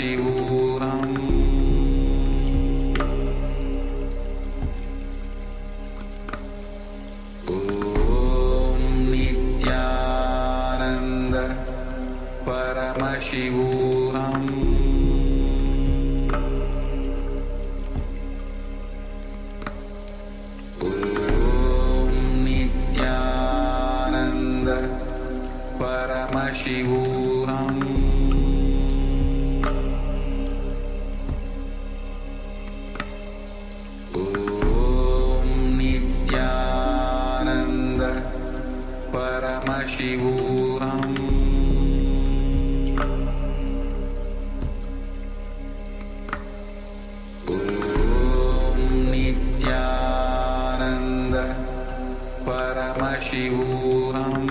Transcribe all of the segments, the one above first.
Paramashivoham Om Nityananda Paramashivoham Om Nityananda Paramashivoham Om Nityananda Paramashivoham Om Nityananda Paramashivoham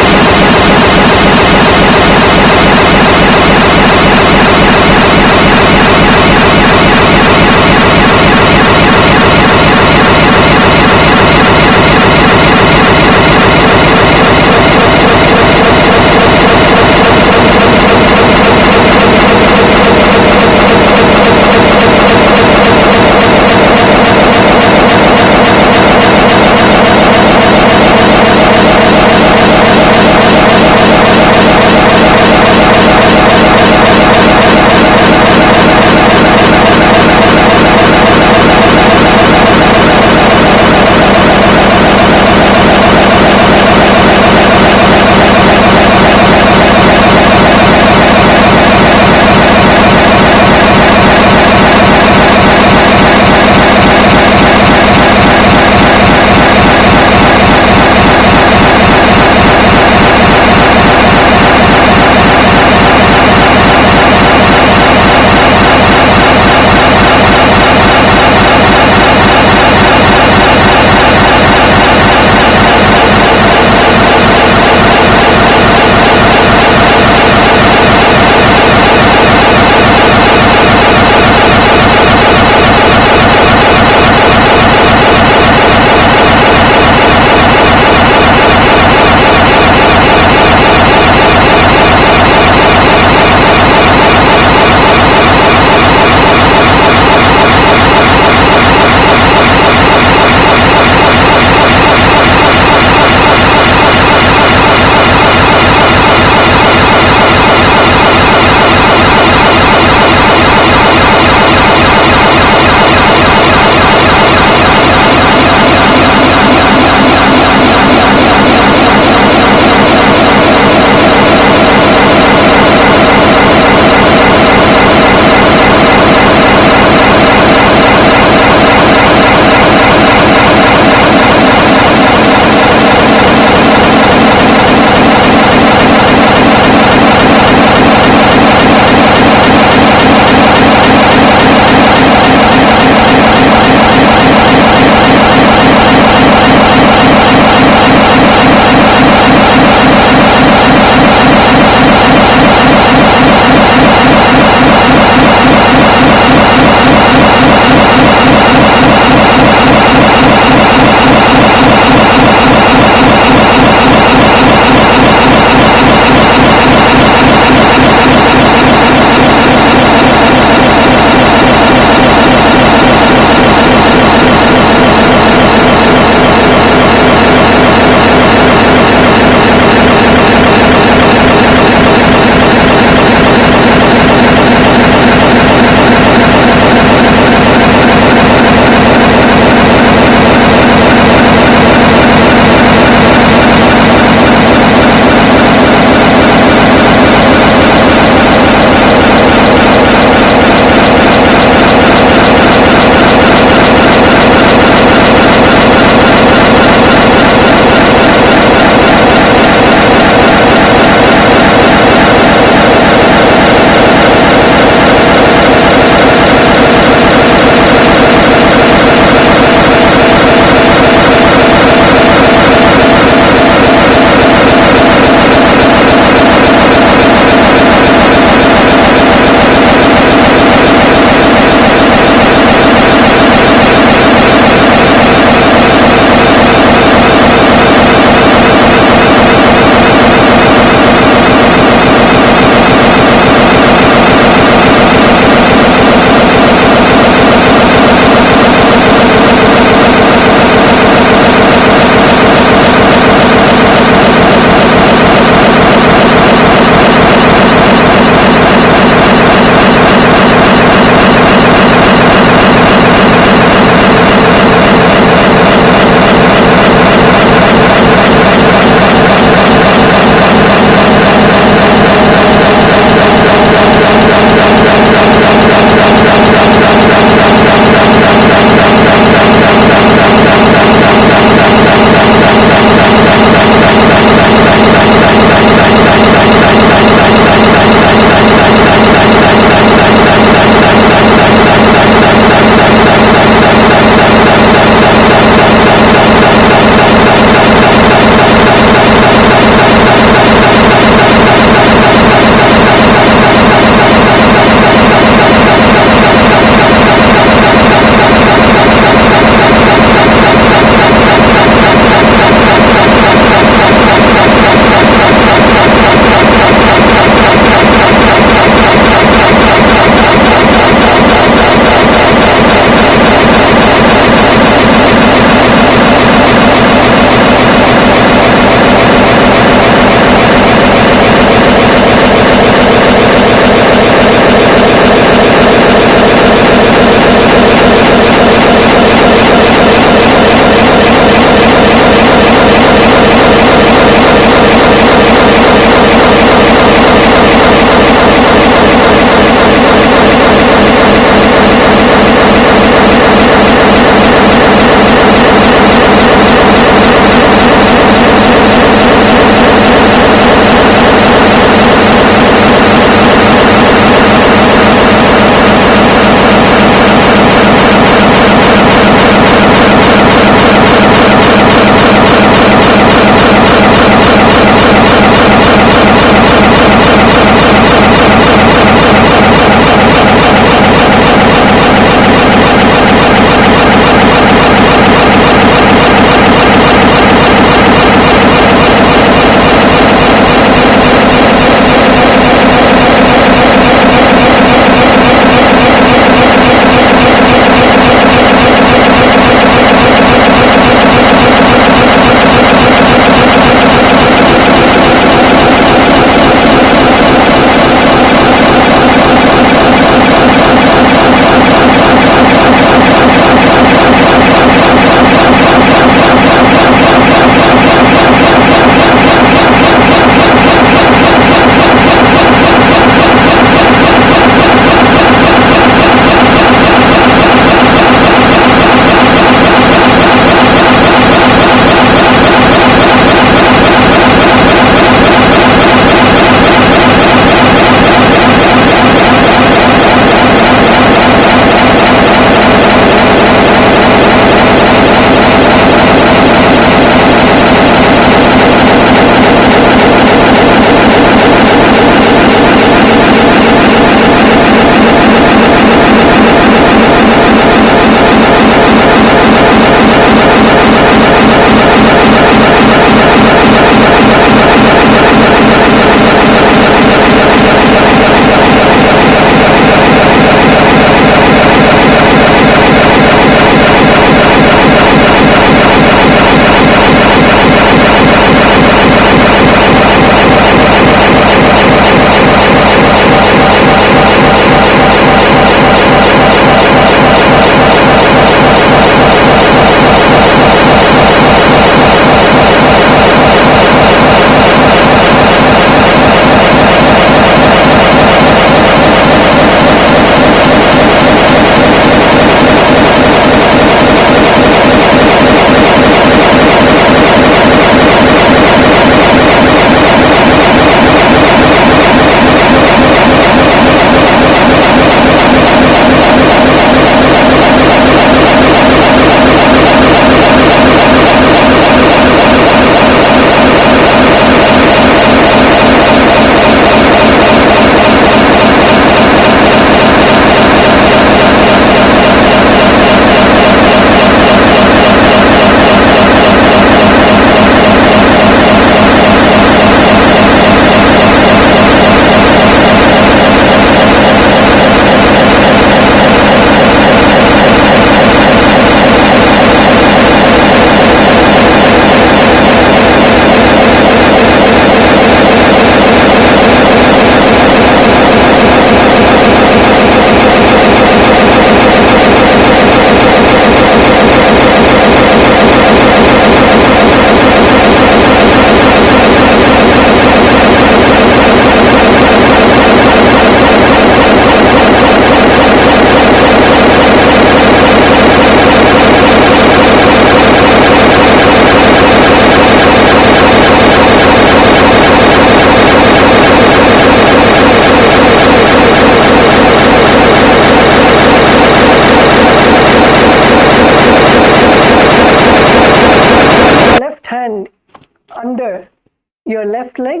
your left leg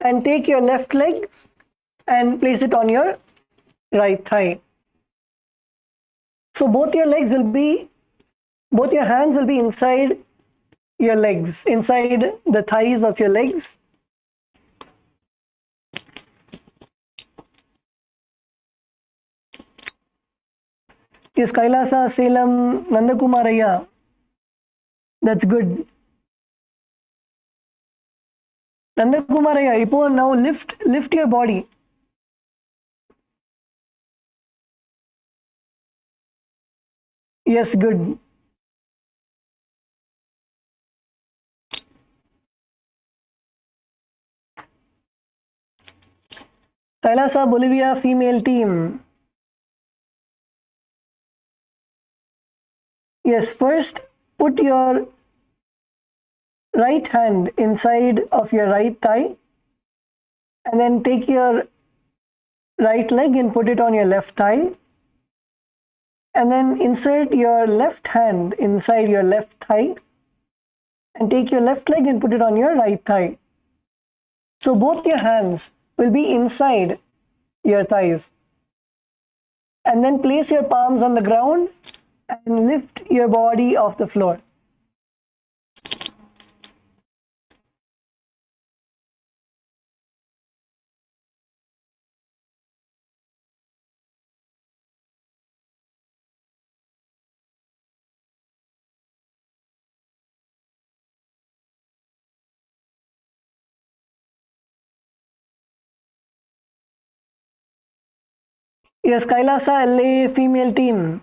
and take your left leg and place it on your right thigh. So both your hands will be inside your legs, inside the thighs of your legs. Yes, Kailasa, Salem, Nandakumaraya. That's good. Nandakumaraya, Ipo, now lift your body. Yes, good. Kailasa, Bolivia, female team. Yes, first put your right hand inside of your right thigh and then take your right leg and put it on your left thigh, and then insert your left hand inside your left thigh and take your left leg and put it on your right thigh. So both your hands will be inside your thighs, and then place your palms on the ground and lift your body off the floor. Yes, Kailasa LA female team.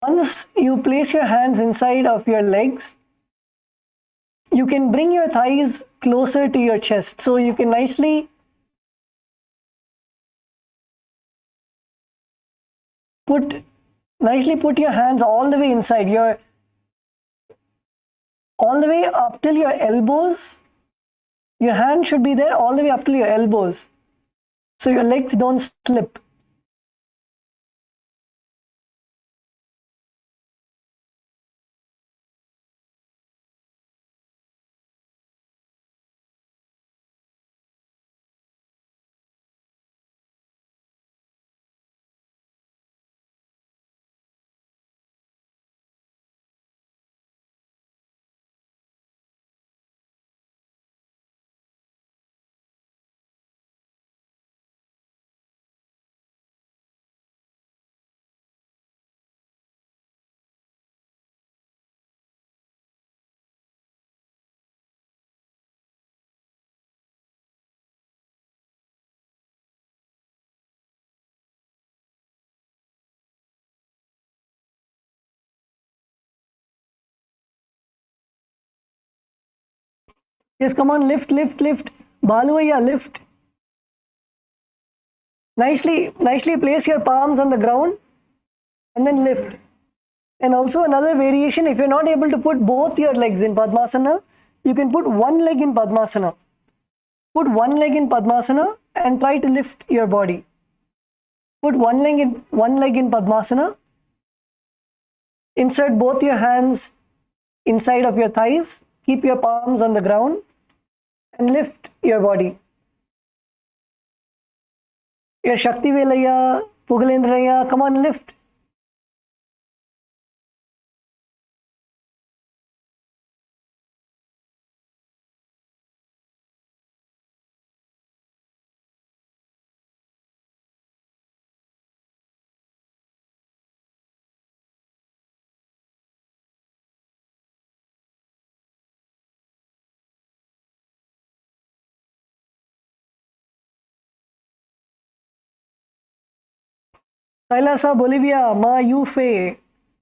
Once you place your hands inside of your legs, you can bring your thighs closer to your chest. So you can nicely put your hands all the way inside, all the way up till your elbows. Your hand should be there all the way up till your elbows, so your legs don't slip. Yes, come on, lift. Baluvaya, lift. Nicely place your palms on the ground and then lift. And also another variation, if you're not able to put both your legs in Padmasana, you can put one leg in Padmasana. Put one leg in Padmasana and try to lift your body. Put one leg in Padmasana. Insert both your hands inside of your thighs. Keep your palms on the ground and lift your body. Yeah, Shakti Velaya, Pugalendraya, come on, lift. Kailasa, Bolivia, Ma Yufe.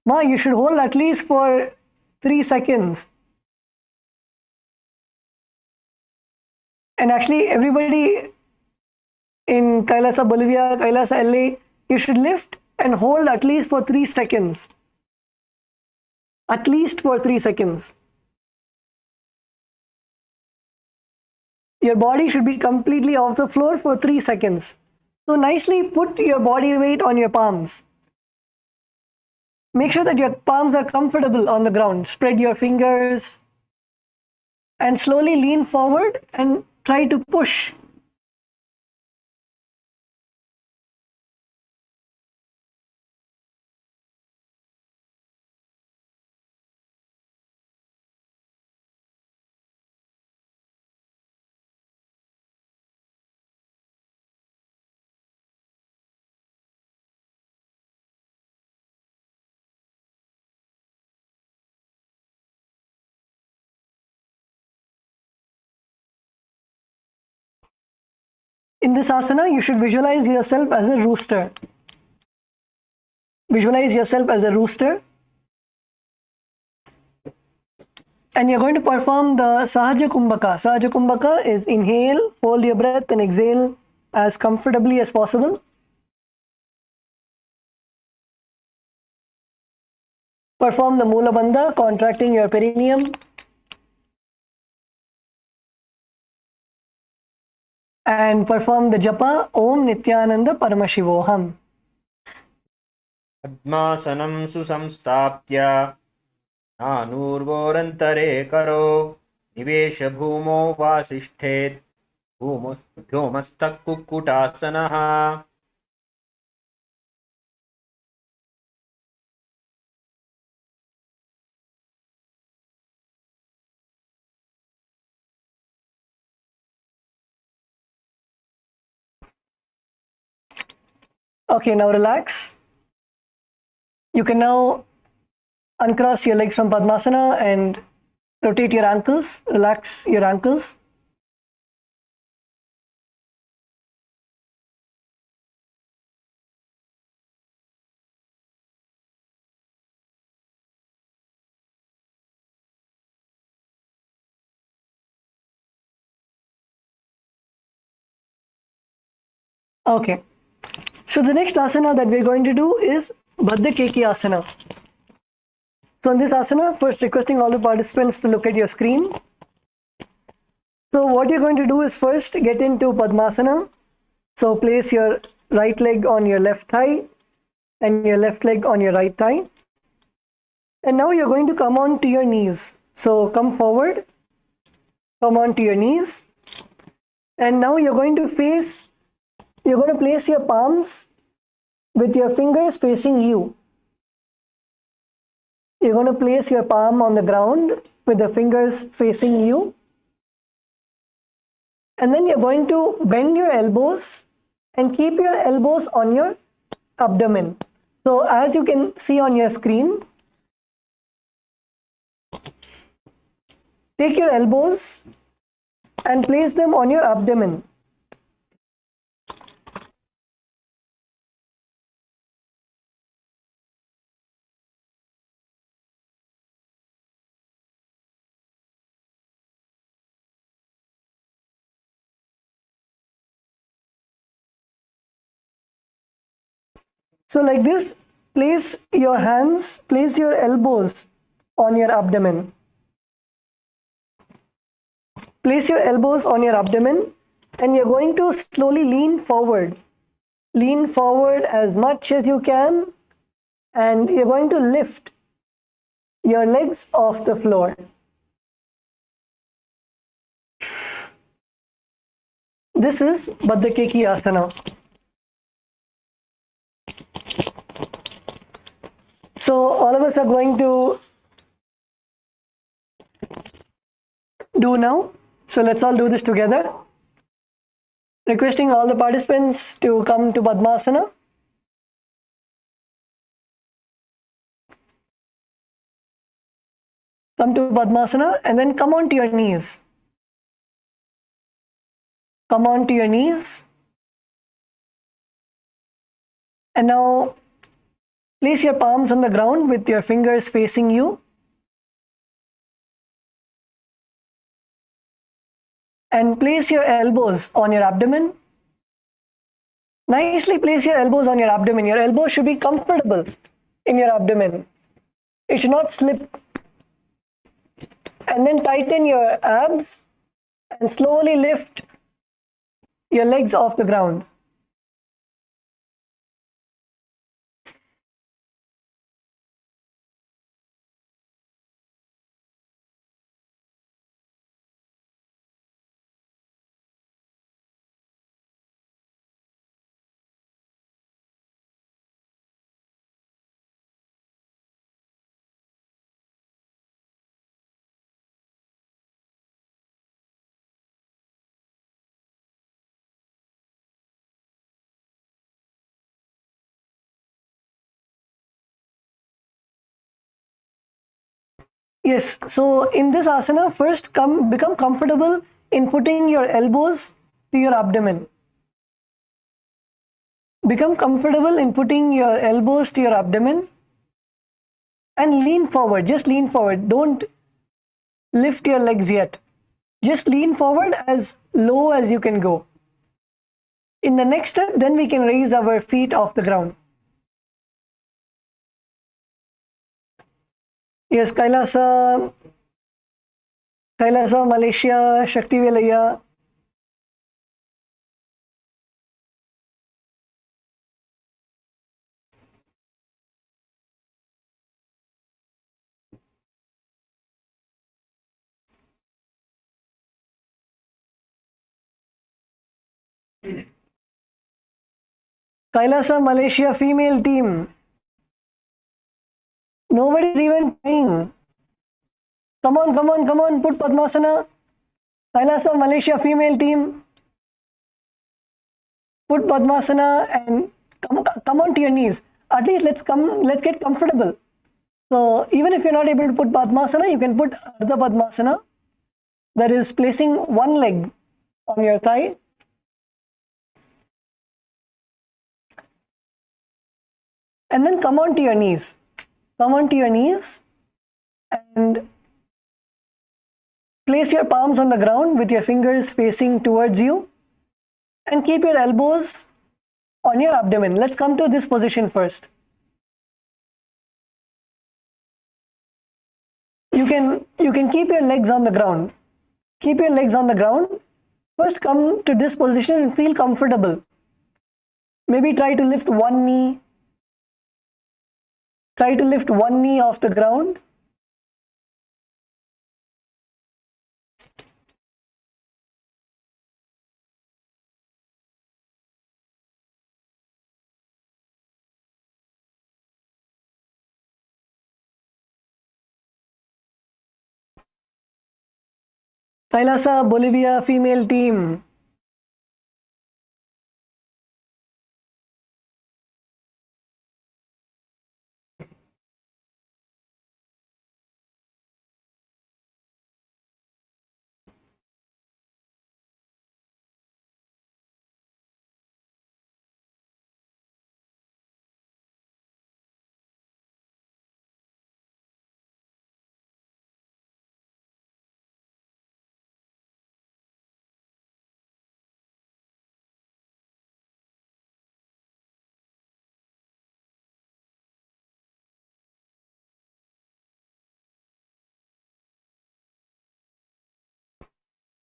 Ma, you should hold at least for 3 seconds. And actually, everybody in Kailasa, Bolivia, Kailasa, LA, you should lift and hold at least for 3 seconds. At least for 3 seconds. your body should be completely off the floor for 3 seconds. So nicely put your body weight on your palms. Make sure that your palms are comfortable on the ground. Spread your fingers and slowly lean forward and try to push. In this asana, you should visualize yourself as a rooster. Visualize yourself as a rooster. And you're going to perform the Sahaja Kumbhaka. Sahaja Kumbhaka is inhale, hold your breath and exhale as comfortably as possible. Perform the Mula Bandha, contracting your perineum. And perform the japa Om Nityananda Paramashivoham. Padmasanam susamstaptya Nanurvorantare karo Nivesha bhumo vasishthet Bhumastak kukkutasanaha. Okay, now relax. You can now uncross your legs from Padmasana and rotate your ankles. Relax your ankles. Okay. So the next asana that we're going to do is Baddha Keki asana. So in this asana, first requesting all the participants to look at your screen. So what you're going to do is first get into Padmasana. So place your right leg on your left thigh and your left leg on your right thigh. And now you're going to come on to your knees. So come forward, come on to your knees. And now you're going to place your palms with your fingers facing you. You're going to place your palm on the ground with the fingers facing you. And then you're going to bend your elbows and keep your elbows on your abdomen. So as you can see on your screen, take your elbows and place them on your abdomen. So like this, place your elbows on your abdomen. Place your elbows on your abdomen and you're going to slowly lean forward. Lean forward as much as you can and you're going to lift your legs off the floor. This is Baddha Keki asana. So all of us are going to do now. So let's all do this together. Requesting all the participants to come to Padmasana. Come to Padmasana and then come on to your knees. Come on to your knees. And now place your palms on the ground with your fingers facing you. And place your elbows on your abdomen. Nicely place your elbows on your abdomen. Your elbows should be comfortable in your abdomen. It should not slip. And then tighten your abs and slowly lift your legs off the ground. Yes, so in this asana, first become comfortable in putting your elbows to your abdomen. Become comfortable in putting your elbows to your abdomen and lean forward. Just lean forward. Don't lift your legs yet. Just lean forward as low as you can go. In the next step, then we can raise our feet off the ground. Yes, Kailasa, Malaysia, Shakti Velaya. Kailasa, Malaysia female team. Nobody's even trying. Come on, put Padmasana. Kailasa, Malaysia female team. Put Padmasana and come on to your knees. At least let's get comfortable. So even if you're not able to put Padmasana, you can put Ardha Padmasana. That is placing one leg on your thigh. And then come on to your knees. Come on to your knees and place your palms on the ground with your fingers facing towards you and keep your elbows on your abdomen. Let's come to this position first. You can keep your legs on the ground. Keep your legs on the ground. First come to this position and feel comfortable. Maybe try to lift one knee. Try to lift one knee off the ground. Kailasa, Bolivia female team.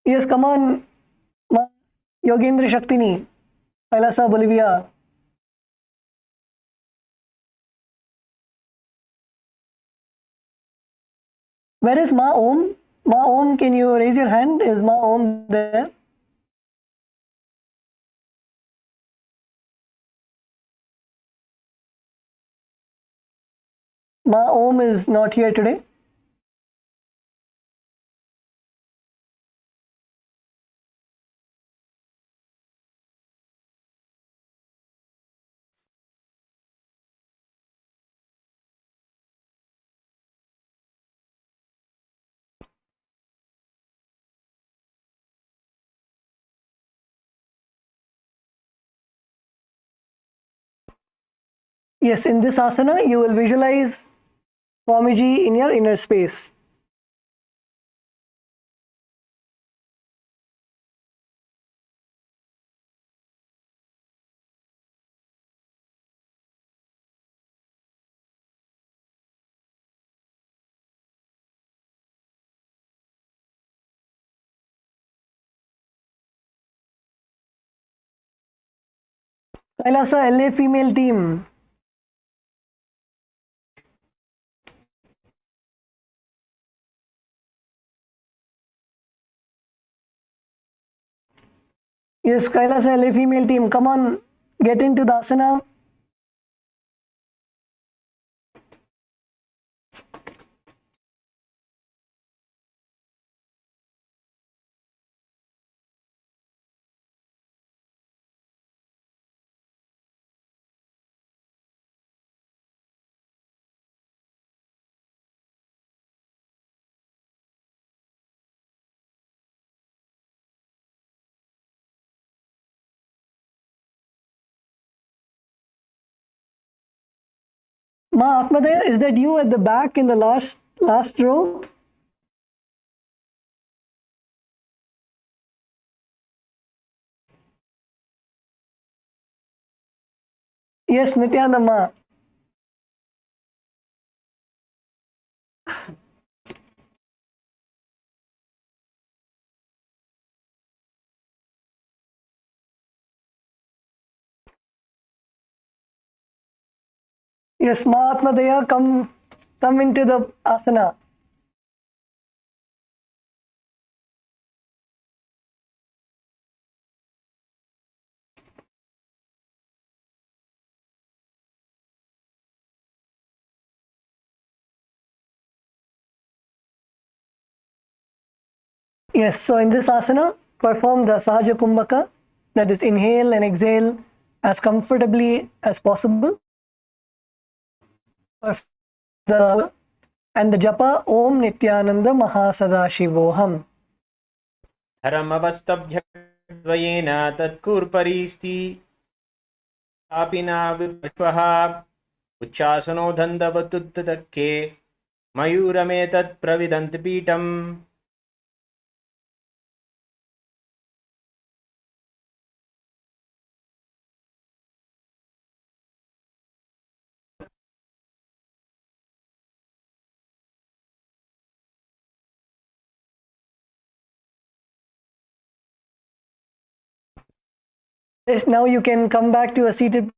Yes, come on, Yogendra Shaktini, Kailasa, Bolivia. Where is Ma Om? Ma Om, can you raise your hand? Is Ma Om there? Ma Om is not here today. Yes, in this asana, you will visualize Swamiji in your inner space. Kailasa LA female team. Yes, Kailasa LA female team, come on, get into the asana. Ma Atmadaya, is that you at the back in the last row? Yes, Nityananda Ma. Yes, Ma Atmadaya, come into the asana. Yes, so in this asana, perform the Sahaja Kumbhaka, that is inhale and exhale as comfortably as possible. And the japa Om Nityananda Mahasadashivoham. धर्मवस्तभ्यद्वयेन तत्कुर्परीस्ति पापिना विश्वः उच्चासनो धन्दवतुत्तके मयूरमेतत् प्रविदन्ति पीठम्. Yes, now you can come back to a seated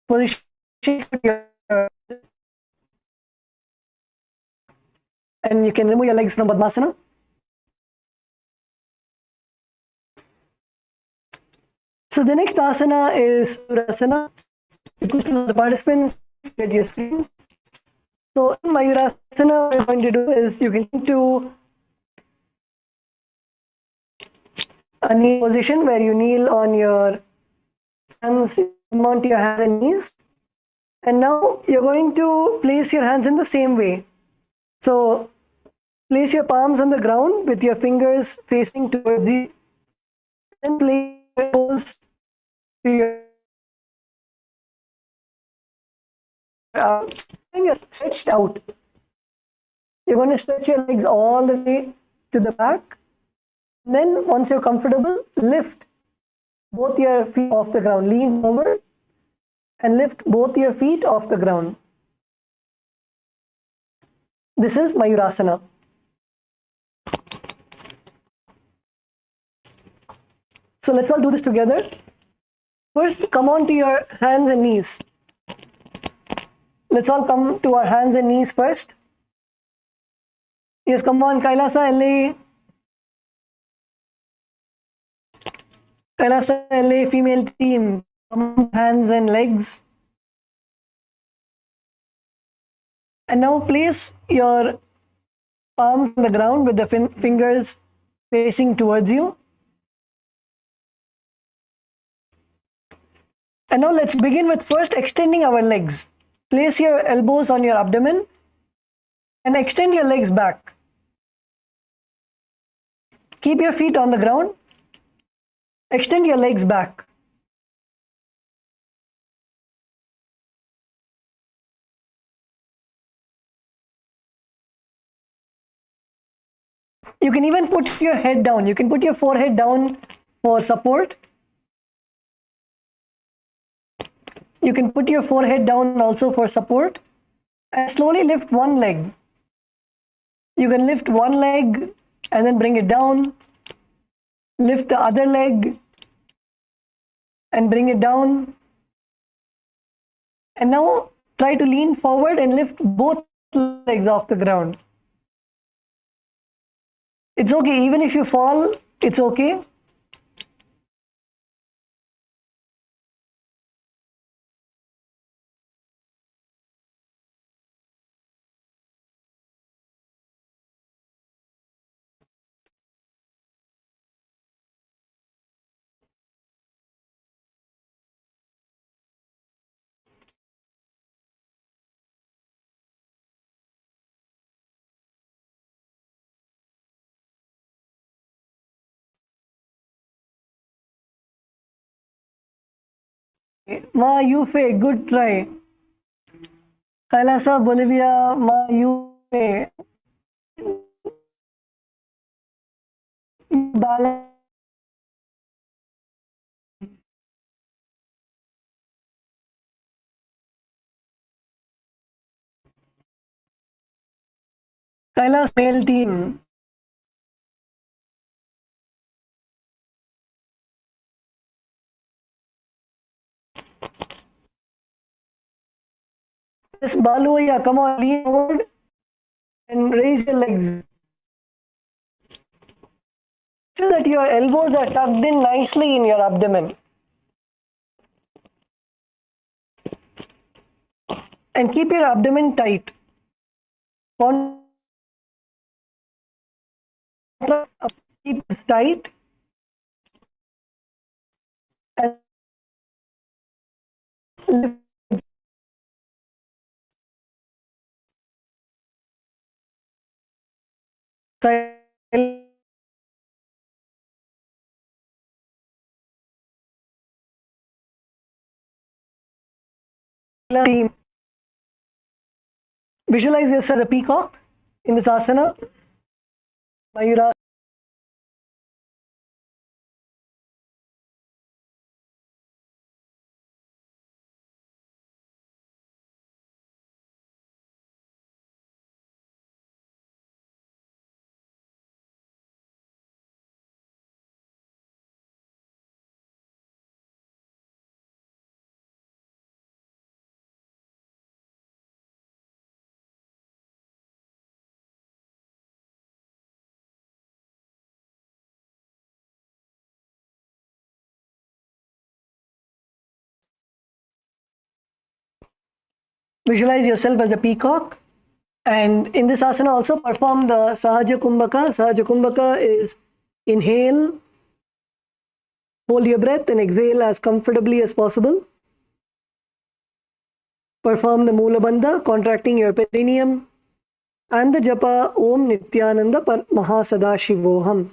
position and you can remove your legs from Padmasana. So the next asana is Mayurasana. The participants get your screens. So in Mayurasana, what you're going to do is you can come to a knee position where you kneel on your hands, onto your hands and knees. And now you're going to place your hands in the same way. So place your palms on the ground with your fingers facing towards you. And place your toes to your and you're stretched out. You're going to stretch your legs all the way to the back. Then once you're comfortable, lift both your feet off the ground. Lean forward and lift both your feet off the ground. This is Mayurasana. So let's all do this together. First, come on to your hands and knees. Let's all come to our hands and knees first. Yes, come on, Kailasa LA. Kailasa LA female team. Come on, hands and legs. And now place your palms on the ground with the fingers facing towards you. And now let's begin with first extending our legs. Place your elbows on your abdomen and extend your legs back. Keep your feet on the ground. Extend your legs back. You can even put your head down. You can put your forehead down for support. You can put your forehead down also for support. And slowly lift one leg. You can lift one leg and then bring it down. Lift the other leg and bring it down. And now try to lean forward and lift both legs off the ground. It's okay, even if you fall, it's okay. Ma Yufe, good try. Kailasa, Bolivia, Ma Yufe. Balance. Kailas male team. Yes, Balu, yeah, come on, lean forward and raise your legs. So that your elbows are tucked in nicely in your abdomen. And keep your abdomen tight. Keep it tight. And lift. Team. Visualize yourself as a peacock in this asana. Mayura. Visualize yourself as a peacock. And in this asana also perform the Sahaja Kumbhaka. Sahaja Kumbhaka is inhale, hold your breath and exhale as comfortably as possible. Perform the Mula Bandha, contracting your perineum. And the Japa Om Nityananda Mahasadashivoham.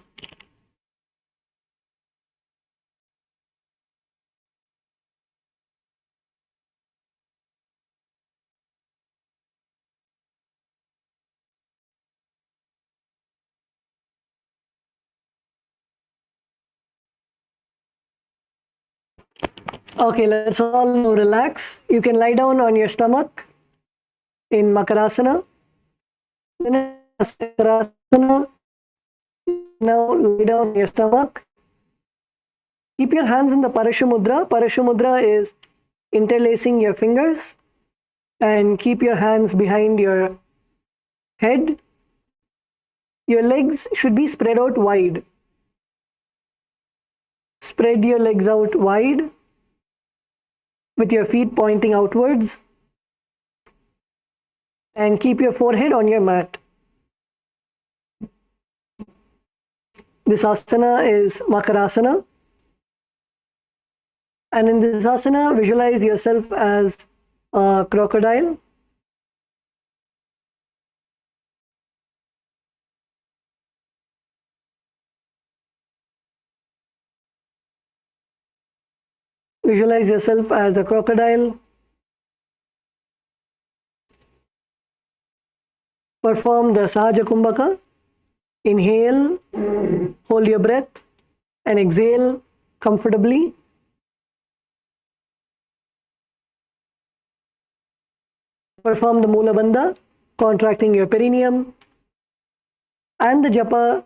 Okay, let's all now relax. You can lie down on your stomach in Makarasana. Now lay down on your stomach. Keep your hands in the Parashamudra. Parashamudra is interlacing your fingers. And keep your hands behind your head. Your legs should be spread out wide. Spread your legs out wide with your feet pointing outwards. And keep your forehead on your mat. This asana is Makarasana. And in this asana, visualize yourself as a crocodile. Visualize yourself as a crocodile. Perform the Sahaja Kumbhaka. Inhale, hold your breath, and exhale comfortably. Perform the Mula Bandha, contracting your perineum. And the Japa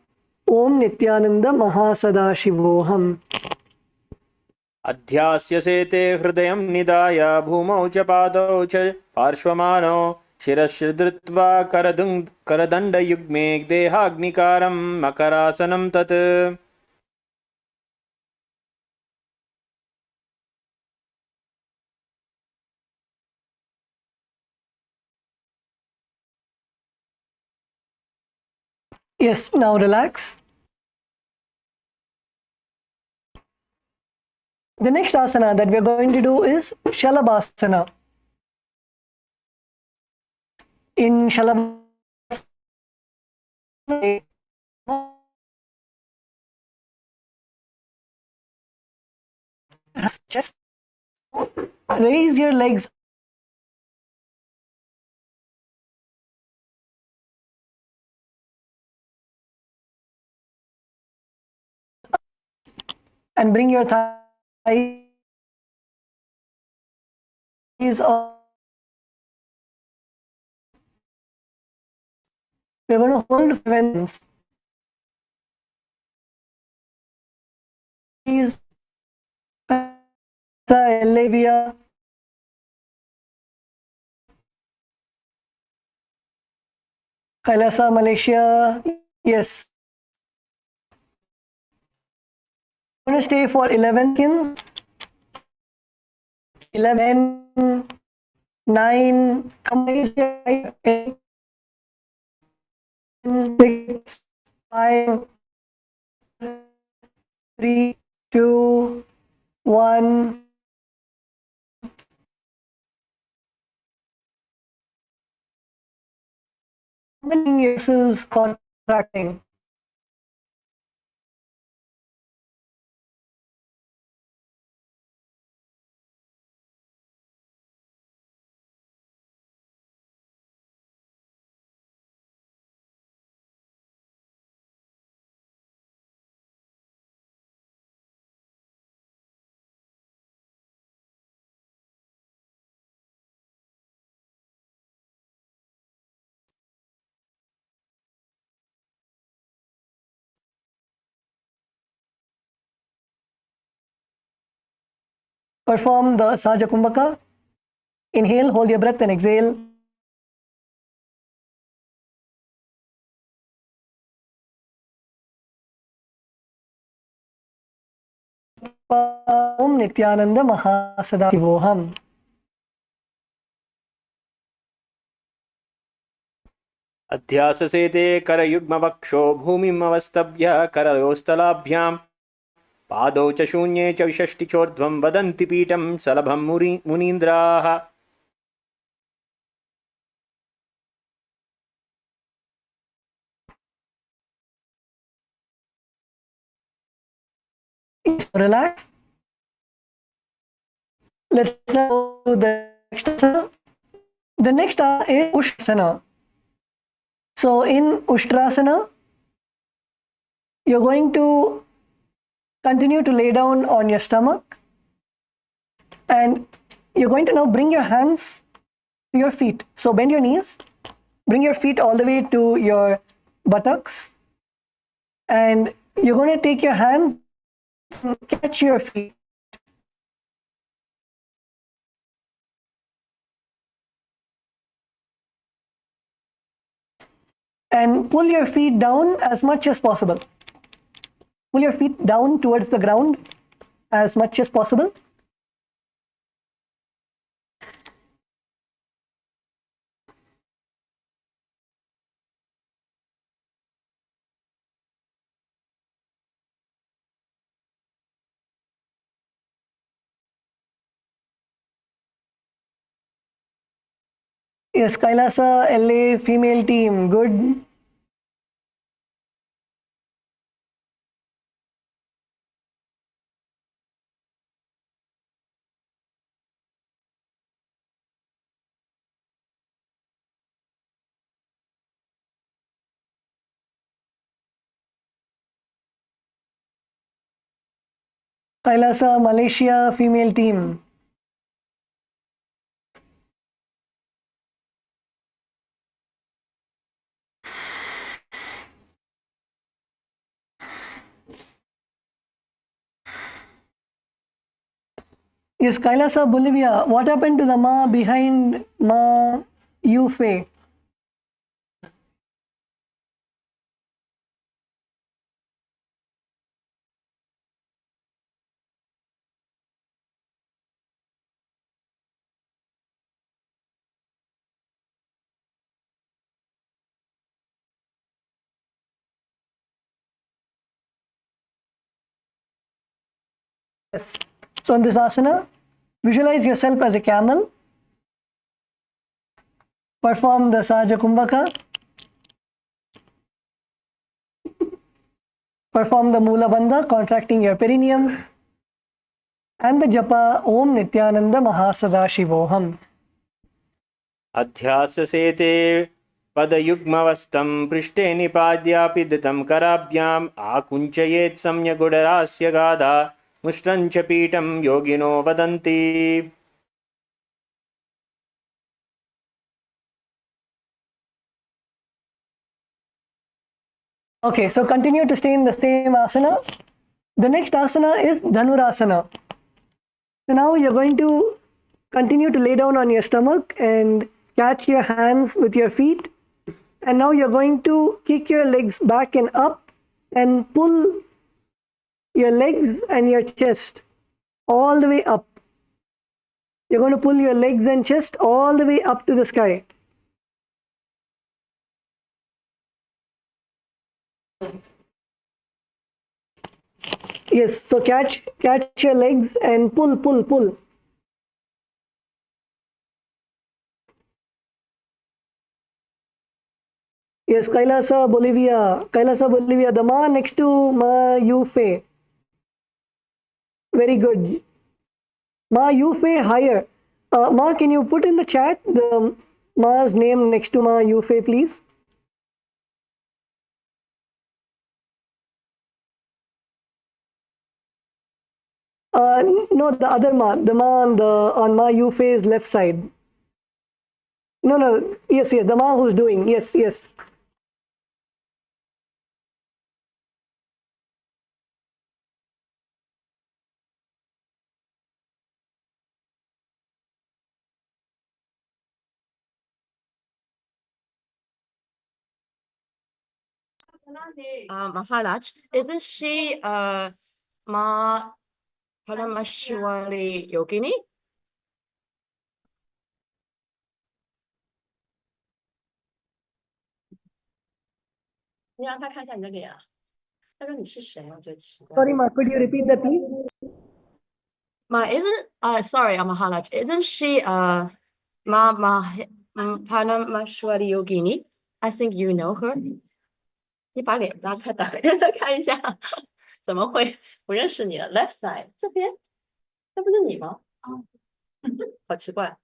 Om Nityananda Mahasadashivoham. अध्यास्यसे ते हृदयं निधाय भूमौ च पादौ च पार्श्वमानौ शिरस्य धृत्वा करदण्डयुग्मे देहाग्निकारं मकरासनं तत्. Yes, now relax. The next asana that we are going to do is Shalabhasana. In Shalabhasana, just raise your legs and bring your thighs up. We're going to hold hands. Please, Labia. KAILASA, Malaysia. Yes. I'm going to stay for 11 seconds. 11, 9, come raise your right, 8, 6, 5, 3, 2, 1. Your muscles contracting. Perform the Sahaja Kumbhaka. Inhale, hold your breath and exhale. Om Nityananda Mahasadaशिवोहम. अध्याससे ते करयुग्मवक्षो भूमिमवस्तभ्य करयोस्तलाभ्यां पादौ च शून्ये च विषष्टिचोर्ध्वं वदन्ति पीठं सलभं मुनीन्द्राः. Relax. Let's now do the next asana. The next asana is Ushtrasana. So in Ushtrasana, you're going to continue to lay down on your stomach and you're going to now bring your hands to your feet. So bend your knees, bring your feet all the way to your buttocks, and you're going to take your hands and catch your feet. And pull your feet down as much as possible. Pull your feet down towards the ground as much as possible. Yes, KAILASA LA female team, good. KAILASA Malaysia female team. Yes, Kailasa, Bolivia. What happened to the Ma behind Ma Yu Fei? Yes. So in this asana, visualize yourself as a camel. Perform the Sahaja Kumbhaka. Perform the Mula Bandha, contracting your perineum. And the Japa Om Nityananda Mahasadashivoham. अध्याससेते पदयुग्मवस्थं पृष्ठे निपाद्यापिदतं कराभ्याम् आकुञ्चयेत् सम्यगुडरास्य गाधा मुष्टं च पीठं योगिनो वदन्ति. Okay, so continue to stay in the same asana. The next asana is Dhanurasana. So now you're going to continue to lay down on your stomach and catch your hands with your feet. And now you're going to kick your legs back and up and pull your legs and your chest all the way up. You're going to pull your legs and chest all the way up to the sky. Yes, so catch your legs and pull, pull, pull. Yes, Kailasa, Bolivia. Kailasa, Bolivia. The Ma next to Ma Yu Fei. Very good. Ma Yu Fei higher. Ma, can you put in the chat the Ma's name next to Ma Yu Fei, please? No, the other Ma, the Ma on Ma Yu Fei's left side. No, no, yes, the Ma who's doing, yes. Maharaj, isn't she Ma Paramashivali Yogini? 你让他看一下你的脸啊，他说你是谁啊？我觉得奇怪。 Sorry, Ma, could you repeat that, please? Ma, isn't sorry, Maharaj, isn't she Paramashivali Yogini? I think you know her. 你把脸拉开，打开让他看一下，怎么会不认识你了 ？Left side 这边，那不是你吗？好奇怪。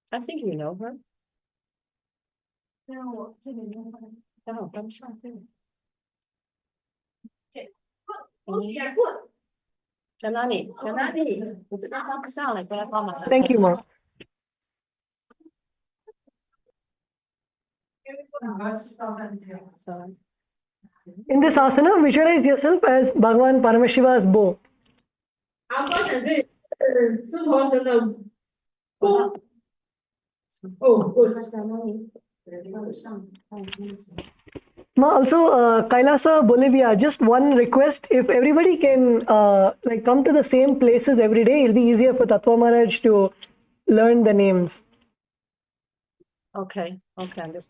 I think you know her. 让我跟不上。在哪里？你这个帮不上了，过来帮忙。 Thank you, Ma. In this asana, visualize yourself as Bhagavan Paramashiva's bow. Ma, also Kailasa, Bolivia, just one request. If everybody can like come to the same places every day, it'll be easier for Tattva Maharaj to learn the names. Okay, understand.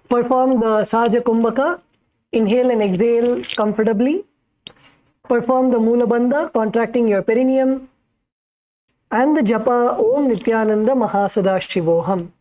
Perform the Sahaja Kumbhaka. Inhale and exhale comfortably. Perform the Mula Bandha, contracting your perineum. And the Japa Om Nityananda Mahasudashivoham.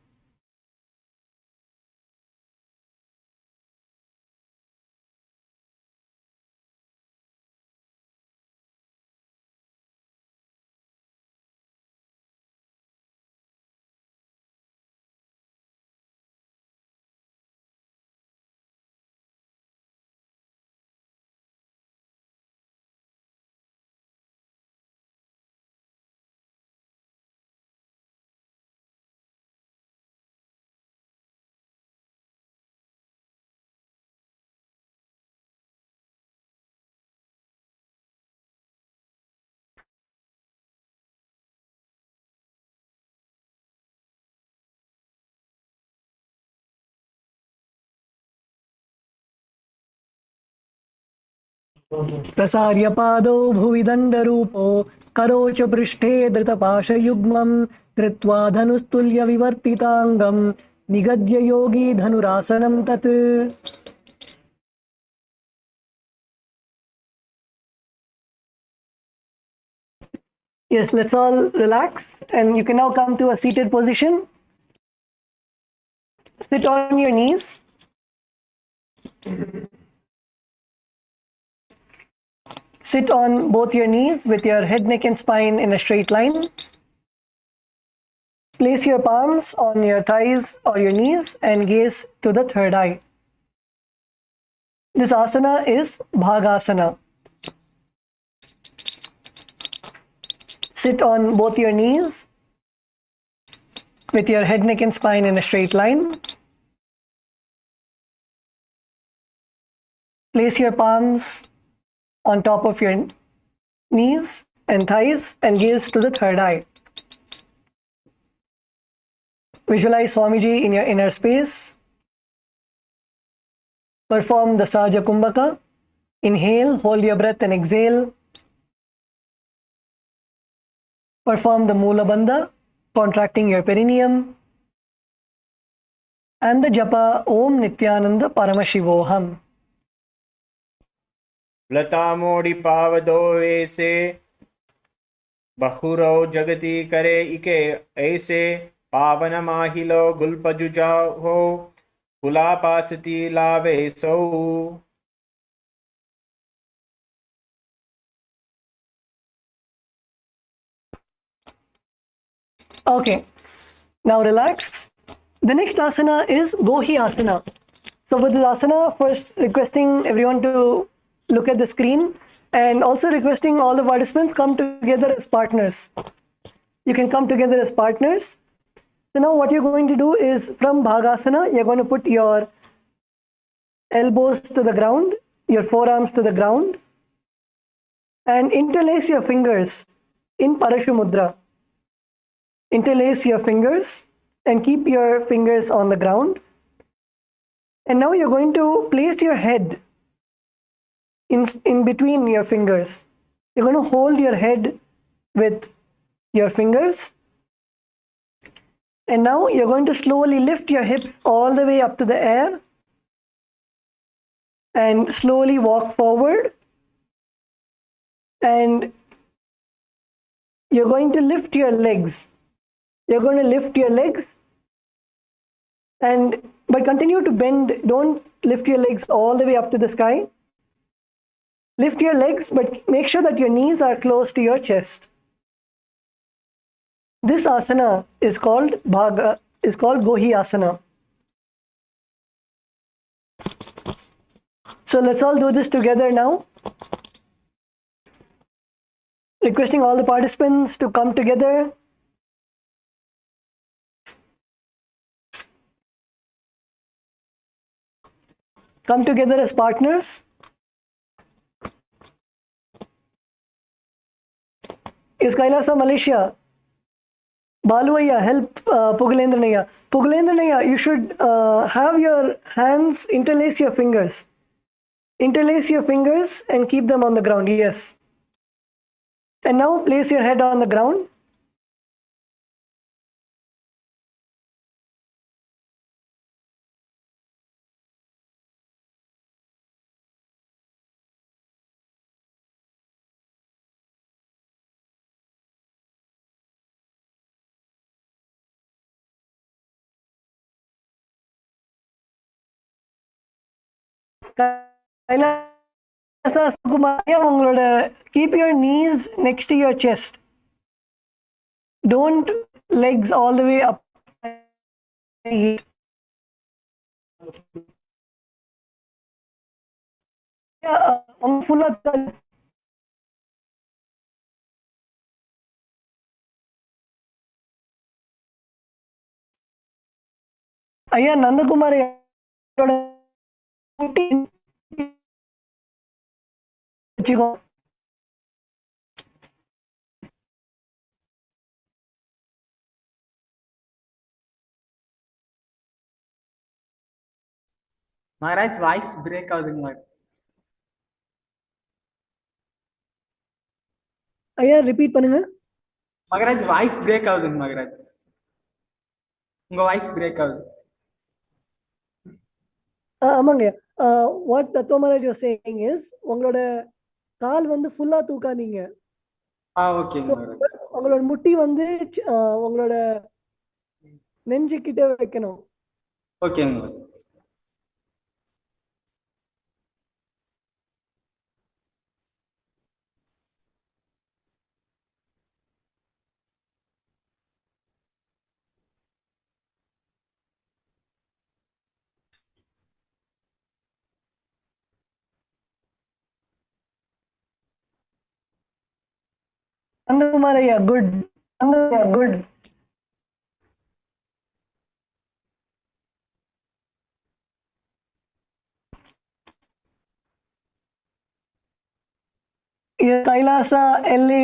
प्रसार्य पादौ भुवि दण्डरूपो करोच पृष्ठे धृतपाशयुग्मं धृत्वा धनुस्तुल्य विवर्तिताङ्गं निगद्य योगी धनुरासनं तत्. Yes, let's all relax and you can now come to a seated position. Sit on your knees. Sit on both your knees with your head, neck and spine in a straight line. Place your palms on your thighs or your knees and gaze to the third eye. This asana is Bhagasana. Sit on both your knees with your head, neck and spine in a straight line. Place your palms on top of your knees and thighs and gaze to the third eye. Visualize Swamiji in your inner space. Perform the Sahaja Kumbhaka. Inhale, hold your breath and exhale. Perform the Mula Bandha, contracting your perineum. And the Japa Om Nityananda Paramashivoham. लतामोड़ी पावदो वेसे बहुरो जगती करे इके ऐसे पावन माहिलो गुलपजुजा हो कुलापासती लावे सौ. Okay, now relax. The next asana is Gohi Asana. So with this asana, first requesting everyone to look at the screen and also requesting all the participants come together as partners. You can come together as partners. So now what you're going to do is from Bhagasana, you're going to put your elbows to the ground, your forearms to the ground and interlace your fingers in Parashu Mudra. Interlace your fingers and keep your fingers on the ground. And now you're going to place your head in between your fingers. You're going to hold your head with your fingers. And now you're going to slowly lift your hips all the way up to the air and slowly walk forward. And you're going to lift your legs. You're going to lift your legs but continue to bend. Don't lift your legs all the way up to the sky. Lift your legs, but make sure that your knees are close to your chest. This asana is called Gohi Asana. So let's all do this together now. Requesting all the participants to come together. Come together as partners. Is Kailasa Malaysia? Baluaya, help Pugalendranya. Pugalendranya, you should have your hands, interlace your fingers. Interlace your fingers and keep them on the ground, yes. And now place your head on the ground. Kailasa சுகுமாரியா உங்களோட keep your knees next to your chest. Don't legs all the way up. Full of ஐயா நந்தகுமார் வச்சுக்கோ. Maharaj, voice break ஆகுதுங்க Maharaj. ஐயா repeat பண்ணுங்க. Maharaj, voice break ஆகுதுங்க Maharaj. உங்க voice break ஆகுது. ஆமாங்க. வாட் தத்துவ மகாராஜ் யூ சேயிங் இஸ் உங்களோட கால் வந்து ஃபுல்லா தூக்காதீங்க. ஓகேங்க Maharaj. உங்களோட முட்டி வந்து உங்களோட நெஞ்சு கிட்ட வைக்கணும். ஓகேங்க Maharaj. நந்தகுமார் ஐயா good. Good. Kailasa LA.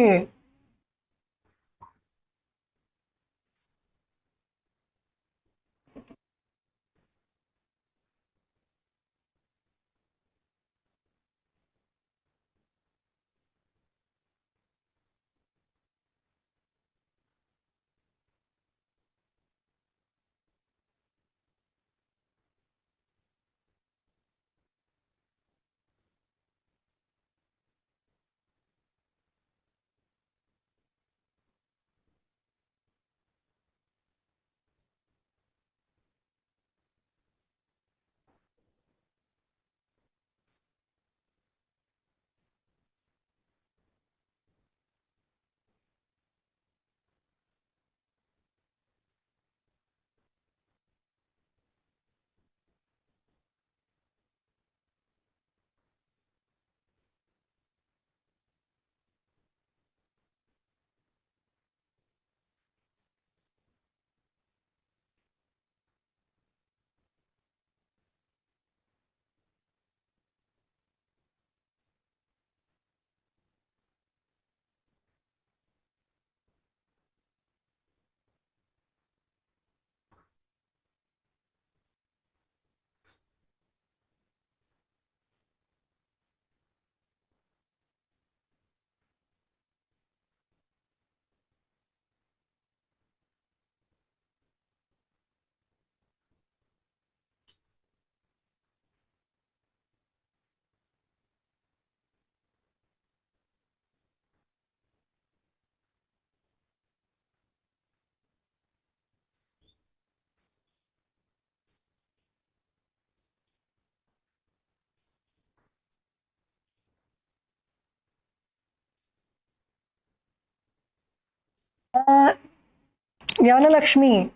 Jnanalakshmi.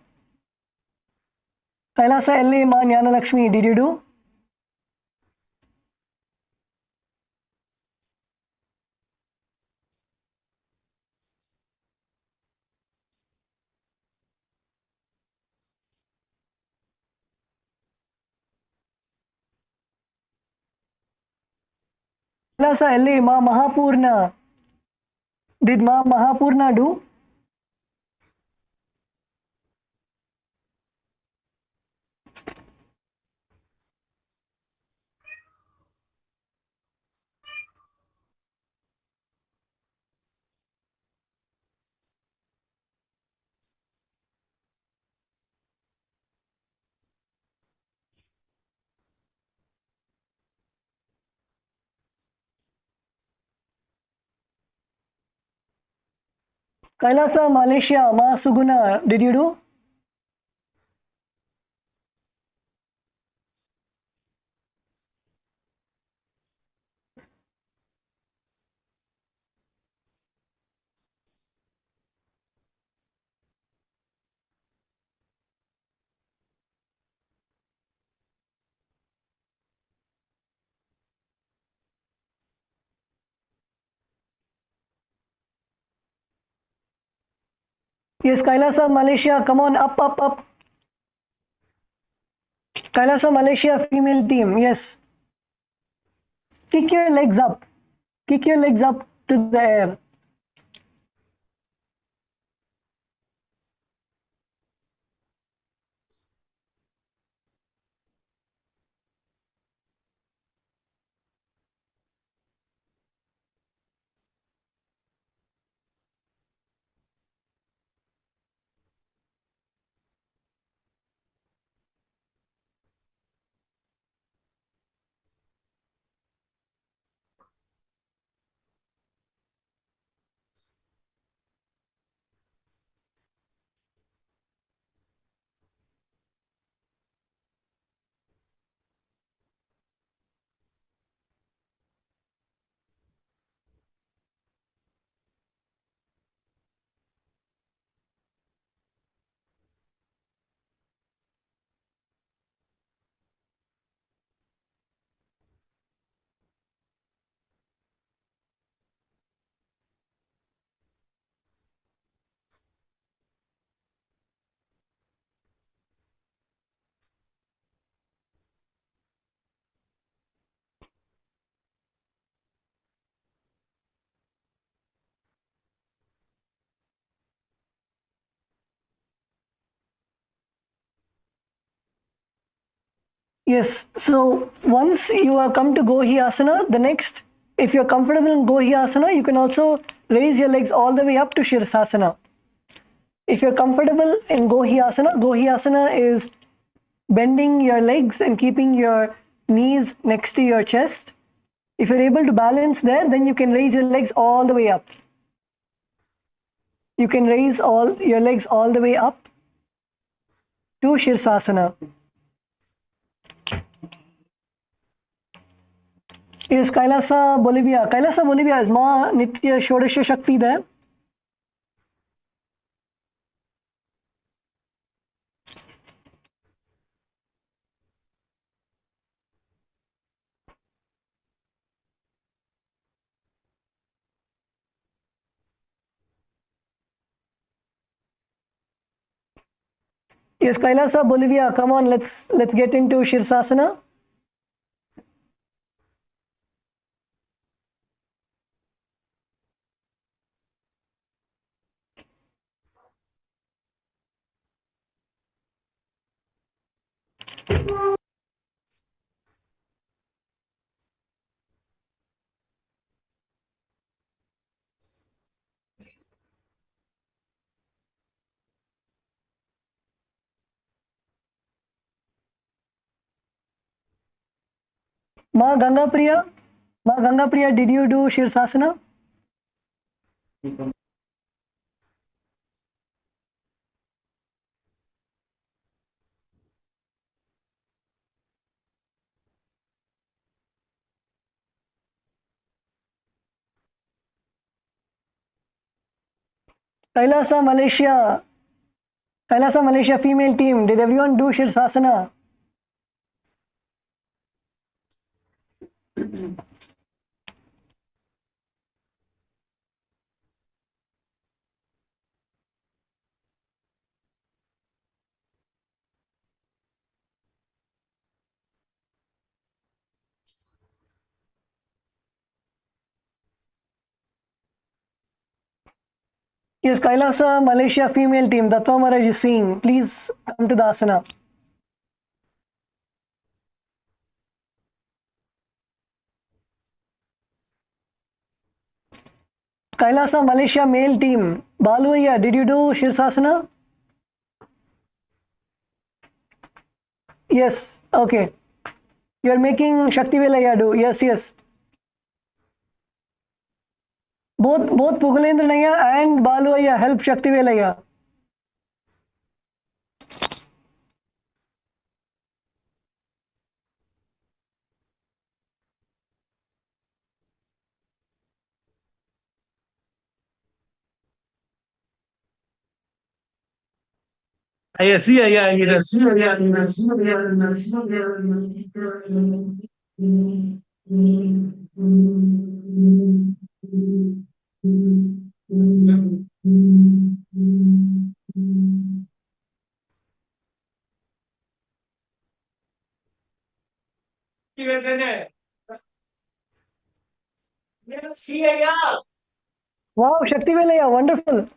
Kailasa LA Ma Jnanalakshmi, did you do? Kailasa LA Ma Mahapurna. Did Ma Mahapurna do? Kailasa Malaysia Ma Suguna, did you do? Yes, Kailasa, Malaysia, come on, up, up, up. Kailasa, Malaysia, female team, yes. Kick your legs up. Kick your legs up to the air. Yes, so once you have come to Gohyasana, the next, if you're comfortable in Gohyasana, you can also raise your legs all the way up to Shirsasana. If you're comfortable in Gohyasana is bending your legs and keeping your knees next to your chest. If you're able to balance there, then you can raise your legs all the way up. You can raise all your legs all the way up to Shirsasana. Is Kailasa, Bolivia. Kailasa, Bolivia, is Ma Nitya Shodasha Shakti there? Yes, Kailasa, Bolivia, come on, let's get into Shirsasana. Ma Ganga Priya, did you do Shirsasana? Kailasa, Malaysia female team, did everyone do Shirsasana? Yes, Kailasa, Malaysia female team, Dattva Maharaj is seeing. Please come to the asana. Kailasa, Malaysia male team, Baluaya, did you do Shirsasana? Yes, okay. You are making Shakti Velaya do. Yes, yes. Both Pugalendra Naya and Baluaya help Shakti Velaya. I see, yeah, Wow, Shakti Velaya, wonderful.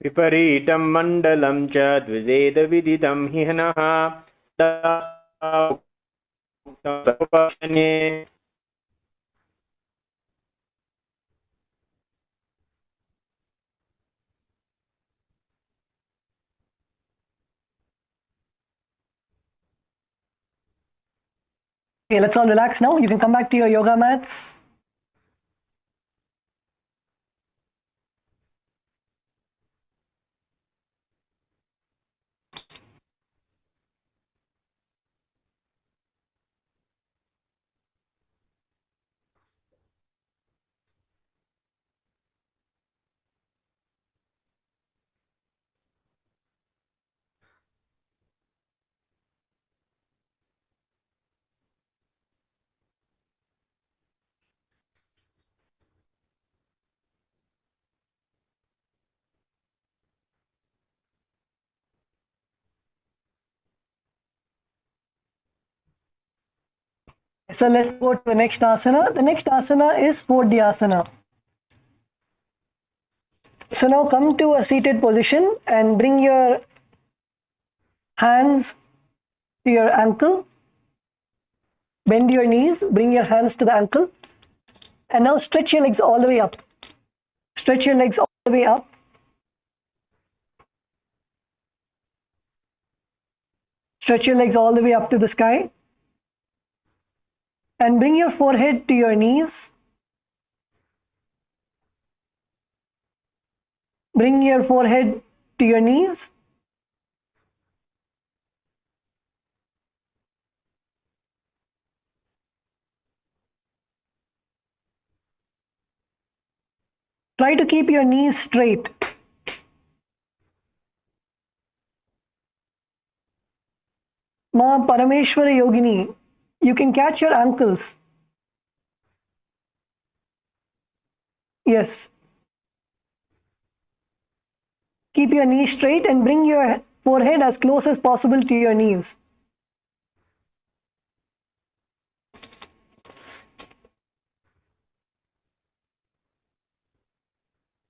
विपरीतं मण्डलं च द्विवेदविदितं हि नः Okay, let's all relax now. You can come back to your yoga mats. So let's go to the next asana. The next asana is Spodhyasana. So now come to a seated position and bring your hands to your ankle. Bend your knees, bring your hands to the ankle. And now stretch your legs all the way up. Stretch your legs all the way up. Stretch your legs all the way up to the sky. And bring your forehead to your knees. Bring your forehead to your knees. Try to keep your knees straight. Ma Parameshwara Yogini, you can catch your ankles. Yes. Keep your knees straight and bring your forehead as close as possible to your knees.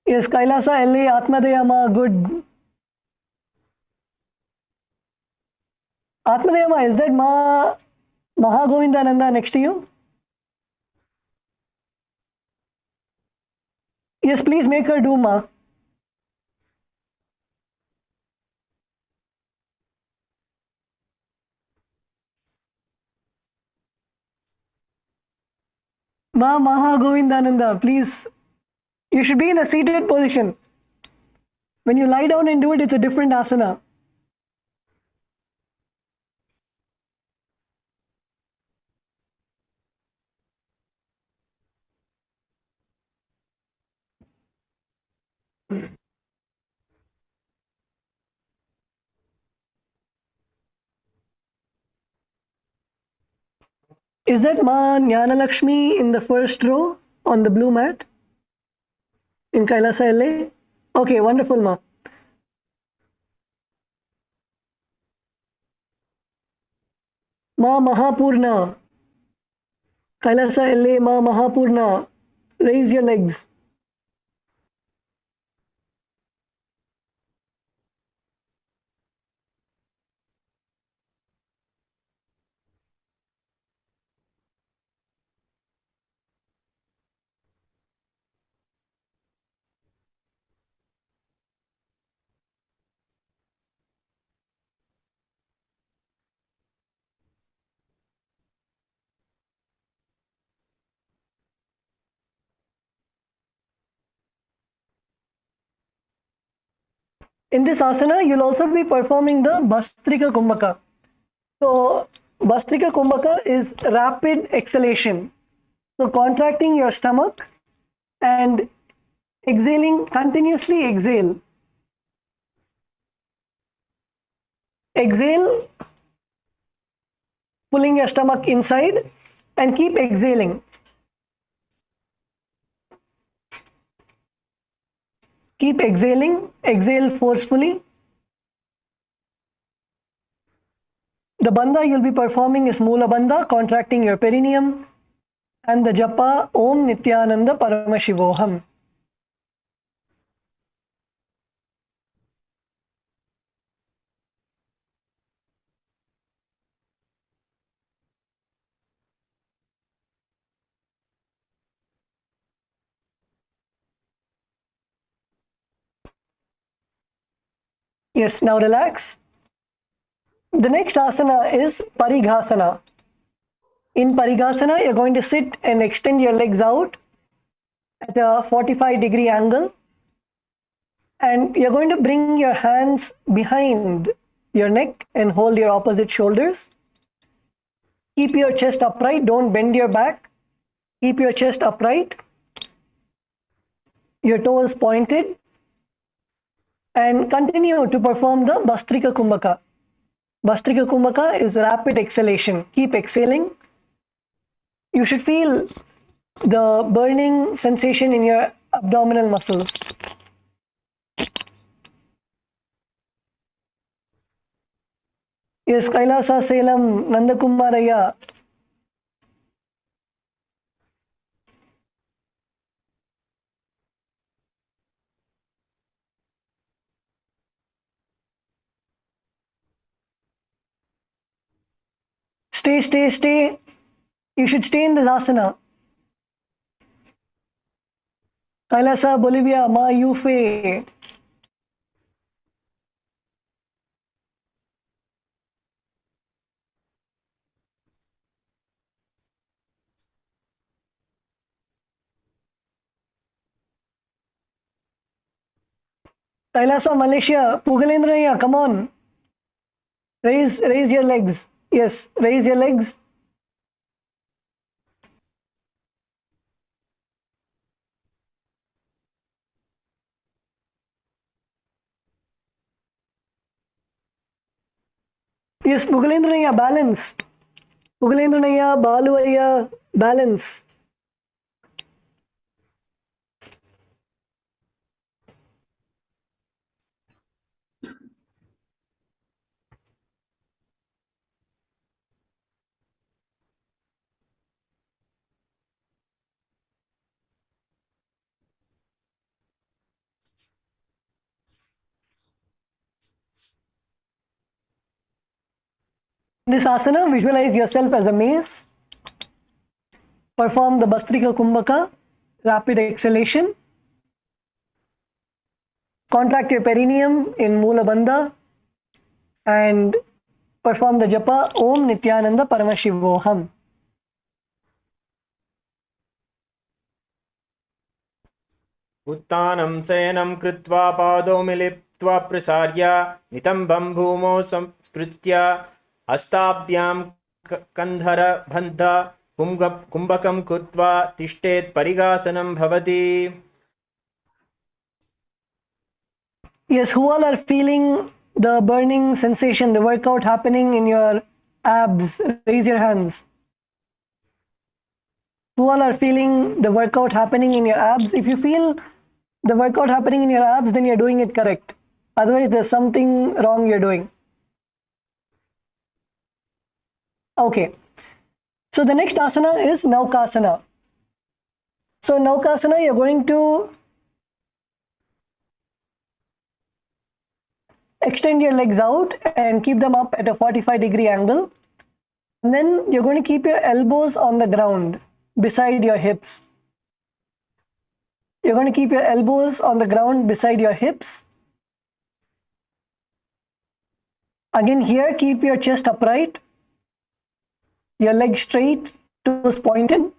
Yes, Kailasa, LA, Atmadayama, good. Atmadayama, is that Mahagovindananda next to you? Yes, please make her do Ma. Ma Mahagovindananda, please. You should be in a seated position. When you lie down and do it, it's a different asana. Is that Ma Jnanalakshmi in the first row on the blue mat in Kailasa LA? Okay, wonderful, Ma. Ma Mahapurna. Kailasa LA, Ma Mahapurna. Raise your legs. In this asana, you'll also be performing the Bhastrika Kumbhaka. So Bhastrika Kumbhaka is rapid exhalation. So contracting your stomach and exhaling, continuously exhale. Exhale, pulling your stomach inside and keep exhaling. Keep exhaling, exhale forcefully. The bandha you'll be performing is Mula Bandha, contracting your perineum, and the japa Om Nityananda Paramashivoham. Yes, now relax. The next asana is Parighasana. In Parighasana, you're going to sit and extend your legs out at a 45-degree angle. And you're going to bring your hands behind your neck and hold your opposite shoulders. Keep your chest upright, don't bend your back. Keep your chest upright. Your toes pointed. And continue to perform the Bhastrika Kumbhaka. Bhastrika Kumbhaka is rapid exhalation. Keep exhaling. You should feel the burning sensation in your abdominal muscles. Yes, Kailasa, Salem, Nandakumaraya. Stay. You should stay in this asana. Kailasa, Bolivia, Ma Yufe. Kailasa, Malaysia, Pugalendraya, come on. Raise your legs. Yes, raise your legs. Yes, Pugalendraya, balance. Pugalendraya, Baluaya, balance. This asana, visualize yourself as a mace. Perform the Bhastrika Kumbhaka, rapid exhalation. Contract your perineum in Mula Bandha and perform the japa Om Nityananda Paramashivoham. उत्तानं शयनं कृत्वा पादौ मिलित्वा प्रसार्य नितम्बं भूमौ संस्पृत्य हस्ताभ्यां कन्धरबन्ध कुम्भकं कृत्वा तिष्ठेत् परिघासनं भवति. Yes, who all are feeling the burning sensation, the workout happening in your abs? Raise your hands. Who all are feeling the workout happening in your abs? If you feel the workout happening in your abs, then you're doing it correct. Otherwise, there's something wrong you're doing. Okay. So the next asana is Naukasana. So Naukasana, you're going to extend your legs out and keep them up at a 45-degree angle. And then you're going to keep your elbows on the ground beside your hips. You're going to keep your elbows on the ground beside your hips. Again here, keep your chest upright, your legs straight, toes pointed.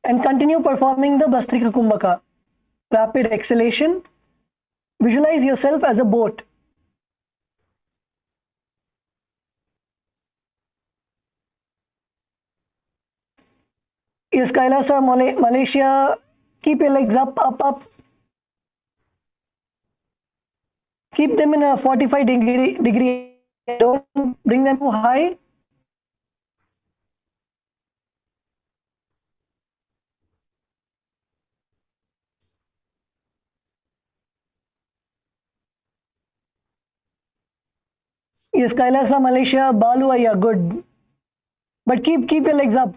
And continue performing the Bhastrika Kumbhaka. Rapid exhalation. Visualize yourself as a boat. Yes, Kailasa, Malaysia, keep your legs up, up, up. Keep them in a 45 degree. Don't bring them too high. Yes, Kailasa, Malaysia, Balu, Ayya, good. But keep your legs up.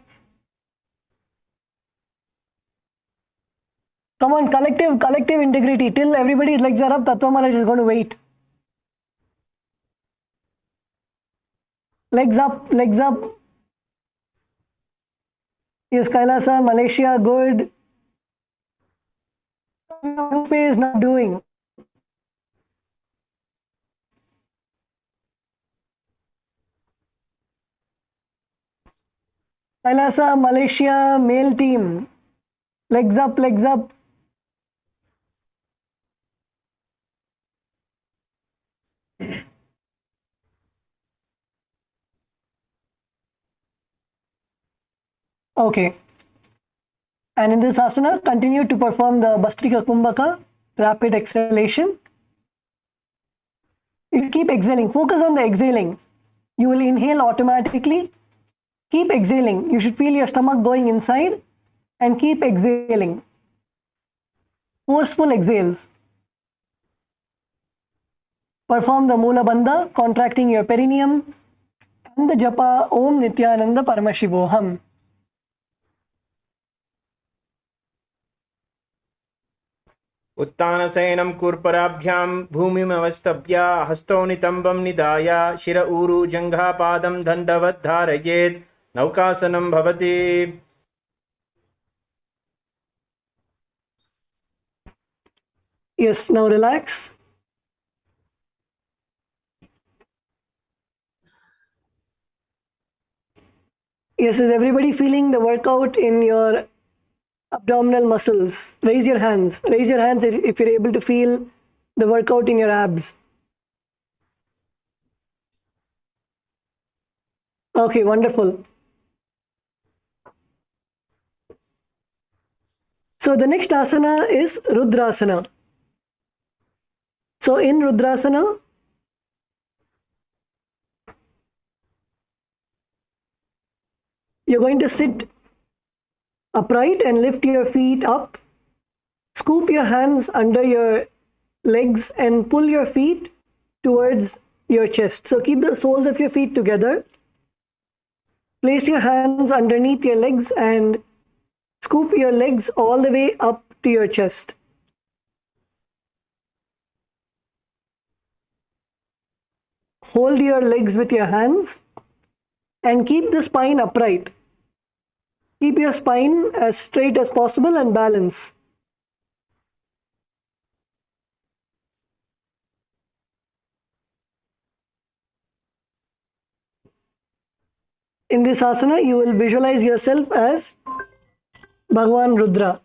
Come on, collective integrity. Till everybody's legs are up, Tattva Maharaj is going to wait. Legs up, legs up. Yes, Kailasa, Malaysia, good. Phase not doing. Kailasa, Malaysia, male team. Legs up, legs up. Okay. And in this asana, continue to perform the Bastrika Kumbhaka, rapid exhalation. You keep exhaling. Focus on the exhaling. You will inhale automatically. Keep exhaling. You should feel your stomach going inside and keep exhaling. Forceful exhales. Perform the Mula Bandha, contracting your perineum, and the Japa Om Nityananda Paramashivoham. उत्तानशयनं कुर्पराभ्यां भूमिमवस्थव्य हस्तौ नितम्बं निधाय शिर ऊरु जङ्घापादं दण्डवत् धारयेत् नौकासनं भवति. Yes, now relax. Yes, is everybody feeling the workout in your abdominal muscles? Raise your hands. Raise your hands if you're able to feel the workout in your abs. Okay, wonderful. So the next asana is Rudrasana. So in Rudrasana, you're going to sit upright and lift your feet up. Scoop your hands under your legs and pull your feet towards your chest. So keep the soles of your feet together. Place your hands underneath your legs and scoop your legs all the way up to your chest. Hold your legs with your hands and keep the spine upright. Keep your spine as straight as possible and balance. In this asana, you will visualize yourself as Bhagwan Rudra.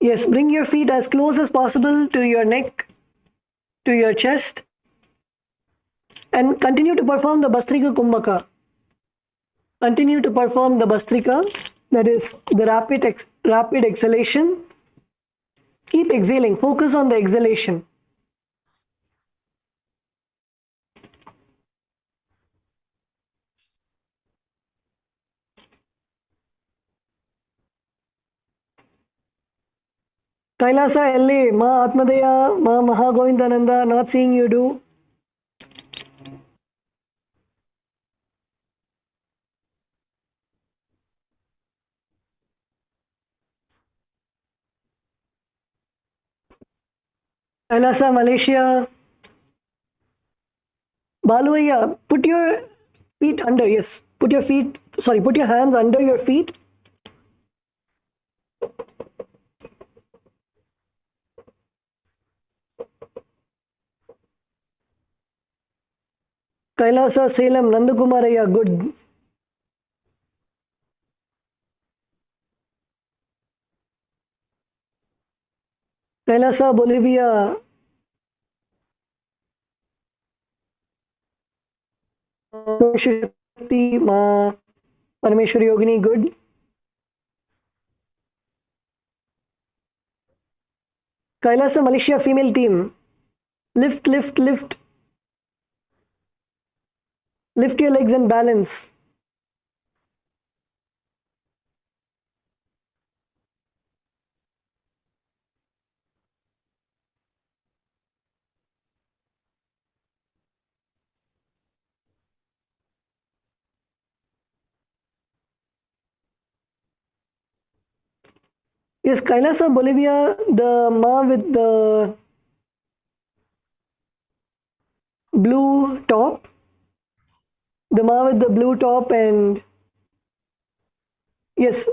Yes, bring your feet as close as possible to your neck, to your chest, and continue to perform the Bastrika Kumbhaka. Continue to perform the Bastrika, that is the rapid exhalation. Keep exhaling, focus on the exhalation. Kailasa LA, Ma Atmadaya, Ma Mahagovindananda, not seeing you do. Kailasa, Malaysia. Baluaya, put your feet under, yes. Put your hands under your feet. Kailasa, Salem, Nandakumaraya, good. Kailasa, Bolivia. Shakti, Ma, Parameshwari Yogini, good. Kailasa, Malaysia, female team. Lift, lift, lift. Lift your legs and balance. Yes, Kailasa, Bolivia, the Ma with the blue top. The Ma with the blue top and yes.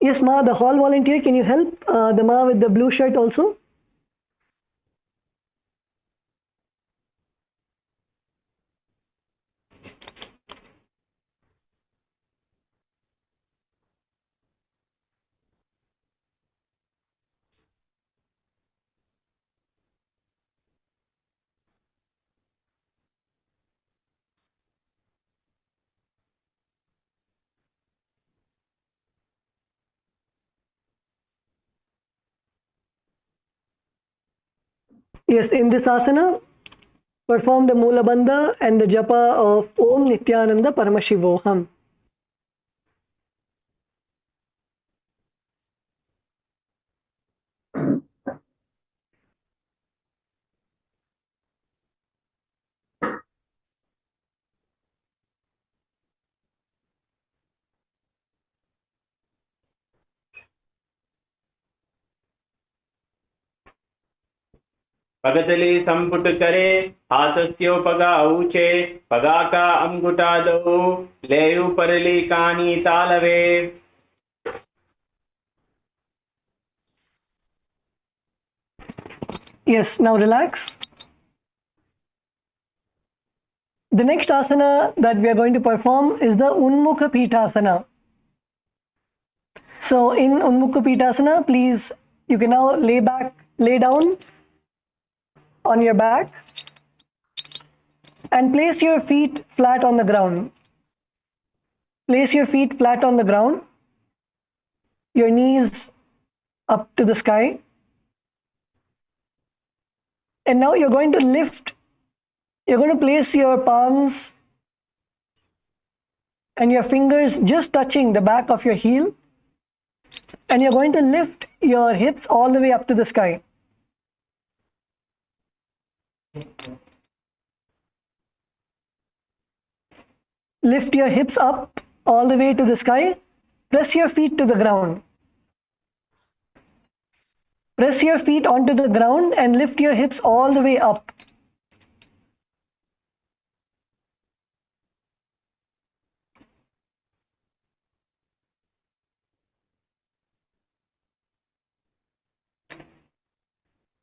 Yes, Ma, the hall volunteer, can you help the Ma with the blue shirt also? Yes, in this asana, perform the Mula Bandha and the Japa of Om Nityananda Paramashivoham. पगतली संपुट करे हाथस्यो पगा ऊंचे पगा का अंगुठा दो लेयु परली कानी तालवे. Yes, now relax. The next asana that we are going to perform is the Unmukha Pitasana. So in Unmukha Pitasana, please, you can now lay down on your back and place your feet flat on the ground. Place your feet flat on the ground, your knees up to the sky. And now you're going to lift, you're going to place your palms and your fingers just touching the back of your heel. And you're going to lift your hips all the way up to the sky. Lift your hips up all the way to the sky. Press your feet to the ground. Press your feet onto the ground and lift your hips all the way up.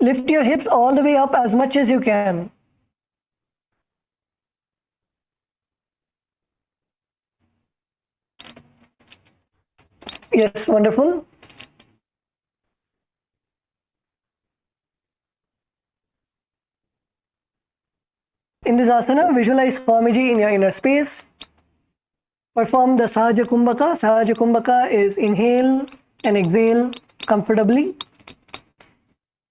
Lift your hips all the way up as much as you can. Yes, wonderful. In this asana, visualize Swamiji in your inner space. Perform the Sahaja Kumbhaka. Sahaja Kumbhaka is inhale and exhale comfortably.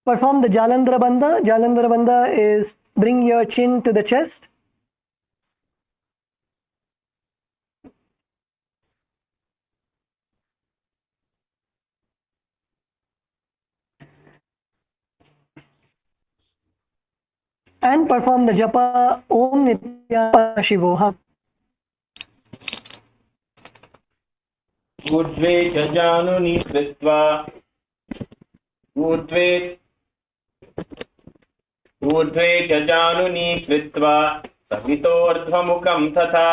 Perform the Jalandhara Bandha. Jalandhara Bandha is bring your chin to the chest. And perform the Japa Om Nityananda. ऊर्ध्वे च जानुनि कृत्वा ऊर्ध्वे च जानुनि कृत्वा सवितोर्ध्वमुखं तथा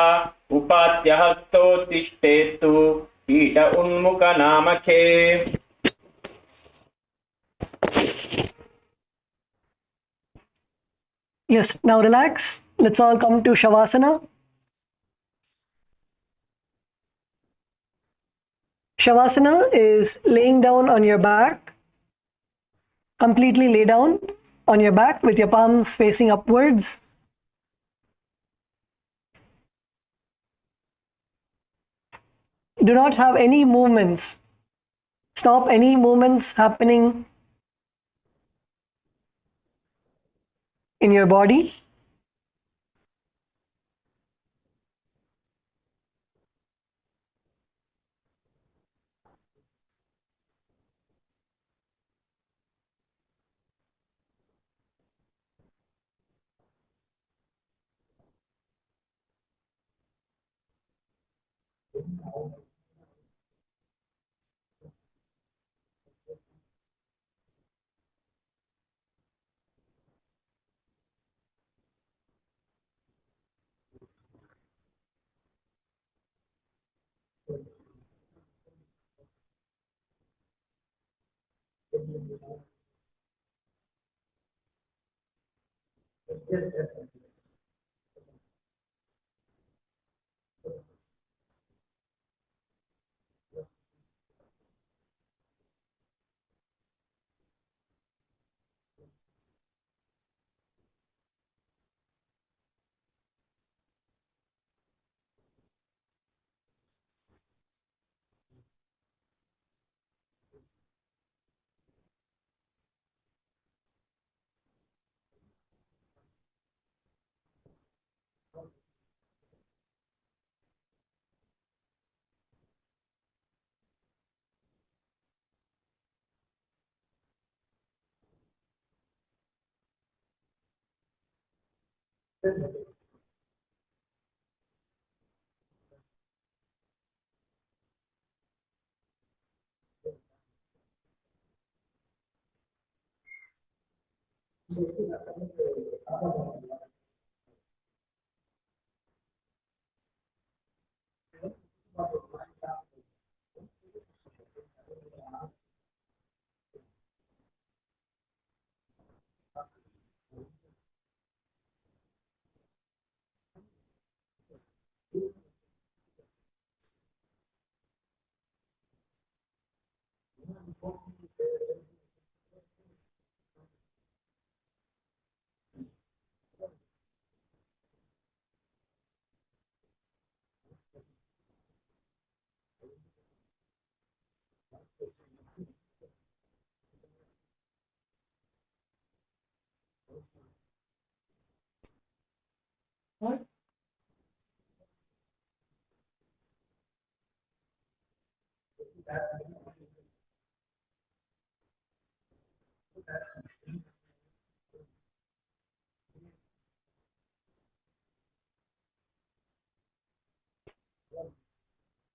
उपात्य हस्तोत्तिष्ठेतु पीठ उन्मुख नामखे. Yes, now relax. Let's all come to Shavasana. Shavasana is laying down on your back, completely lay down on your back with your palms facing upwards. Do not have any movements. Stop any movements happening in your body.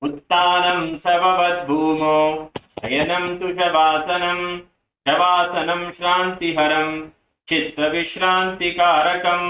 उत्तानं सववद्भूमौ शयनं तु शवासनं. शवासनं श्रान्तिहरं चित्तविश्रान्तिकारकम्.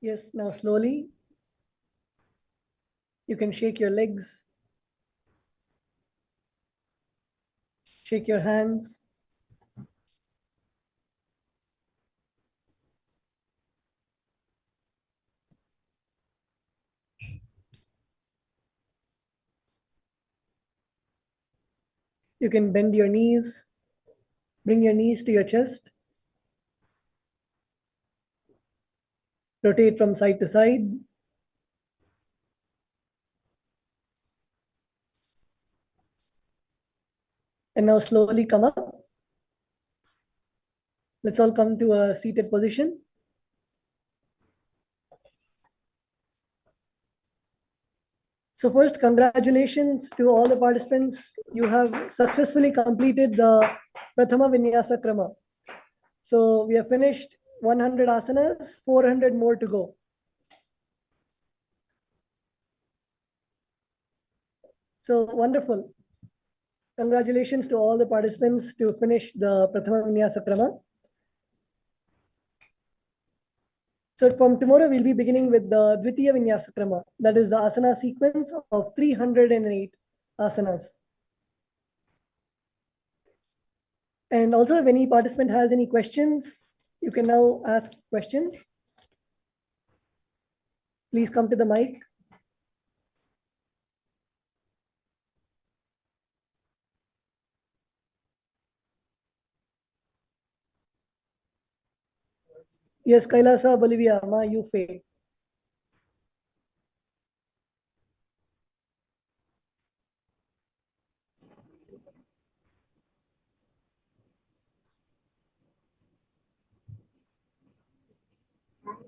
Yes, now slowly you can shake your legs, shake your hands. You can bend your knees, bring your knees to your chest, rotate from side to side. And now slowly come up. Let's all come to a seated position. So first, congratulations to all the participants. You have successfully completed the Prathama Vinyasa Krama. So we have finished 100 asanas, 400 more to go. So wonderful. Congratulations to all the participants to finish the Prathama Vinyasa Krama. So from tomorrow, we'll be beginning with the Dvitiya Vinyasa Krama. That is the asana sequence of 308 asanas. And also, if any participant has any questions, you can now ask questions. Please come to the mic. Yes, Kailasa, Bolivia, Ma Yufe.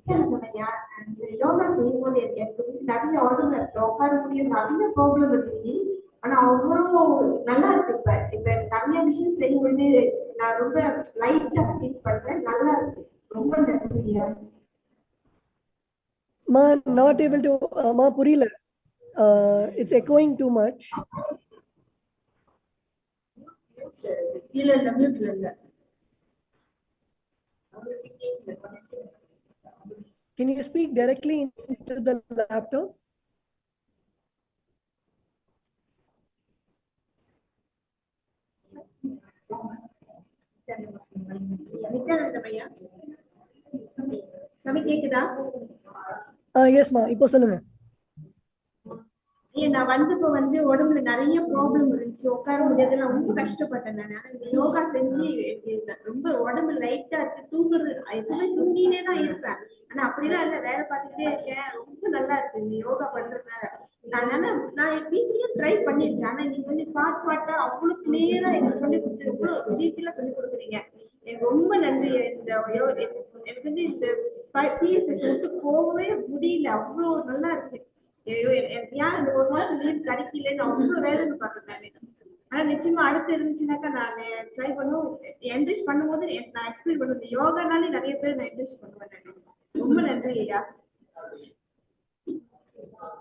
அந்த யோகா செய்யும்போது எனக்கு வந்து நிறைய order உட்கார முடியும் நிறைய problem இருந்துச்சு ஆனா அவ்வளோ நல்லா இருக்கு இப்ப நிறைய விஷயம் செய்யும் பொழுது நான் ரொம்ப லைட்டா ஃபீல் பண்றேன் நல்லா இருக்கு ரொம்ப நன்றியா Ma, not able to, Ma Purila. It's echoing too much. இல்ல இல்ல மியூட்ல இல்ல Can you speak directly into the laptop? நித்யானந்தமையா Sami கேக்குதா Yes, Ma. இப்போ சொல்லுங்க. நான் வந்தப்ப வந்து உடம்புல நிறைய ப்ராப்ளம் இருந்துச்சு உட்கார முடியாது நான் ரொம்ப கஷ்டப்பட்டேன் நான் ஆனா இந்த யோகா செஞ்சு ரொம்ப உடம்பு லைட்டா இருக்கு தூங்குறது எப்பவுமே தூங்கினே தான் இருப்பேன் ஆனா அப்படிலாம் இல்ல வேலை பார்த்துக்கிட்டே இருக்கேன் ரொம்ப நல்லா இருக்கு இந்த யோகா பண்றதுனால நான் வீட்லயே ட்ரை பண்ணிருக்கேன் ஆனா நீங்க வந்து பாட்டா அவ்வளவு கிளியரா எனக்கு சொல்லி கொடுத்து எவ்வளவு டீட்டெயிலா சொல்லி கொடுக்குறீங்க எனக்கு ரொம்ப நன்றி இந்த எனக்கு வந்து இந்த பிஎஸ்எஸ் விட்டு போகவே முடியல அவ்வளவு நல்லா இருக்கு ஏன் இந்த ஒரு மாசம் லீவ் கிடைக்கலன்னு அவ்வளவு வேதனை பண்றேன் நானு ஆனா நிச்சயமா அடுத்து இருந்துச்சுனாக்கா நான் ட்ரை பண்ணும் என்ரிச் பண்ணும்போது நான் எக்ஸ்பிளைன் பண்ணுவேன் யோகானாலே நிறைய பேர் நான் என்ரிச் பண்ணுவேன் ரொம்ப நன்றி ஐயா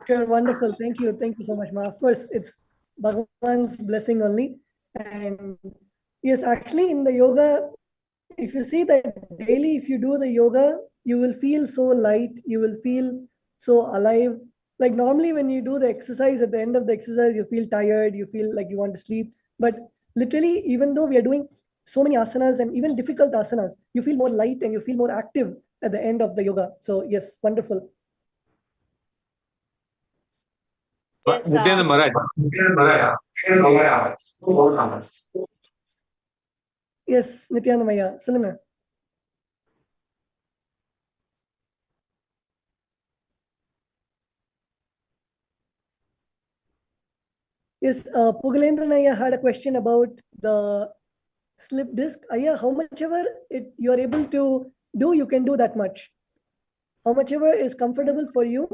Sure, wonderful. Thank you. Thank you so much, Ma. Of course, it's Bhagwan's blessing only. And yes, actually in the yoga, if you see that daily, if you do the yoga, you will feel so light, you will feel so alive. Like normally when you do the exercise, at the end of the exercise, you feel tired, you feel like you want to sleep. But literally, even though we are doing so many asanas and even difficult asanas, you feel more light and you feel more active at the end of the yoga. So yes, wonderful. Yes, Nityananda Maharaj. Yes, Nityanamaya, சொல்லுங்க. Yes, Pugalendran Aya had a question about the slip disc. Aya, how much ever you are able to do, you can do that much. How much ever is comfortable for you.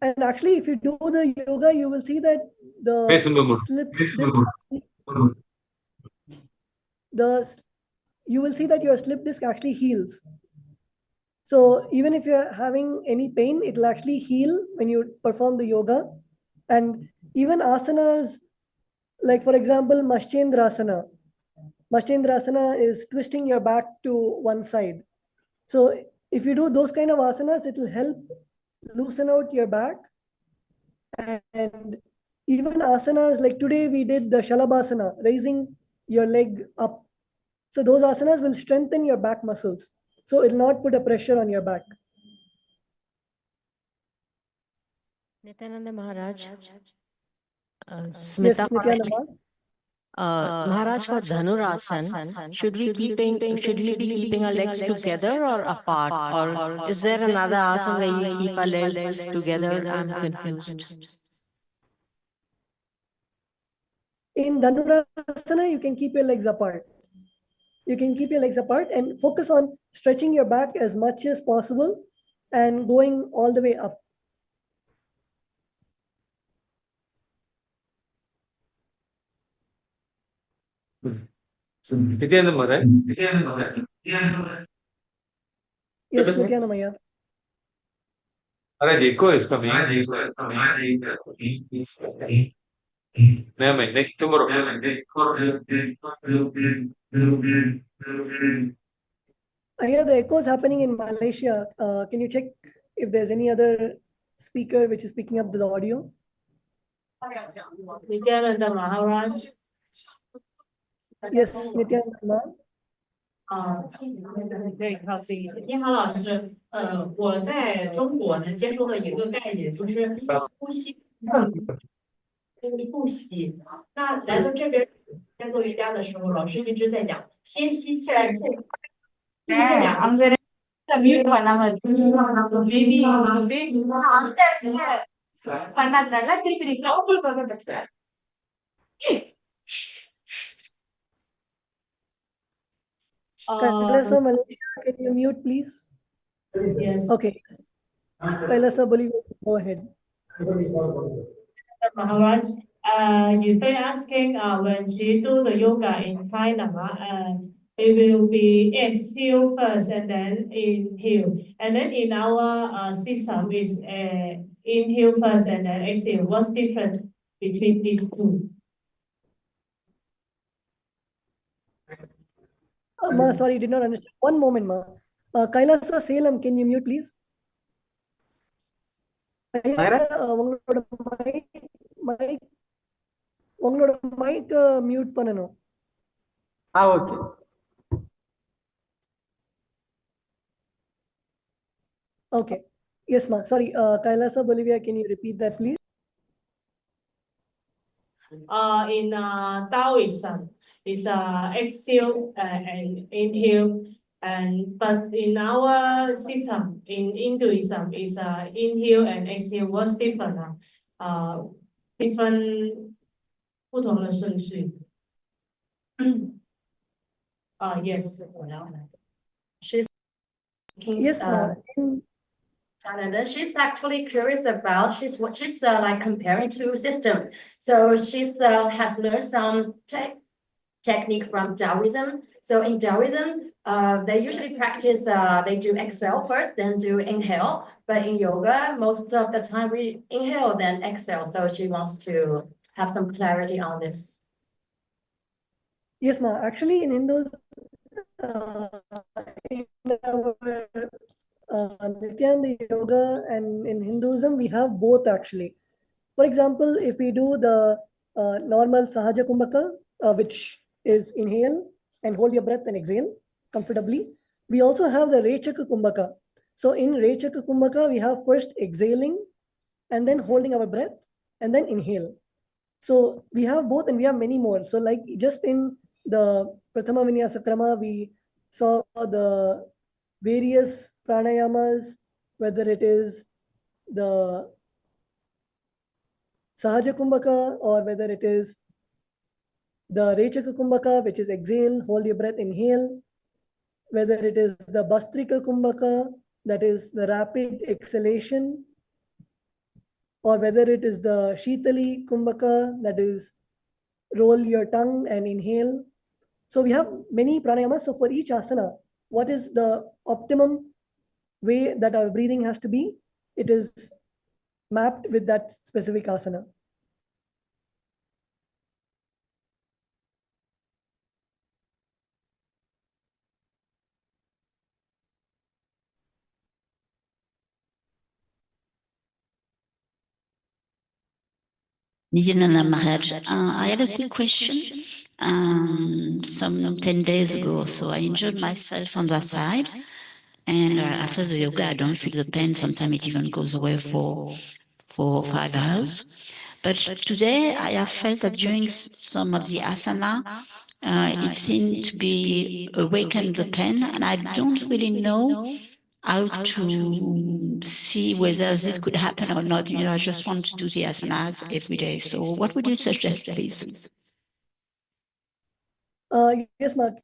And actually, if you do the yoga, you will see that the slip disc, you will see that your slip disc actually heals. So even if you're having any pain, it will actually heal when you perform the yoga. And even asanas, like for example, Maschendrasana. Maschendrasana is twisting your back to one side. So if you do those kind of asanas, it will help loosen out your back. And even asanas like today we did the Shalabhasana, raising your leg up. So those asanas will strengthen your back muscles. So it will not put a pressure on your back. Nityananda Maharaj, Yes, Smita, Nityananda. Maharaj, for Dhanurasan, should we be keeping our legs together or apart, or is there another asana where you keep our legs together? I'm confused. In Dhanurasana, you can keep your legs apart. You can keep your legs apart and focus on stretching your back as much as possible and going all the way up. Nityananda Maharaj. Yes, Nityanamaya. Maharaj, echo is coming. Next tomorrow. I hear the echo is happening in Malaysia. Can you check if there's any other speaker which is picking up the audio? Nityananda Maharaj. Yes, Nityananda. 可以靠近一点。你好，老师。我在中国呢接触的一个概念就是呼吸，不吸。那来到这边在做瑜伽的时候，老师一直在讲先吸气后。这两个。Mute பண்ணாம maybe பண்ணதுனால திருப்பி கவுல் பண்ண Kailasa Malaysia, can you mute, please? Yes. Okay. Kailasa Bolivia, go ahead. Maharaj, you were asking when she do the yoga in China, it will be exhale first and then inhale. And then in our system is inhale first and then exhale. What's different between these two? Ma, sorry, did not understand. One moment, Ma. Kailasa Salem, can you mute, please? உங்களோட mic mute பண்ணணும். Okay. Okay. Yes, ma. Sorry, Kailasa Bolivia, can you repeat that, please? In Taoism, it's exhale and inhale, but in our system, in Hinduism, it's inhale and exhale. What's different? Different 不同的顺序。Yes. Yes, ma. Canada, she's actually curious about she's like comparing two systems. So she's has learned some technique from Taoism. So in Taoism, they usually practice they do exhale first, then do inhale. But in yoga, most of the time we inhale then exhale. So she wants to have some clarity on this. Yes, ma. Actually, in Hindus, in our Nityananda Yoga and in Hinduism, we have both actually. For example, if we do the normal Sahaja Kumbhaka, which is inhale and hold your breath and exhale comfortably, we also have the Rechaka Kumbhaka. So in Rechaka Kumbhaka, we have first exhaling and then holding our breath and then inhale. So we have both and we have many more. So like just in the Prathama Vinyasa Krama, we saw the various pranayamas, whether it is the Sahaja Kumbhaka or whether it is the Rechaka Kumbhaka, which is exhale, hold your breath, inhale, whether it is the Bastrika Kumbhaka, that is the rapid exhalation, or whether it is the Shitali Kumbhaka, that is roll your tongue and inhale. So we have many pranayamas. So for each asana, what is the optimum way that our breathing has to be? It is mapped with that specific asana. Nityananda Maharaj, I had a quick question. Some 10 days ago, so I injured myself on that side. And after the yoga, I don't feel the pain. Sometimes it even goes away for 5 hours. But today, I have felt that during some of the asana, it seemed to be awakened the pain, and I don't really know how to see whether this could happen or not. I just want to do the asanas every day. So what would you suggest, please? Yes, Mark.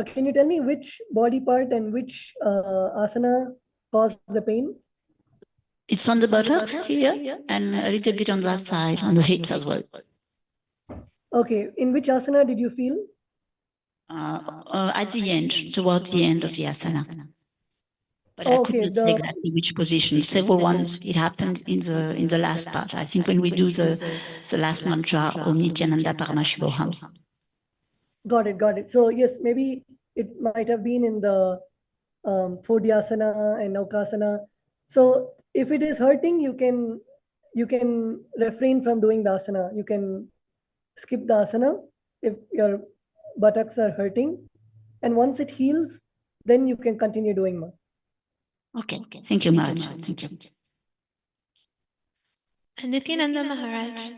Can you tell me which body part and which asana caused the pain? It's on the buttocks here and a little bit on that side, on the hips as well. Okay, in which asana did you feel? At the end, towards the end of the asana. But I couldn't say exactly which position. Several ones. It happened in the last part. I think when we do the last mantra, Om Nityananda Paramashivoham. Got it. So yes, maybe it might have been in the Phodhyasana and Naukasana. So if it is hurting, you can refrain from doing the asana. You can skip the asana if your buttocks are hurting. And once it heals, then you can continue doing more. Okay. Thank you, Maharaj. Thank you. Nityananda Maharaj,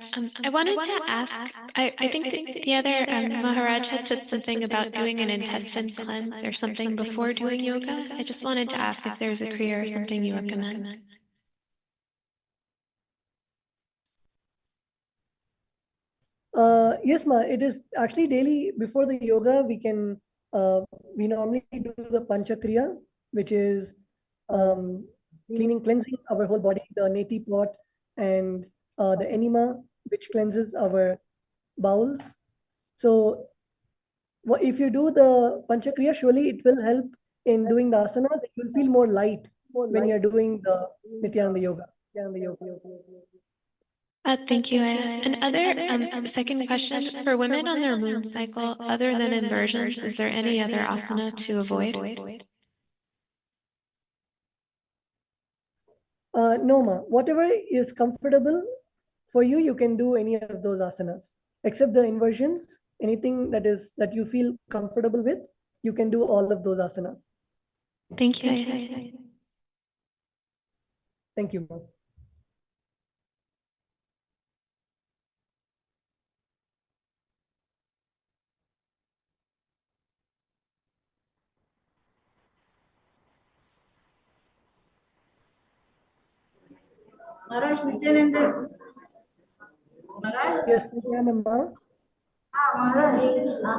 I wanted to ask, I think the other Maharaj had said something about doing an intestine cleanse or something before doing yoga. I just wanted to ask if there's a kriya or something you recommend. Yes, ma. It is actually daily before the yoga. We normally do the panchakriya, which is cleansing our whole body, the neti pot and the enema, which cleanses our bowels. So if you do the panchakriya, surely it will help in doing the asanas. You will feel more light when you're doing the Nityananda yoga. Thank you, Aya. Another second question, for women on their moon cycle, other than inversions, is there any other asana to avoid? No, ma. Whatever is comfortable for you, you can do any of those asanas, except the inversions. Anything that you feel comfortable with, you can do all of those asanas. Thank you, Aya. Thank you, ma. Maharaj Nityananda. Maharaj? Yes, Nityananda, ma. Maharaj,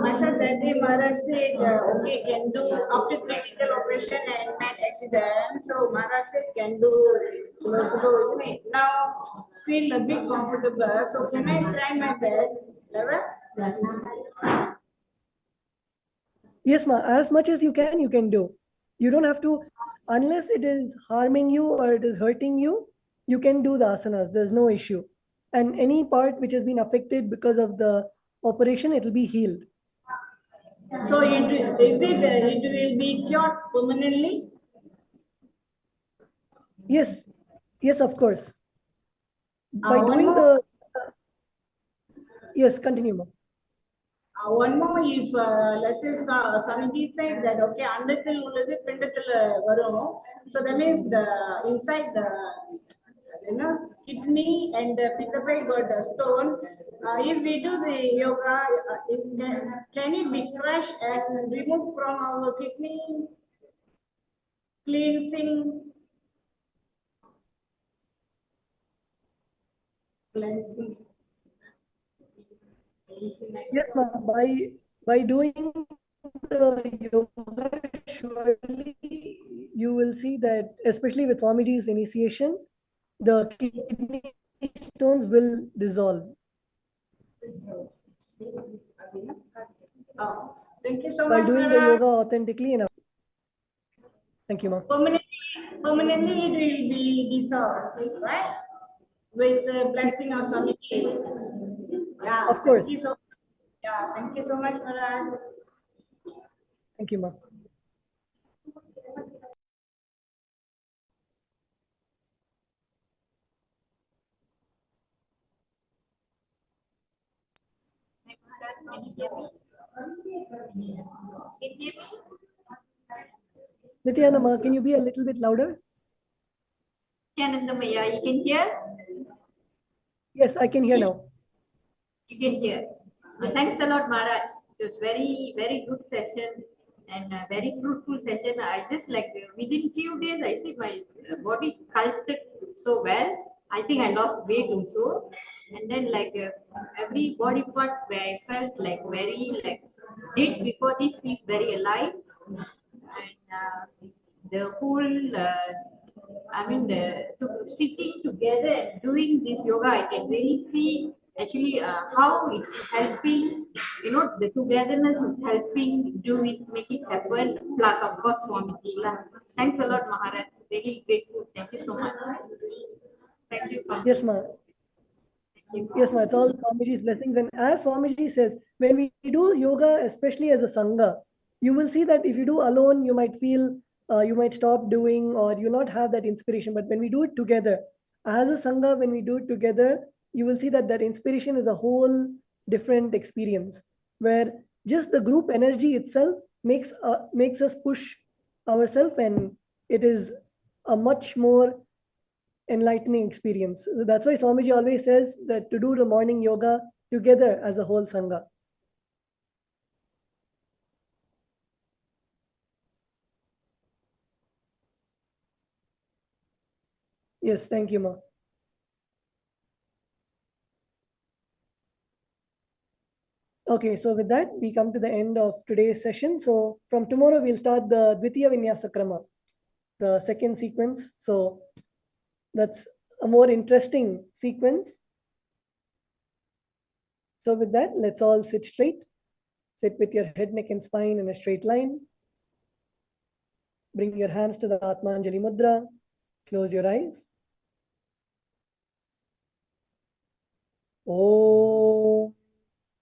myself that day Maharaj said, okay, can do after critical operation and man accident. So Maharaj said can do slow. Now feel a bit comfortable. So can I try my best? Level? Yes, ma. As much as you can do. You don't have to, unless it is harming you or it is hurting you, you can do the asanas. There's no issue. And any part which has been affected because of the operation, it will be healed. So it will be cured permanently? Yes, of course. By doing the yes, continue, ma. One more, if let's say Swamiji said that okay, andathil உள்ளது பிண்டத்துல வரும். So that means the inside the kidney and the pitta got a stone. If we do the yoga, can it be crushed and removed from our kidney? Cleansing. Yes, ma. By doing the yoga, surely you will see that, especially with Swamiji's initiation, the kidney stones will dissolve. Thank you so By much, doing the Maharaj. yoga authentically and thank you, ma. Permanently it will be dissolved, right? With the blessing of Swamiji. Yeah, Of course. Thank you so much, Maharaj. Thank you, ma. Can you hear me? Can you hear me? Nityanama, can you be a little bit louder? Nityanandamaya, you can hear? Yes, I can hear now. You can hear. Thanks a lot, Maharaj. It was very, very good sessions and a very fruitful session. I just like within few days, I see my body sculpted so well. I think I lost weight also. And then like every body parts where I felt like very like did before this feels very alive. And the whole sitting together and doing this yoga, I can really see actually how it's helping, the togetherness is helping do it, make it happen. Plus, of course, Swamiji. Thanks a lot, Maharaj. Really grateful. Thank you so much. Thank you, Swamiji. Yes, ma. Yes, ma. It's all Swamiji's blessings. And as Swamiji says, when we do yoga, especially as a Sangha, you will see that if you do alone, you might feel you might stop doing or you'll not have that inspiration. But when we do it together, as a Sangha, when we do it together, you will see that that inspiration is a whole different experience where just the group energy itself makes us push ourselves, and it is a much more enlightening experience. So that's why Swamiji always says that to do the morning yoga together as a whole Sangha. Yes, thank you, ma. Okay, so with that, we come to the end of today's session. So from tomorrow, we'll start the Dvitiya Vinyasa Krama, the second sequence. So that's a more interesting sequence. So with that, let's all sit straight. Sit with your head, neck, and spine in a straight line. Bring your hands to the Atmanjali Mudra. Close your eyes. Om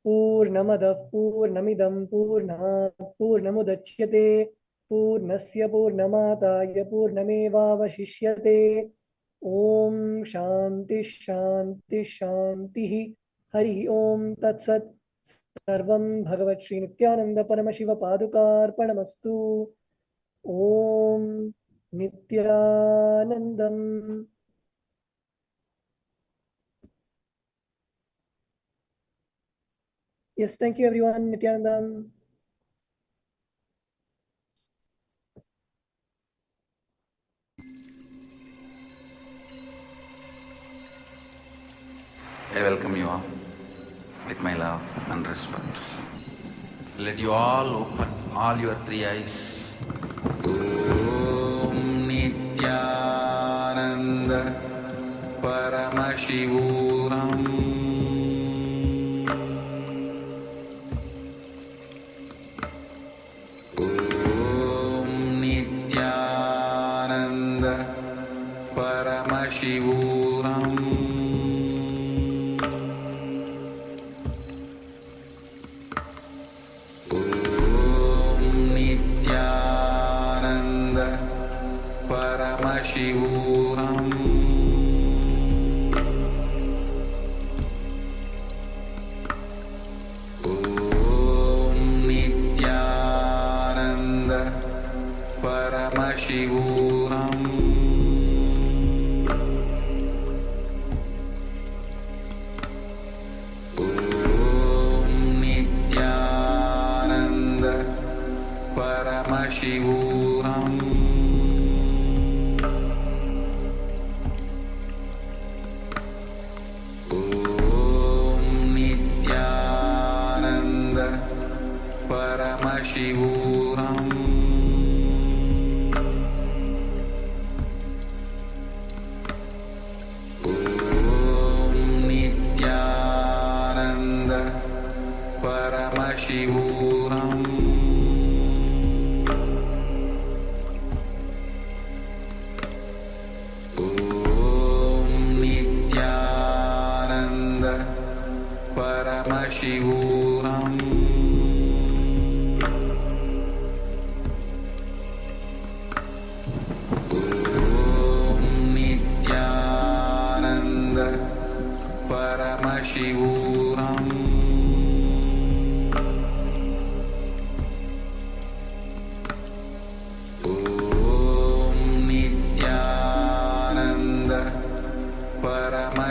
Purnamadav Purnamidam Purnat Purnamudachyate Purnasya Purnamataya Purnamevavashishyate. Om Shanti Shanti Shanti Hari Om Tat Sat. Sarvam Bhagavat Shri Nityananda Paramashiva Padukarpanamastu. Om Nityanandam. Yes, thank you everyone. Nityanandam. I welcome you all with my love and respect. Let you all open all your three eyes. Om Nityananda Paramashivoham Om Nityananda Paramashivoham Paramashivoham Om Nityananda Paramashivoham Om Nityananda Paramashivoham Paramashivoham Om Nityananda Paramashivoham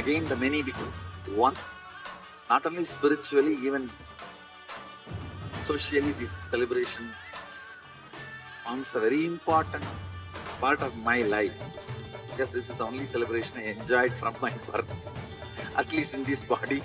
again the many becomes one. Not only spiritually, even socially, this celebration forms a very important part of my life, because this is the only celebration I enjoyed from my birth, at least in this body.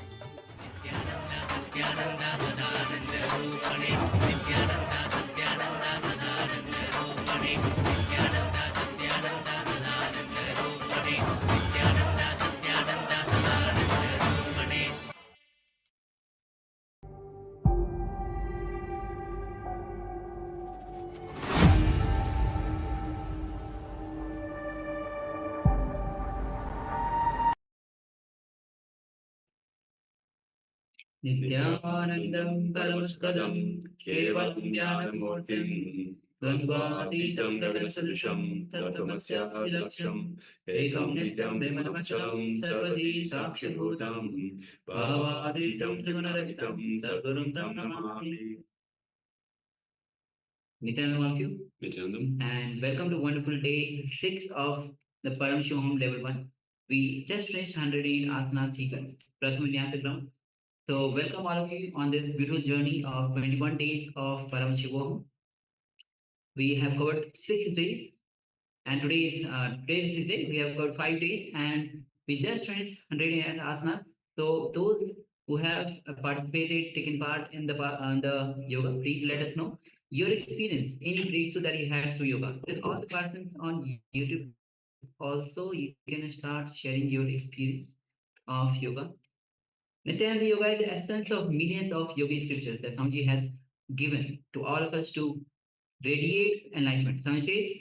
नित्यानन्दं परमस्पदं केवलं ज्ञानमूर्तिं द्वन्द्वातीतं गगनसदृशं तत्त्वमस्यादिलक्ष्यम् एकं नित्यं निर्मलमचलं सर्वधी साक्षिभूतं भावातीतं त्रिगुणरहितं सद्गुरुं तं Namami. Nityanandam all of you. Nityanandam. And welcome to wonderful day 6 of the Paramashivoham Level 1. We just finished 108 asana sequence, Pratham Vinyasa ground. So welcome all of you on this beautiful journey of 21 days of Paramashivoham. We have covered 6 days, and today is the 6th day. We have covered 5 days, and we just finished 108 asanas. So those who have participated, taken part in the yoga, please let us know your experience, any breakthrough that you had through yoga. With all the participants on YouTube, also you can start sharing your experience of yoga. Nityananda Yoga is the essence of millions of yogi scriptures that Swamiji has given to all of us to radiate enlightenment. Swamiji says,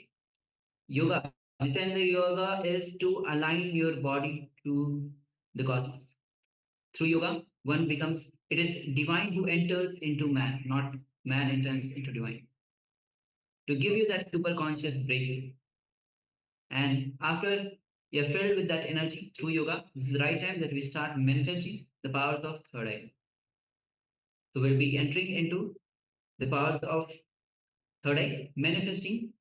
Yoga, Nityananda Yoga is to align your body to the cosmos. Through yoga, one becomes, it is divine who enters into man, not man enters into divine. To give you that super conscious breakthrough. And after you're filled with that energy through yoga, this is the right time that we start manifesting the powers of third eye. So we'll be entering into the powers of third eye, manifesting,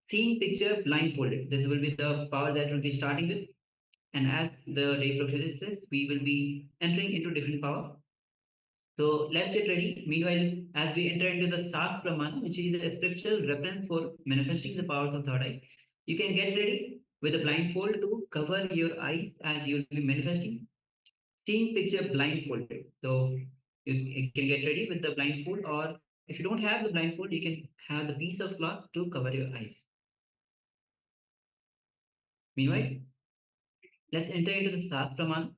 seeing picture blindfolded. This will be the power that we'll be starting with. And as the day progresses, we will be entering into different power. So let's get ready. Meanwhile, as we enter into the SUPREME, which is a scriptural reference for manifesting the powers of third eye, you can get ready with a blindfold to cover your eyes as you'll be manifesting. Seeing picture blindfolded. So you can get ready with the blindfold, or if you don't have the blindfold, you can have the piece of cloth to cover your eyes. Meanwhile, let's enter into the SUPREME.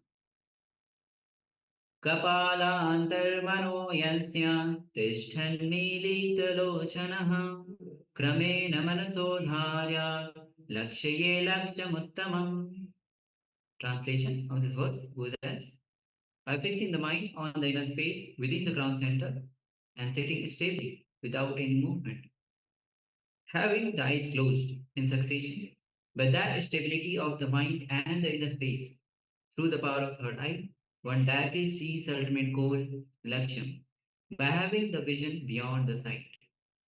कपालान्तर्मनो यस्य तिष्ठन्मीलितलोचनः क्रमेण मनसोधार्य लक्ष्ये लक्ष्यमुत्तमम्. Translation of this verse goes as, by fixing the mind on the inner space within the ground center and sitting stably without any movement, having the eyes closed in succession, by that stability of the mind and the inner space, through the power of third eye, one directly sees the ultimate goal, Laksham, by having the vision beyond the sight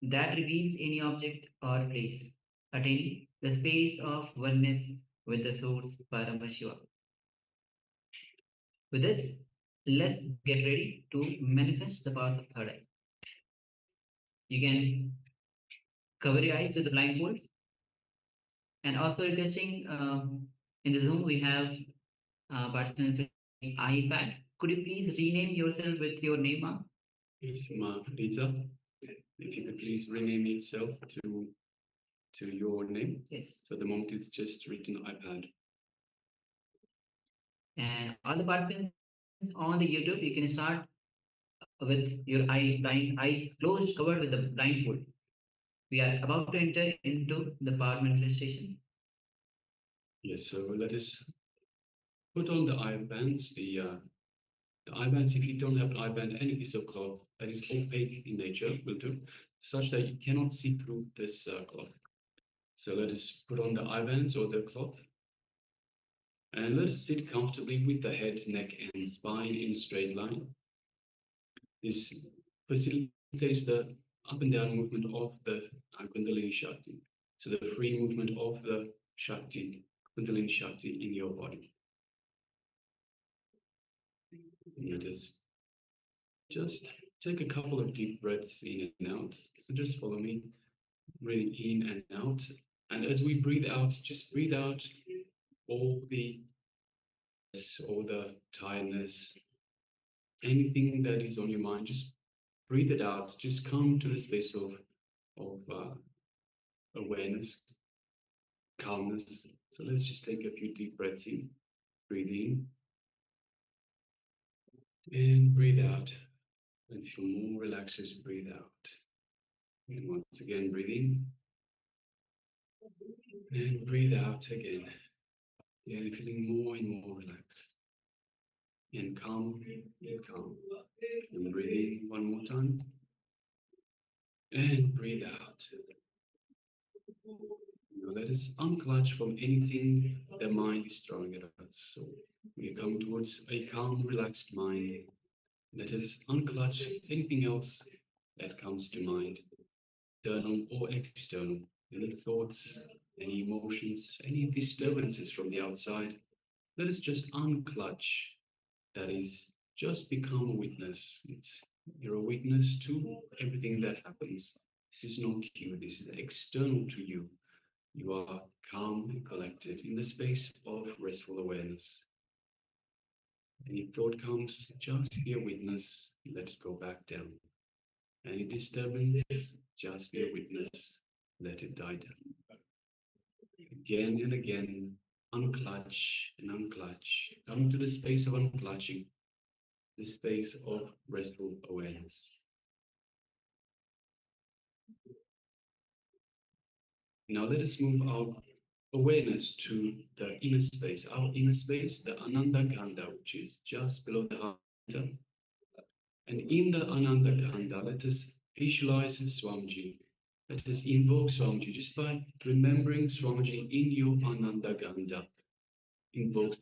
that reveals any object or place, attaining the space of oneness with the source Paramashiva. With this, let's get ready to manifest the powers of third eye. You can cover your eyes with the blindfold, and also requesting in the Zoom we have participants with iPad. Could you please rename yourself with your name? Yes, Margarita. If you could please rename yourself to your name. Yes. So at the moment it's just written iPad. And all the participants on the YouTube, you can start with your eyes closed, covered with the blindfold. We are about to enter into the power manifestation. Yes, so let us put on the eye bands. The eye bands, if you don't have an eye band, any piece of cloth that is opaque in nature will do, such that you cannot see through this cloth. So let us put on the eye bands or the cloth. And let us sit comfortably with the head, neck, and spine in a straight line. This facilitates the up and down movement of the Kundalini Shakti. So the free movement of the Shakti, Kundalini Shakti in your body. Let us just take a couple of deep breaths in and out. So just follow me, breathing in and out. And as we breathe out, just breathe out all the tiredness, anything that is on your mind, just breathe it out. Just come to the space of awareness, calmness. So let's just take a few deep breaths in. Breathe in and breathe out. And feel more relaxed as you breathe out. And once again, breathe in and breathe out again. Again, feeling more and more relaxed. And calm and calm. And breathe in one more time. And breathe out. Now let us unclutch from anything the mind is throwing at us. So we come towards a calm, relaxed mind. Let us unclutch anything else that comes to mind, internal or external. Any thoughts, any emotions, any disturbances from the outside. Let us just unclutch. That is, just become a witness. You're a witness to everything that happens. This is not you, this is external to you. You are calm and collected in the space of restful awareness. Any thought comes, just be a witness, let it go back down. Any disturbance, just be a witness, let it die down. Again and again, unclutch and unclutch, coming to the space of unclutching, the space of restful awareness. Now let us move our awareness to the inner space, our inner space, the Ananda Ganda, which is just below the heart. And in the Ananda Ganda, let us visualize Swamiji. Let us invoke Swamiji just by remembering Swamiji in your Ananda Ganda. Invoke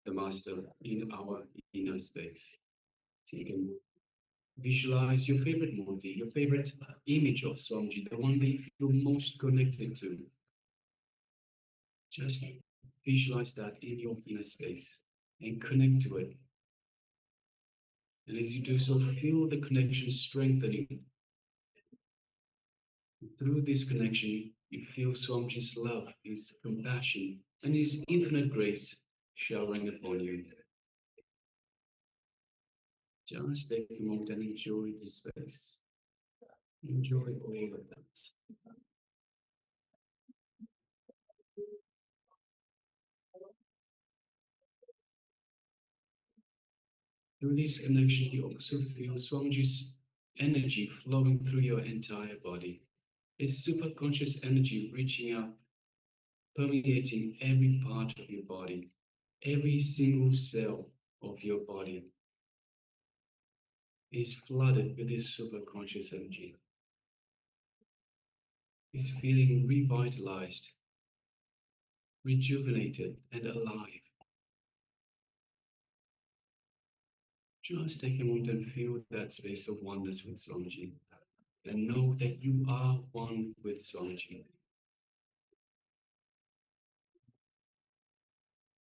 the Master in our inner space. So you can visualize your favorite Murti, your favorite image of Swamiji, the one that you feel most connected to. Just visualize that in your inner space and connect to it. And as you do so, feel the connection strengthening. Through this connection, you feel Swamiji's love, his compassion, and his infinite grace showering upon you. Just take a moment and enjoy this space. Enjoy all of that. Through this connection, you also feel Swamiji's energy flowing through your entire body. It's superconscious energy reaching out, permeating every part of your body, every single cell of your body is flooded with this superconscious energy. Is feeling revitalized, rejuvenated, and alive. Just take a moment and feel that space of oneness with Swamiji, and know that you are one with Swamiji.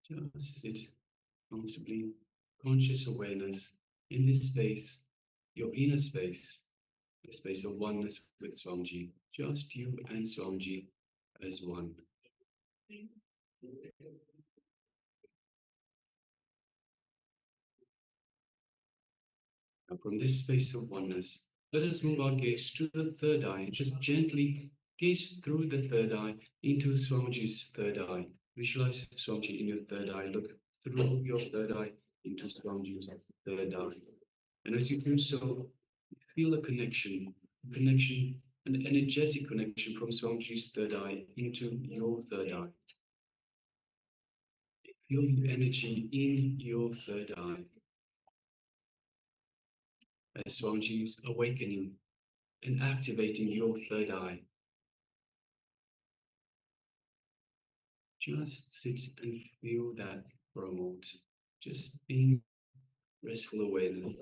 Just sit comfortably, conscious awareness in this space, your inner space, the space of oneness with Swamiji, just you and Swamiji as one. Now from this space of oneness, let us move our gaze to the third eye and just gently gaze through the third eye into Swamiji's third eye. Visualize Swamiji in your third eye. Look through your third eye into Swamiji's third eye. And as you do so, feel a connection, an energetic connection from Swamiji's third eye into your third eye. Feel the energy in your third eye. As Swamiji is awakening and activating your third eye. Just sit and feel that for a moment. Just being restful awareness.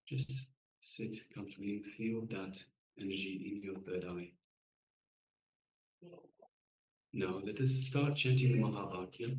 Just sit comfortably and feel that energy in your third eye. Now let us start chanting the Mahavakya.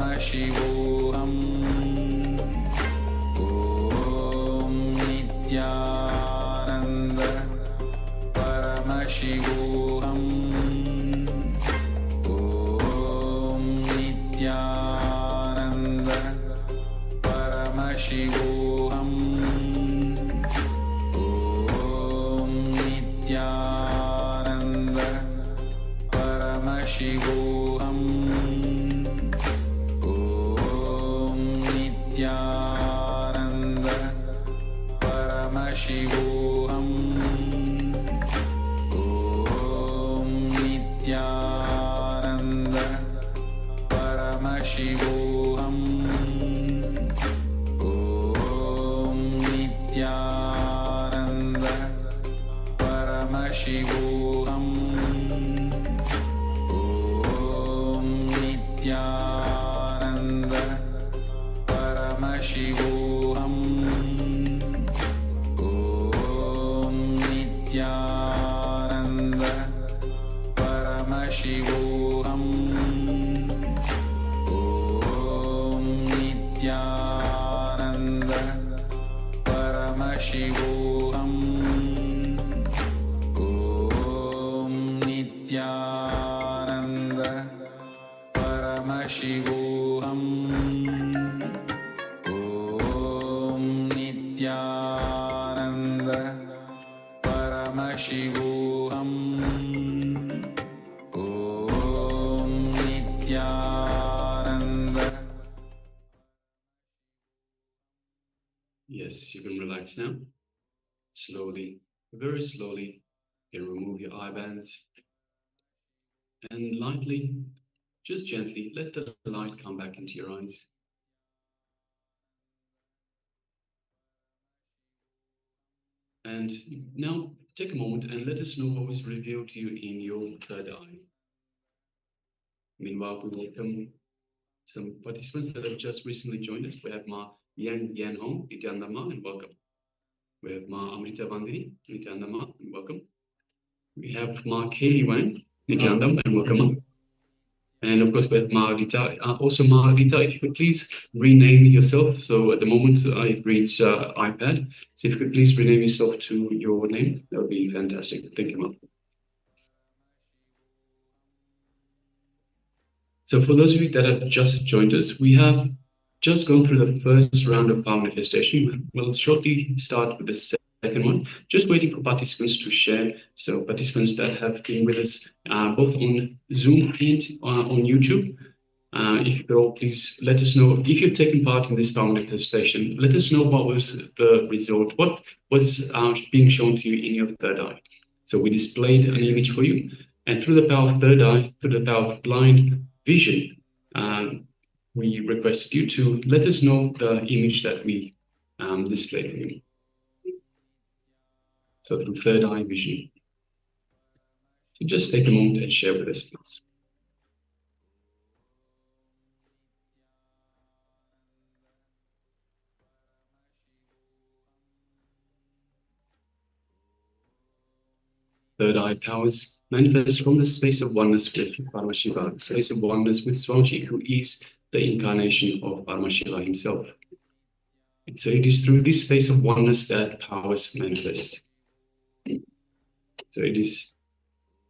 Nityananda Paramashivoham Om Nityananda Paramashivoham Om Nityananda Paramashivoham Om Nityananda Paramashivoham Om Nityananda Paramashivoham Om Nityananda Paramashivoham Om Nityananda Paramashivoham Om Nityananda Paramashivoham Om Nityananda Paramashivoham Om Nityananda Paramashivoham Om Nityananda Paramashivoham Om Nityananda. Yes, you can relax now. Slowly, very slowly, you can remove your eye bands and lightly, just gently, let the light come back into your eyes. And now take a moment and let us know what was revealed to you in your third eye. Meanwhile, we welcome some participants that have just recently joined us. We have Ma Yan Hong, Nityananda, and welcome. We have Ma Amrita Bandini, Nityananda, and welcome. We have Ma Kaili Wang, Nityananda, and welcome. And of course, we have Ma Advaita. Also, Ma Advaita, if you could please rename yourself. So at the moment, I read iPad. So if you could please rename yourself to your name, that would be fantastic. Thank you, Ma. So for those of you that have just joined us, we have just gone through the first round of power manifestation. We'll shortly start with the second one. Just waiting for participants to share. So participants that have been with us both on Zoom and on YouTube, if you could all please let us know if you've taken part in this power manifestation. Let us know what was the result, what was being shown to you in your third eye. So we displayed an image for you, and through the power of third eye, through the power of blind vision, we requested you to let us know the image that we displayed for you. So through third eye vision. So just take a moment and share with us, please. Third eye powers manifest from the space of oneness with Paramashiva, space of oneness with Swamiji, who is the incarnation of Paramashiva himself. And so it is through this space of oneness that powers manifest. So it is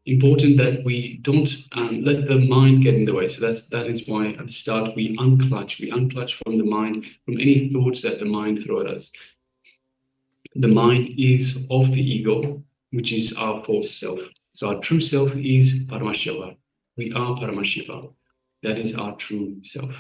important that we don't let the mind get in the way. So that is why at the start we unclutch from the mind, from any thoughts that the mind throws at us. The mind is of the ego, which is our false self. So our true self is Paramashiva. We are Paramashiva. That is our true self.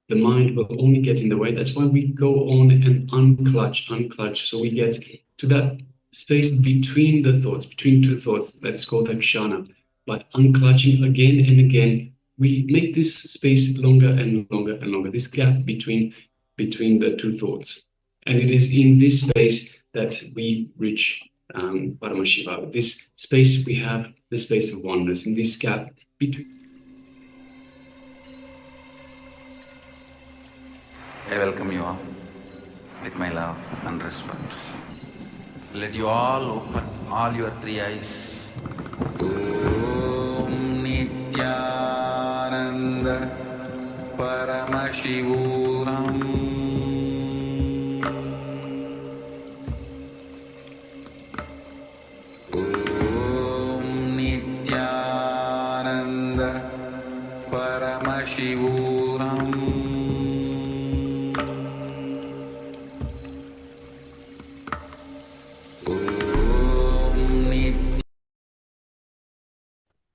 The mind will only get in the way. That's why we go on and unclutch. So we get to that space between the thoughts, between two thoughts, that is called akshana. By unclutching again and again, we make this space longer and longer and longer, this gap between the two thoughts. And it is in this space that we reach Paramashiva. This space we have, the space of oneness, in this gap between. I welcome you all with my love and respect. Let you all open all your three eyes. Om Nityananda Paramashivoham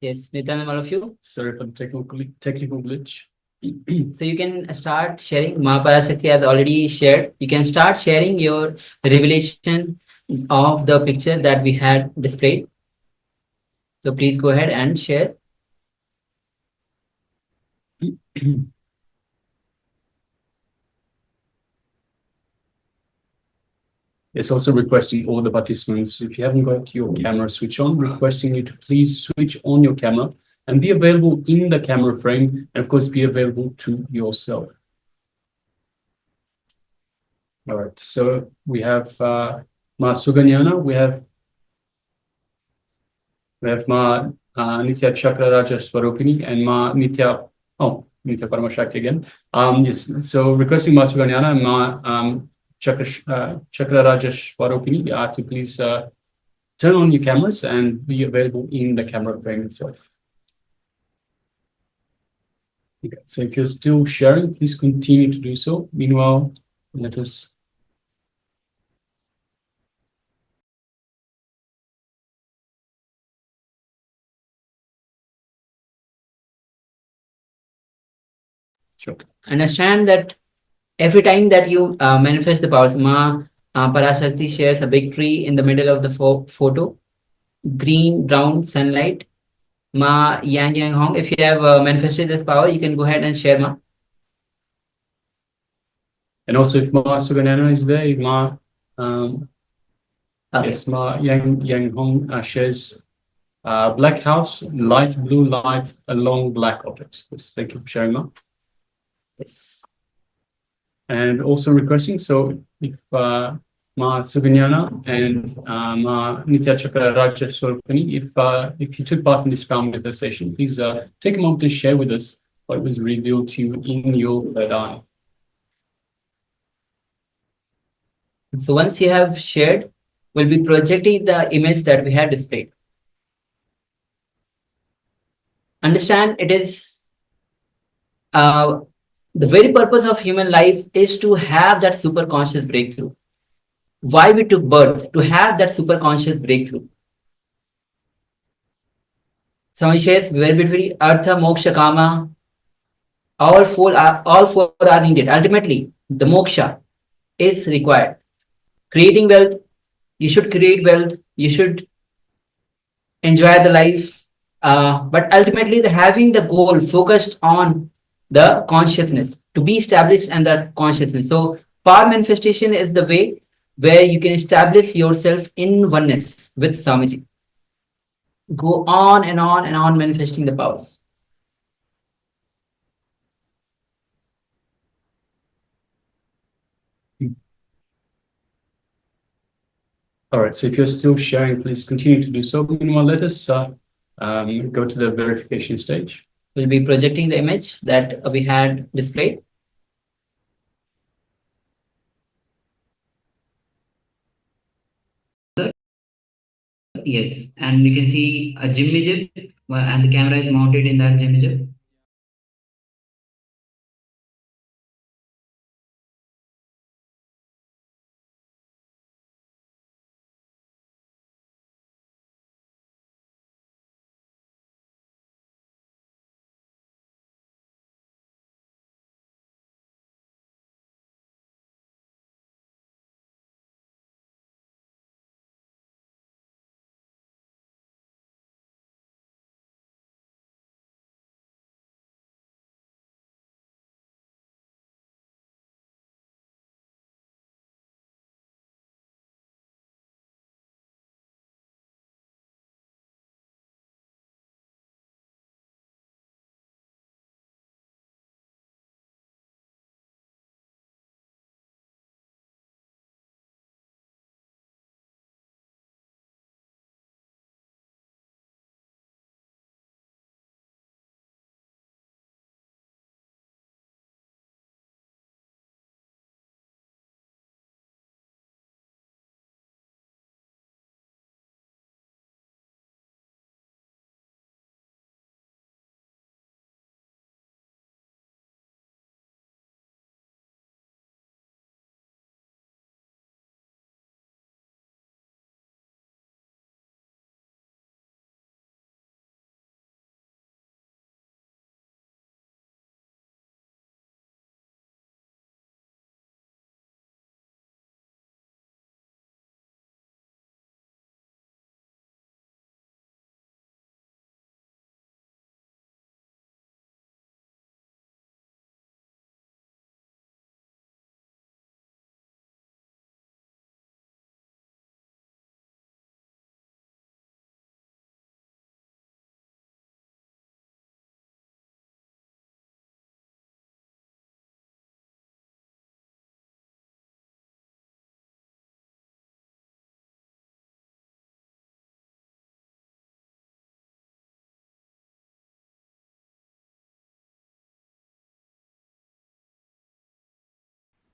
Yes, Nityanand, all of you. Sorry for the technical glitch. So you can start sharing. Mahaparashakti has already shared. You can start sharing your revelation of the picture that we had displayed. So please go ahead and share. It's also requesting all the participants, if you haven't got your camera switch on, requesting you to please switch on your camera and be available in the camera frame, and of course be available to yourself. All right, so we have Ma Suganyana, we have Ma Nitya Chakra Raja Swarupini and Ma Nitya, Nitya Paramashakti again. Yes, so requesting Ma Suganyana and Ma Chakra Raja Swarupini to please turn on your cameras and be available in the camera frame itself. Okay, so if you're still sharing, please continue to do so. Meanwhile, let us. Sure. Understand that every time that you manifest the powers, Parashakti shares a big tree in the middle of the photo, green, brown sunlight. Ma Yang Yang Hong, if you have manifested this power, you can go ahead and share, Ma. And also, if Ma Suganana is there, if Ma, yes, Ma Yang Hong shares black house, light blue light along black objects. Yes, thank you for sharing, Ma. Yes. And also requesting, so if Ma Suganyana and Ma Nitya Chakra Raja Swarupani, if you took part in this power manifestation, please take a moment to share with us what was revealed to you in your third eye. So once you have shared, we'll be projecting the image that we have displayed. Understand, it is the very purpose of human life is to have that super conscious breakthrough. Why we took birth? To have that super conscious breakthrough. Swami says, where between Artha, Moksha, Kama, all four are needed. Ultimately, the moksha is required. Creating wealth, you should create wealth, you should enjoy the life, but ultimately the having the goal focused on the consciousness to be established and that consciousness. So power manifestation is the way where you can establish yourself in oneness with Swamiji. Go on and on and on manifesting the powers. All right, so if you're still sharing, please continue to do so. Meanwhile, let us go to the verification stage. We'll be projecting the image that we had displayed. Yes, and you can see a gym widget, and the camera is mounted in that gym widget.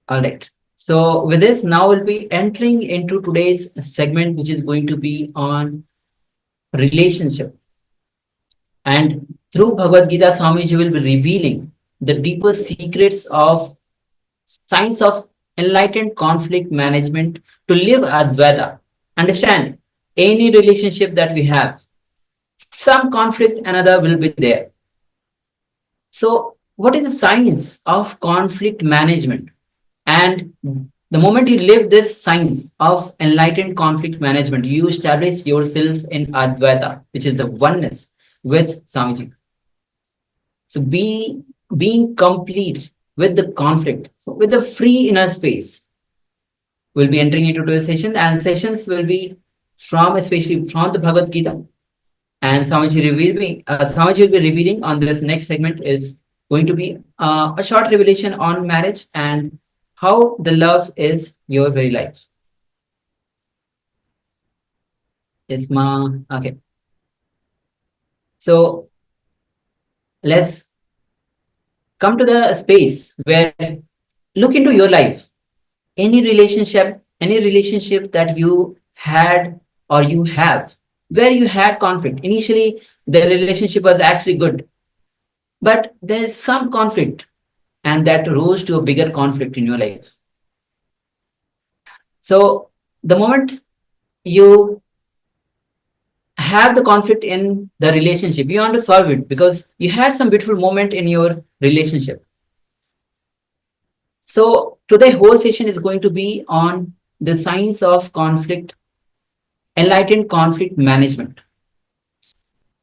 All right. So with this, now we'll be entering into today's segment, which is going to be on relationship. And through Bhagavad Gita, Swamiji will be revealing the deeper secrets of science of enlightened conflict management to live Advaita. Understand, any relationship that we have, some conflict, another will be there. So, what is the science of conflict management? And the moment you live this science of enlightened conflict management, you establish yourself in Advaita, which is the oneness with Swamiji. So being complete with the conflict, so with the free inner space. We'll be entering into the session, and sessions will be especially from the Bhagavad Gita. And Swamiji will be revealing on this next segment is going to be a short revelation on marriage and how the love is your very life. Yes, ma. Okay. So let's come to the space where look into your life. Any relationship that you had or you have, where you had conflict. Initially, the relationship was actually good, but there's some conflict, and that rose to a bigger conflict in your life. So the moment you have the conflict in the relationship, you want to solve it because you had some beautiful moment in your relationship. So today whole session is going to be on the science of conflict, enlightened conflict management.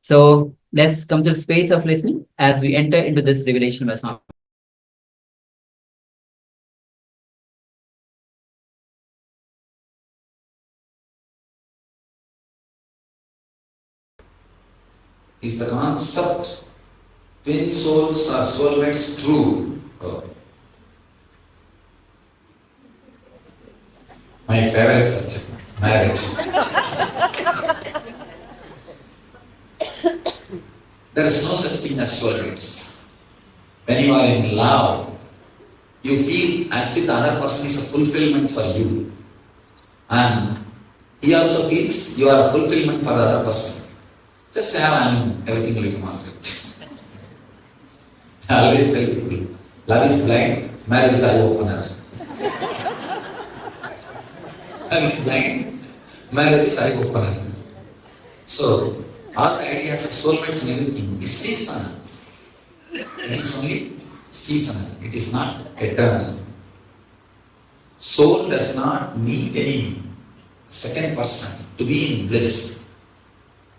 So let's come to the space of listening as we enter into this revelation by Swami. Is the concept twin souls or soulmates true? Oh. My favorite subject, marriage. There is no such thing as soulmates. When you are in love, you feel as if the other person is a fulfillment for you. And he also feels you are a fulfillment for the other person. Just have everything will come out right. I always tell people, love is blind, marriage is eye opener. Love is blind, marriage is eye opener. So, all the ideas of soulmates and everything is seasonal. It is only seasonal. It is not eternal. Soul does not need any second person to be in bliss.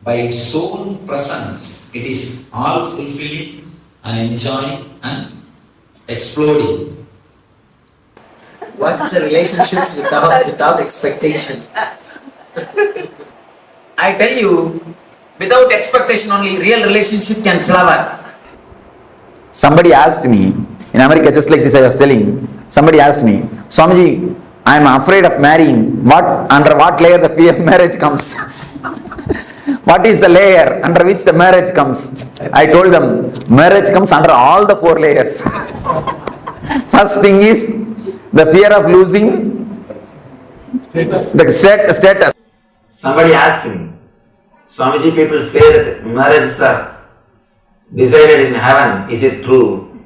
By its own presence, it is all fulfilling and enjoying and exploding. What is a relationship without expectation? I tell you, without expectation only real relationship can flower. Somebody asked me, in America, just like this I was telling, somebody asked me, Swamiji, I am afraid of marrying. Under what layer the fear of marriage comes? What is the layer under which the marriage comes? I told them, marriage comes under all the 4 layers. First thing is the fear of losing the status. Somebody asked me, Swamiji, people say that marriages are decided in heaven. Is it true?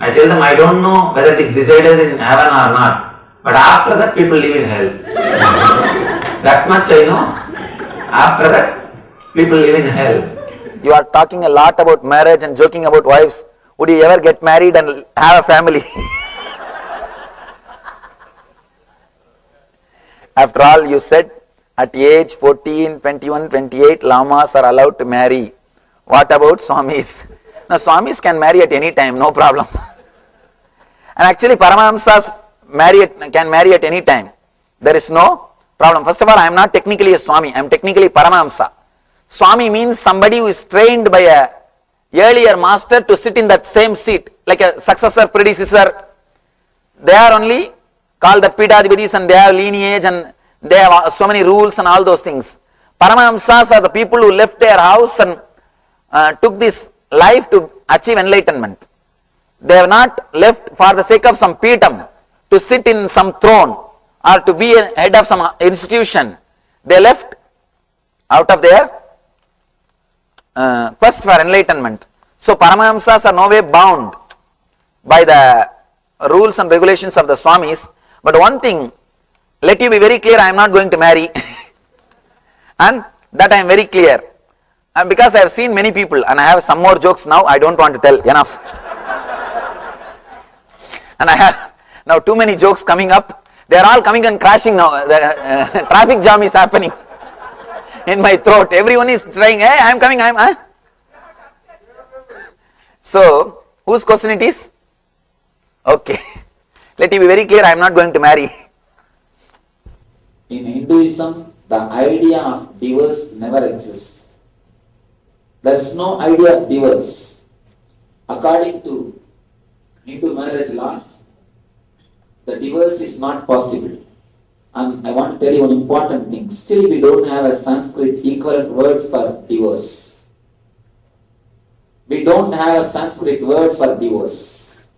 I tell them, I don't know whether it is decided in heaven or not. But after that, people live in hell. That much I know. After that, people live in hell. You are talking a lot about marriage and joking about wives. Would you ever get married and have a family? After all, you said at age 14, 21, 28, lamas are allowed to marry. What about Swamis? Now, Swamis can marry at any time, no problem. And actually, Paramahamsas can marry at any time. There is no problem. First of all, I am not technically a Swami, I am technically Paramahamsa. Swami means somebody who is trained by a earlier master to sit in that same seat, like a successor, predecessor. They are only called the Pidadhipatis and they have lineage and they have so many rules and all those things. Paramahamsas are the people who left their house and took this life to achieve enlightenment. They have not left for the sake of some Peetam to sit in some throne or to be a head of some institution. They left out of their quest for enlightenment. So Paramahamsas are no way bound by the rules and regulations of the Swamis. But one thing, let you be very clear, I am not going to marry. And that I am very clear. And because I have seen many people, and I have some more jokes now, I don't want to tell, enough. And I have now too many jokes coming up. They are all coming and crashing now. The traffic jam is happening in my throat. Everyone is trying, hey, I am coming, I am. So, whose question it is? Okay. Let it be very clear, I am not going to marry. In Hinduism, the idea of divorce never exists. There is no idea of divorce. According to Hindu marriage laws, the divorce is not possible. And I want to tell you one important thing. Still we don't have a Sanskrit equivalent word for divorce. We don't have a Sanskrit word for divorce.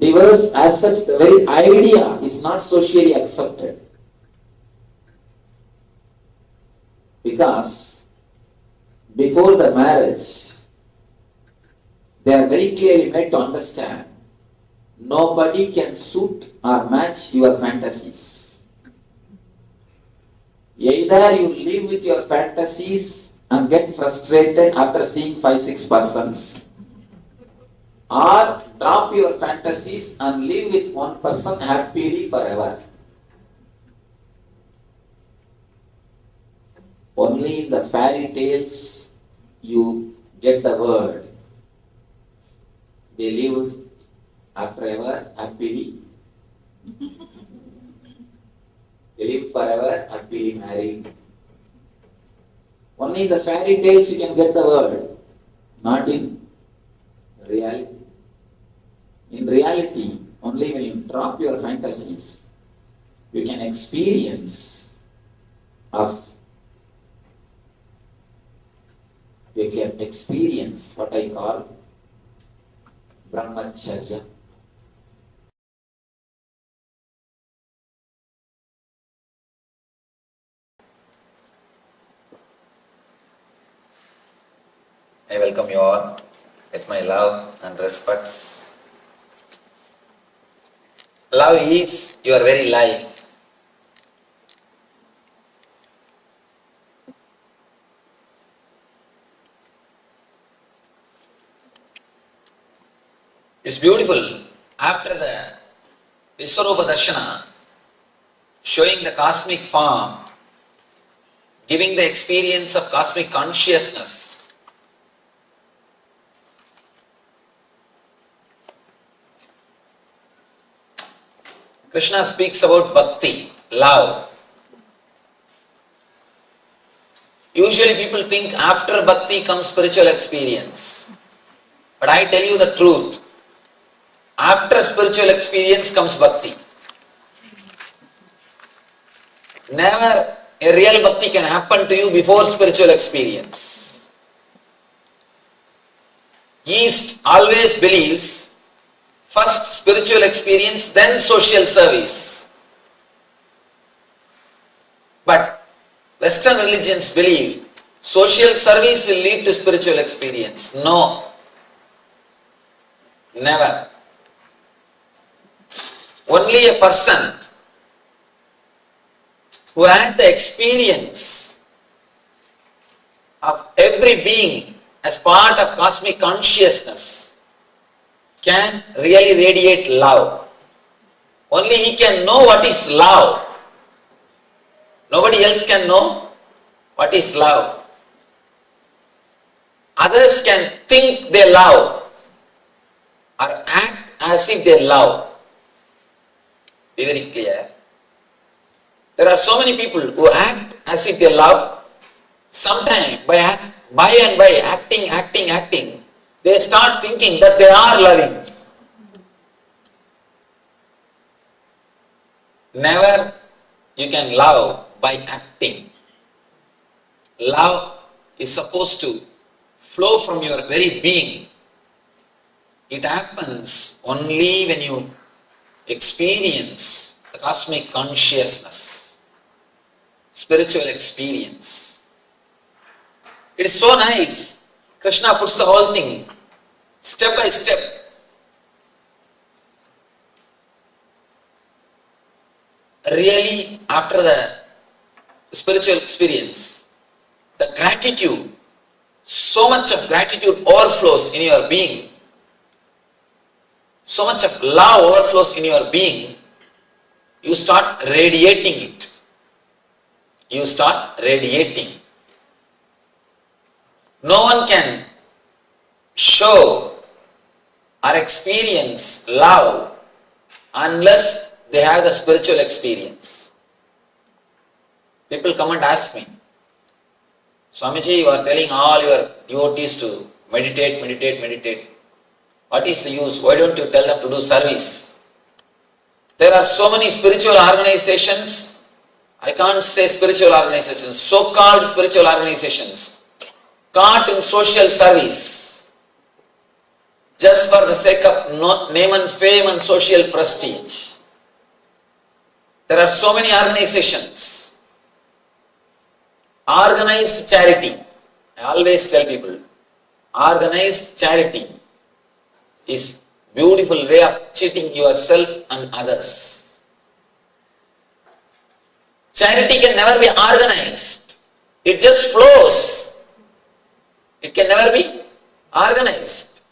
Divorce as such, the very idea is not socially accepted. Because before the marriage, they are very clearly made to understand nobody can suit or match your fantasies. Either you live with your fantasies and get frustrated after seeing 5-6 persons, or drop your fantasies and live with one person happily forever. Only in the fairy tales you get the word. They lived forever happily. They lived forever happily married. Only in the fairy tales you can get the word, not in reality. In reality, only when you drop your fantasies, you can experience what I call Brahmacharya. I welcome you all with my love and respects. Love is your very life. It's beautiful. After the Viswarupa Darshana, showing the cosmic form, giving the experience of cosmic consciousness, Krishna speaks about bhakti, love. Usually people think after bhakti comes spiritual experience. But I tell you the truth. After spiritual experience comes bhakti. Never a real bhakti can happen to you before spiritual experience. East always believes first spiritual experience, then social service. But Western religions believe social service will lead to spiritual experience. No. Never. Only a person who had the experience of every being as part of cosmic consciousness can really radiate love. Only he can know what is love. Nobody else can know what is love. Others can think they love or act as if they love. Be very clear. There are so many people who act as if they love. Sometimes by acting, they start thinking that they are loving. Never you can love by acting. Love is supposed to flow from your very being. It happens only when you experience the cosmic consciousness, spiritual experience. It is so nice. Krishna puts the whole thing step by step. Really, after the spiritual experience, the gratitude, so much of gratitude overflows in your being. So much of love overflows in your being. You start radiating it. You start radiating. No one can show or experience love unless they have the spiritual experience. People come and ask me, Swamiji, you are telling all your devotees to meditate, meditate, meditate. What is the use? Why don't you tell them to do service? There are so many spiritual organizations, I can't say spiritual organizations, so-called spiritual organizations, caught in social service, just for the sake of name and fame and social prestige. There are so many organizations. Organized charity, I always tell people, organized charity is a beautiful way of cheating yourself and others. Charity can never be organized. It just flows. It can never be organized.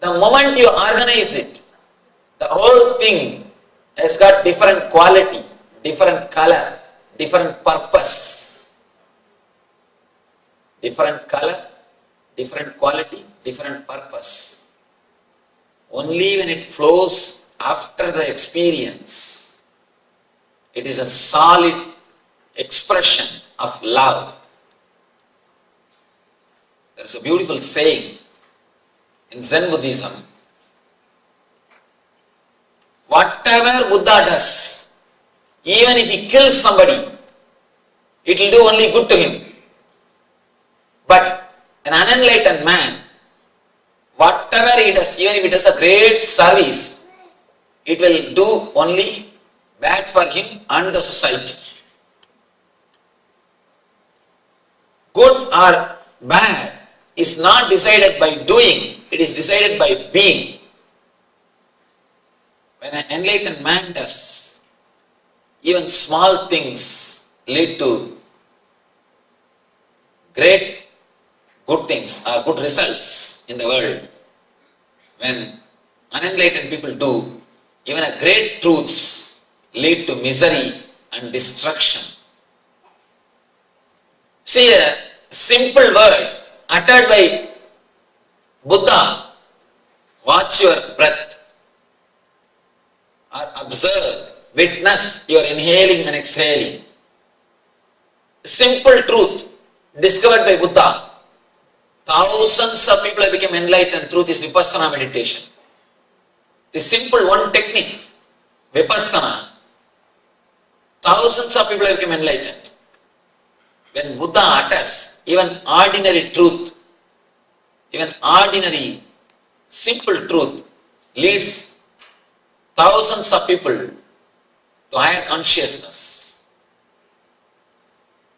The moment you organize it, the whole thing has got different quality, different color, different purpose. Different color, different quality, different purpose. Only when it flows after the experience, it is a solid expression of love. There is a beautiful saying in Zen Buddhism. Whatever Buddha does, even if he kills somebody, it will do only good to him. But an unenlightened man, whatever he does, even if it is a great service, it will do only bad for him and the society. Good or bad is not decided by doing, it is decided by being. When an enlightened man does, even small things lead to great good things or good results in the world. When unenlightened people do, even a great truths lead to misery and destruction. See, a simple word uttered by Buddha, watch your breath, or observe, witness your inhaling and exhaling. Simple truth discovered by Buddha. Thousands of people have become enlightened through this Vipassana meditation. The simple one technique, Vipassana, thousands of people have become enlightened. When Buddha utters even ordinary truth, even ordinary simple truth leads thousands of people to higher consciousness.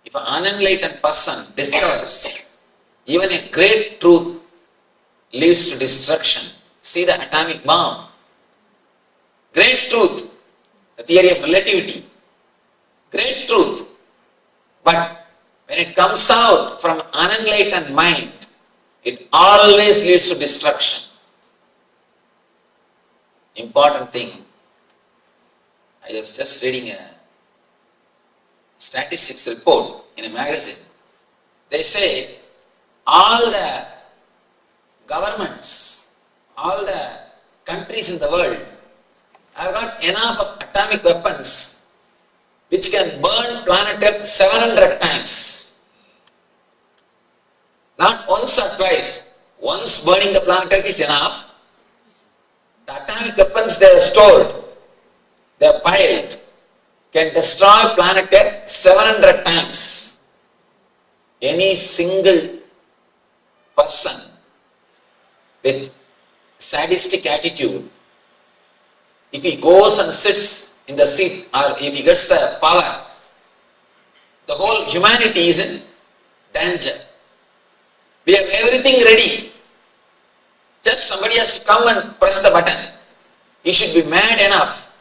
If an unenlightened person discovers even a great truth leads to destruction. See the atomic bomb. Great truth, the theory of relativity. Great truth. But when it comes out from unenlightened mind, it always leads to destruction. Important thing. I was just reading a statistics report in a magazine. They say all the governments, all the countries in the world have got enough of atomic weapons which can burn planet Earth 700 times. Not once or twice. Once burning the planet Earth is enough. The atomic weapons they have stored, they have piled, can destroy planet Earth 700 times. Any single person with sadistic attitude, if he goes and sits in the seat or if he gets the power, the whole humanity is in danger. We have everything ready. Just somebody has to come and press the button. He should be mad enough,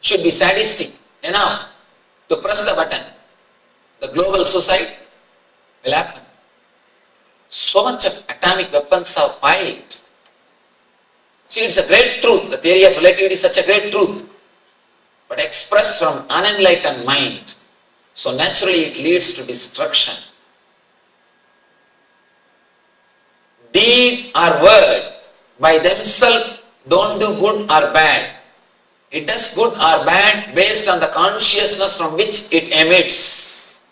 should be sadistic enough to press the button. The global suicide will happen. So much of atomic weapons are piled. See, it's a great truth. The theory of relativity is such a great truth, but expressed from unenlightened mind. So naturally it leads to destruction. Deed or word by themselves don't do good or bad. It does good or bad based on the consciousness from which it emits.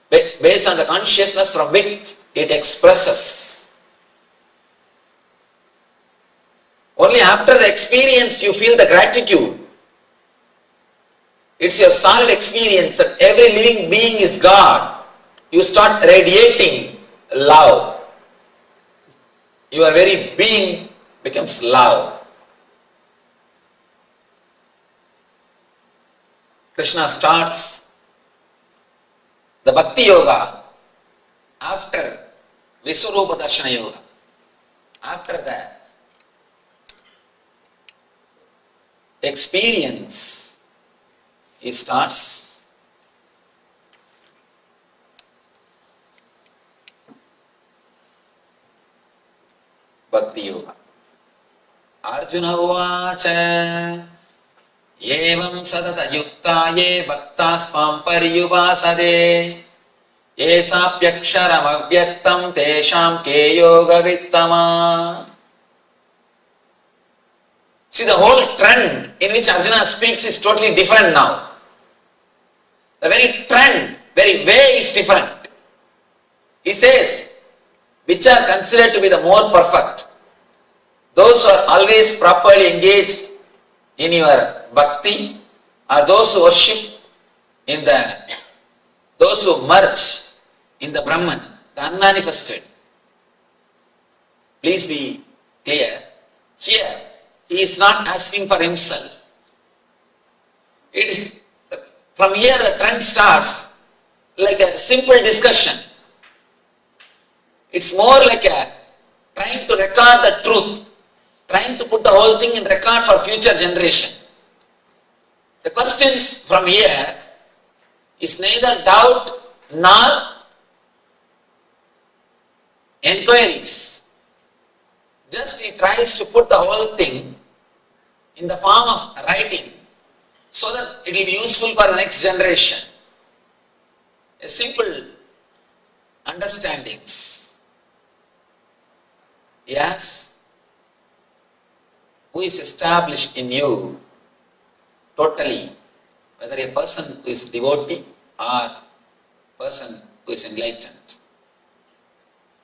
Based on the consciousness from which it expresses. Only after the experience you feel the gratitude. It's your solid experience that every living being is God. You start radiating love. Your very being becomes love. Krishna starts the Bhakti Yoga after Visurupa Darshana Yoga. After that experience, he starts Bhakti Yoga. Arjuna Uvacha Evam Sadata Yukta Ye Bhaktas Pamparyuvasade Esapyaksharam Avyaktam Tesham Ke Yoga Vittama. See, the whole trend in which Arjuna speaks is totally different now. The very trend, very way is different. He says, which are considered to be the more perfect? Those who are always properly engaged in your bhakti, are those who worship in those who merge in the Brahman, the unmanifested. Please be clear. Here, he is not asking for himself. It is from here the trend starts like a simple discussion. It's more like a trying to record the truth, trying to put the whole thing in record for future generation. The questions from here is neither doubt nor enquiries. Just he tries to put the whole thing in the form of writing so that it will be useful for the next generation. A simple understandings. Yes, who is established in you totally, whether a person who is devotee or person who is enlightened.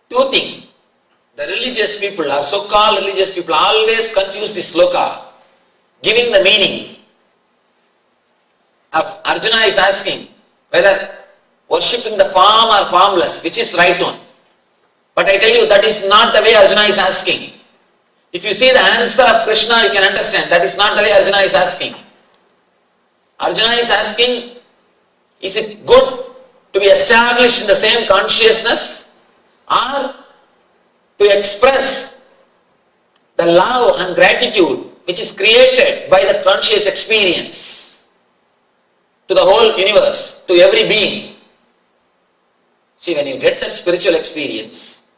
Two things. The religious people or so-called religious people always confuse this sloka, giving the meaning of Arjuna is asking whether worshipping the form or formless, which is right one. But I tell you that is not the way Arjuna is asking. If you see the answer of Krishna, you can understand that is not the way Arjuna is asking. Arjuna is asking, is it good to be established in the same consciousness or to express the love and gratitude which is created by the conscious experience to the whole universe, to every being. See, when you get that spiritual experience,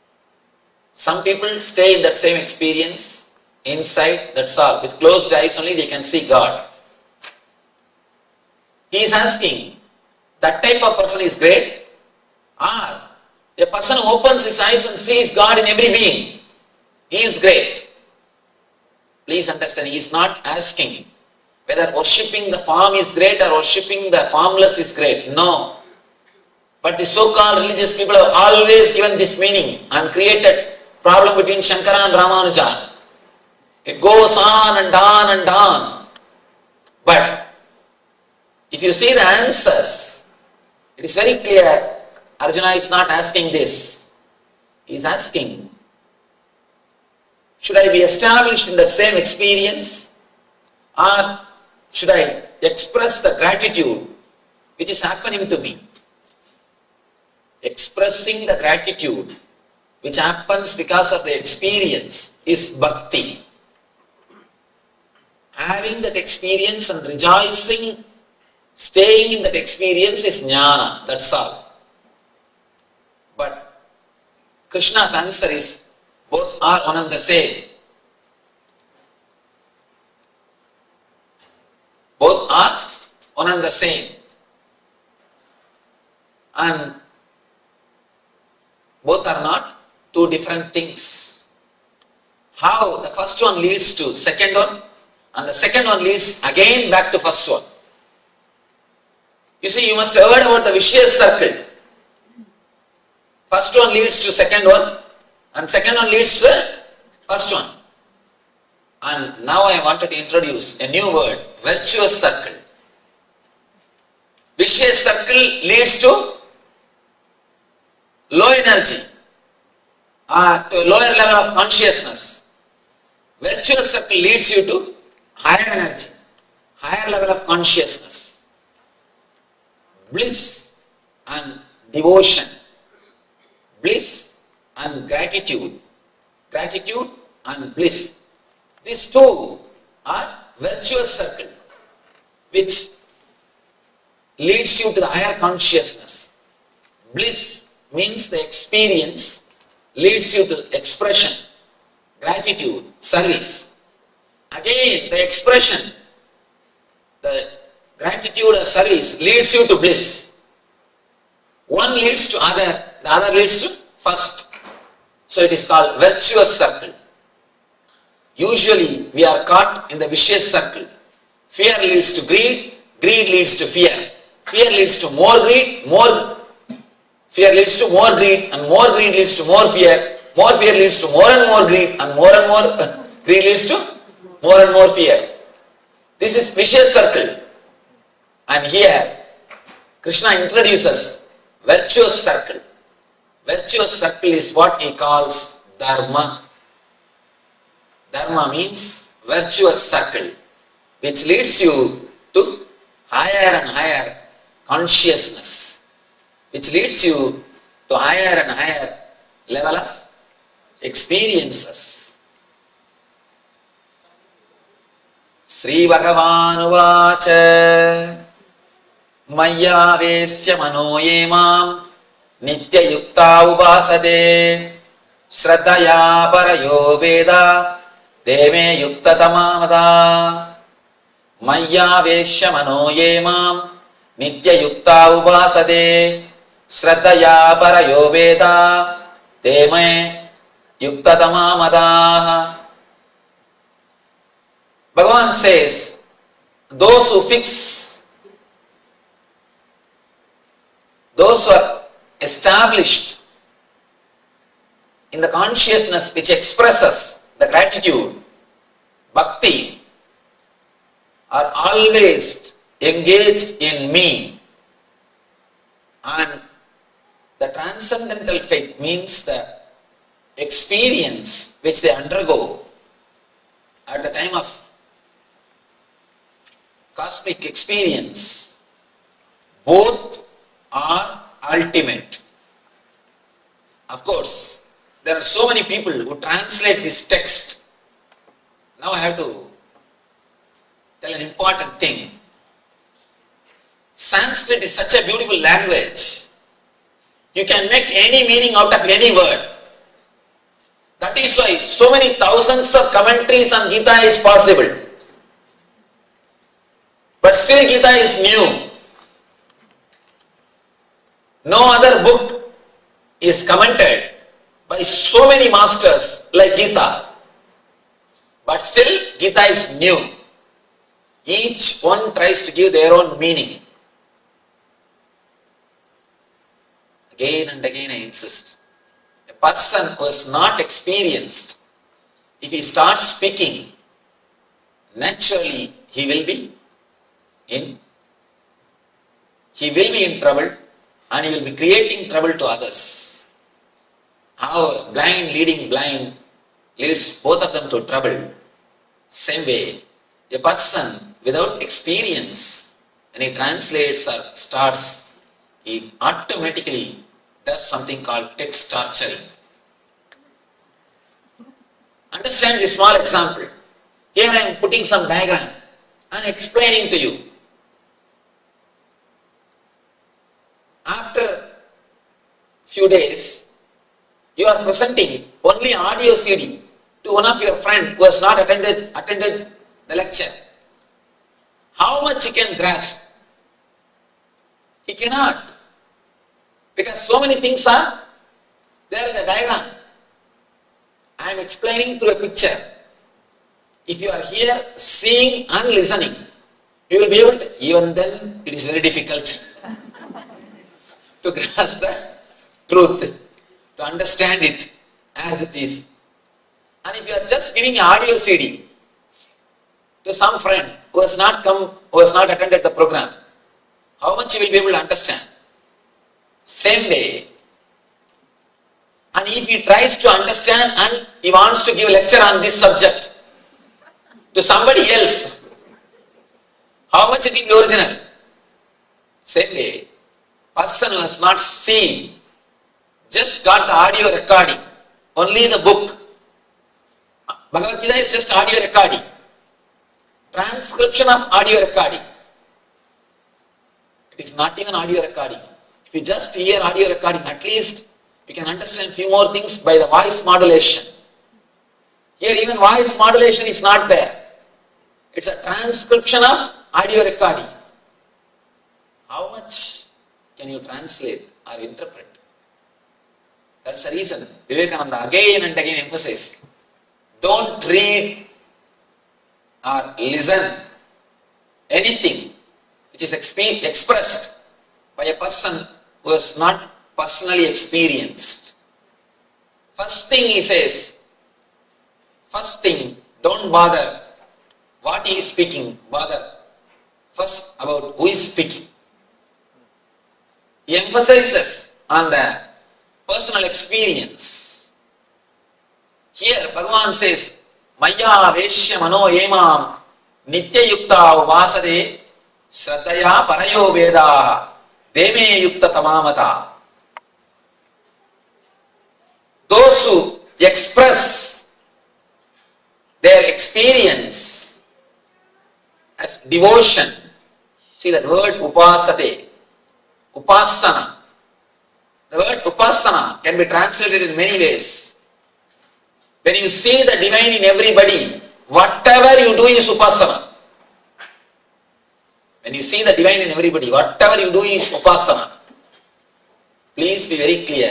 some people stay in that same experience inside, that's all. With closed eyes only they can see God. He is asking, that type of person is great, or a person who opens his eyes and sees God in every being, he is great. Please understand, he is not asking whether worshipping the form is great or worshipping the formless is great. No. But the so-called religious people have always given this meaning and created problem between Shankara and Ramanuja. It goes on and on and on. But if you see the answers, it is very clear. Arjuna is not asking this. He is asking, Should I be established in that same experience, or should I express the gratitude which is happening to me? Expressing the gratitude which happens because of the experience is bhakti. Having that experience and rejoicing, staying in that experience is jnana, that's all. But Krishna's answer is both are one and the same. Both are one and the same. And both are not two different things. How the first one leads to second one, and the second one leads again back to first one. You see, you must have heard about the vicious circle. First one leads to second one, and second one leads to the first one. And now I wanted to introduce a new word, virtuous circle. Vicious circle leads to low energy, to a lower level of consciousness. Virtuous circle leads you to higher energy, higher level of consciousness. Bliss and devotion. Bliss and gratitude. Gratitude and bliss. These two are virtuous circle which leads you to the higher consciousness. Bliss means the experience leads you to expression, gratitude, service. Again, the expression, the gratitude or service leads you to bliss. One leads to other, the other leads to first. So it is called virtuous circle. Usually we are caught in the vicious circle. Fear leads to greed, greed leads to fear. Fear leads to more greed, fear leads to more greed, and more greed leads to more fear leads to more and more greed, and more greed leads to more and more fear. This is vicious circle. And here Krishna introduces virtuous circle. Virtuous circle is what he calls dharma. Dharma means virtuous circle, which leads you to higher and higher consciousness, which leads you to higher and higher level of experiences. Sri Bhagavan Uvacha Maya Vesya Manoye Mam Nitya Yukta Ubasade Shraddhaya Parayo Veda Deme Yukta Tamamada Maya Vesya Manoye Mam Nitya Yukta Ubasade Shraddhaya Parayo Veda Deme Yukta Tamamada. Bhagavan says, those who fix, those who are established in the consciousness which expresses the gratitude, bhakti, are always engaged in me. And the transcendental faith means the experience which they undergo at the time of cosmic experience, both are ultimate. Of course, there are so many people who translate this text. Now I have to tell an important thing. Sanskrit is such a beautiful language. You can make any meaning out of any word. That is why so many thousands of commentaries on Gita is possible. But still Gita is new. No other book is commented by so many masters like Gita. But still Gita is new. Each one tries to give their own meaning. Again and again I insist. A person who is not experienced, if he starts speaking, naturally he will be in trouble, and he will be creating trouble to others. How blind leading blind leads both of them to trouble. Same way, a person without experience, when he translates or starts, he automatically does something called text torturing. Understand this small example. Here I am putting some diagram and explaining to you. After few days, you are presenting only audio CD to one of your friend who has not attended the lecture. How much he can grasp? He cannot. Because so many things are there in the diagram. I am explaining through a picture. If you are here seeing and listening, you will be able to, even then it is very difficult to grasp the truth, to understand it as it is. And if you are just giving an audio CD to some friend who has not come, who has not attended the program, how much he will be able to understand? Same way. And if he tries to understand and he wants to give a lecture on this subject to somebody else, how much it will be original? Same way, person who has not seen, just got the audio recording, only the book. Bhagavad Gita is just audio recording. Transcription of audio recording. It is not even audio recording. If you just hear audio recording, at least you can understand few more things by the voice modulation. Here even voice modulation is not there. It's a transcription of audio recording. How much can you translate or interpret? That's the reason Vivekananda again and again emphasizes, don't read or listen anything which is expressed by a person who has not personally experienced. First thing he says, first thing, don't bother what he is speaking, bother first about who is speaking. He emphasizes on the personal experience. Here Bhagavan says, Maya Veshya Mano Emam Nitya Yukta Vasade Shraddhaya Parayo Veda Deme Yukta Tamamata. Those who express their experience as devotion, see that word upasate, upasana. The word upasana can be translated in many ways. When you see the divine in everybody, whatever you do is upasana. When you see the divine in everybody, whatever you do is upasana. Please be very clear.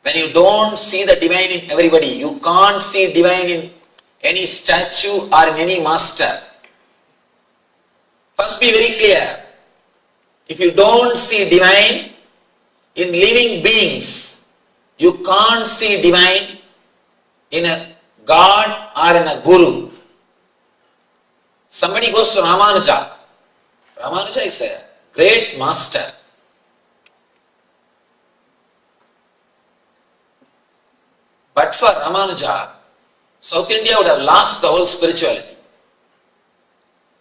When you don't see the divine in everybody, you can't see divine in any statue or in any master. First be very clear. If you don't see divine in living beings, you can't see divine in a God or in a guru. Somebody goes to Ramanuja. Ramanuja is a great master. But for Ramanuja, South India would have lost the whole spirituality.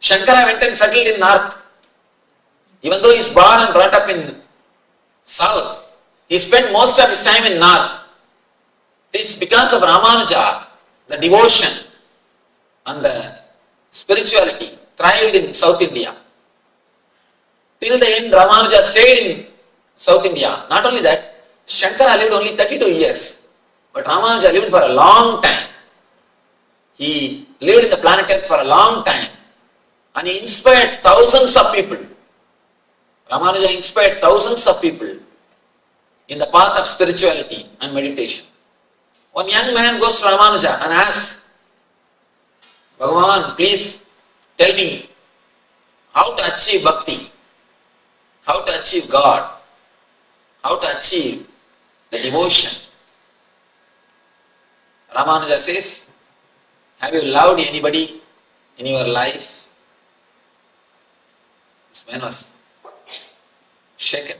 Shankara went and settled in North. Even though he is born and brought up in South, he spent most of his time in North. This is because of Ramanuja, the devotion and the spirituality thrived in South India. Till the end, Ramanuja stayed in South India. Not only that, Shankara lived only 32 years. But Ramanuja lived for a long time. He lived in the planet Earth for a long time. And he inspired thousands of people. Ramanuja inspired thousands of people in the path of spirituality and meditation. One young man goes to Ramanuja and asks, Bhagavan, please tell me how to achieve bhakti, how to achieve God, how to achieve the devotion. Ramanuja says, have you loved anybody in your life? This man was shaken.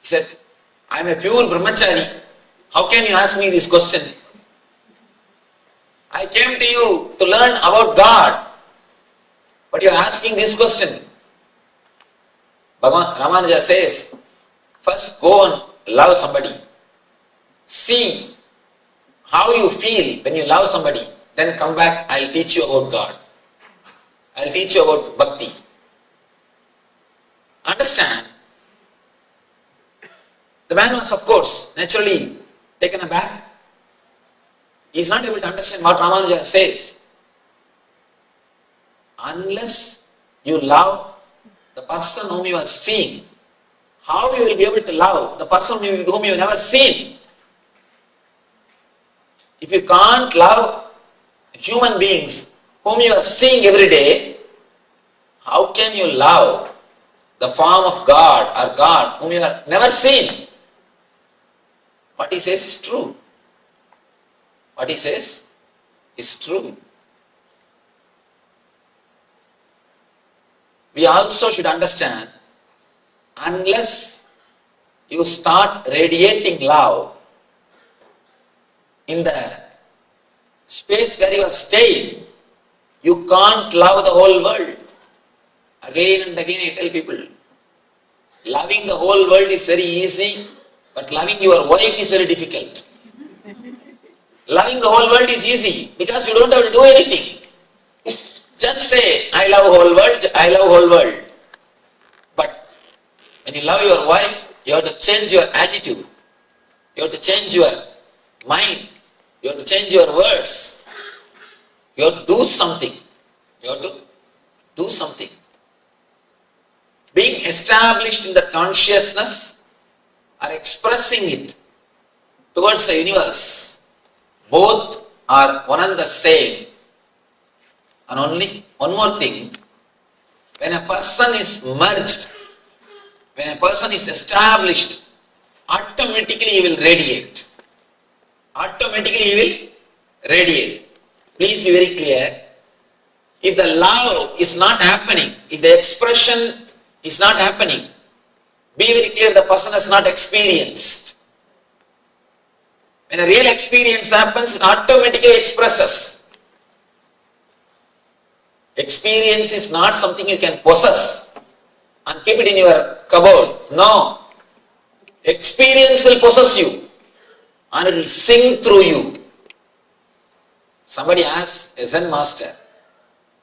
He said, I am a pure brahmachari. How can you ask me this question? I came to you to learn about God, but you are asking this question. Bhagavan Ramanuja says, first go and love somebody. See how you feel when you love somebody. Then come back, I'll teach you about God. I'll teach you about bhakti. Understand? The man was, of course, naturally taken aback. He is not able to understand what Ramanuja says. Unless you love the person whom you are seeing, how you will be able to love the person whom you have never seen? If you can't love human beings whom you are seeing every day, how can you love the form of God or God whom you have never seen? What he says is true. What he says is true. We also should understand, unless you start radiating love in the space where you are staying, you can't love the whole world. Again and again I tell people, loving the whole world is very easy, but loving your wife is very difficult. Loving the whole world is easy because you don't have to do anything. Just say, I love whole world, I love whole world. But when you love your wife, you have to change your attitude. You have to change your mind. You have to change your words. You have to do something. You have to do something. Being established in the consciousness or expressing it towards the universe, both are one and the same. And only one more thing, when a person is merged, when a person is established, automatically he will radiate. Automatically he will radiate. Please be very clear. If the love is not happening, if the expression is not happening, be very clear, the person has not experienced. When a real experience happens, it automatically expresses. Experience is not something you can possess and keep it in your cupboard. No. Experience will possess you and it will sing through you. Somebody asks a Zen master,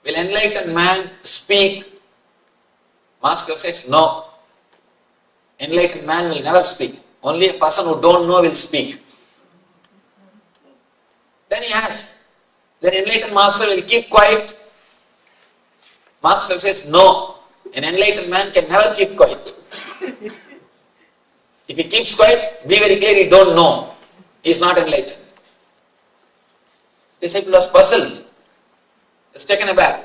will enlightened man speak? Master says, no. Enlightened man will never speak. Only a person who don't know will speak. Then he asks, then enlightened master will keep quiet? Master says, no. An enlightened man can never keep quiet. If he keeps quiet, be very clear, he don't know. He is not enlightened. The disciple was puzzled. He was taken aback.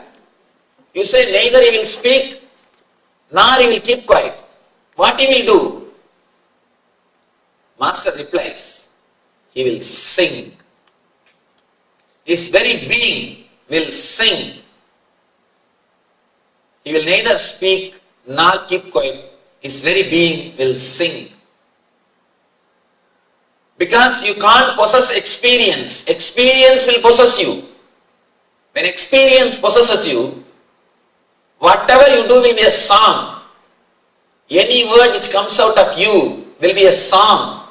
You say neither he will speak, nor he will keep quiet. What he will do? Master replies, he will sing. His very being will sing. He will neither speak nor keep quiet. His very being will sing. Because you can't possess experience. Experience will possess you. When experience possesses you, whatever you do will be a song. Any word which comes out of you will be a song.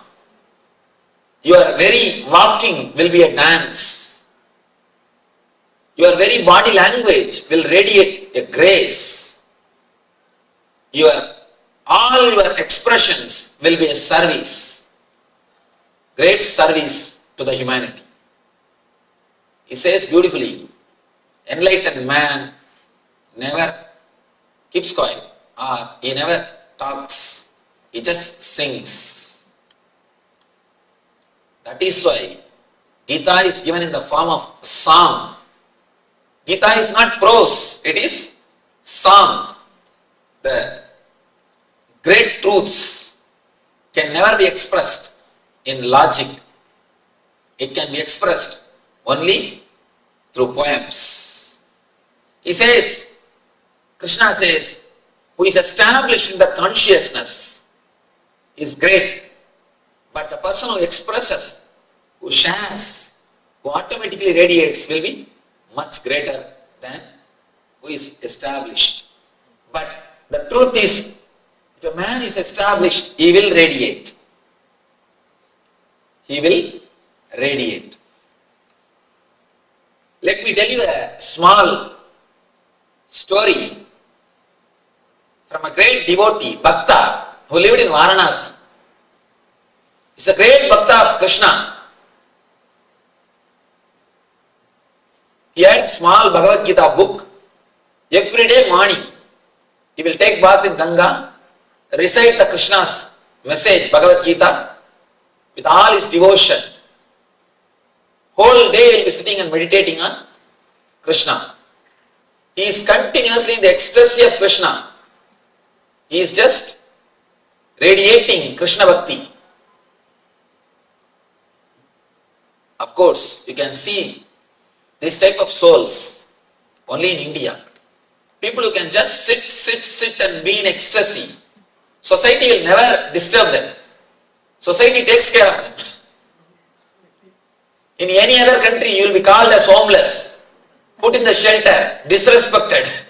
Your very walking will be a dance. Your very body language will radiate a grace. All your expressions will be a service. Great service to the humanity. He says beautifully, enlightened man never keeps quiet or he never talks. He just sings. That is why Gita is given in the form of song. Gita is not prose, it is song. The great truths can never be expressed in logic. It can be expressed only through poems. He says, Krishna says, who is established in the consciousness is great. But the person who expresses, who shares, who automatically radiates will be much greater than who is established. But the truth is, if a man is established, he will radiate. He will radiate. Let me tell you a small story from a great devotee, Bhakta, who lived in Varanasi. He's a great Bhakta of Krishna. He had a small Bhagavad Gita book. Every day morning, he will take bath in Ganga, recite the Krishna's message, Bhagavad Gita, with all his devotion. Whole day he will be sitting and meditating on Krishna. He is continuously in the ecstasy of Krishna. He is just radiating Krishna Bhakti. Of course, you can see this type of souls only in India. People who can just sit and be in ecstasy. Society will never disturb them. Society takes care of them. In any other country, you will be called as homeless, put in the shelter, disrespected.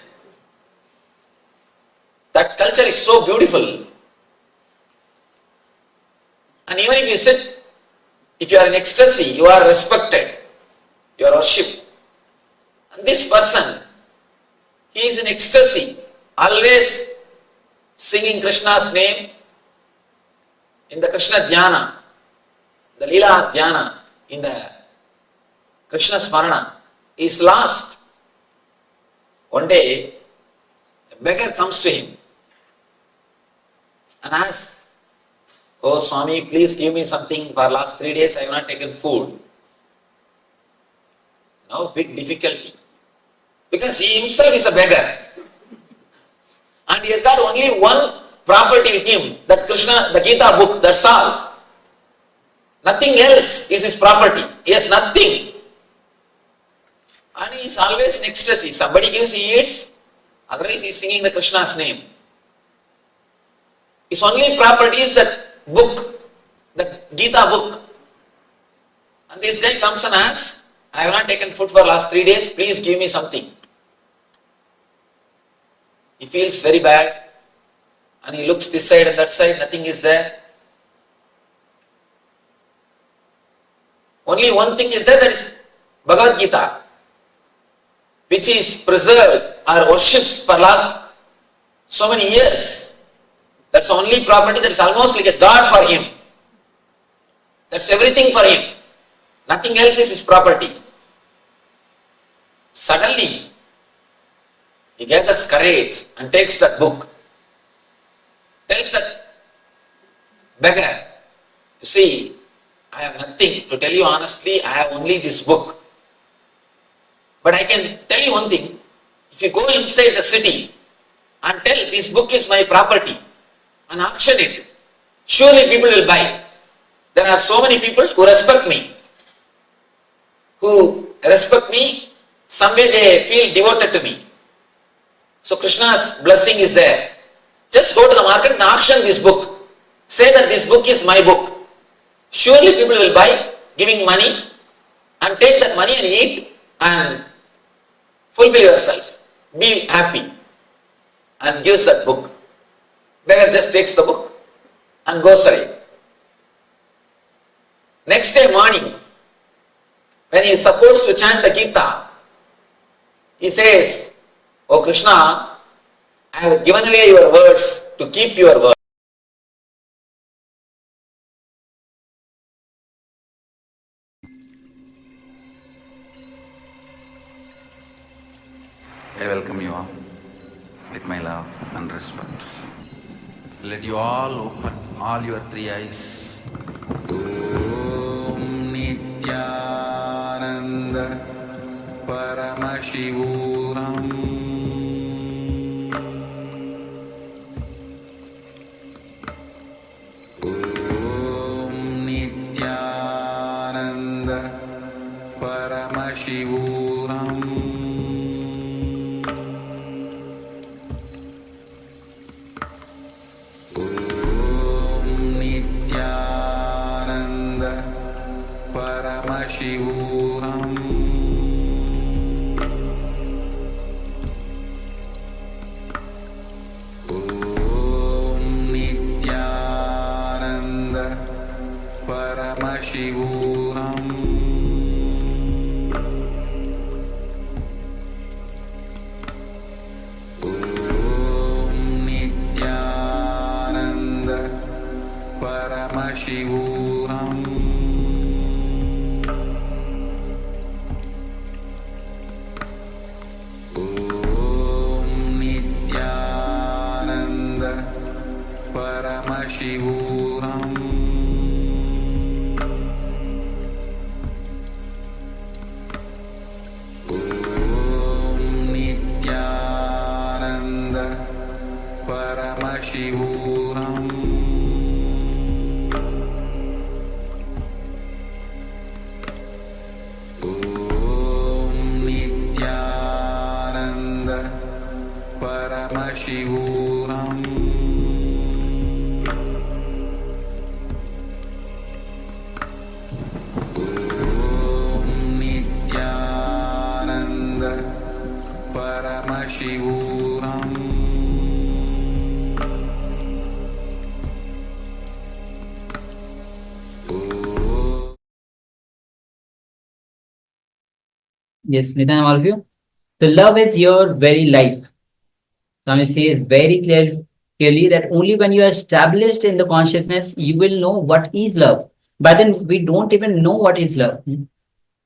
That culture is so beautiful. And even if you sit, if you are in ecstasy, you are respected, you are worshipped. And this person, he is in ecstasy, always singing Krishna's name in the Krishna Dhyana, the Leela Dhyana, in the Krishna Smarana. He is lost. One day, a beggar comes to him and asks, "Oh Swami, please give me something. For last 3 days I have not taken food." Now big difficulty. Because he himself is a beggar. And he has got only one property with him, that Krishna, the Gita book, that's all. Nothing else is his property. He has nothing. And he is always in ecstasy. If somebody gives, he eats. Otherwise he is singing the Krishna's name. His only property is that book, the Gita book. And this guy comes and asks, "I have not taken food for last 3 days, please give me something." He feels very bad and he looks this side and that side, nothing is there. Only one thing is there, that is Bhagavad Gita, which is preserved or worshipped for last so many years. That's the only property that is almost like a god for him. That's everything for him. Nothing else is his property. Suddenly, he gathers courage and takes that book. Tells that beggar, "You see, I have nothing. To tell you honestly, I have only this book. But I can tell you one thing. If you go inside the city and tell this book is my property and auction it, surely people will buy. There are so many people who respect me. Some way they feel devoted to me. So Krishna's blessing is there. Just go to the market and auction this book. Say that this book is my book. Surely people will buy, giving money, and take that money and eat and fulfill yourself. Be happy." And gives that book. Beggar just takes the book and goes away. Next day morning, when he is supposed to chant the Gita, he says, "Oh Krishna, I have given away your words to keep your word." I welcome you all with my love and respect. Let you all open all your 3 eyes. Om Nityananda Paramashivoham Om Nityananda Paramashivoham Paramashivoham Paramashivoham Om Nityananda Paramashivoham Om Nityananda Paramashivoham Om Nityananda Paramashivoham Om Nityananda Paramashivoham Om Nityananda Paramashivoham Yes, Nitin, all of you. So love is your very life. Swami says very clearly that only when you are established in the consciousness, you will know what is love. But then we don't even know what is love.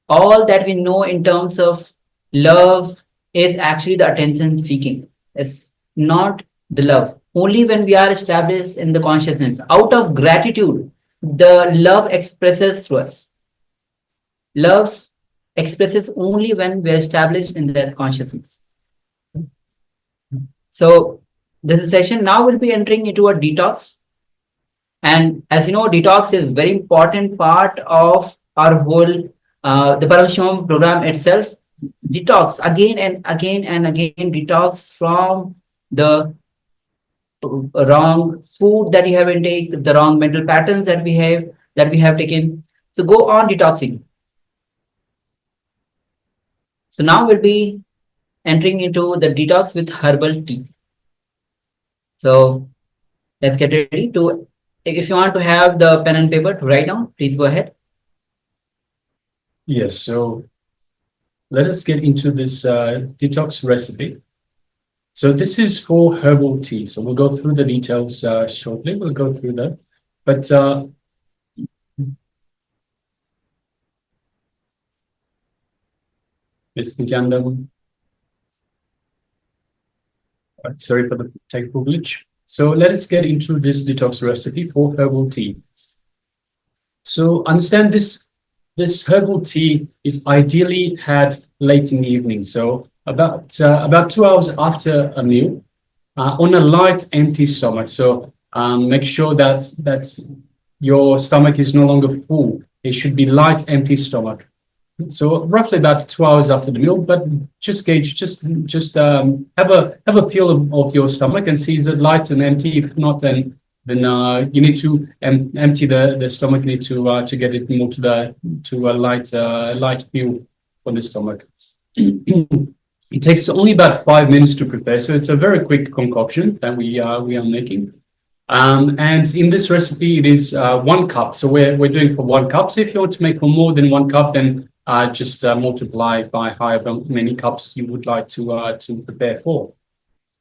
All that we know in terms of love is actually the attention seeking. It's not the love. Only when we are established in the consciousness, out of gratitude, the love expresses to us. Love expresses only when we are established in that consciousness. So this session now will be entering into a detox. And as you know, detox is a very important part of our whole, the Paramashivoham program itself. Detox again and again and again, detox from the wrong food that you have intake, the wrong mental patterns that we have taken. So go on detoxing. So now we'll be entering into the detox with herbal tea. So let's get ready to, if you want to have the pen and paper to write down, please go ahead. Yes, so let us get into this detox recipe. So this is for herbal tea. So we'll go through the details shortly. We'll go through that. But Ms. Nityananda, sorry for the technical glitch. So let us get into this detox recipe for herbal tea. So understand this herbal tea is ideally had late in the evening. So about 2 hours after a meal, on a light, empty stomach. So make sure that your stomach is no longer full. It should be light, empty stomach. So roughly about 2 hours after the meal, but just gauge, just have a feel of your stomach and see is it light and empty. If not, then you need to empty the stomach. You need to get it more to a light feel for the stomach. It takes only about 5 minutes to prepare, so it's a very quick concoction that we are making. And in this recipe, it is 1 cup. So we're doing for 1 cup. So if you want to make for more than 1 cup, then just multiply by however many cups you would like to prepare for.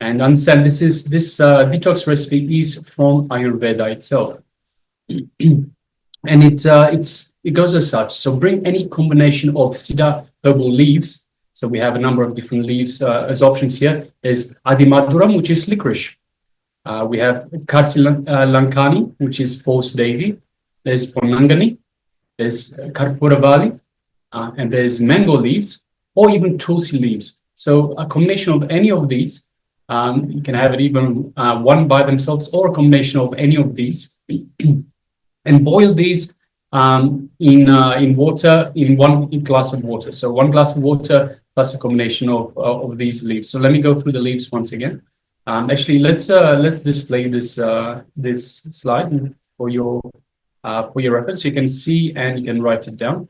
And understand this detox recipe is from Ayurveda itself, and it goes as such. So bring any combination of cedar herbal leaves. So we have a number of different leaves as options here. There's Adimaduram, which is licorice. We have Lankani, which is false daisy. There's Ponangani. There's Karpuravali. And there's mango leaves or even tulsi leaves. So a combination of any of these, you can have it even one by themselves or a combination of any of these, and boil these in water, in 1 glass of water. So 1 glass of water plus a combination of these leaves. So let me go through the leaves once again. Actually, let's display this slide for your reference. You can see and you can write it down.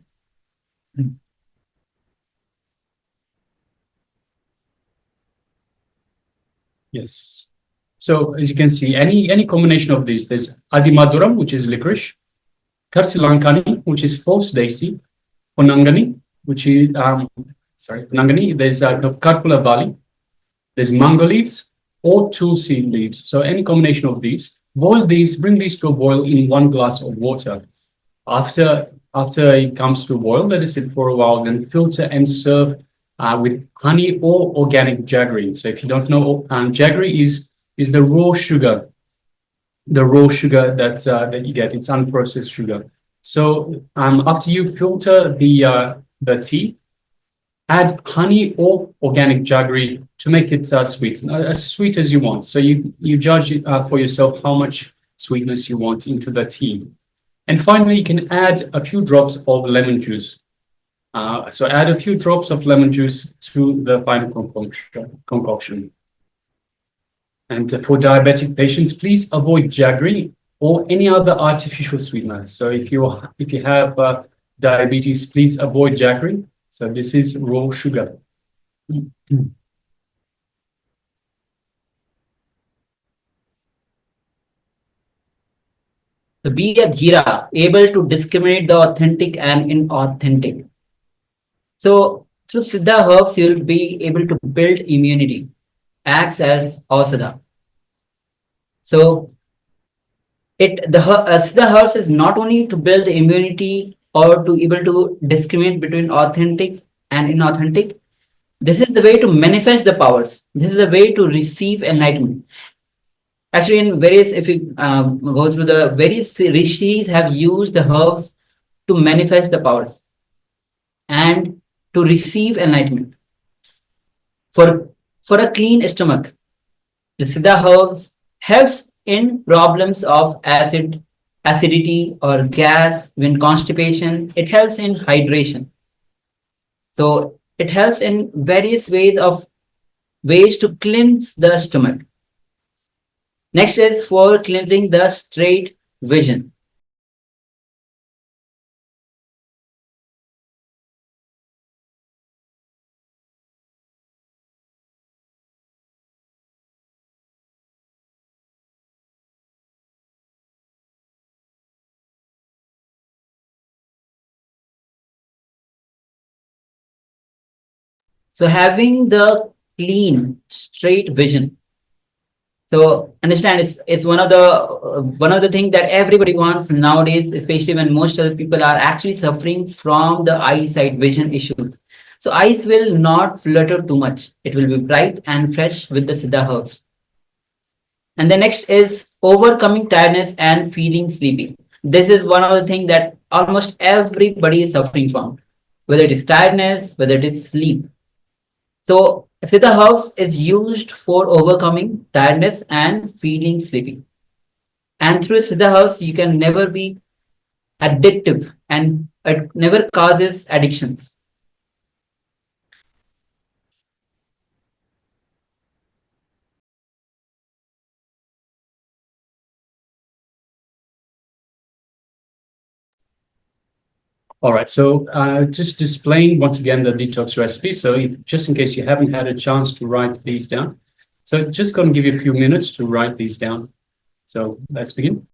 Yes. So as you can see, any combination of these, there's Adimaduram, which is licorice, Karsilankani, which is false daisy, Punangani, which is Punangani. There's Karpula Bali, there's mango leaves or tulsi leaves. So any combination of these. Boil these, bring these to a boil in 1 glass of water. After it comes to boil, let it sit for a while, then filter and serve with honey or organic jaggery. So if you don't know, jaggery is the raw sugar that you get. It's unprocessed sugar. So after you filter the tea, add honey or organic jaggery to make it sweet, as sweet as you want. So you judge for yourself how much sweetness you want into the tea. And finally, you can add a few drops of lemon juice. So add a few drops of lemon juice to the final concoction. And for diabetic patients, please avoid jaggery or any other artificial sweetener. So if you have diabetes, please avoid jaggery. So this is raw sugar. To be a dhira, able to discriminate the authentic and inauthentic. So through Siddha herbs, you will be able to build immunity, acts as Ausada. So Siddha herbs is not only to build the immunity or to able to discriminate between authentic and inauthentic. This is the way to manifest the powers. This is the way to receive enlightenment. Actually, in various, if you go through the various rishis have used the herbs to manifest the powers and to receive enlightenment. For a clean stomach, the Siddha herbs helps in problems of acidity or gas, when constipation. It helps in hydration. So it helps in various ways to cleanse the stomach. Next is for cleansing the straight vision. So having the clean, straight vision. So understand, it's one of the things that everybody wants nowadays, especially when most of the people are actually suffering from the eyesight vision issues. So eyes will not flutter too much. It will be bright and fresh with the Siddha herbs. And the next is overcoming tiredness and feeling sleepy. This is one of the things that almost everybody is suffering from, whether it is tiredness, whether it is sleep. So Siddha herbs is used for overcoming tiredness and feeling sleepy. And through Siddha herbs, you can never be addictive and it never causes addictions. All right, so just displaying once again the detox recipe. So just in case you haven't had a chance to write these down. So just going to give you a few minutes to write these down. So let's begin.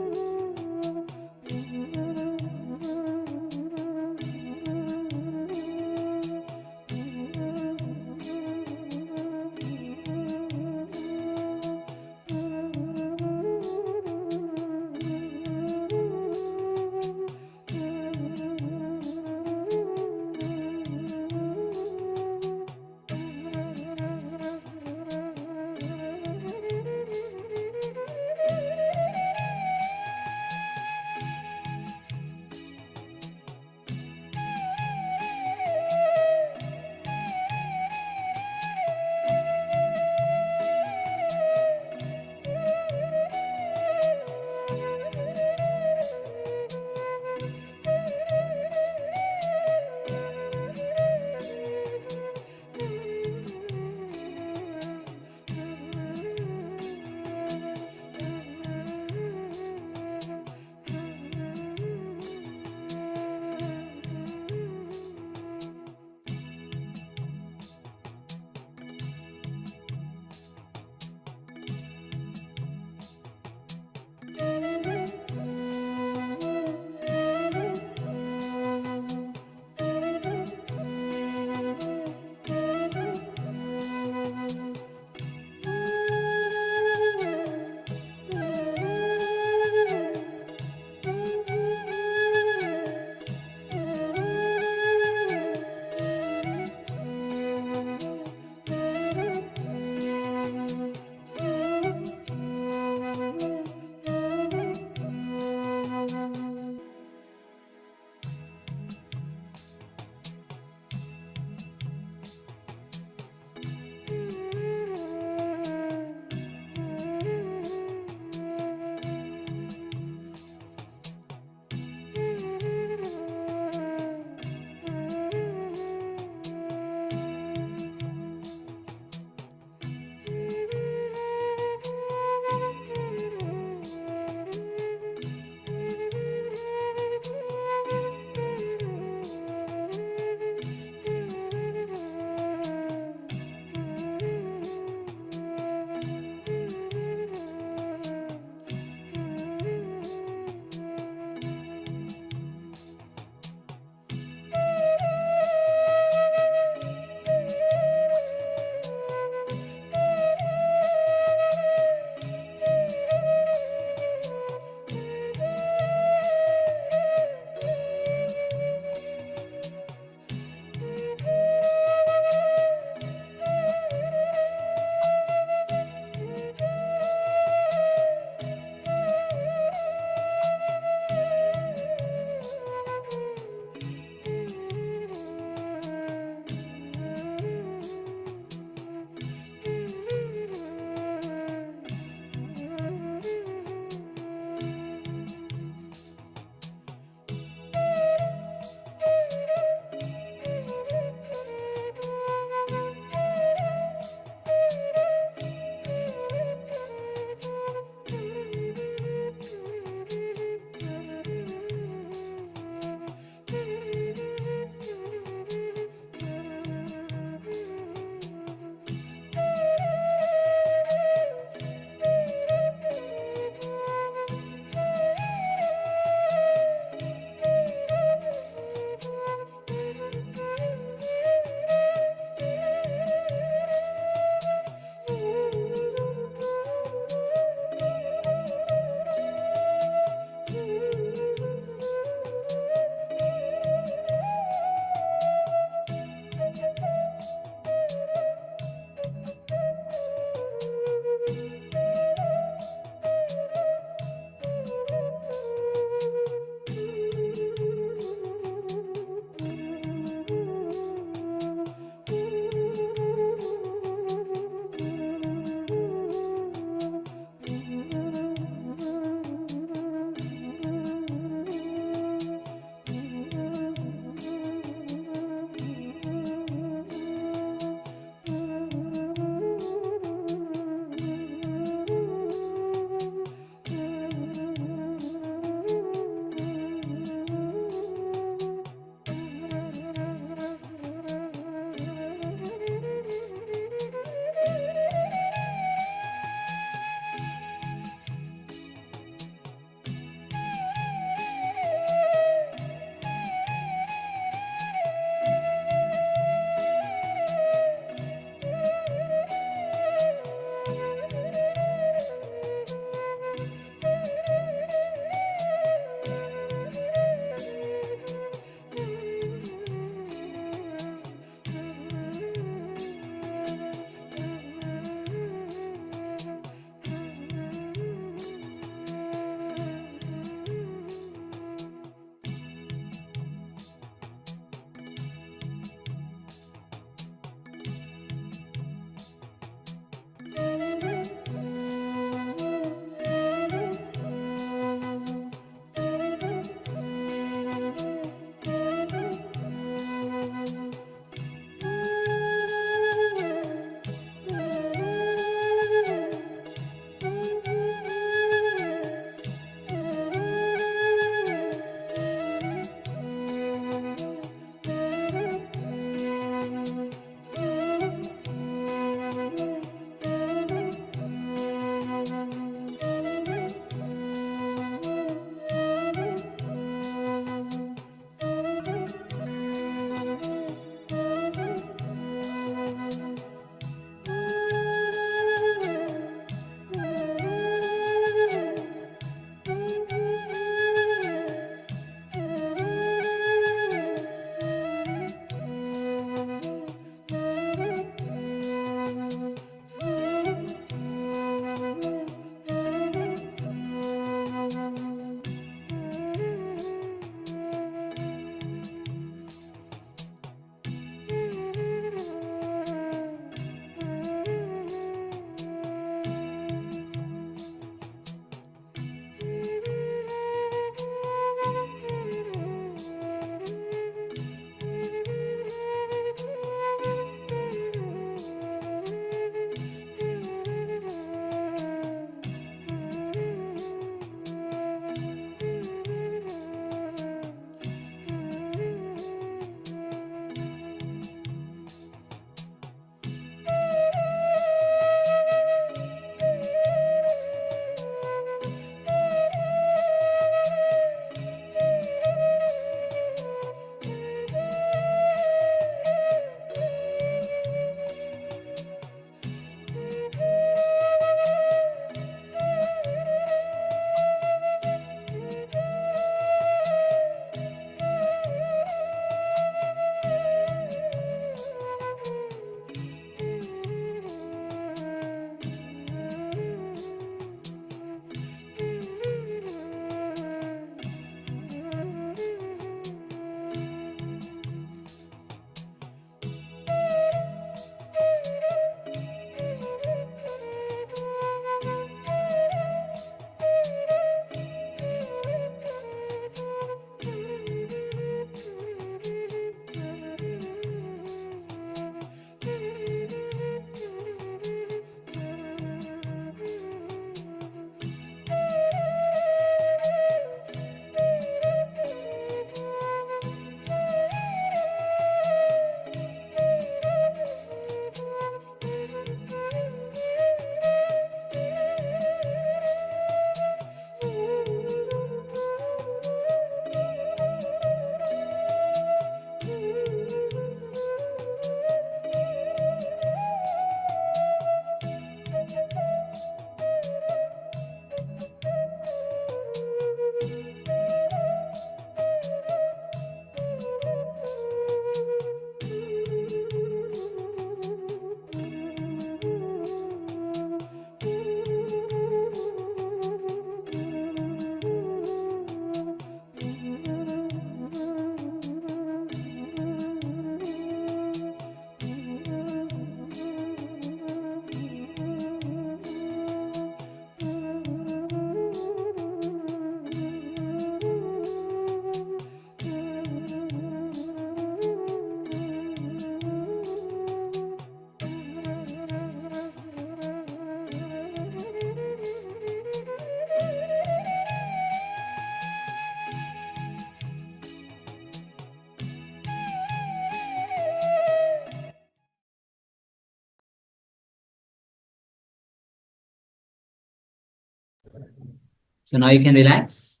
So now you can relax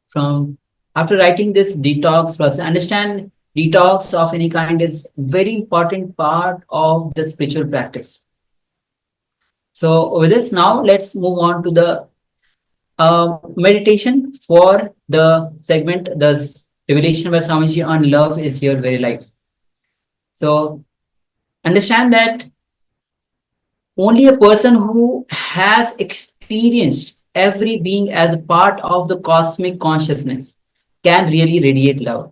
from after writing this detox process. Understand detox of any kind is very important part of the spiritual practice. So with this, now let's move on to the meditation for the segment, the revelation by Swamiji on love is your very life. So understand that only a person who has experienced every being as a part of the cosmic consciousness can really radiate love.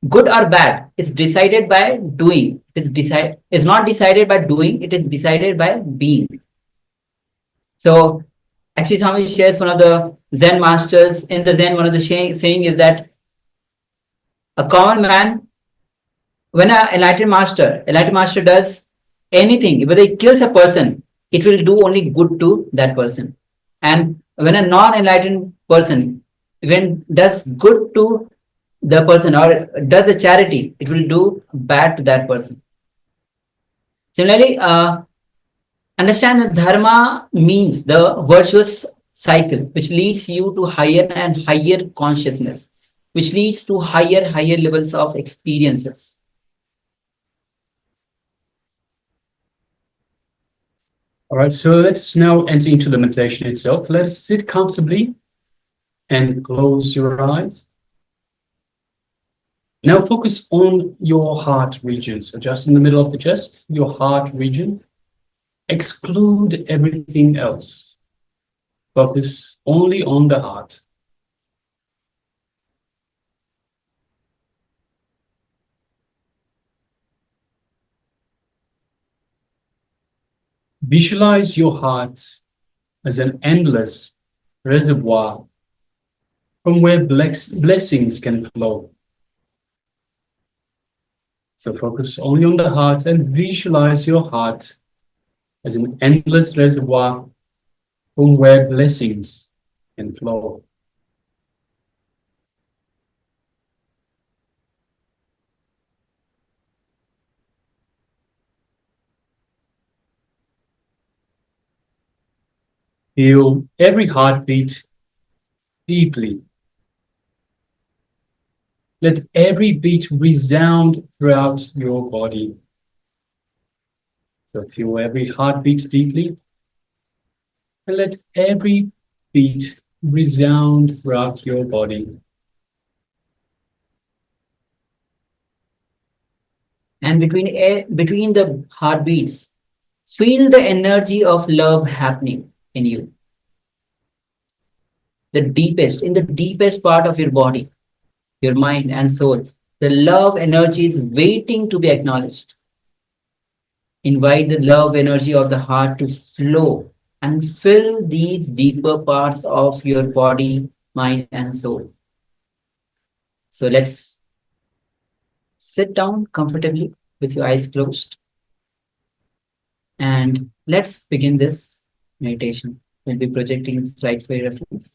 Good or bad is decided by doing. It's not decided by doing, it is decided by being. So actually Swami shares one of the Zen masters. In the Zen, one of the saying is that a common man, when an enlightened master does anything, whether he kills a person, it will do only good to that person. And when a non-enlightened person when does good to the person or does a charity, it will do bad to that person. Similarly, understand that dharma means the virtuous cycle which leads you to higher and higher consciousness, which leads to higher levels of experiences. All right, so let's now enter into the meditation itself. Let us sit comfortably and close your eyes. Now focus on your heart region. So just in the middle of the chest, your heart region. Exclude everything else. Focus only on the heart. Visualize your heart as an endless reservoir from where blessings can flow. So focus only on the heart and visualize your heart as an endless reservoir from where blessings can flow. Feel every heartbeat deeply. Let every beat resound throughout your body. So feel every heartbeat deeply. And let every beat resound throughout your body. And between the heartbeats, feel the energy of love happening in you. In the deepest part of your body, your mind and soul, the love energy is waiting to be acknowledged. Invite the love energy of the heart to flow and fill these deeper parts of your body, mind, and soul. So let's sit down comfortably with your eyes closed. And let's begin this meditation. We'll be projecting the slide for your reference.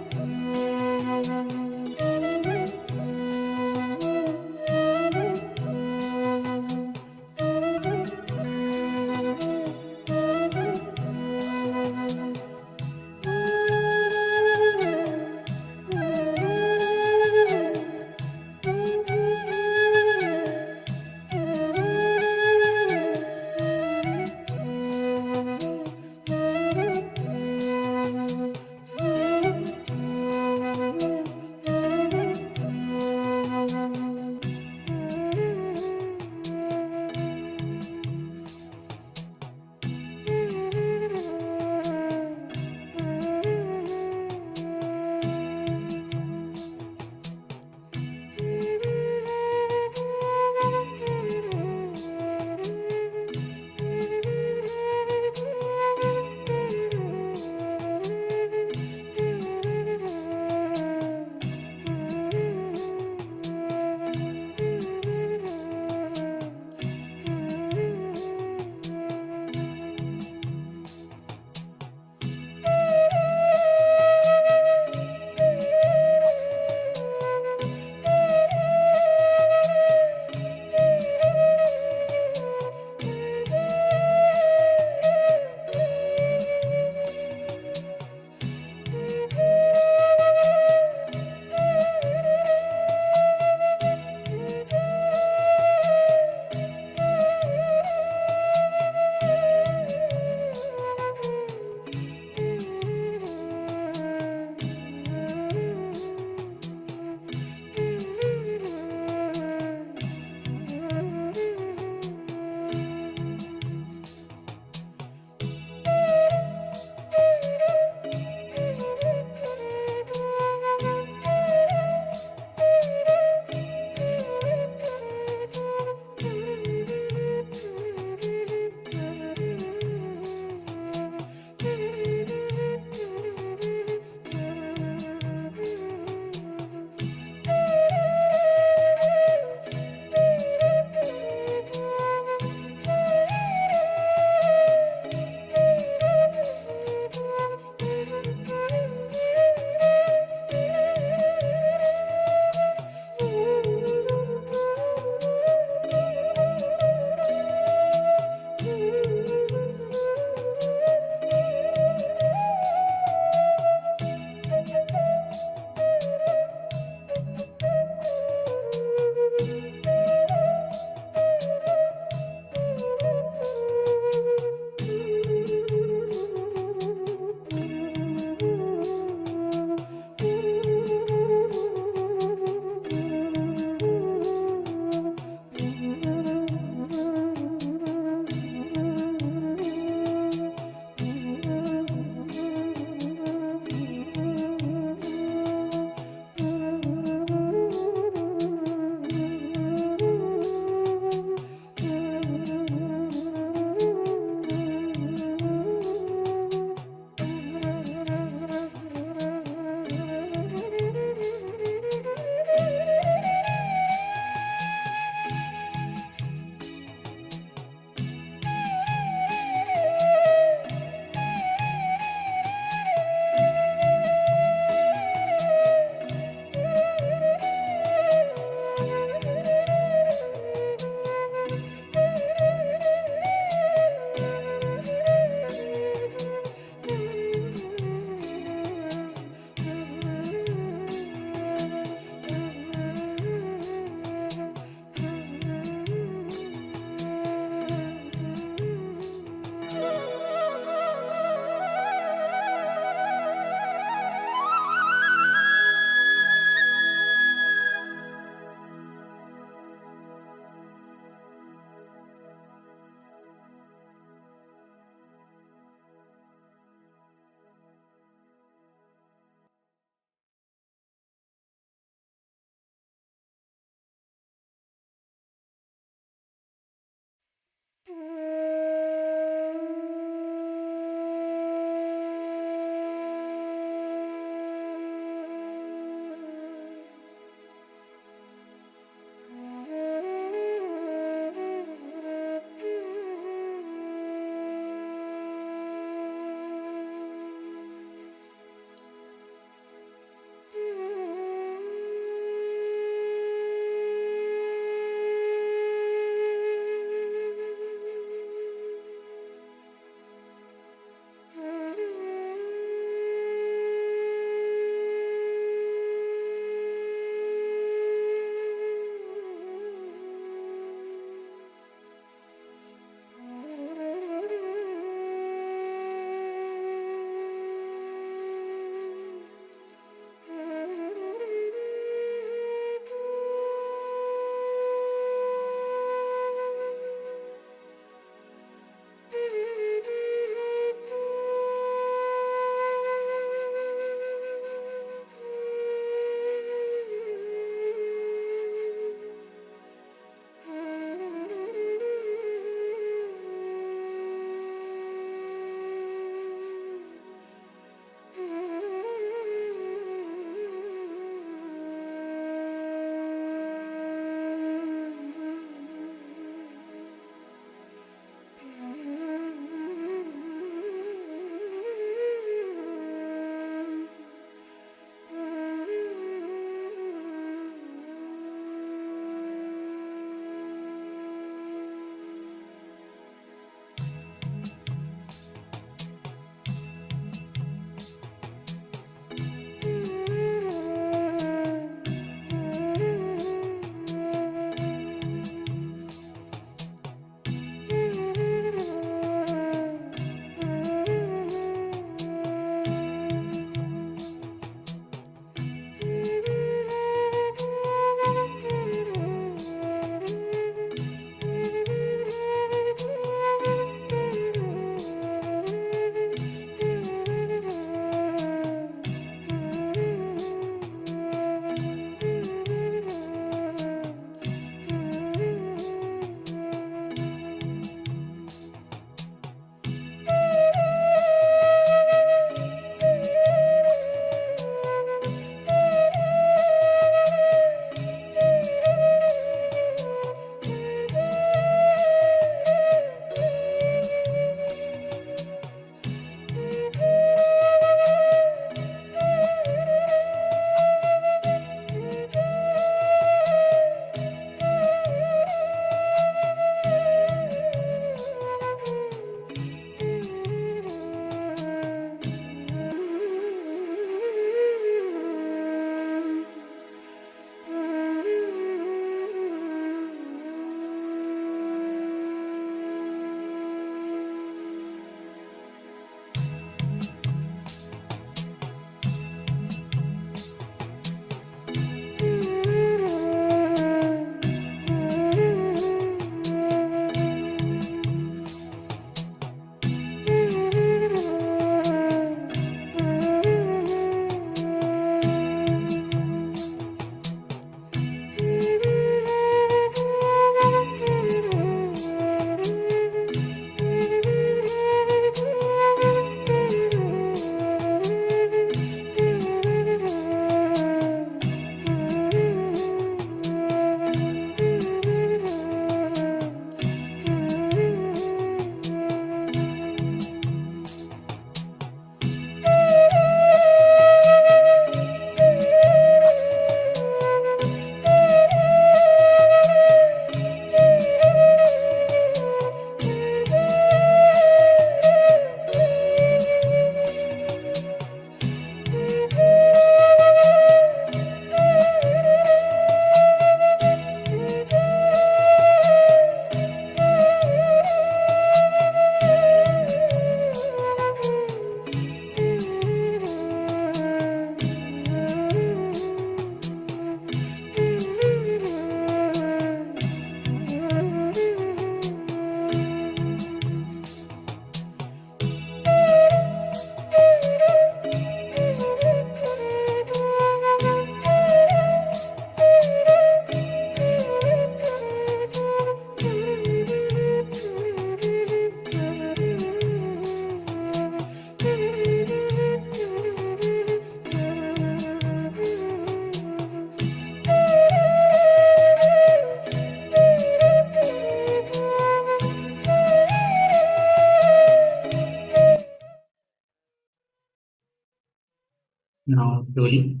Now, slowly,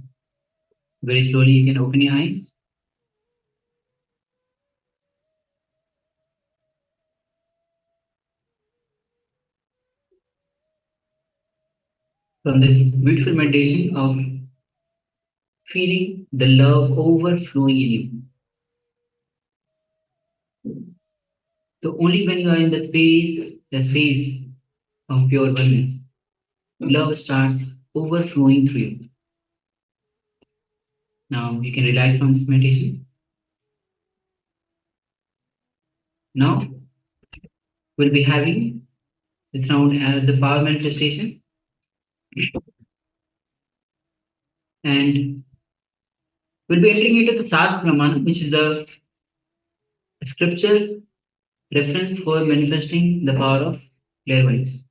very slowly, you can open your eyes. From this beautiful meditation of feeling the love overflowing in you. So only when you are in the space of pure oneness, love starts overflowing through you. Now you can relax from this meditation. Now we'll be having this round as the power manifestation. And we'll be entering into the Sas Pramana, which is the scripture reference for manifesting the power of clairvoyance.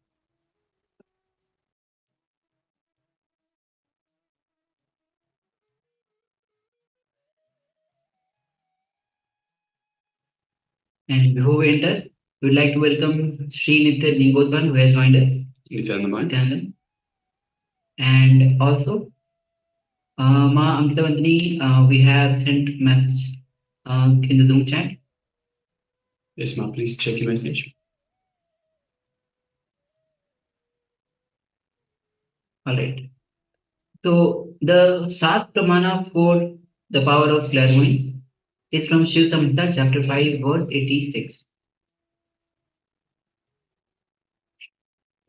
And before we enter, we'd like to welcome Sri Nitya Lingotwan, who has joined us. Nityananda. And also, Ma Amrita Vandani, we have sent message in the Zoom chat. Yes, Ma, please check your message. All right. So the Sas Pramana for the power of clairvoyance is from Shiv Samhita, chapter 5, verse 86.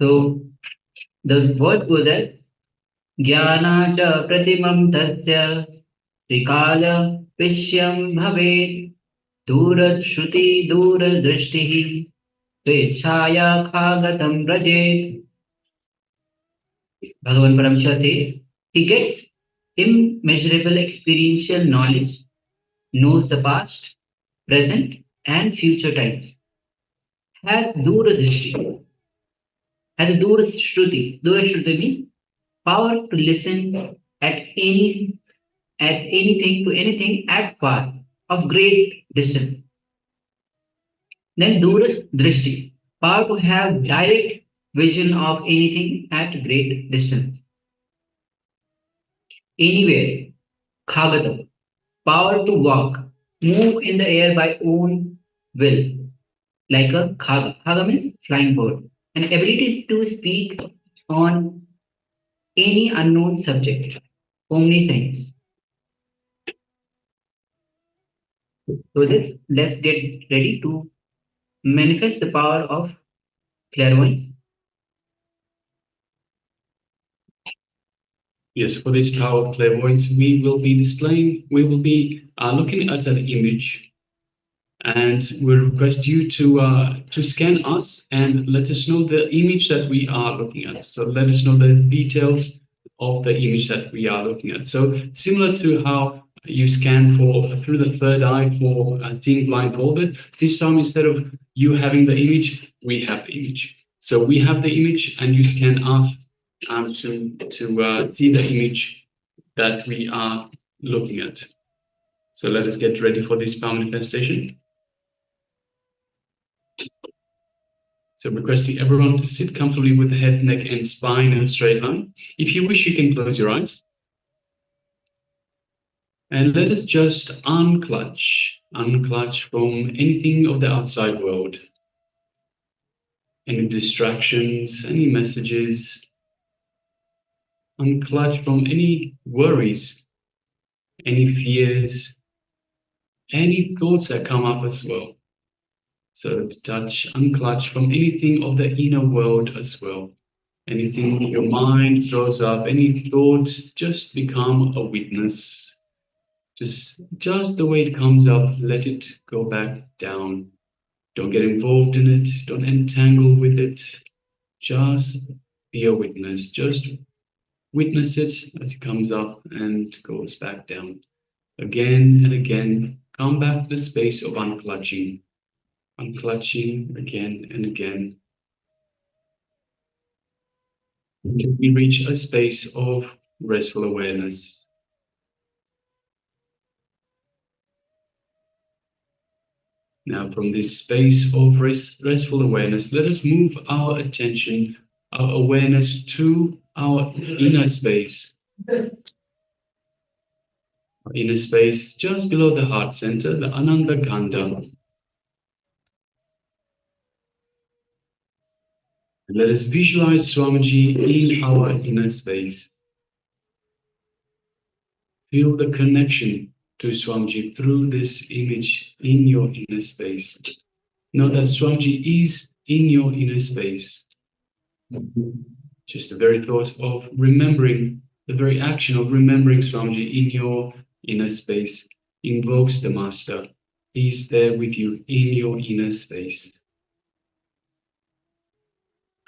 So the verse goes as Jnana cha pratimam tasya trikala vishyam bhavet durat shruti durat drishtihi swechhaya khagatam rajet. Bhagavan Paramashiva says he gets immeasurable experiential knowledge, knows the past, present, and future times, has dura drishti, has a dura shruti. Dura shruti means power to listen at anything to anything at far of great distance. Then dura drishti, power to have direct vision of anything at great distance. Anywhere, khagatam, power to walk, move in the air by own will, like a khaga. Khaga means flying bird. And abilities to speak on any unknown subject, omniscience. So let's get ready to manifest the power of clairvoyance. Yes, for this power of clairvoyance, we will be looking at an image, and we'll request you to scan us and let us know the image that we are looking at. So let us know the details of the image that we are looking at. So similar to how you scan through the third eye for seeing blindfolded, this time instead of you having the image, we have the image. So we have the image, and you scan us to see the image that we are looking at. So let us get ready for this power manifestation. So requesting everyone to sit comfortably with the head, neck, and spine in a straight line. If you wish, you can close your eyes. And let us just unclutch from anything of the outside world. Any distractions, any messages. Unclutch from any worries, any fears, any thoughts that come up as well. So unclutch from anything of the inner world as well. Anything your mind throws up, any thoughts, just become a witness. Just the way it comes up, let it go back down. Don't get involved in it. Don't entangle with it. Just be a witness. Just witness it as it comes up and goes back down. Again and again, come back to the space of unclutching. Unclutching again and again. Until we reach a space of restful awareness. Now, from this space of restful awareness, let us move our attention, our awareness to our inner space, Inner space just below the heart center, the Ananda Kanda. Let us visualize Swamiji in our inner space. Feel the connection to Swamiji through this image in your inner space. Know that Swamiji is in your inner space. Just the very thought of remembering, the very action of remembering Swamiji in your inner space invokes the Master. He's there with you in your inner space.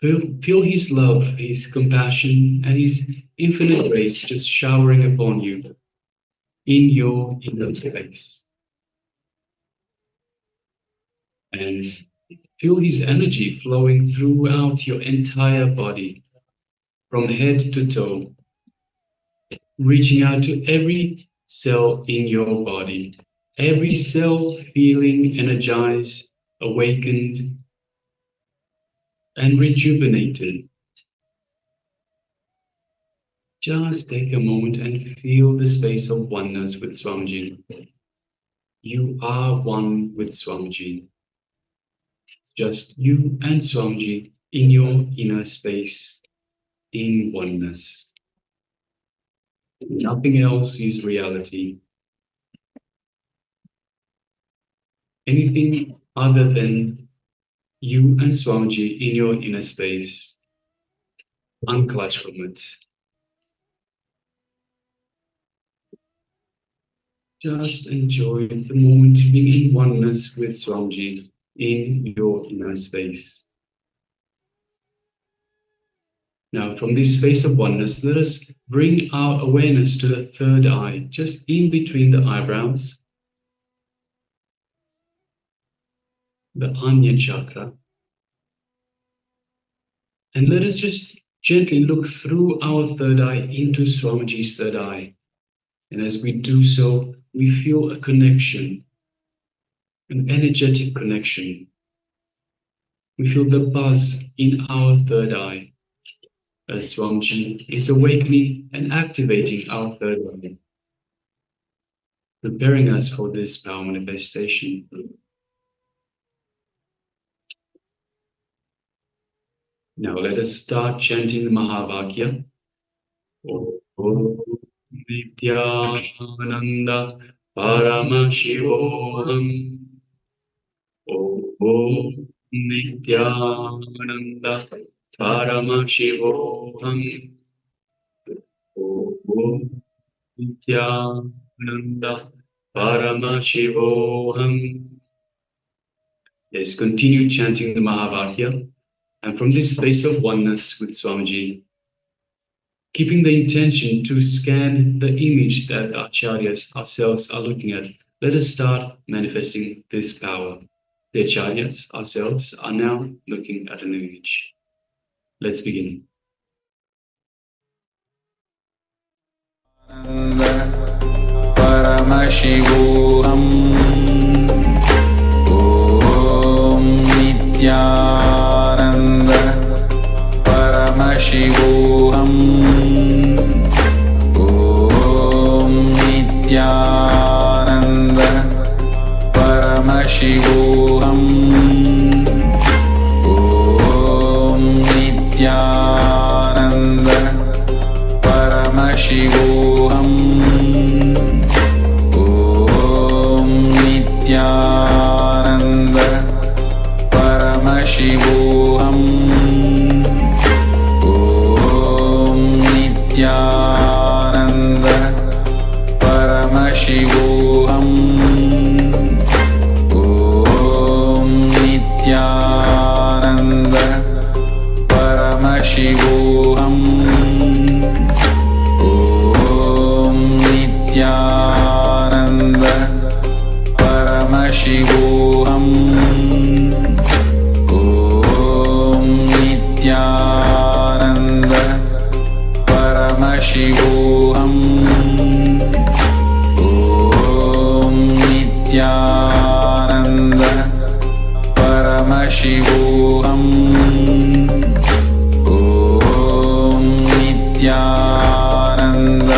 Feel his love, his compassion, and his infinite grace just showering upon you in your inner space. And feel his energy flowing throughout your entire body, from head to toe, reaching out to every cell in your body, every cell feeling energized, awakened, and rejuvenated. Just take a moment and feel the space of oneness with Swamiji. You are one with Swamiji. It's just you and Swamiji in your inner space, in oneness. Nothing else is reality. Anything other than you and Swamiji in your inner space, unclutch from it. Just enjoy the moment being in oneness with Swamiji in your inner space. Now, from this space of oneness, let us bring our awareness to the third eye, just in between the eyebrows, the Anya chakra. And let us just gently look through our third eye into Swamiji's third eye. And as we do so, we feel a connection, an energetic connection. We feel the buzz in our third eye as Swamiji is awakening and activating our third eye, preparing us for this power manifestation. Now let us start chanting the Mahavakya. Om Nityananda Paramashivoham. Om Nityananda Paramashivoham. Om Nityananda Paramashivoham. Let's continue chanting the Mahavakya. And from this space of oneness with Swamiji, keeping the intention to scan the image that the Acharyas ourselves are looking at, let us start manifesting this power. The Acharyas ourselves are now looking at an image. Let's begin. Paramashivoham Om Nityananda Paramashivoham Om Nityananda Paramashivoham Om Nityananda Paramashivoham Om Nityananda Paramashivoham Om Nityananda Paramashivoham Om Nityananda Paramashivoham Om Nityananda Paramashivoham Om Nityananda Paramashivoham Om Nityananda Paramashivoham Om Nityananda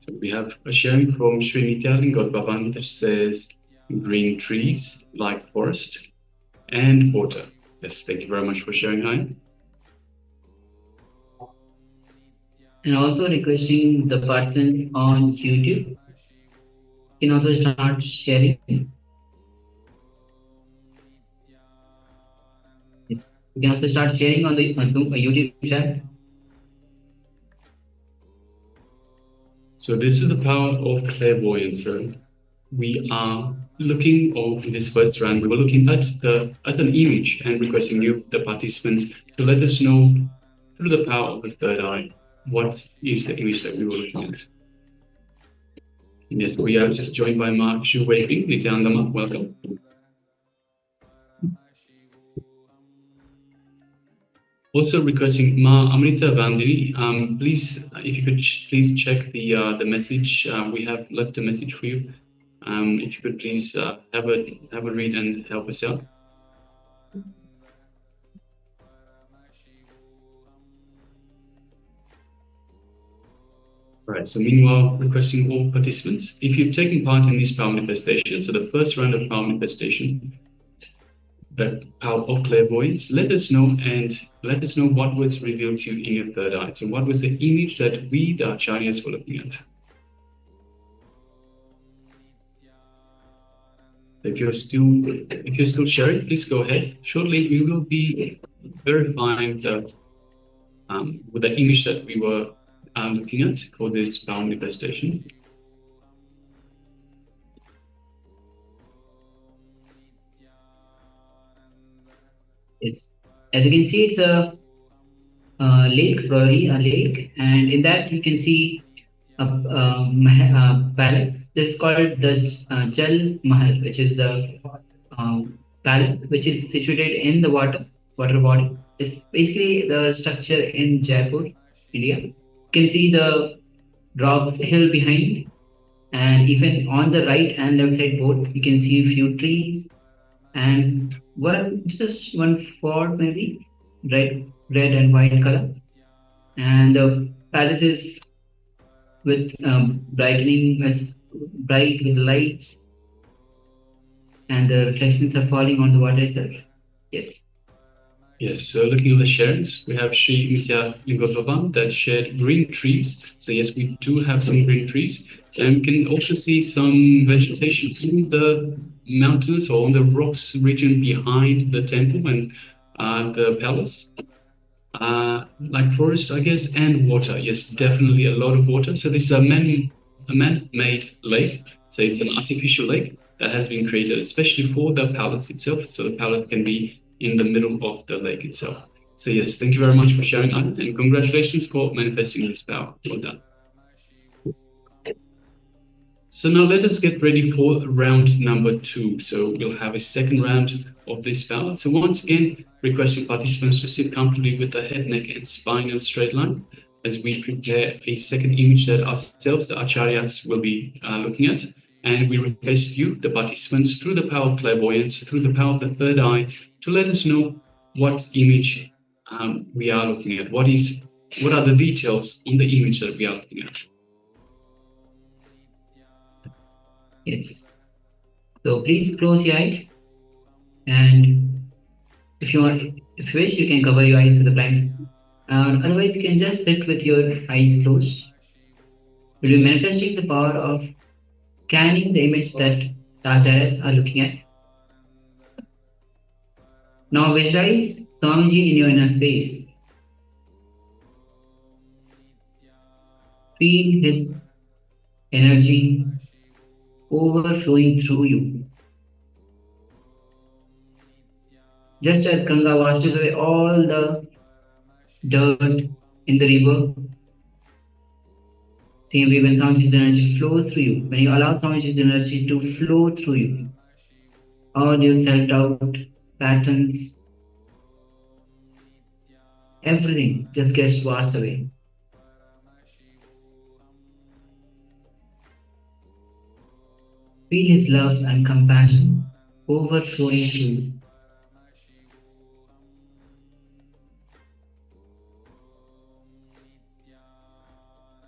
So we have a sharing from Sri Nityalinga Bhavan that says green trees like forest and water. Yes, thank you very much for sharing, Hi. And also requesting the participants on YouTube can also start sharing. Yes, you can also start sharing on the YouTube chat. So this is the power of clairvoyance. So we are looking, or in this first round, we were looking at an image and requesting you, the participants, to let us know through the power of the third eye, what is the image that we were looking at. Yes, we are just joined by Ma Shuwei Nityanandama. Welcome. Also requesting Ma Amrita Vandini, please, if you could please check the message. We have left a message for you. If you could please have a read and help us out. Right, so meanwhile, requesting all participants, if you've taken part in this power manifestation, so the first round of power manifestation, the power of clairvoyance, let us know and let us know what was revealed to you in your third eye. So what was the image that we, the acharyas, were looking at? If you're still sharing, please go ahead. Shortly, we will be verifying with the image that we were looking at for this power manifestation. Yes. As you can see, it's a lake, probably a lake, and in that you can see a palace. This is called the Jal Mahal, which is the palace which is situated in the water body. It's basically the structure in Jaipur, India. You can see the rocks hill behind, and even on the right and left side both, you can see a few trees and just one fort maybe, red and white color, and the palace is with bright with lights, and the reflections are falling on the water itself. Yes. Yes, so looking at the shares, we have Sri Nitya Lingotavan that shared green trees. So yes, we do have some green trees. And we can also see some vegetation in the mountains or on the rocks region behind the temple and the palace. Like forest, I guess, and water. Yes, definitely a lot of water. So this is a man-made lake. So it's an artificial lake that has been created especially for the palace itself. So the palace can be in the middle of the lake itself. So yes, thank you very much for sharing, Anand, and congratulations for manifesting this power. Well done. So now let us get ready for round number 2. So we'll have a second round of this power. So once again, requesting participants to sit comfortably with the head, neck, and spine in a straight line as we prepare a second image that ourselves, the acharyas, will be looking at. And we request you, the participants, through the power of clairvoyance, through the power of the third eye, to let us know what image we are looking at. What are the details on the image that we are looking at? Yes. So please close your eyes, and if you wish, you can cover your eyes with a blanket. Otherwise, you can just sit with your eyes closed. We'll be manifesting the power of scanning the image that the acharyas are looking at. Now visualize Swamiji in your inner space. Feel his energy overflowing through you. Just as Ganga washes away all the dirt in the river, same way when Swamiji's energy flows through you, when you allow Swamiji's energy to flow through you, all your self-doubt, patterns, everything just gets washed away. Feel his love and compassion overflowing through you.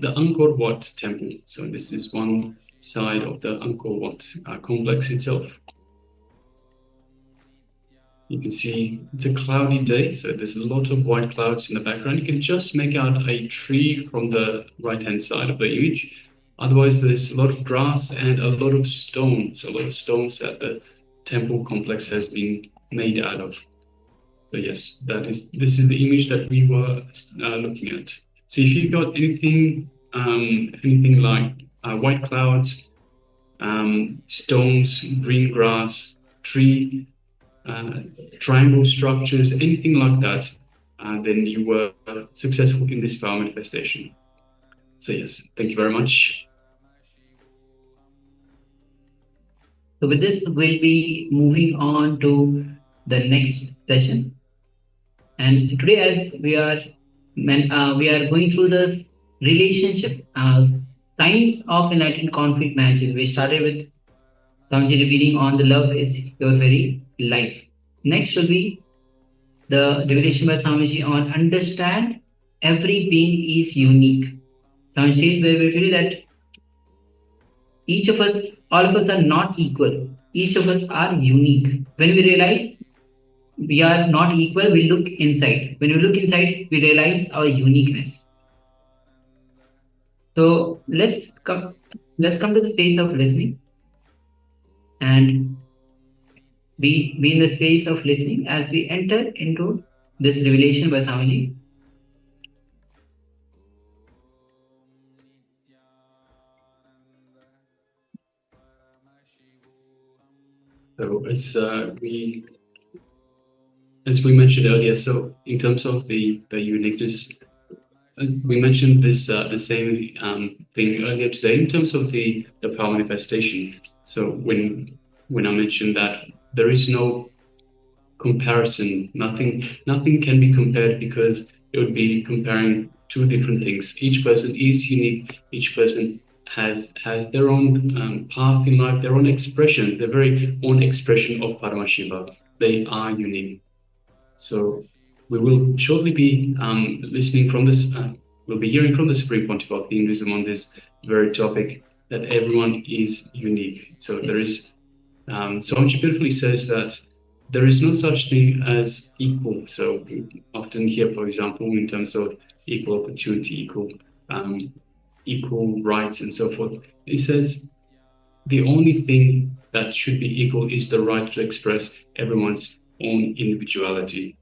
the Angkor Wat temple. So this is one side of the Angkor Wat complex itself. You can see it's a cloudy day, so there's a lot of white clouds in the background. You can just make out a tree from the right-hand side of the image. Otherwise, there's a lot of grass and a lot of stones that the temple complex has been made out of. So yes, this is the image that we were looking at. So if you've got anything like white clouds, stones, green grass, tree, triangle structures, anything like that, then you were successful in this power manifestation. So yes, thank you very much. So with this, we'll be moving on to the next session. And today, as we are going through the relationship, signs of enlightened conflict management. We started with Swamiji repeating on the love is your very life. Next will be the revelation by Swamiji on understand every being is unique. Swamiji says very beautifully that each of us, all of us are not equal. Each of us are unique. When we realize we are not equal, we look inside. When we look inside, we realize our uniqueness. So let's come to the space of listening and be in the space of listening as we enter into this revelation by Swamiji. So as we mentioned earlier, so in terms of the uniqueness, we mentioned this the same thing earlier today in terms of the power manifestation. So when I mentioned that there is no comparison, nothing can be compared, because it would be comparing two different things. Each person is unique. Each person has their own path in life, their own expression, their very own expression of Paramashiva. They are unique. So we will shortly be listening from this, we'll be hearing from the Supreme Pontiff of Hinduism on this very topic, that everyone is unique. So there is, Swamiji beautifully says that there is no such thing as equal. So we often hear, for example, in terms of equal opportunity, equal rights and so forth. He says the only thing that should be equal is the right to express everyone's own individuality.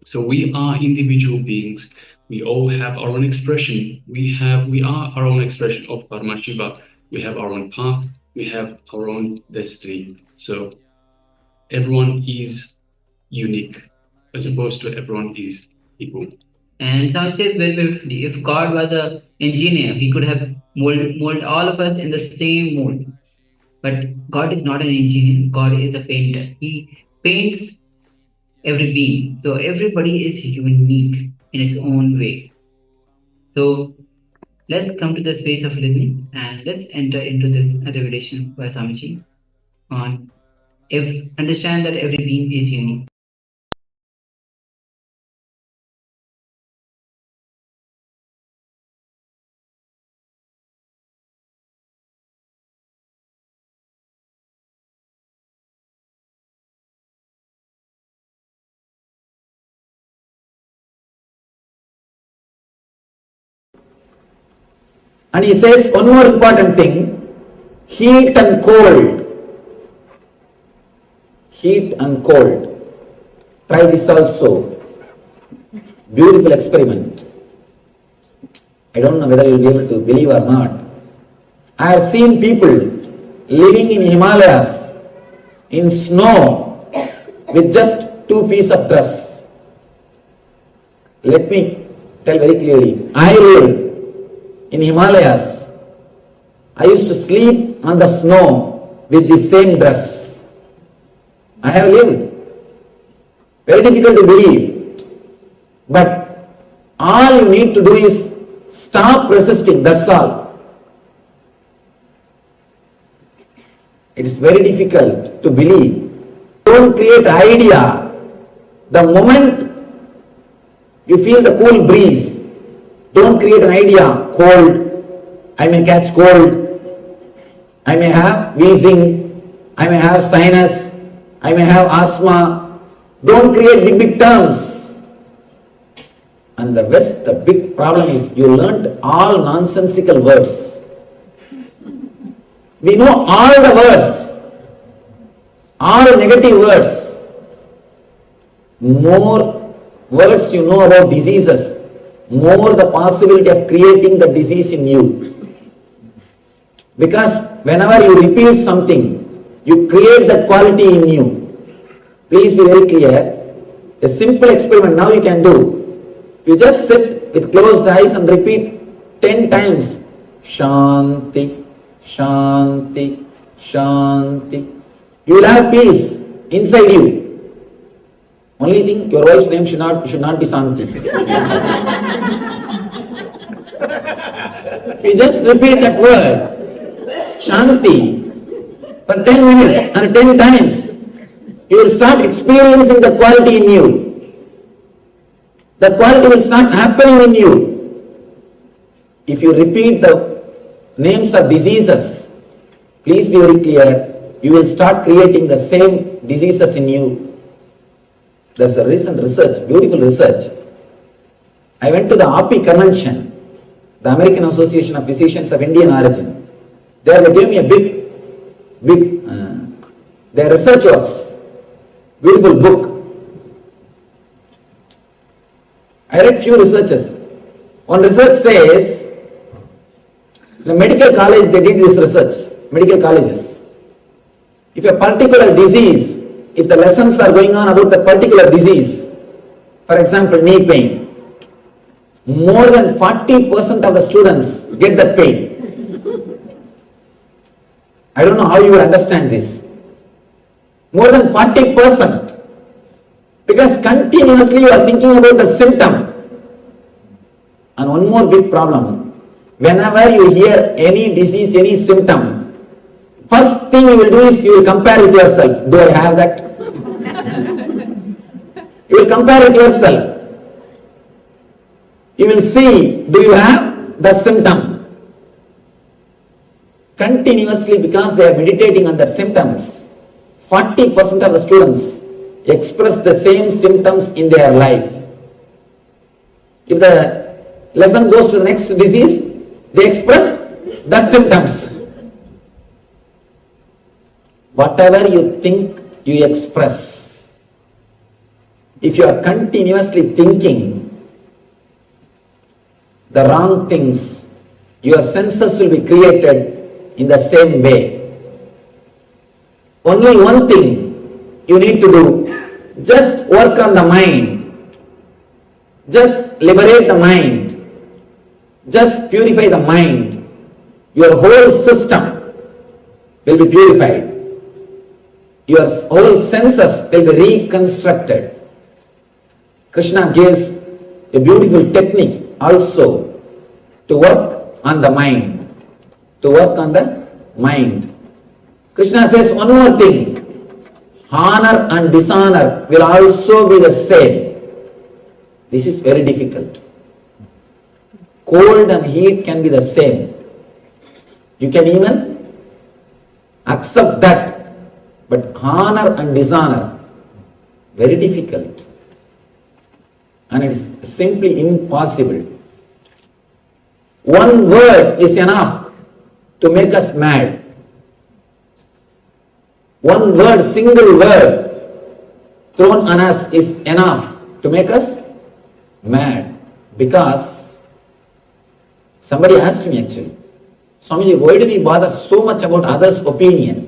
So we are individual beings. We all have our own expression. We are our own expression of Paramashiva. We have our own path. We have our own destiny. So everyone is unique, as opposed to everyone is equal. And some says very beautifully, if God was an engineer, he could have molded all of us in the same mold. But God is not an engineer. God is a painter. He paints every being. So everybody is unique in his own way. So let's come to the space of listening and let's enter into this revelation by Swamiji on understand that every being is unique. And he says one more important thing, heat and cold. Heat and cold. Try this also. Beautiful experiment. I don't know whether you'll be able to believe or not. I have seen people living in Himalayas in snow with just 2 pieces of dress. Let me tell very clearly. I live in Himalayas. I used to sleep on the snow with the same dress. I have lived. Very difficult to believe. But all you need to do is stop resisting, that's all. It is very difficult to believe. Don't create idea. The moment you feel the cool breeze, don't create an idea, cold, I may catch cold, I may have wheezing, I may have sinus, I may have asthma. Don't create big terms. And the West, the big problem is you learnt all nonsensical words. We know all the words, all negative words. More words you know about diseases, more the possibility of creating the disease in you. Because whenever you repeat something, you create that quality in you. Please be very clear. A simple experiment now you can do. You just sit with closed eyes and repeat 10 times. Shanti, Shanti, Shanti. You will have peace inside you. Only thing, your wife's name should not be Santi. You just repeat that word, Shanti, for 10 minutes and 10 times. You will start experiencing the quality in you. The quality will start happening in you. If you repeat the names of diseases, please be very clear, you will start creating the same diseases in you. There's a recent research, beautiful research. I went to the API convention, the American Association of Physicians of Indian Origin. There they gave me a big, their research works, beautiful book. I read few researches. One research says, the medical college, they did this research, medical colleges. If a particular disease, if the lessons are going on about the particular disease, for example, knee pain, more than 40% of the students get that pain. I don't know how you will understand this. More than 40%. Because continuously you are thinking about that symptom. And one more big problem. Whenever you hear any disease, any symptom, first thing you will do is you will compare with yourself. Do I have that? You will compare with yourself. You will see, do you have that symptom? Continuously, because they are meditating on that symptoms, 40% of the students express the same symptoms in their life. If the lesson goes to the next disease, they express that symptoms. Whatever you think, you express. If you are continuously thinking the wrong things, your senses will be created in the same way. Only one thing you need to do, just work on the mind, just liberate the mind, just purify the mind. Your whole system will be purified. Your whole senses will be reconstructed. Krishna gives a beautiful technique also to work on the mind. To work on the mind. Krishna says one more thing. Honor and dishonor will also be the same. This is very difficult. Cold and heat can be the same. You can even accept that. But honor and dishonor, very difficult. And it is simply impossible. One word is enough to make us mad. One word, single word thrown on us is enough to make us mad. Because somebody asked me actually, Swamiji, why do we bother so much about others' opinion?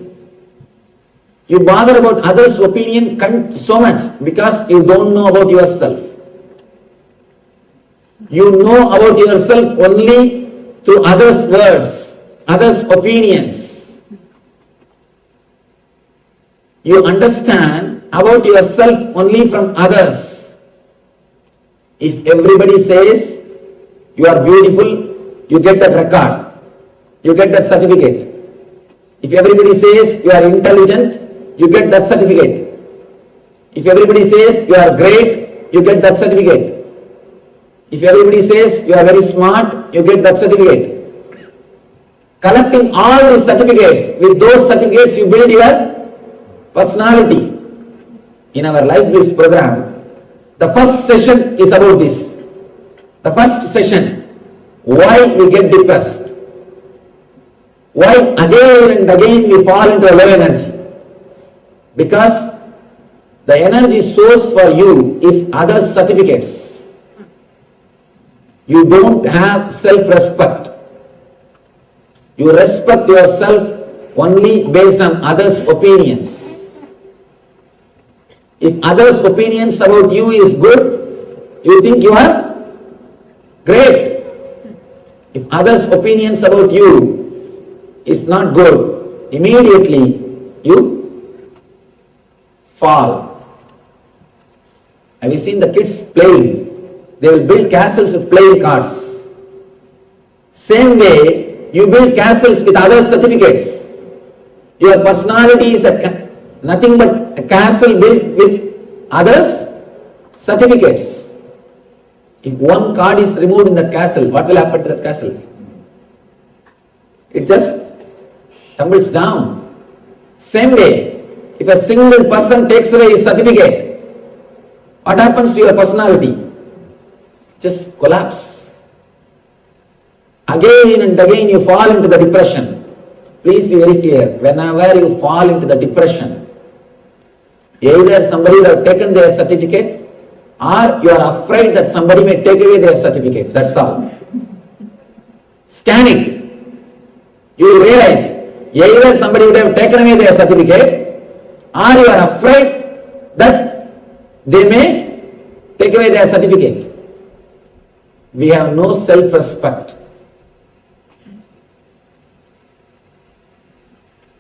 You bother about others' opinion so much because you don't know about yourself. You know about yourself only through others' words, others' opinions. You understand about yourself only from others. If everybody says you are beautiful, you get that record, you get that certificate. If everybody says you are intelligent, you get that certificate. If everybody says you are great, you get that certificate. If everybody says you are very smart, you get that certificate. Collecting all these certificates, with those certificates you build your personality. In our Life Bliss program, the first session is about this. The first session, why we get depressed. Why again and again we fall into a low energy? Because the energy source for you is other certificates. You don't have self-respect. You respect yourself only based on others' opinions. If others' opinions about you is good, you think you are great. If others' opinions about you is not good, immediately you fall. Have you seen the kids playing? They will build castles with playing cards. Same way, you build castles with other certificates. Your personality is nothing but a castle built with others' certificates. If one card is removed in that castle, what will happen to that castle? It just tumbles down. Same way, if a single person takes away his certificate, what happens to your personality? Just collapse. Again and again you fall into the depression. Please be very clear. Whenever you fall into the depression, either somebody will have taken their certificate or you are afraid that somebody may take away their certificate. That's all. Scan it. You will realize either somebody would have taken away their certificate or you are afraid that they may take away their certificate. We have no self-respect.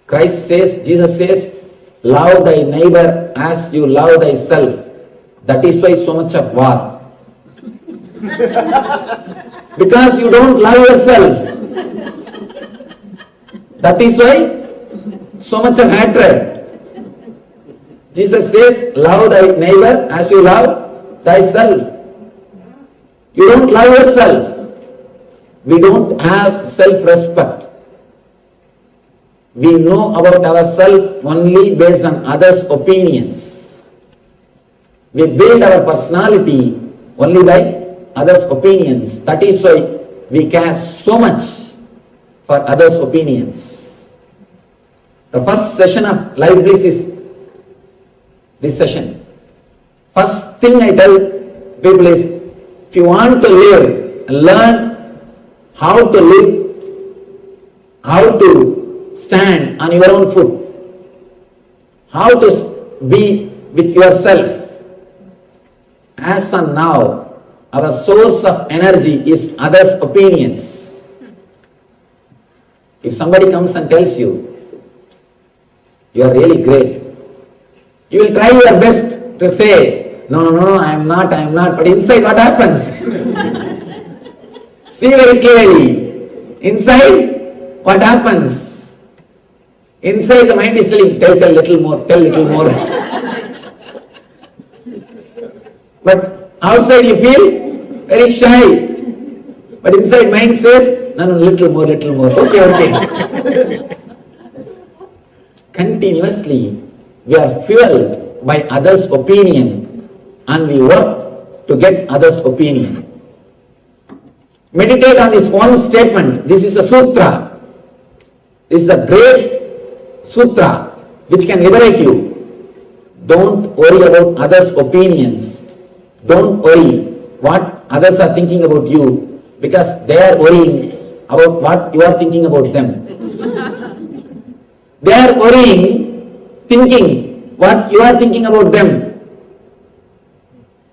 Christ says, Jesus says, love thy neighbor as you love thyself. That is why so much of war. Because you don't love yourself. That is why so much of hatred. Jesus says, love thy neighbor as you love thyself. You don't love yourself. We don't have self-respect. We know about ourselves only based on others' opinions. We build our personality only by others' opinions. That is why we care so much for others' opinions. The first session of Life Bliss is this session. First thing I tell people is, if you want to live, learn how to live, how to stand on your own foot, how to be with yourself. As and now, our source of energy is others' opinions. If somebody comes and tells you, you are really great, you will try your best to say, no, I am not, but inside what happens? See very clearly, inside what happens? Inside the mind is telling, tell little more, tell little more. But outside you feel very shy. But inside mind says, no, little more. Okay. Continuously, we are fueled by others' opinion and we work to get others' opinion. Meditate on this one statement. This is a sutra. This is a great sutra which can liberate you. Don't worry about others' opinions. Don't worry what others are thinking about you, because they are worrying about what you are thinking about them. They are worrying, thinking what you are thinking about them.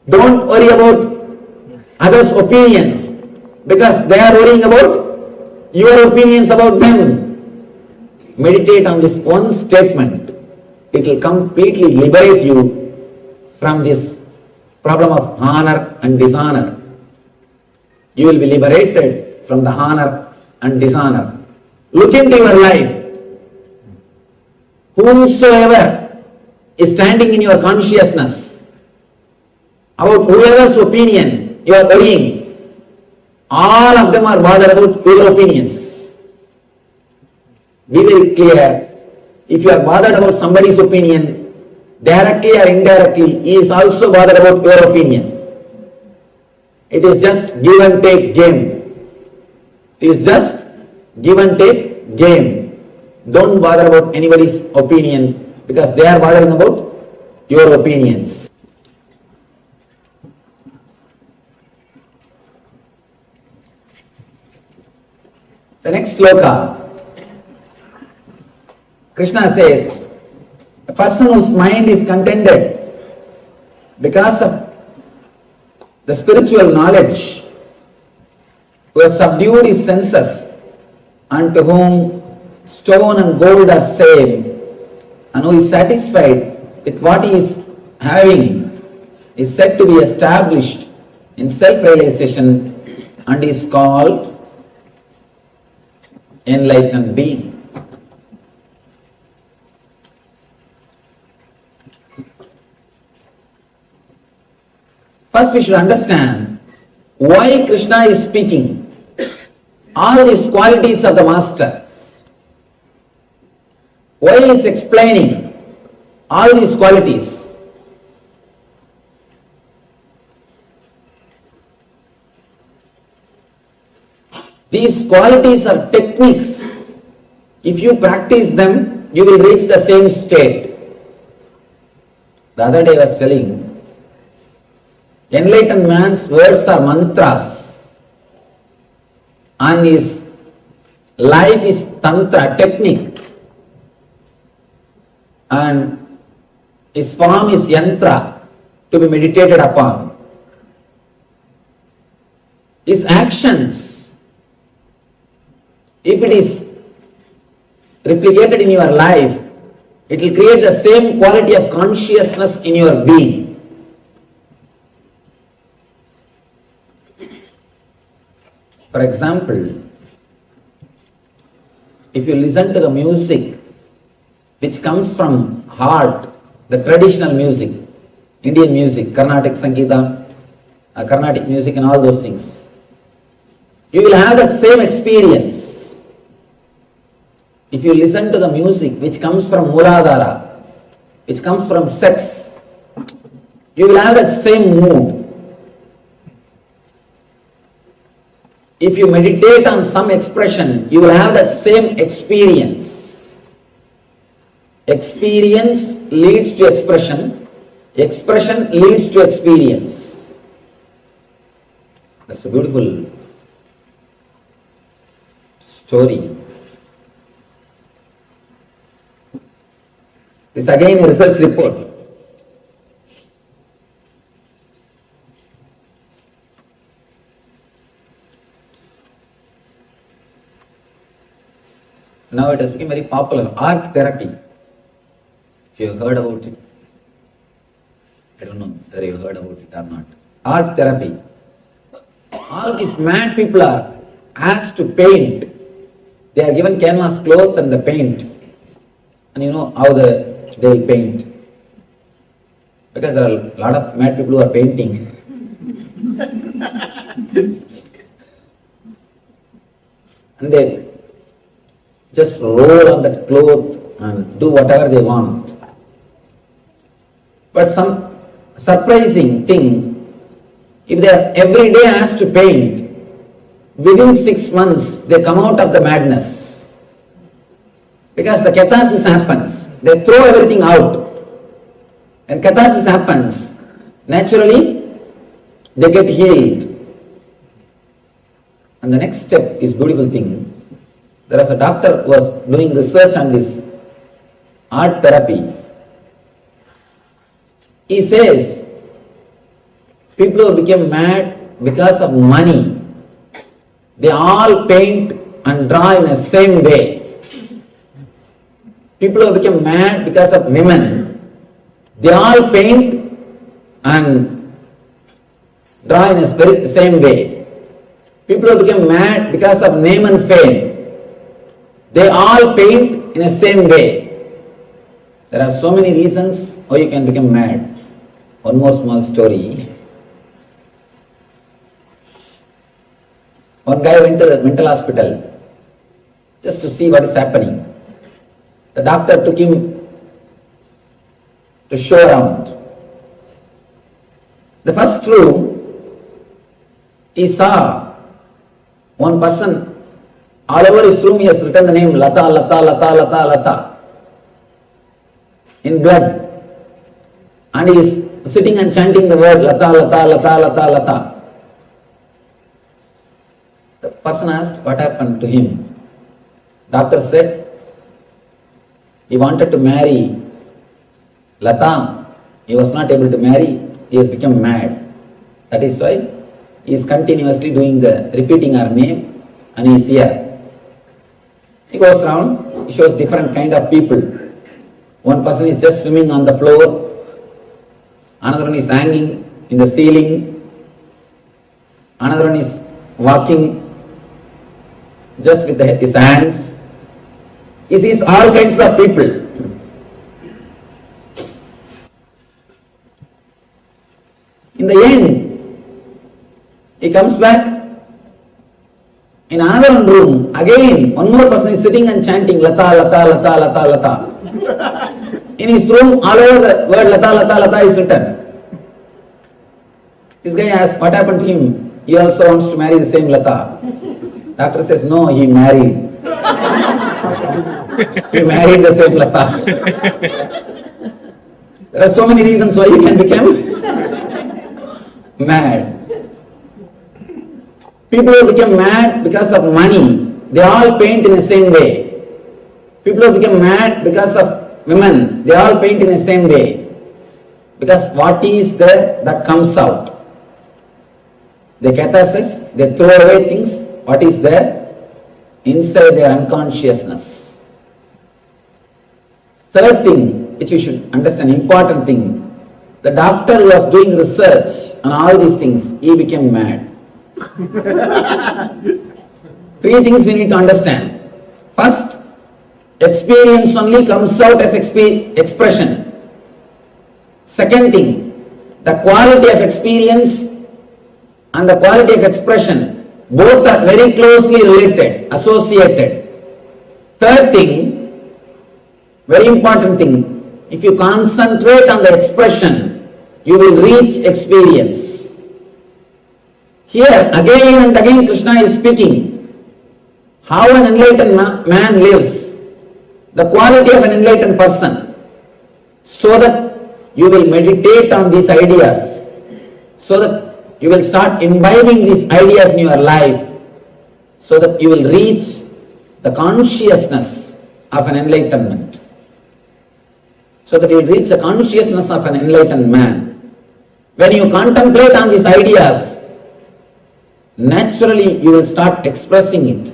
Don't worry about others' opinions, because they are worrying about your opinions about them. Meditate on this one statement. It will completely liberate you from this problem of honor and dishonor. You will be liberated from the honor and dishonor. Look into your life. Whomsoever is standing in your consciousness, about whoever's opinion you are worrying, all of them are bothered about your opinions. Be very clear. If you are bothered about somebody's opinion, directly or indirectly, he is also bothered about your opinion. It is just give and take game. It is just give and take game. Don't bother about anybody's opinion because they are bothering about your opinions. The next sloka, Krishna says, a person whose mind is contented because of the spiritual knowledge, who has subdued his senses, and to whom stone and gold are same, and who is satisfied with what he is having, is said to be established in self-realization and is called enlightened being. First we should understand why Krishna is speaking all these qualities of the Master. Why he is explaining all these qualities? These qualities are techniques. If you practice them, you will reach the same state. The other day I was telling, enlightened man's words are mantras and his life is tantra, technique, and his form is yantra, to be meditated upon. His actions, if it is replicated in your life, it will create the same quality of consciousness in your being. For example, if you listen to the music which comes from heart, the traditional music, Indian music, Carnatic Sangeeta, Carnatic music and all those things, you will have that same experience. If you listen to the music which comes from Mooladhara, which comes from sex, you will have that same mood. If you meditate on some expression, you will have that same experience. Experience leads to expression. Expression leads to experience. That's a beautiful story. This again a research report. Now it has become very popular, art therapy. If you have heard about it, I don't know whether you have heard about it or not. Art therapy. All these mad people are asked to paint. They are given canvas cloth and the paint. And you know how they will paint. Because there are a lot of mad people who are painting. And they just roll on that cloth and do whatever they want. But some surprising thing, if they are every day asked to paint, within 6 months they come out of the madness. Because the catharsis happens. They throw everything out. And catharsis happens. Naturally, they get healed. And the next step is beautiful thing. There was a doctor who was doing research on this art therapy. He says, people who became mad because of money, they all paint and draw in the same way. People who became mad because of women, they all paint and draw in the very same way. People who became mad because of name and fame, they all paint in the same way. There are so many reasons how you can become mad. One more small story. One guy went to the mental hospital just to see what is happening. The doctor took him to show around. The first room, he saw one person, all over his room he has written the name Lata, Lata, Lata, Lata, Lata in blood. And he is sitting and chanting the word Lata, Lata, Lata, Lata, Lata. The person asked what happened to him. Doctor said he wanted to marry Lata. He was not able to marry. He has become mad. That is why he is continuously repeating her name, and he is here. He goes around, he shows different kind of people. One person is just swimming on the floor, another one is hanging in the ceiling, another one is walking just with his hands. He sees all kinds of people. In the end, he comes back in another room. Again, one more person is sitting and chanting Lata, Lata, Lata, Lata, Lata. In his room, all over the word Lata, Lata, Lata is written. This guy asks, what happened to him? He also wants to marry the same Lata. Doctor says, no, he married. He married the same Lata. There are so many reasons why you can become mad. People who become mad because of money, they all paint in the same way. People who become mad because of women, they all paint in the same way. Because what is there, that comes out. They catharsis, they throw away things, what is there inside their unconsciousness. Third thing, which you should understand, important thing, the doctor who was doing research on all these things, he became mad. Three things we need to understand. First, experience only comes out as expression. Second thing, the quality of experience and the quality of expression, both are very closely related, associated. Third thing, very important thing, if you concentrate on the expression, you will reach experience. Here, again and again, Krishna is speaking how an enlightened man lives, the quality of an enlightened person, so that you will meditate on these ideas, so that you will start imbibing these ideas in your life, so that you will reach the consciousness of an enlightenment, so that you will reach the consciousness of an enlightened man. When you contemplate on these ideas, naturally you will start expressing it.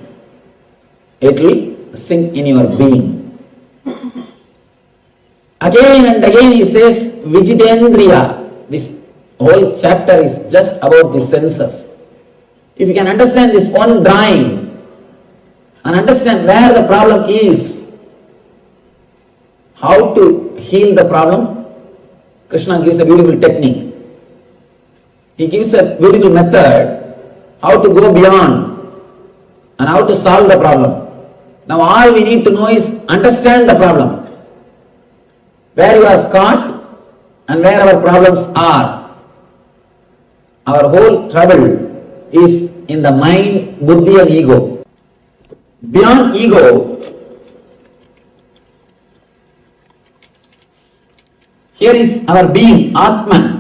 It will sink in your being. Again and again he says, Vijitendriya. This whole chapter is just about the senses. If you can understand this one drawing and understand where the problem is, how to heal the problem, Krishna gives a beautiful technique. He gives a beautiful method how to go beyond and how to solve the problem. Now all we need to know is understand the problem, where you are caught and where our problems are. Our whole trouble is in the mind, buddhi and ego. Beyond ego, here is our being, Atman.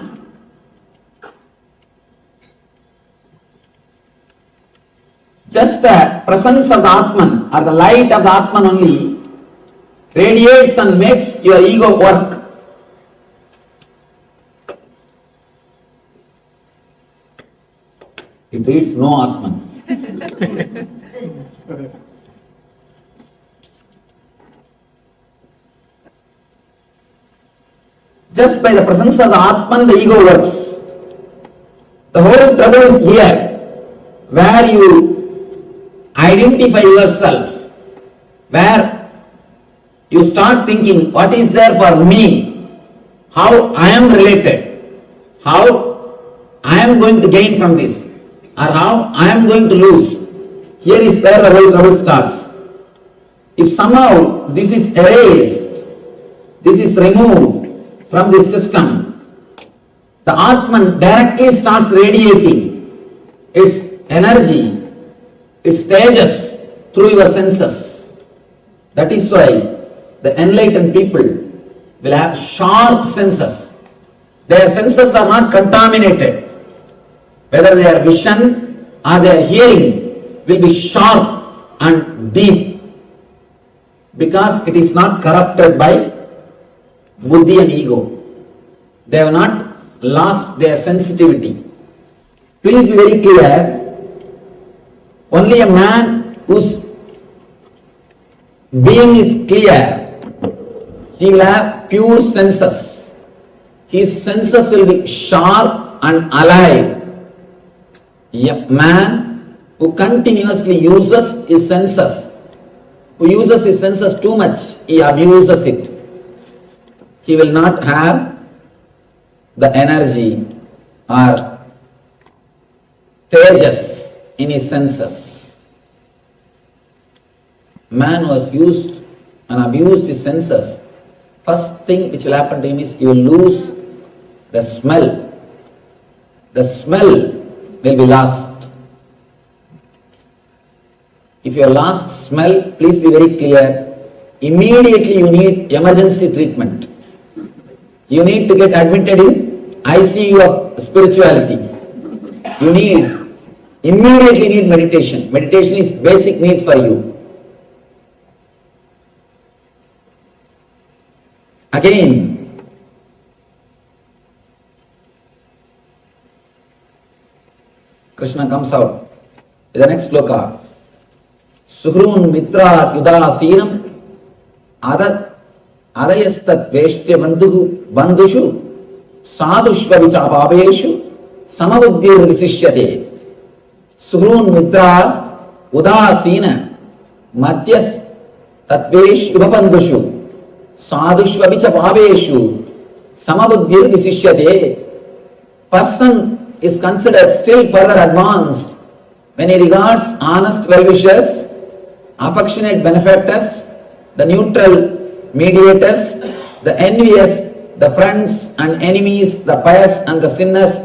Just the presence of the Atman or the light of the Atman only radiates and makes your ego work. It reads no Atman. Just by the presence of the Atman, the ego works. The whole trouble is here, where you identify yourself, where you start thinking what is there for me, how I am related, how I am going to gain from this, or how I am going to lose. Here is where the whole trouble starts. If somehow this is erased, this is removed from this system, the Atman directly starts radiating its energy, its tejas through your senses. That is why the enlightened people will have sharp senses. Their senses are not contaminated. Whether their vision or their hearing will be sharp and deep, because it is not corrupted by buddhi and ego. They have not lost their sensitivity. Please be very clear. Only a man whose being is clear, he will have pure senses. His senses will be sharp and alive. A man who continuously uses his senses, who uses his senses too much, he abuses it. He will not have the energy or tejas in his senses. Man who has used and abused his senses, first thing which will happen to him is he will lose the smell. The smell will be lost. If you have lost smell, please be very clear. Immediately you need emergency treatment. You need to get admitted in ICU of spirituality. You immediately need meditation. Meditation is basic need for you. Again, Krishna comes out in the next sloka. Suhrun mitra yudasinam adayastat veshtya bandhushu sadhushva vichapaveshu samabuddhir visishyate. Suhrun mitra udasina madhyas tatvesh ubabandhushu sadhushva vichapaveshu samabuddhir visishyate. Person is considered still further advanced when he regards honest well-wishers, affectionate benefactors, the neutral mediators, the envious, the friends and enemies, the pious and the sinners,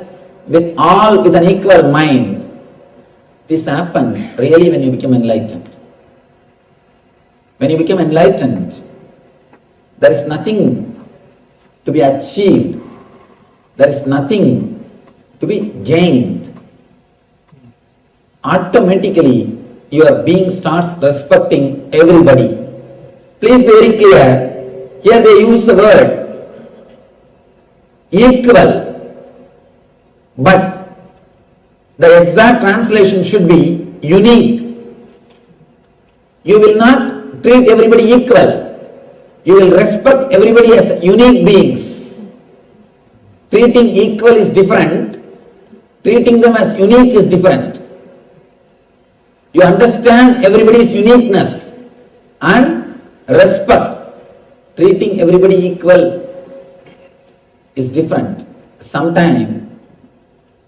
with all with an equal mind. This happens really when you become enlightened. When you become enlightened, there is nothing to be achieved. There is nothing to be gained. Automatically, your being starts respecting everybody. Please be very clear. Here they use the word equal, but the exact translation should be unique. You will not treat everybody equal. You will respect everybody as unique beings. Treating equal is different. Treating them as unique is different. You understand everybody's uniqueness and respect. Treating everybody equal is different. Sometimes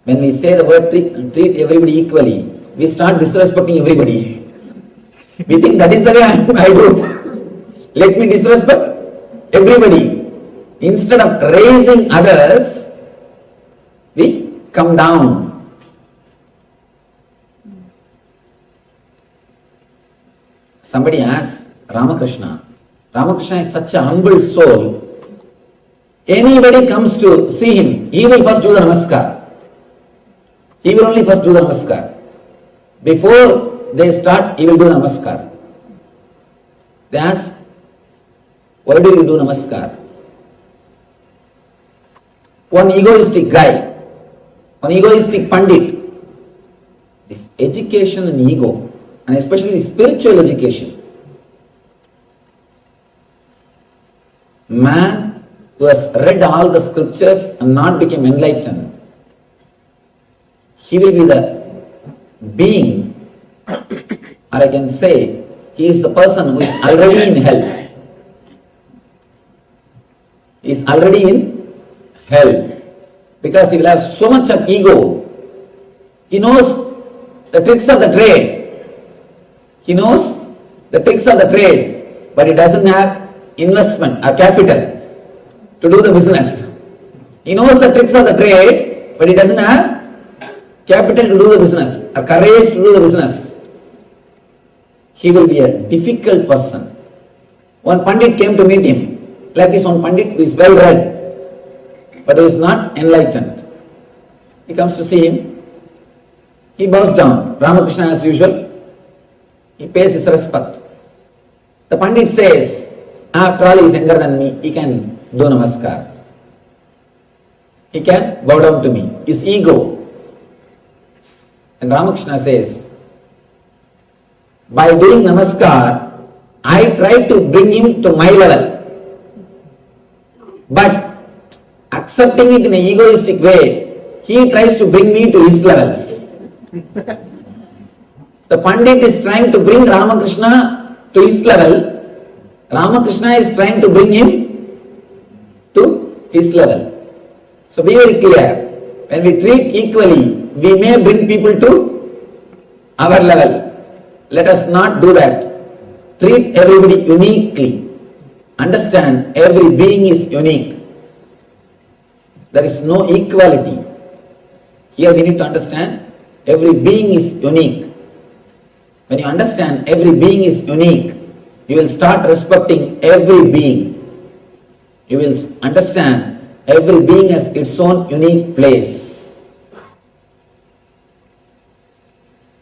when we say the word treat everybody equally, we start disrespecting everybody. We think that is the way I do. Let me disrespect everybody. Instead of raising others, we come down. Somebody asks Ramakrishna. Ramakrishna is such a humble soul. Anybody comes to see him, he will first do the namaskar. He will only first do the namaskar. Before they start, he will do the namaskar. They ask, why do you do namaskar? One egoistic guy, one egoistic pandit. This education and ego, and especially spiritual education. Man who has read all the scriptures and not become enlightened, he will be the being, or I can say, he is the person who is already in hell. He is already in hell. Because he will have so much of ego. He knows the tricks of the trade. He knows the tricks of the trade, but he doesn't have investment or capital to do the business. He knows the tricks of the trade, but he doesn't have capital to do the business or courage to do the business. He will be a difficult person. One Pandit came to meet him. Like this one Pandit who is well read, but who is not enlightened. He comes to see him. He bows down. Ramakrishna as usual. He pays his respect. The Pandit says, after all he is younger than me, he can do namaskar. He can bow down to me. His ego. And Ramakrishna says, by doing namaskar, I try to bring him to my level. But accepting it in an egoistic way, he tries to bring me to his level. The Pandit is trying to bring Ramakrishna to his level. Ramakrishna is trying to bring him to his level. So be very clear. When we treat equally, we may bring people to our level. Let us not do that. Treat everybody uniquely. Understand every being is unique. There is no equality. Here we need to understand every being is unique. When you understand every being is unique, you will start respecting every being. You will understand every being has its own unique place.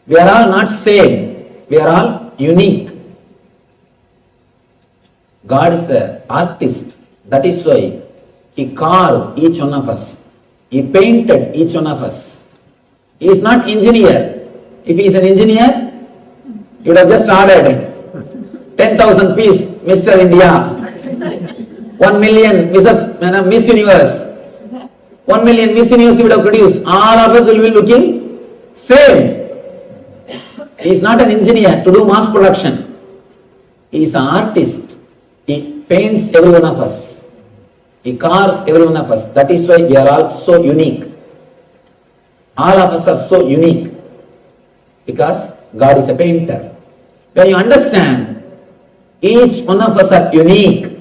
We are all not same. We are all unique. God is an artist. That is why He carved each one of us. He painted each one of us. He is not engineer. If he is an engineer, he would have just ordered 10,000 piece Mr. India, 1 million Miss Universe, 1 million Miss Universe he would have produced. All of us will be looking same. He is not an engineer to do mass production. He is an artist. He paints every one of us. He carves every one of us. That is why we are all so unique. All of us are so unique because God is a painter. When you understand each one of us are unique,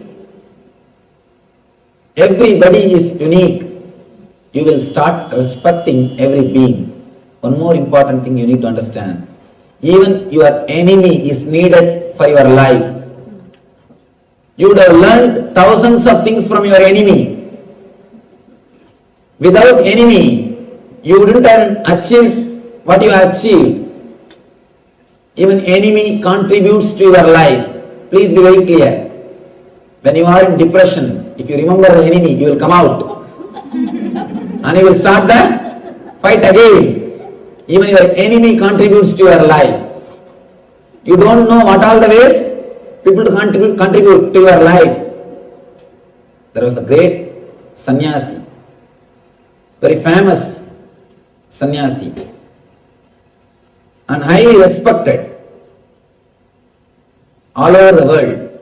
everybody is unique, you will start respecting every being. One more important thing you need to understand. Even your enemy is needed for your life. You would have learned thousands of things from your enemy. Without enemy, you wouldn't have achieved what you have achieved. Even enemy contributes to your life. Please be very clear. When you are in depression, if you remember the enemy, you will come out. And you will start the fight again. Even your enemy contributes to your life. You don't know what all the ways people to contribute to your life. There was a great sannyasi, very famous sannyasi, and highly respected all over the world.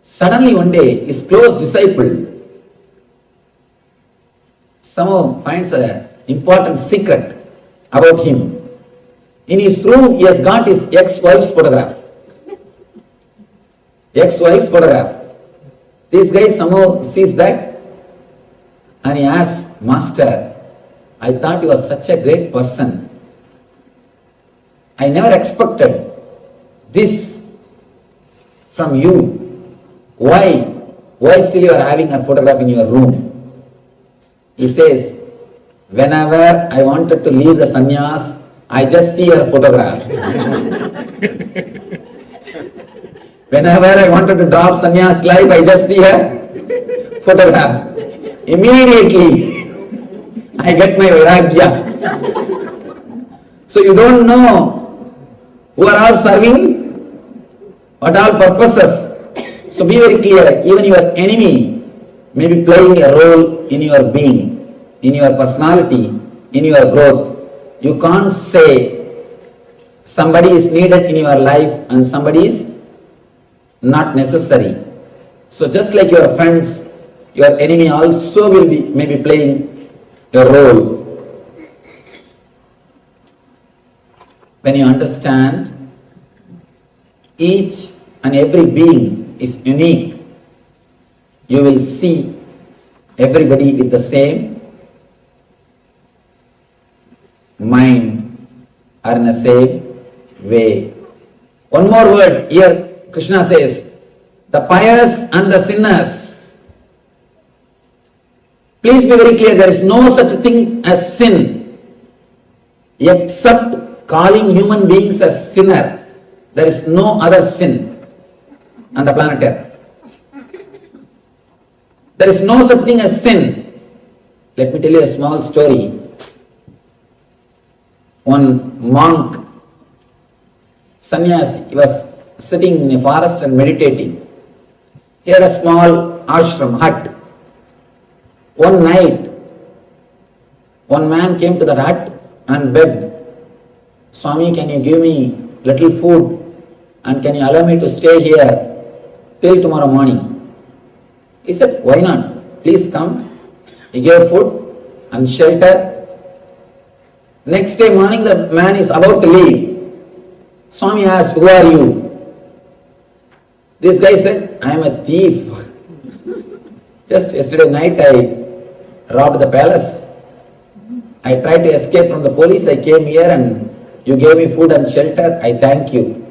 Suddenly one day, his close disciple somehow finds an important secret about him. In his room, he has got his ex-wife's photograph. Ex-wife's photograph. This guy somehow sees that and he asks, Master, I thought you were such a great person. I never expected this from you. Why? Why still you are having a photograph in your room? He says, whenever I wanted to leave the sannyas, I just see her photograph. Whenever I wanted to drop sannyas life, I just see her photograph. Immediately, I get my vairagya. So you don't know who are all serving, what all purposes. So be very clear, even your enemy may be playing a role in your being, in your personality, in your growth. You can't say somebody is needed in your life and somebody is not necessary. So just like your friends, your enemy also will be maybe playing a role. When you understand each and every being is unique, you will see everybody with the same mind or in the same way. One more word here, Krishna says, the pious and the sinners. Please be very clear, there is no such thing as sin except calling human beings as sinner. There is no other sin on the planet Earth. There is no such thing as sin. Let me tell you a small story. One monk, sannyasi, he was sitting in a forest and meditating. He had a small ashram, hut. One night, one man came to the hut and begged, Swami, can you give me little food and can you allow me to stay here till tomorrow morning? He said, why not? Please come. He gave food and shelter. Next day morning, the man is about to leave. Swami asked, who are you? This guy said, I am a thief. Just yesterday night I robbed the palace. I tried to escape from the police. I came here and you gave me food and shelter. I thank you.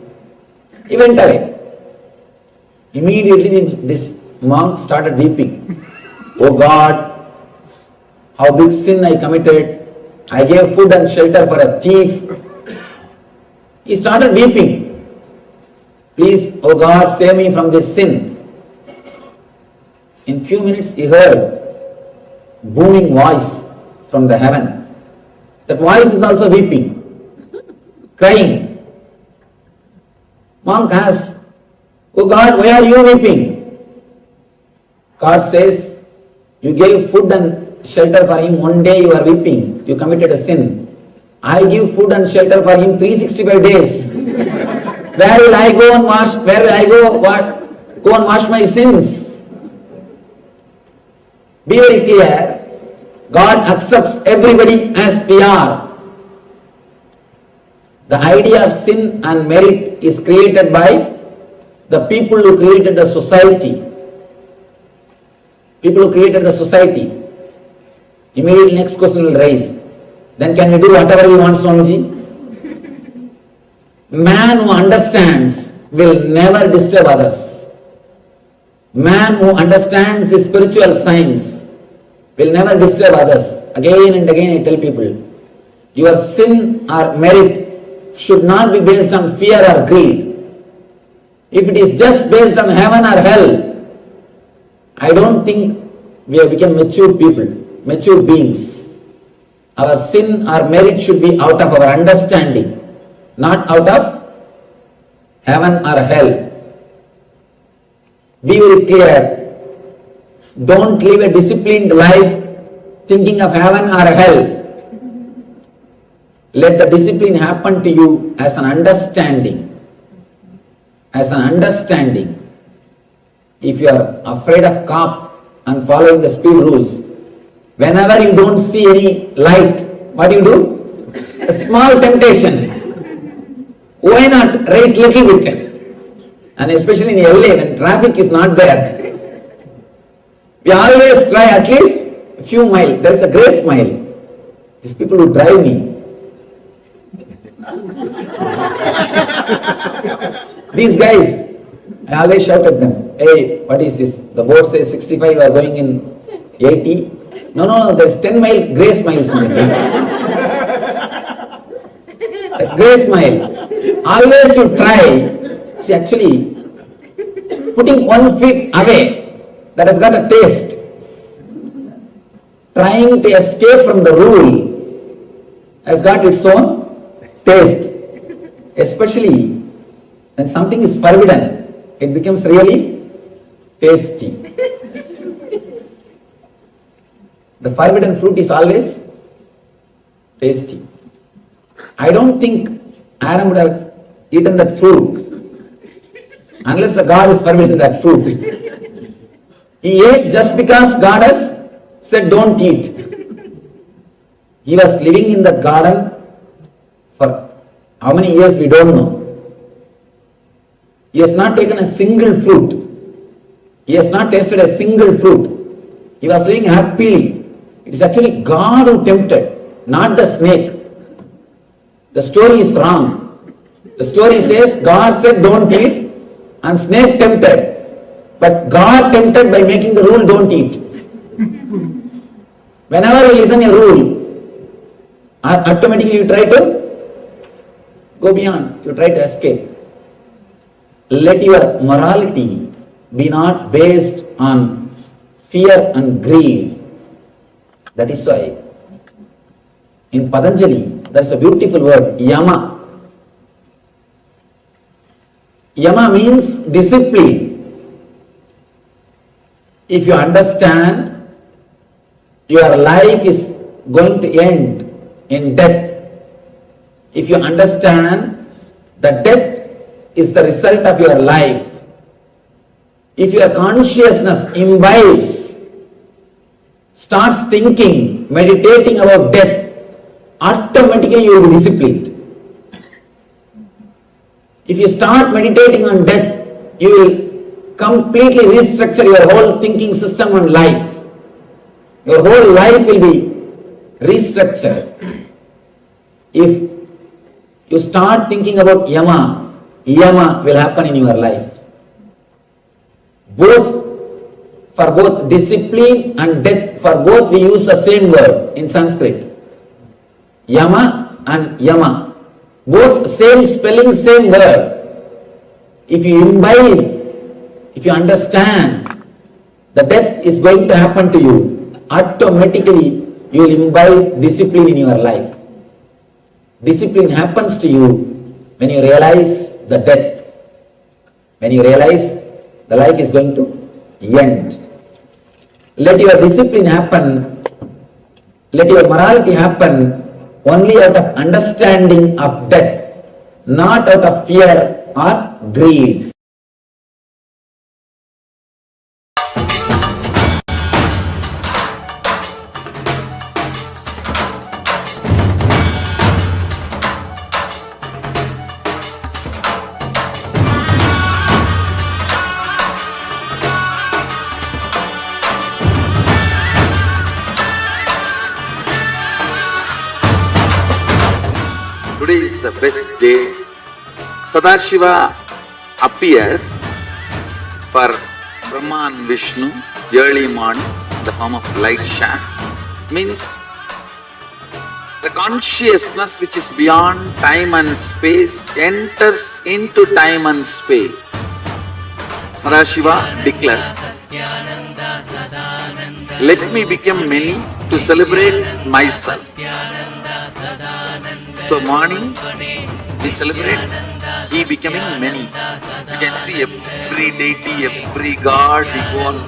He went away. Immediately this monk started weeping. Oh God, how big sin I committed. I gave food and shelter for a thief. He started weeping. Please, oh God, save me from this sin. In few minutes he heard booming voice from the heaven. That voice is also weeping, crying. Monk asks, oh God, why are you weeping? God says, you gave food and shelter for him, one day you are weeping, you committed a sin. I give food and shelter for him 365 days. Where will I go and wash? Where will I go and wash my sins? Be very clear. God accepts everybody as we are. The idea of sin and merit is created by the people who created the society. People who created the society. Immediately next question will rise. Then can we do whatever we want, Swamiji? Man who understands will never disturb others. Man who understands the spiritual science will never disturb others. Again and again I tell people, your sin or merit should not be based on fear or greed. If it is just based on heaven or hell, I don't think we have become mature people, mature beings. Our sin or merit should be out of our understanding, not out of heaven or hell. Be very clear. Don't live a disciplined life thinking of heaven or hell. Let the discipline happen to you as an understanding. As an understanding. If you are afraid of cop and following the speed rules, whenever you don't see any light, what do? A small temptation. Why not raise little bit? And especially in LA when traffic is not there, we always try at least a few miles. There is a grace mile. These people who drive me. These guys, I always shout at them, hey, what is this? The board says 65, you are going in 80. No, there's 10 mile grace miles. Grace mile. Always you try, see actually, putting 1 foot away, that has got a taste. Trying to escape from the rule has got its own taste. Especially when something is forbidden, it becomes really tasty. The forbidden fruit is always tasty. I don't think Adam would have eaten that fruit unless the God is forbidden that fruit. He ate just because God has said don't eat. He was living in that garden for how many years we don't know. He has not taken a single fruit. He has not tasted a single fruit. He was living happily. It is actually God who tempted, not the snake. The story is wrong. The story says God said don't eat and snake tempted. But God tempted by making the rule don't eat. Whenever you listen a rule, automatically you try to go beyond, you try to escape. Let your morality be not based on fear and greed. That is why in Patanjali there is a beautiful word, yama. Yama means discipline. If you understand your life is going to end in death, if you understand that death is the result of your life, if your consciousness imbibes, starts thinking, meditating about death, automatically you will be disciplined. If you start meditating on death, you will completely restructure your whole thinking system on life. Your whole life will be restructured. If you start thinking about yama, yama will happen in your life. For both discipline and death, for both we use the same word in Sanskrit. Yama and yama. Both same spelling, same word. If you imbibe, if you understand the death is going to happen to you, automatically you will imbibe discipline in your life. Discipline happens to you when you realize the death. When you realize the life is going to end. Let your discipline happen, let your morality happen only out of understanding of death, not out of fear or greed. Today is the best day. Sadashiva appears for Brahma and Vishnu early morning in the form of light shaft. Means the consciousness which is beyond time and space enters into time and space. Sadashiva declares, let me become many to celebrate myself. So morning we celebrate he becoming many. You can see every deity, every god, we go and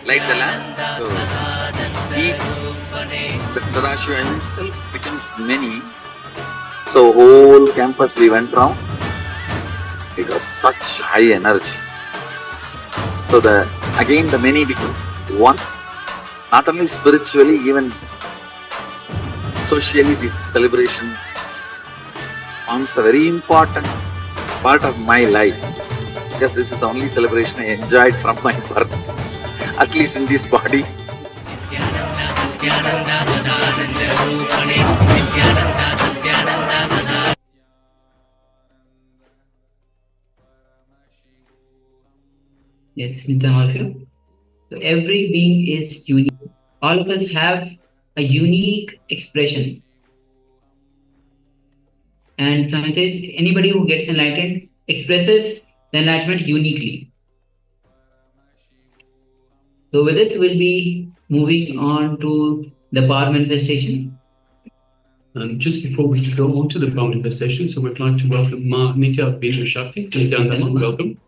light the lamp. So each, the Sadashiva himself becomes many. So whole campus we went round. It was such high energy. So again the many becomes one. Not only spiritually, even socially this celebration forms a very important part of my life, because this is the only celebration I enjoyed from my birth, at least in this body. Yes, Nitya. So every being is unique. All of us have a unique expression. And Swami says anybody who gets enlightened expresses the enlightenment uniquely. So with this, we'll be moving on to the power manifestation. Just before we go on to the power manifestation, so we'd like to welcome Ma Nitya Bindra Shakti, Nityanandama, welcome.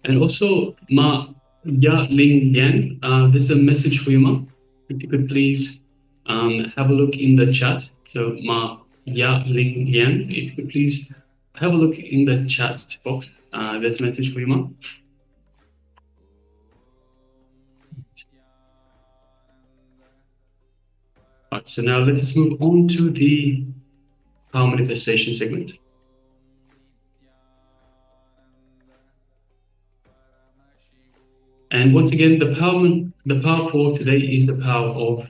And also Ma Ya Ling Yang, there's a message for you, Ma. If you could please have a look in the chat. So Ma Ya Ling Yang, if you could please have a look in the chat box. There's a message for you, Ma. Right, so now let us move on to the power manifestation segment. And once again, the power for today is the power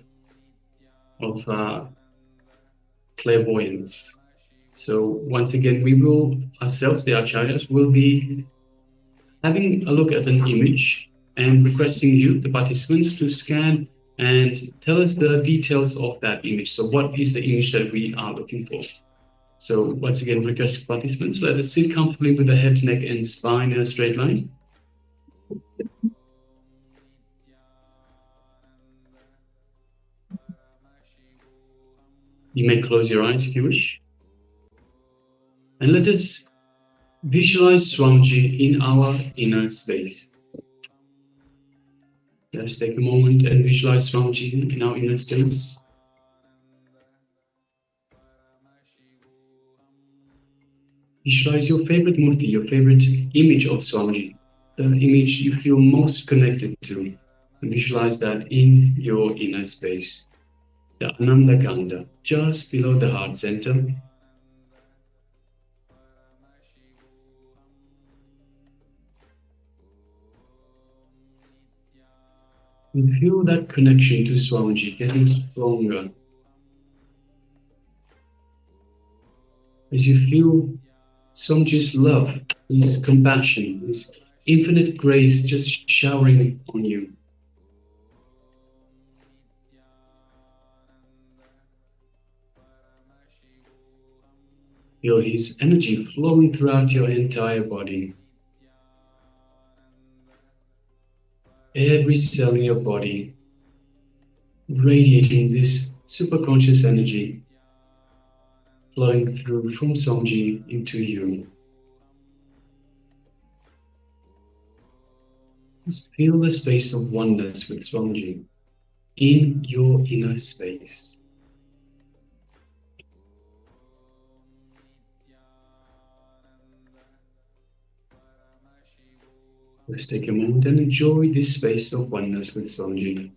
of clairvoyance. So once again, we will ourselves, the acharyas, will be having a look at an image and requesting you, the participants, to scan and tell us the details of that image. So what is the image that we are looking for? So once again, request participants, let us sit comfortably with the head, neck, and spine in a straight line. You may close your eyes if you wish. And let us visualize Swamiji in our inner space. Let's take a moment and visualize Swamiji in our inner space. Visualize your favorite murti, your favorite image of Swamiji, the image you feel most connected to, and visualize that in your inner space. The Ananda Ganda, just below the heart center. And feel that connection to Swamiji getting stronger. As you feel Swamiji's love, His compassion, His infinite grace just showering on you. Feel His energy flowing throughout your entire body. Every cell in your body radiating this superconscious energy flowing through from Swamiji into you. Just feel the space of oneness with Swamiji in your inner space. Let's take a moment and enjoy this space of oneness with Swamiji.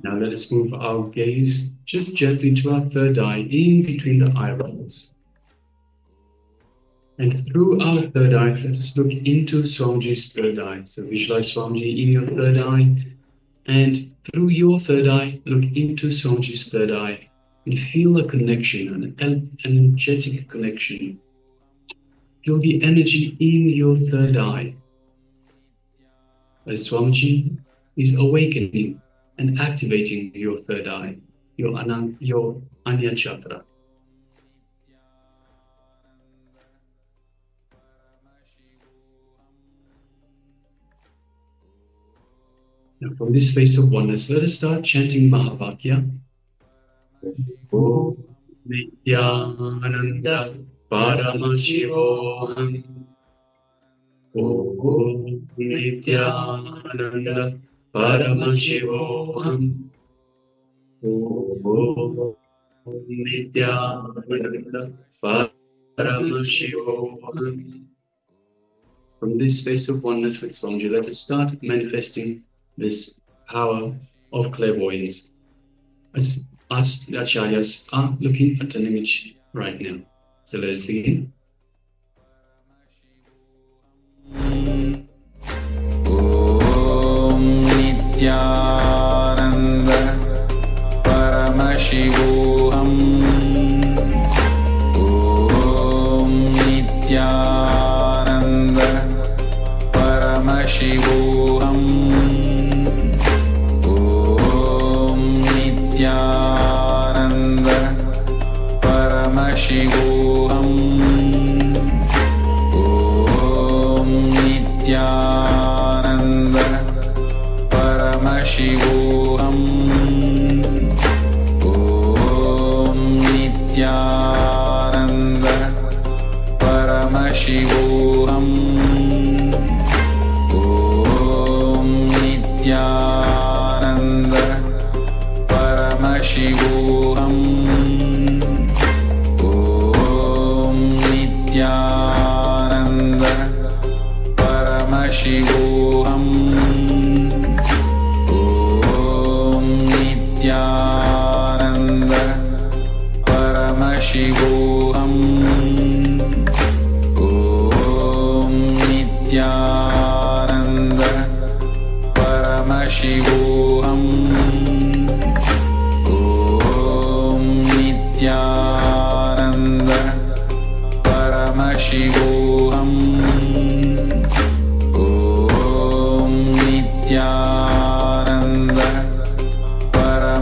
Now let us move our gaze just gently to our third eye, in between the eyebrows. And through our third eye, let us look into Swamiji's third eye. So visualize Swamiji in your third eye, and through your third eye, look into Swamiji's third eye, and feel a connection, an energetic connection. Feel the energy in your third eye, as Swamiji is awakening and activating your third eye, your Anya chakra. Now from this space of oneness, let us start chanting Mahavakya. Om Nityananda Paramashivoham. Om Nityananda Paramashivoham. Om Nityananda Paramashivoham. From this space of oneness with Swamiji, let us start manifesting this power of clairvoyance. As us, the acharyas, are looking at an image right now. So let us begin. Om Nityananda Paramashivoham. Om Nityananda Paramashivoham. Om Nityananda Paramashivoham. Om Nityananda Paramashivoham. Om Nityananda Paramashivoham. Om Nityananda Paramashivoham. Om Nityananda Paramashivoham. Om Nityananda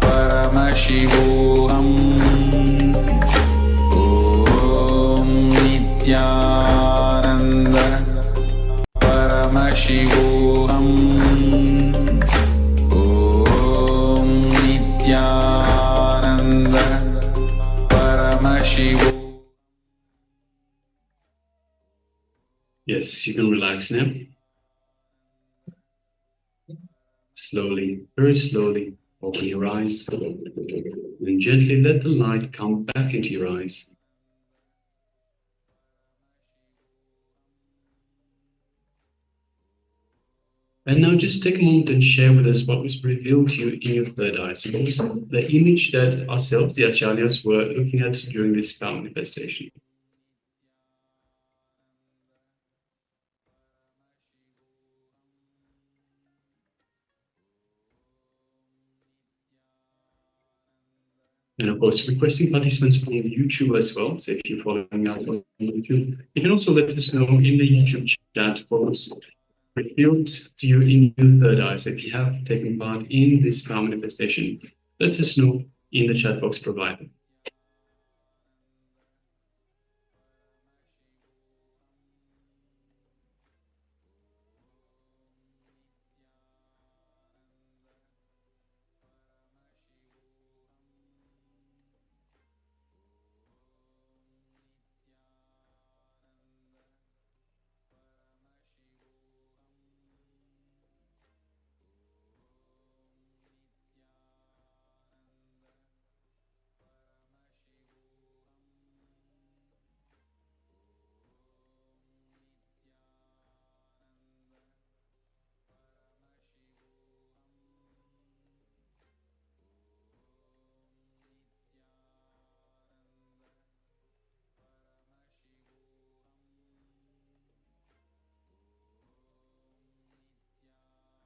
Paramashivoham Om Nityananda Paramashivoham Om Nityananda Paramashivoham. Yes, you can relax now. Slowly, very slowly, open your eyes and gently let the light come back into your eyes. And now just take a moment and share with us what was revealed to you in your third eye. So what was the image that ourselves, the Acharyas, were looking at during this power manifestation? And of course, requesting participants on YouTube as well. So if you're following us on YouTube, you can also let us know in the YouTube chat what was revealed to you in your third eye. So if you have taken part in this power manifestation, let us know in the chat box provided.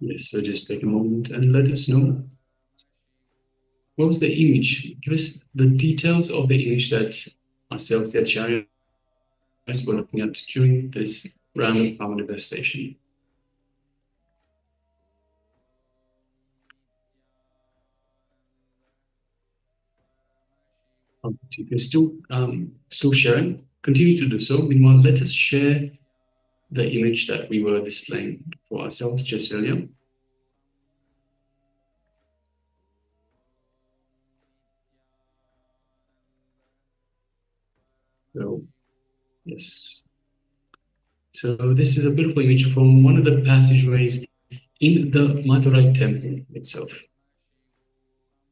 Yes, so just take a moment and let us know what was the image. Give us the details of the image that ourselves, the Acharyas, were looking at during this round of power manifestation. If you're still sharing, continue to do so. Meanwhile, let us share the image that we were displaying for ourselves just earlier. So, yes. So this is a beautiful image from one of the passageways in the Madurai temple itself.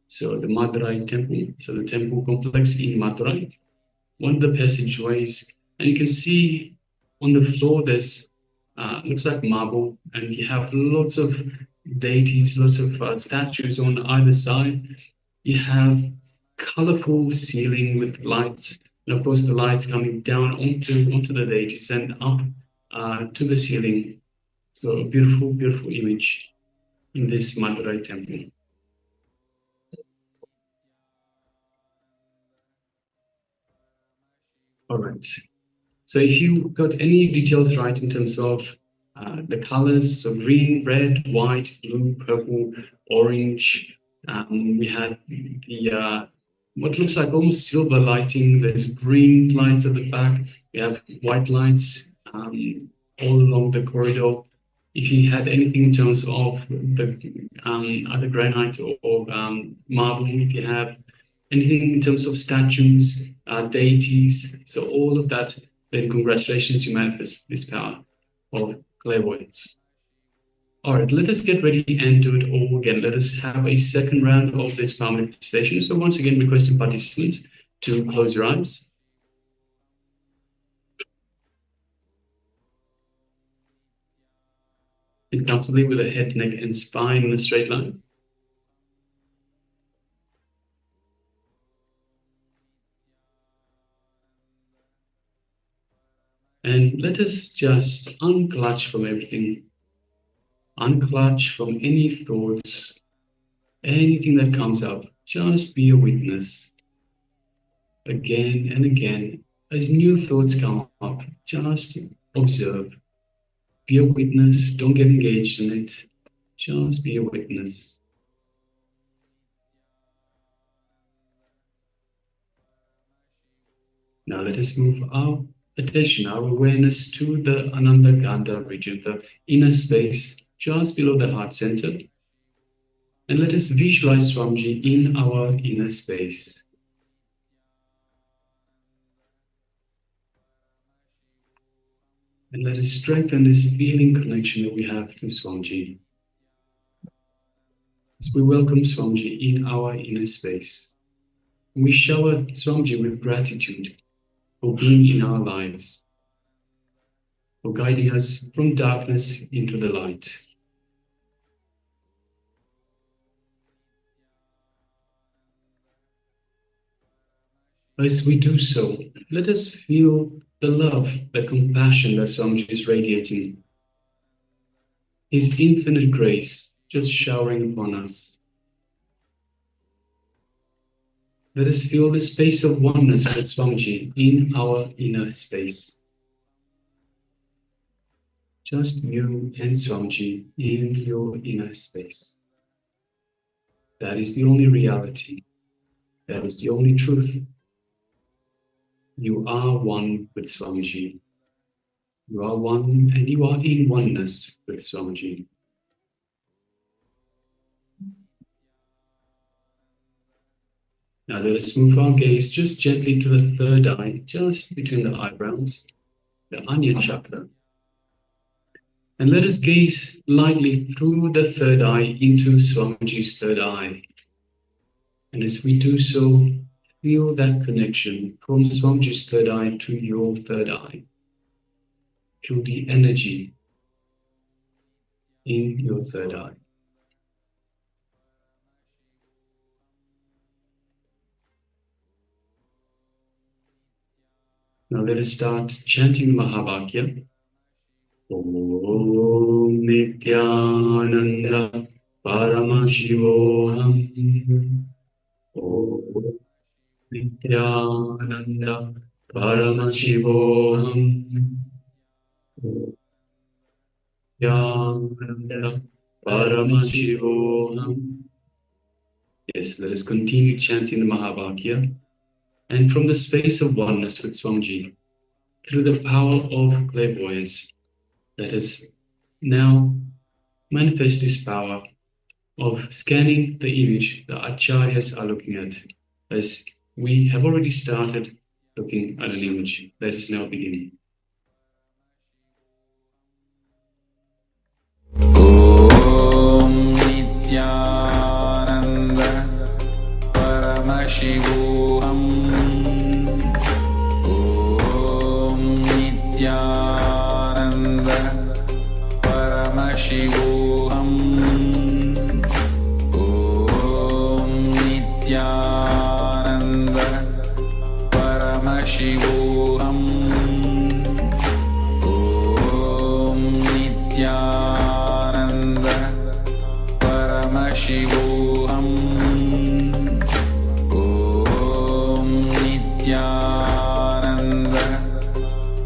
So the Madurai temple, so the temple complex in Madurai, one of the passageways, and you can see on the floor there's looks like marble, and you have lots of deities, lots of statues on either side. You have colorful ceiling with lights, and of course the light coming down onto the deities and up to the ceiling. So a beautiful, beautiful image in this Madurai temple. All right. So if you got any details right in terms of the colors, so green, red, white, blue, purple, orange, we had the what looks like almost silver lighting. There's green lights at the back. We have white lights all along the corridor. If you had anything in terms of the either granite or marble, if you have anything in terms of statues, deities, so all of that, then congratulations, you manifest this power of clairvoyance. All right, let us get ready and do it all again. Let us have a second round of this power manifestation. So once again, requesting participants to close your eyes. Sit comfortably with the head, neck, and spine in a straight line. And let us just unclutch from everything. Unclutch from any thoughts, anything that comes up. Just be a witness. Again and again, as new thoughts come up, just observe. Be a witness. Don't get engaged in it. Just be a witness. Now let us move our attention, our awareness to the Ananda Gandha region, the inner space just below the heart center. And let us visualize Swamiji in our inner space. And let us strengthen this feeling connection that we have to Swamiji. As we welcome Swamiji in our inner space, we shower Swamiji with gratitude for being in our lives, for guiding us from darkness into the light. As we do so, let us feel the love, the compassion that Swamiji is radiating, His infinite grace just showering upon us. Let us feel the space of oneness with Swamiji in our inner space. Just you and Swamiji in your inner space. That is the only reality. That is the only truth. You are one with Swamiji. You are one and you are in oneness with Swamiji. Now let us move our gaze just gently to the third eye, just between the eyebrows, the Anya chakra. And let us gaze lightly through the third eye into Swamiji's third eye. And as we do so, feel that connection from Swamiji's third eye to your third eye. Feel the energy in your third eye. Now let us start chanting Mahavakya. Om Nityananda Paramashivoham. Om Nityananda Paramashivoham. Om Nityananda Paramashivoham. Yes, let us continue chanting the Mahavakya. And from the space of oneness with Swamiji, through the power of clairvoyance, let us now manifest this power of scanning the image the Acharyas are looking at. As we have already started looking at an image, let us now begin. Om Nityananda Paramashivoham. Om Nityananda Paramashivoham. Om Nityananda Paramashivoham. Om Nityananda Paramashivoham. Om Nityananda Paramashivoham. Om Nityananda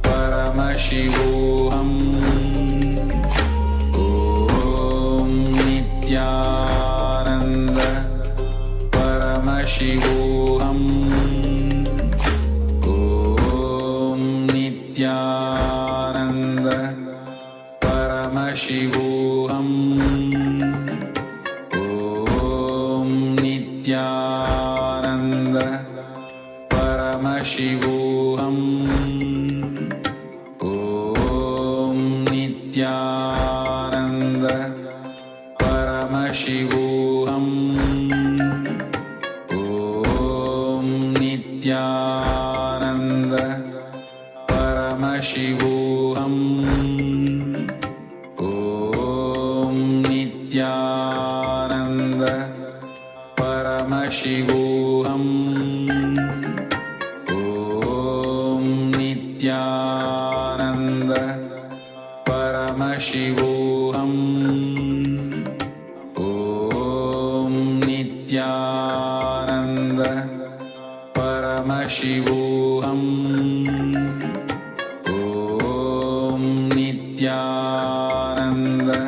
Paramashivoham. Om Nityananda Paramashivoham. Om Nityananda Paramashivoham. Om Nityananda Paramashivoham. Om Nityananda Paramashivoham. Om Nityananda Paramashivoham. Om Nityananda Paramashivoham. Om Nityananda Paramashivoham. Om Nityananda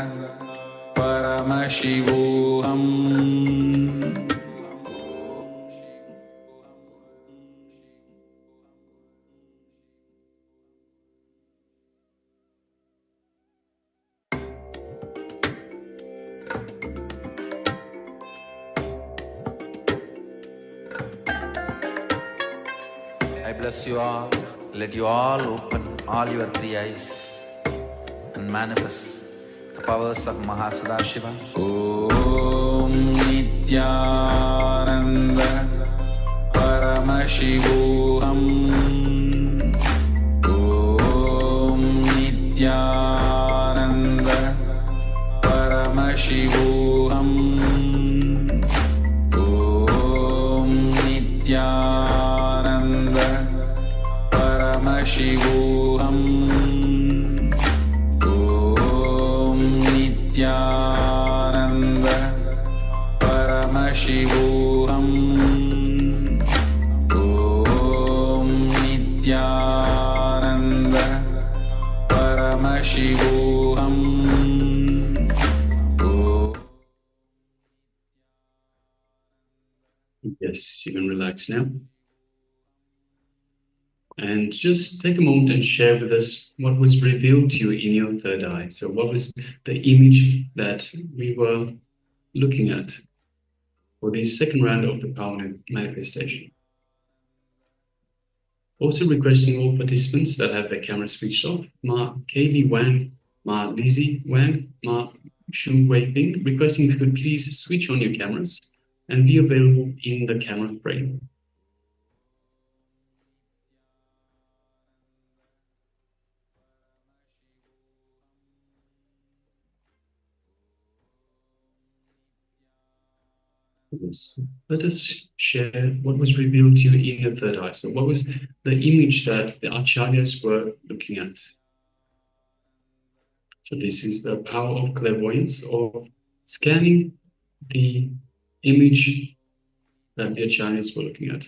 Paramashivoham. I bless you all. Let you all open all your three eyes and manifest the powers of Mahasadashiva. Om Nityananda Paramashivoham. Om Nityananda Paramashivoham. Om Nityananda Paramashivoham. Om Nityananda Paramashivoham. Om Nityananda Paramashivoham. Yes, you can relax now. And just take a moment and share with us what was revealed to you in your third eye. So what was the image that we were looking at for this second round of the power manifestation? Also requesting all participants that have their camera switched off, Ma Kaylee Wang, Ma Lizzie Wang, Ma Shu Wei Ping, requesting if you could please switch on your cameras and be available in the camera frame. Yes. Let us share what was revealed to you in your third eye. So what was the image that the acharyas were looking at? So this is the power of clairvoyance, of scanning the image that the acharyas were looking at.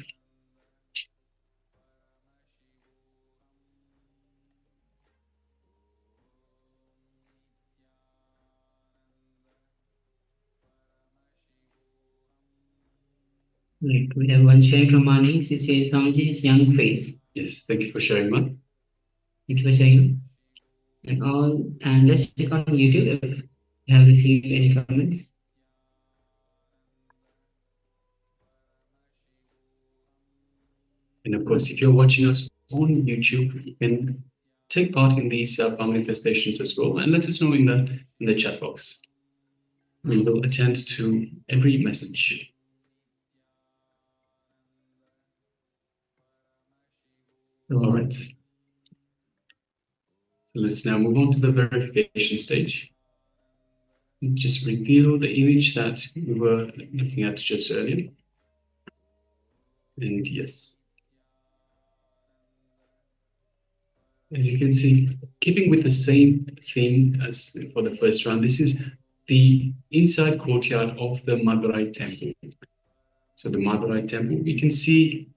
Right, we have one sharing from Mani. She says Swamiji's young face. Yes, thank you for sharing, man. Thank you for sharing. And let's check on YouTube if you have received any comments. And of course, if you're watching us on YouTube, you can take part in these power manifestations as well, and let us know in the chat box. We will attend to every message. All right. So let's now move on to the verification stage. Just reveal the image that we were looking at just earlier. And yes. As you can see, keeping with the same theme as for the first round, this is the inside courtyard of the Madurai temple. So the Madurai temple, we can see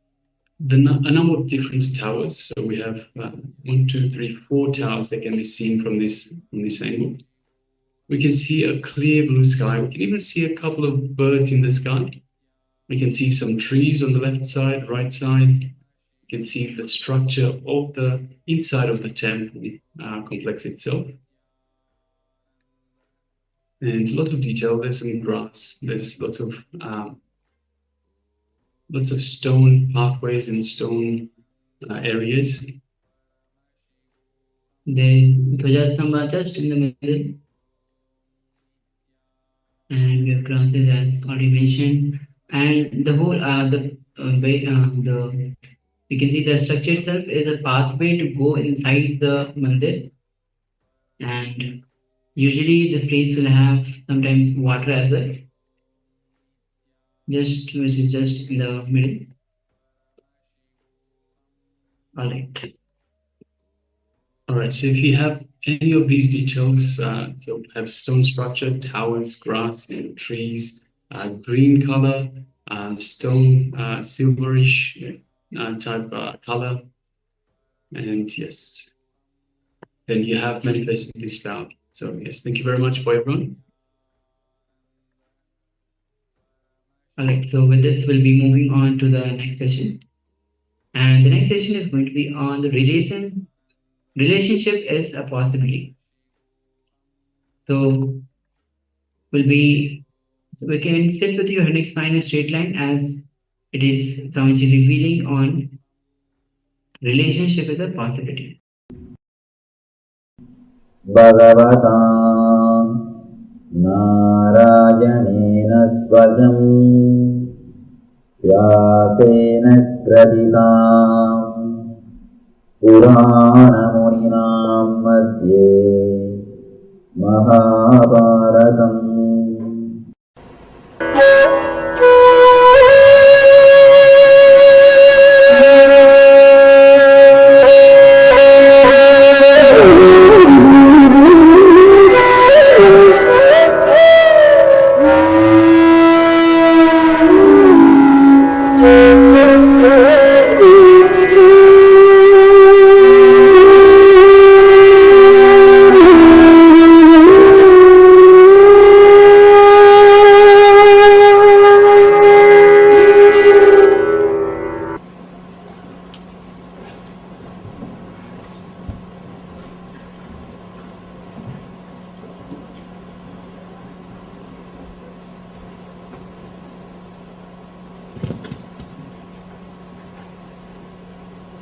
a number of different towers. So we have 1, 2, 3, 4 towers that can be seen from this angle. We can see a clear blue sky. We can even see a couple of birds in the sky. We can see some trees on the left side, right side. You can see the structure of the inside of the temple complex itself. And a lot of detail. There's some grass. There's lots of stone pathways and stone areas. The Dhwajastambha just in the middle. And we have grasses as already mentioned. And the whole, you can see the structure itself is a pathway to go inside the mandir. And usually this place will have sometimes water as well. Which is just in the middle. All right. All right, so if you have any of these details, so have stone structure, towers, grass, and trees, green color, stone, silverish type color, and yes, then you have manifested this power. So yes, thank you very much for everyone. All right, so with this, we'll be moving on to the next session. And the next session is going to be on the relationship is a possibility. So we can sit with your head spine in a straight line as it is Swamiji revealing on relationship is a possibility. Bhagavatam Narayana Swayam Vyasena Kraditam Purana Muninam Madhye Mahabharatam.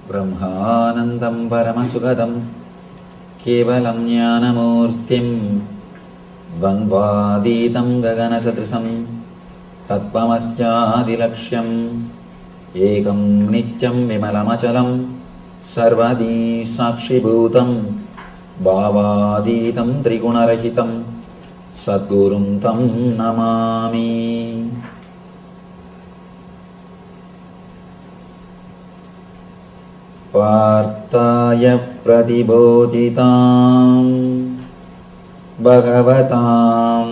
Brahmanandam Paramashugadam Kevalam Jnanamurtim Dvandvaditam Gaganasadrisam Tattvamasyaadilakshyam Ekam Nityam Vimalamachalam Sarvadi Sakshibhutam Bhavaditam Trigunarahitam Sadgurum Tam Namami. Partaya pratibodhitam bhagavatam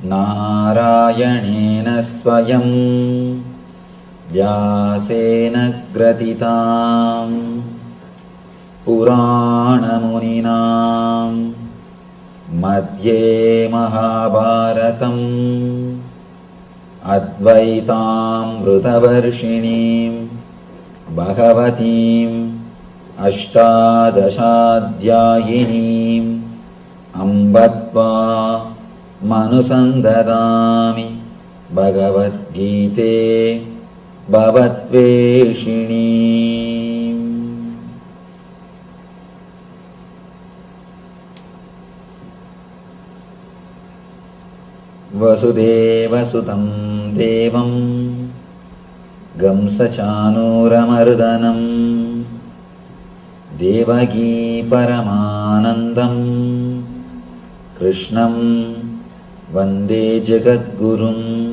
Narayanena Swayam Vyasena gratitam Purana Muninam Madhye Mahabharatam Advaitam Vrutavarshinim Bhagavatim Ashtadashadhyayinim Ambatva Manusandadami Bhagavad Gite Bhavatveshinim. Vasudeva Sutam Devam Gamsachanuramardanam Devagi Paramanandam Krishnam Vande Jagadgurum.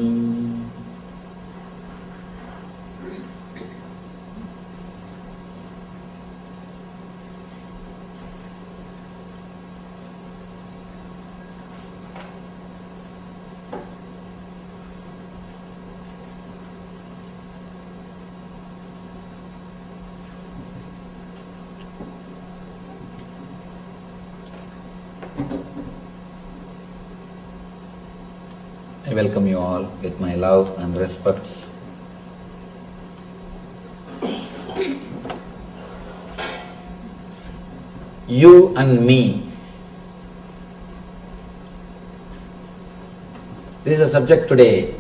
I welcome you all with my love and respects. You and me. This is a subject today.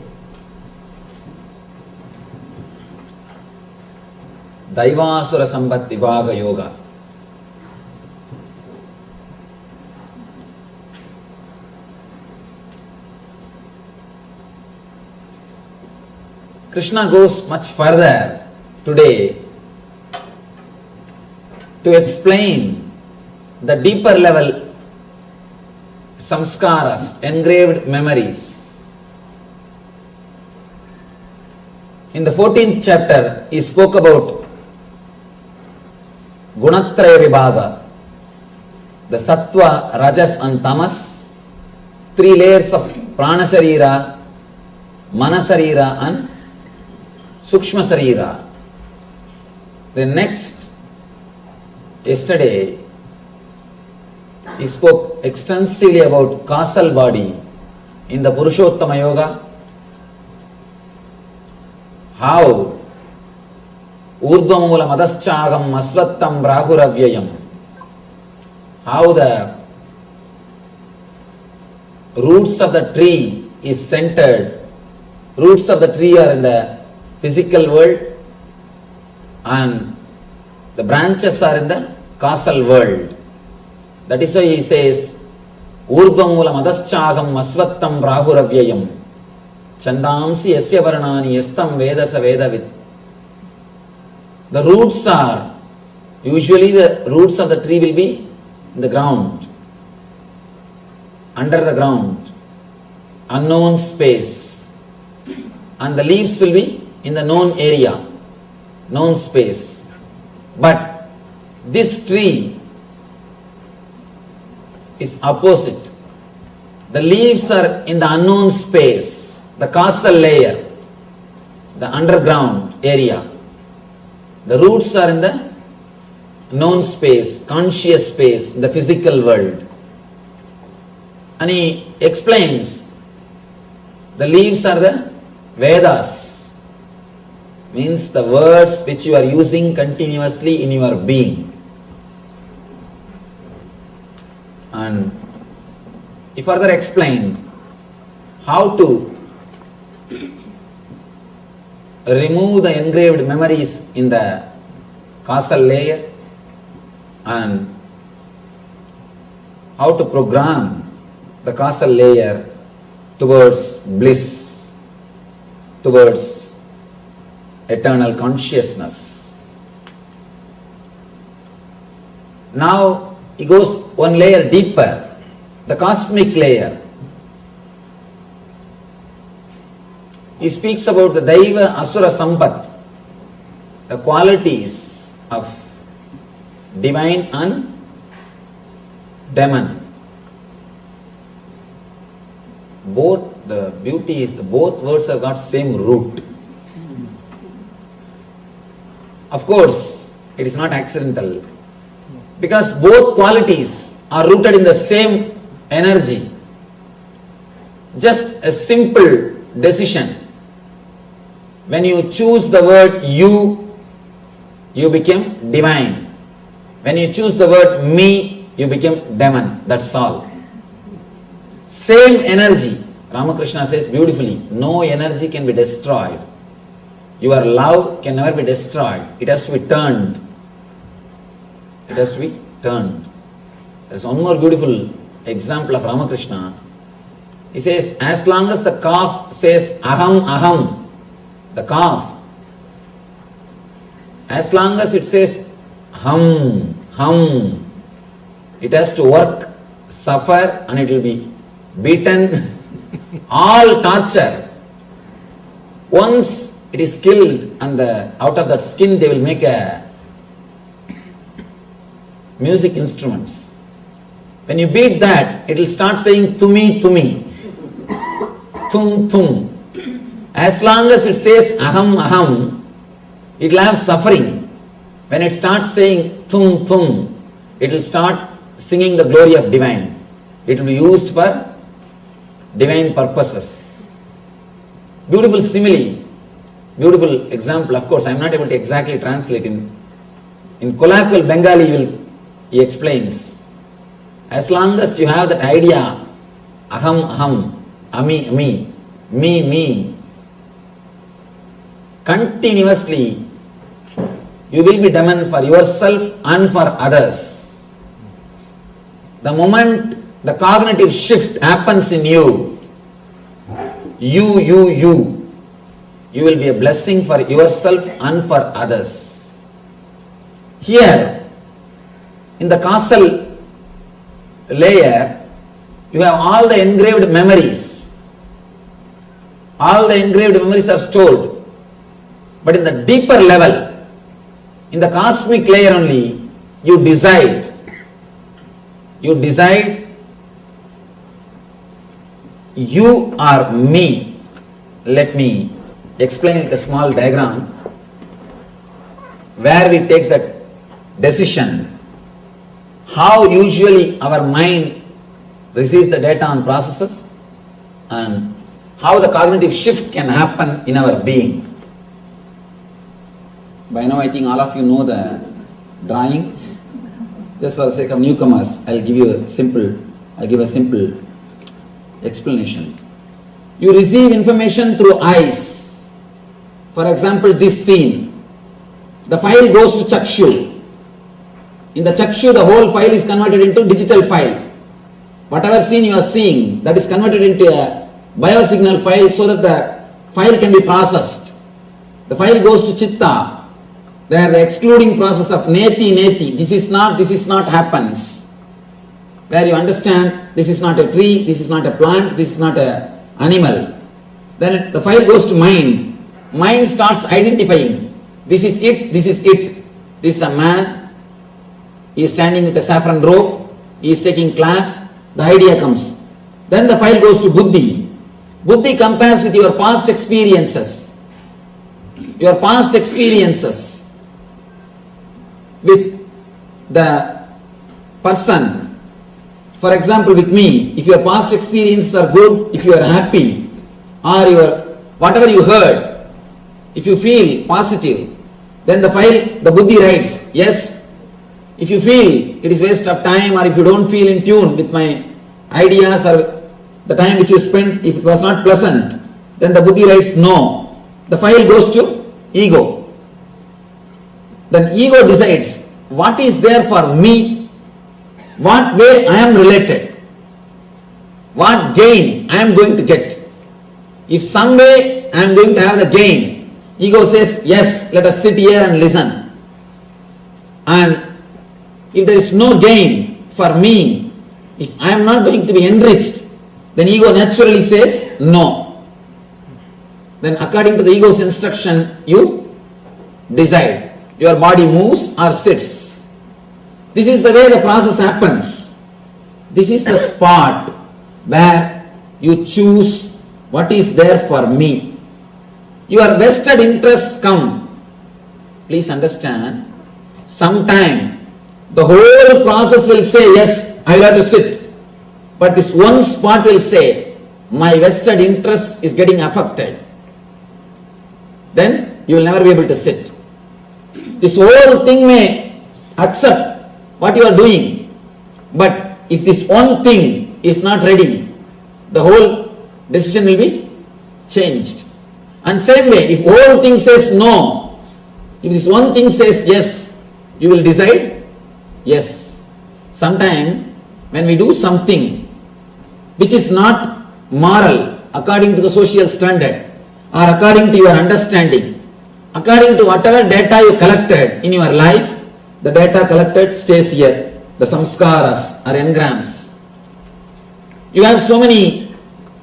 Daivasura Sambat Vibhaga Yoga. Krishna goes much further today to explain the deeper level samskaras, engraved memories. In the 14th chapter, he spoke about Gunatraya Vibhaga, the Sattva, Rajas and Tamas, 3 layers of Prana Sarira, Mana Sarira and Sukshma Sarira. The next, yesterday, he spoke extensively about causal body in the Purushottama Yoga, how Urdhvamula Madaschagam Asvattam Brahuravyayam, how the roots of the tree is centered. Roots of the tree are in the physical world and The branches are in the causal world. That is why he says, Urdvamula madaschagam asvattam brahuravyayam chandamsi yasya varnani yastam vedasa vedavit. The roots are, usually the roots of the tree will be in the ground, under the ground, unknown space, and the leaves will be in the known area, known space. But this tree is opposite. The leaves are in the unknown space, the causal layer, the underground area. The roots are in the known space, conscious space, the physical world. And he explains, the leaves are the Vedas, means the words which you are using continuously in your being. And he further explained how to remove the engraved memories in the causal layer and how to program the causal layer towards bliss, towards eternal consciousness. Now he goes one layer deeper, the cosmic layer. He speaks about the Daiva Asura Sampat, the qualities of divine and demon. Both, the beauty is both words have got same root. Of course, it is not accidental, because both qualities are rooted in the same energy. Just a simple decision. When you choose the word you become divine. When you choose the word me, you become demon. That's all. Same energy. Ramakrishna says beautifully, no energy can be destroyed. Your love can never be destroyed. It has to be turned. It has to be turned. There's one more beautiful example of Ramakrishna. He says, as long as the calf says aham, aham, the calf, as long as it says hum, hum, it has to work, suffer, and it will be beaten, all torture. Once it is killed and out of that skin they will make a music instruments. When you beat that, it will start saying tumi, tumi, tum, tum. As long as it says aham, aham, it will have suffering. When it starts saying tum, tum, it will start singing the glory of divine. It will be used for divine purposes. Beautiful simile, beautiful example. Of course, I am not able to exactly translate in colloquial Bengali. He explains, as long as you have that idea, aham, aham, ami, ami, me, me, continuously you will be demon for yourself and for others. The moment the cognitive shift happens in you, you will be a blessing for yourself and for others. Here, in the causal layer, you have all the engraved memories. All the engraved memories are stored. But in the deeper level, in the cosmic layer only, you decide. You are me. Let me explain it in a small diagram where we take that decision. How usually our mind receives the data and processes, and how the cognitive shift can happen in our being. By now I think all of you know the drawing. Just for the sake of newcomers, I'll give a simple explanation. You receive information through eyes. For example, this scene. The file goes to Chakshu. In the Chakshu, the whole file is converted into digital file. Whatever scene you are seeing, that is converted into a biosignal file so that the file can be processed. The file goes to Chitta. There the excluding process of neti, this is not happens. Where you understand, this is not a tree, this is not a plant, this is not a animal. Then the file goes to mind. Mind starts identifying. This is it, this is it. This is a man. He is standing with a saffron robe. He is taking class. The idea comes. Then the file goes to Buddhi. Buddhi compares with your past experiences. Your past experiences with the person. For example, with me, if your past experiences are good, if you are happy, or your whatever you heard, if you feel positive, then the file, the Buddhi writes, yes. If you feel it is waste of time, or if you don't feel in tune with my ideas or the time which you spent, if it was not pleasant, then the Buddhi writes no. The file goes to ego. Then ego decides what is there for me, what way I am related, what gain I am going to get. If some way I am going to have the gain, ego says yes, let us sit here and listen. And if there is no gain for me, if I am not going to be enriched, then ego naturally says no. Then according to the ego's instruction, you decide. Your body moves or sits. This is the way the process happens. This is the spot where you choose what is there for me. Your vested interests come. Please understand, sometime the whole process will say, yes, I will have to sit. But this one spot will say, my vested interest is getting affected. Then you will never be able to sit. This whole thing may accept what you are doing. But if this one thing is not ready, the whole decision will be changed. And same way, if whole thing says no, if this one thing says yes, you will decide yes. Sometime when we do something which is not moral according to the social standard or according to your understanding, according to whatever data you collected in your life, the data collected stays here, the samskaras or engrams. You have so many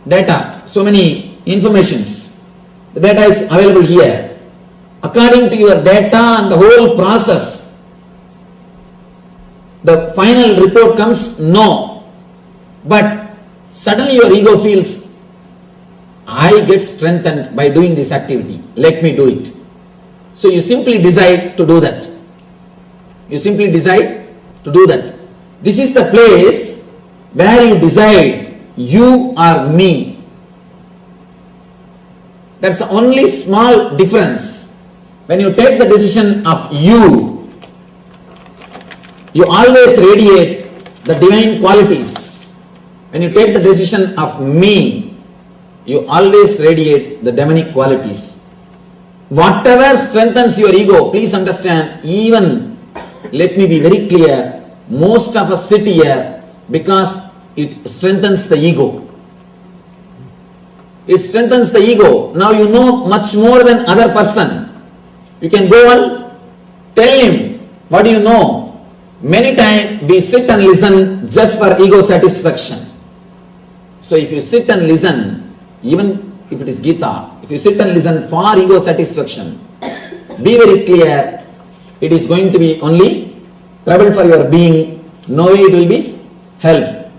data, so many informations. The data is available here. According to your data and the whole process, the final report comes no. But suddenly your ego feels, I get strengthened by doing this activity. Let me do it. So you simply decide to do that. You simply decide to do that. This is the place where you decide you are me. That's the only small difference. When you take the decision of you always radiate the divine qualities. When you take the decision of me, you always radiate the demonic qualities. Whatever strengthens your ego, please understand, even, let me be very clear, most of us sit here because it strengthens the ego. It strengthens the ego. Now you know much more than other person. You can go and tell him, what do you know? Many times we sit and listen just for ego satisfaction. So if you sit and listen, even if it is Gita, if you sit and listen for ego satisfaction, be very clear, it is going to be only trouble for your being, no way it will be help.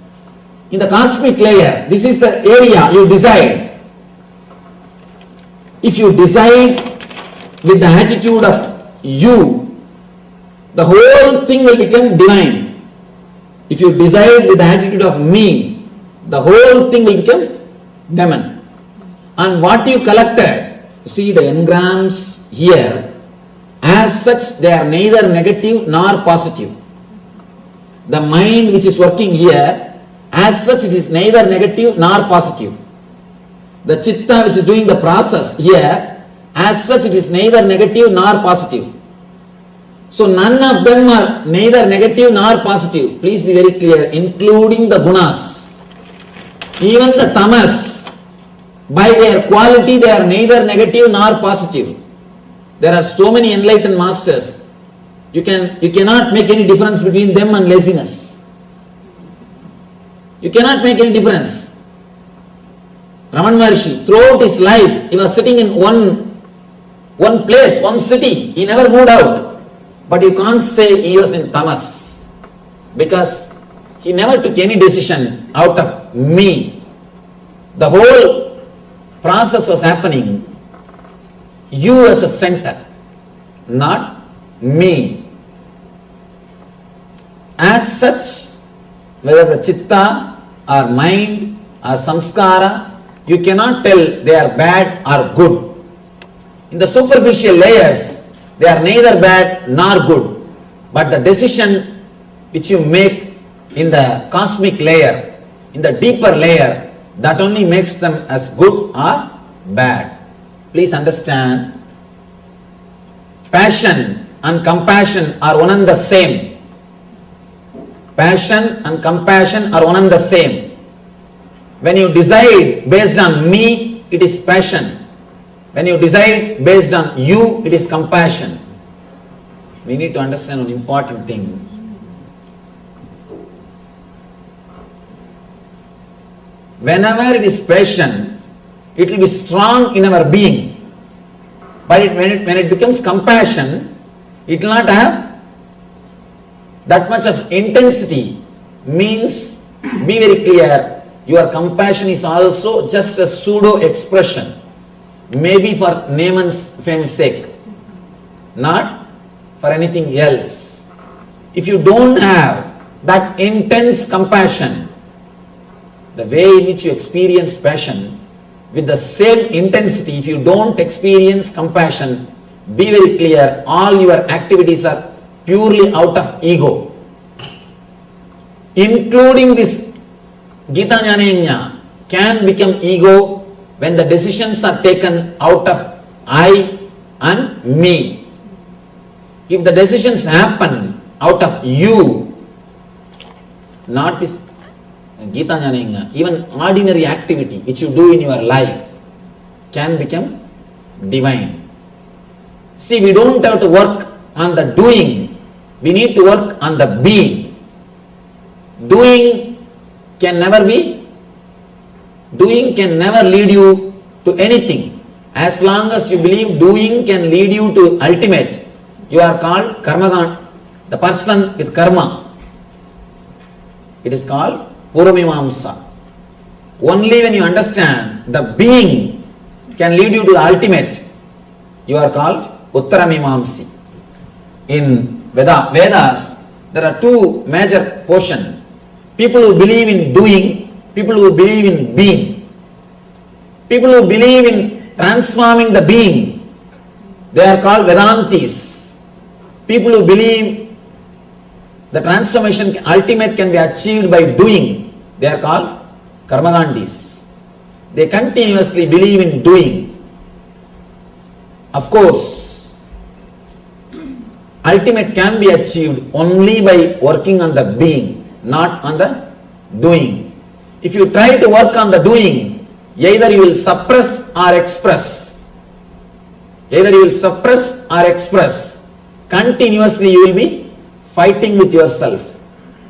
In the cosmic layer, this is the area you decide. If you decide with the attitude of you, the whole thing will become divine. If you decide with the attitude of me, the whole thing will become demon. And what you collected, see the engrams here, as such they are neither negative nor positive. The mind which is working here, as such it is neither negative nor positive. The chitta which is doing the process here, as such it is neither negative nor positive. So none of them are neither negative nor positive. Please be very clear, including the gunas. Even the tamas, by their quality, they are neither negative nor positive. There are so many enlightened masters. You cannot make any difference between them and laziness. You cannot make any difference. Raman Maharshi, throughout his life, he was sitting in one place, one city. He never moved out. But you can't say he was in tamas, because he never took any decision out of me. The whole process was happening, you as a center, not me. As such, whether the chitta or mind or samskara, you cannot tell they are bad or good. In the superficial layers, they are neither bad nor good. But the decision which you make in the cosmic layer, in the deeper layer, that only makes them as good or bad. Please understand, passion and compassion are one and the same. Passion and compassion are one and the same. When you decide based on me, it is passion. When you decide based on you, it is compassion. We need to understand an important thing. Whenever it is passion, it will be strong in our being. But when it becomes compassion, it will not have that much of intensity. Means, be very clear, your compassion is also just a pseudo expression. Maybe for name and fame's sake, not for anything else. If you don't have that intense compassion, the way in which you experience passion, with the same intensity, if you don't experience compassion, be very clear, all your activities are purely out of ego. Including this Gita Jnana can become ego when the decisions are taken out of I and me. If the decisions happen out of you, not this Gita Jnana, even ordinary activity which you do in your life can become divine. See, we don't have to work on the doing, we need to work on the being. Doing can never lead you to anything. As long as you believe doing can lead you to ultimate, you are called karmagan, the person with karma. It is called Puramimamsa. Only when you understand the being can lead you to the ultimate, you are called Uttaramimamsi. In Vedas, there are two major portions. People who believe in doing, people who believe in being. People who believe in transforming the being, they are called Vedantis. People who believe the transformation ultimate can be achieved by doing, they are called Karmagandis. They continuously believe in doing. Of course, ultimate can be achieved only by working on the being, not on the doing. If you try to work on the doing, either you will suppress or express. Either you will suppress or express. Continuously you will be fighting with yourself.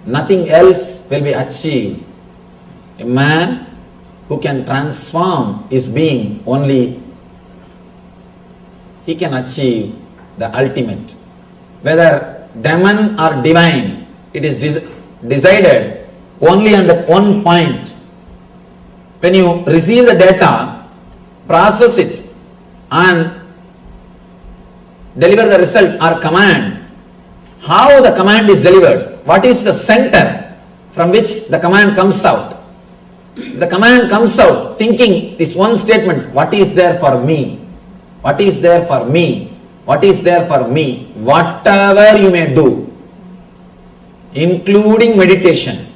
Nothing else will be achieved. A man who can transform his being, only he can achieve the ultimate. Whether demon or divine, it is decided only on that one point. When you receive the data, process it and deliver the result or command, how the command is delivered, what is the center from which the command comes out. The command comes out thinking this one statement, what is there for me? What is there for me? What is there for me? Whatever you may do, including meditation,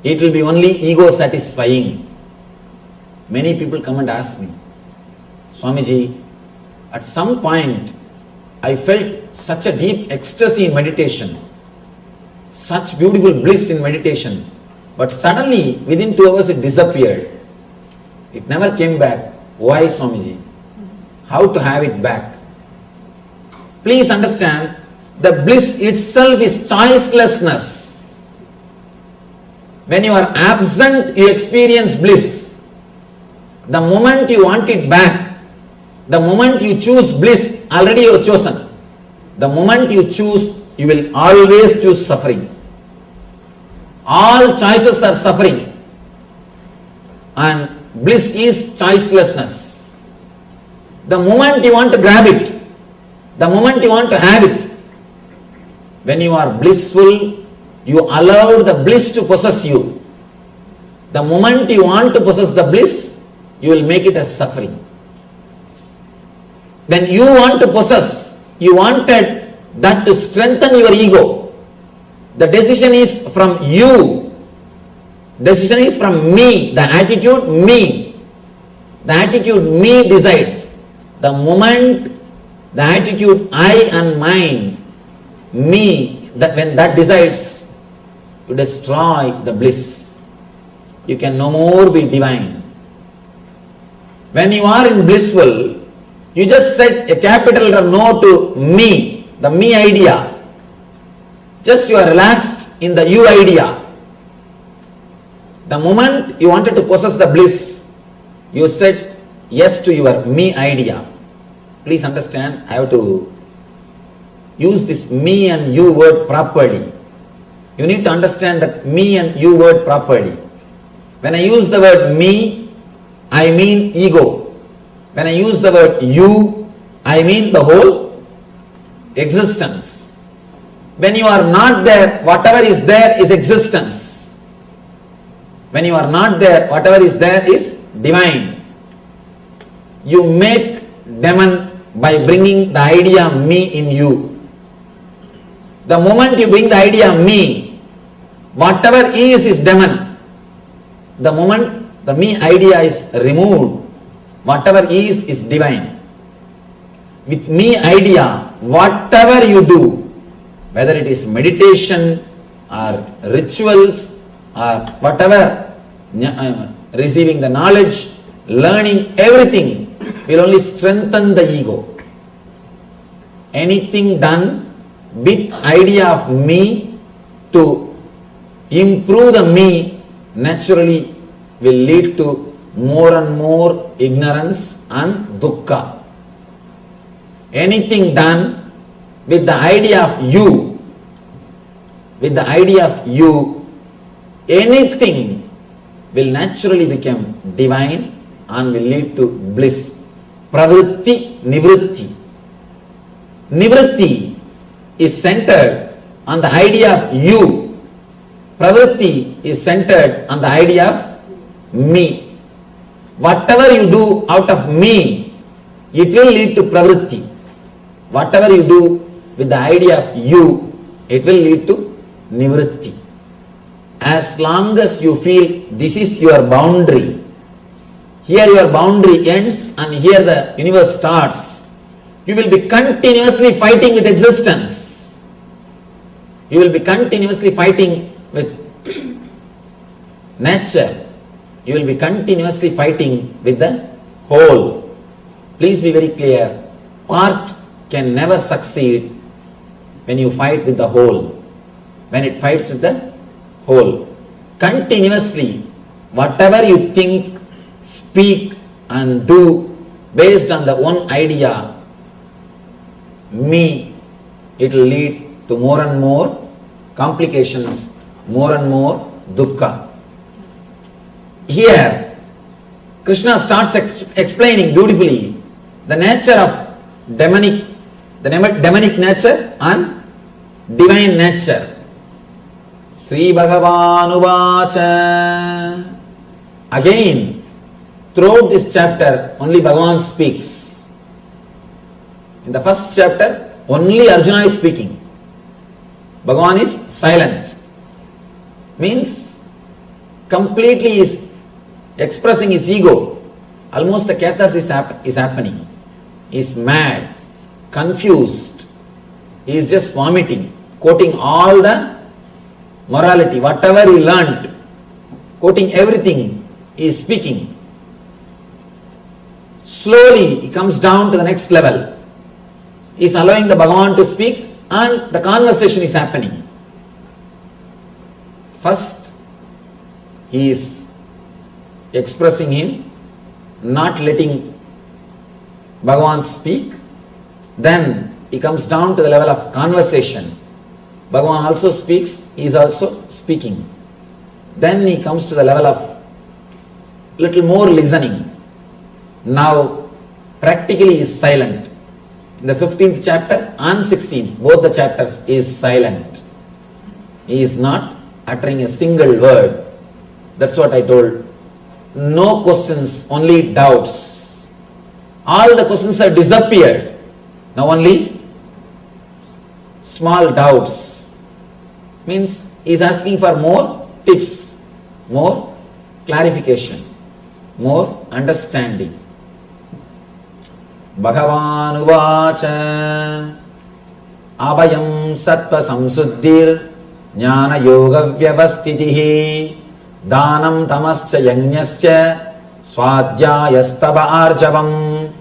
it will be only ego satisfying. Many people come and ask me, Swamiji, at some point I felt such a deep ecstasy in meditation, such beautiful bliss in meditation. But suddenly, within 2 hours, it disappeared. It never came back. Why, Swamiji? How to have it back? Please understand, the bliss itself is choicelessness. When you are absent, you experience bliss. The moment you want it back, the moment you choose bliss, already you have chosen. The moment you choose, you will always choose suffering. All choices are suffering. And bliss is choicelessness. The moment you want to grab it, the moment you want to have it, when you are blissful, you allow the bliss to possess you. The moment you want to possess the bliss, you will make it as suffering. When you want to possess, you wanted that to strengthen your ego. The decision is from you. Decision is from me. The attitude me. The attitude me decides. The moment the attitude I and mine, me, that when that decides, you destroy the bliss. You can no more be divine. When you are in blissful, you just set a capital no to me, the me idea. Just you are relaxed in the you idea. The moment you wanted to possess the bliss, you said yes to your me idea. Please understand, I have to use this me and you word properly. You need to understand that me and you word properly. When I use the word me, I mean ego. When I use the word you, I mean the whole existence. When you are not there, whatever is there is existence. When you are not there, whatever is there is divine. You make demon by bringing the idea me in you. The moment you bring the idea me, whatever is demon. The moment the me idea is removed, whatever is divine. With me idea, whatever you do, whether it is meditation or rituals or whatever, receiving the knowledge, learning, everything will only strengthen the ego. Anything done with idea of me to improve the me naturally will lead to more and more ignorance and dukkha. Anything done with the idea of you, anything will naturally become divine and will lead to bliss. Pravritti, nivritti. Nivritti is centered on the idea of you. Pravritti is centered on the idea of me. Whatever you do out of me, it will lead to pravritti. Whatever you do with the idea of you, it will lead to nivritti. As long as you feel this is your boundary, here your boundary ends and here the universe starts, you will be continuously fighting with existence. You will be continuously fighting with nature. You will be continuously fighting with the whole. Please be very clear. Part can never succeed when you fight with the whole. When it fights with the whole. Continuously, whatever you think, speak and do based on the one idea, me, it will lead to more and more complications, more and more dukkha. Here, Krishna starts explaining beautifully the nature of demonic nature and divine nature. Sri Bhagavan Uvacha. Again, throughout this chapter, only Bhagavan speaks. In the first chapter, only Arjuna is speaking. Bhagavan is silent. Means, completely is expressing his ego. Almost the catharsis is happening. He is mad, confused, he is just vomiting, quoting all the morality, whatever he learnt, quoting everything, he is speaking. Slowly he comes down to the next level. He is allowing the Bhagavan to speak and the conversation is happening. First, he is expressing him, not letting Bhagavan speak. Then he comes down to the level of conversation. Bhagavan also speaks, he is also speaking. Then he comes to the level of little more listening. Now practically he is silent. In the 15th chapter and 16th, both the chapters, he is silent. He is not uttering a single word. That's what I told. No questions, only doubts. All the questions have disappeared. Now only small doubts. Means he is asking for more tips, more clarification, more understanding. Bhagavan uvacha abhayam sattva samsuddhir jnana yoga vyavastitihi danam tamascha yajnascha swadhyayastava arjavam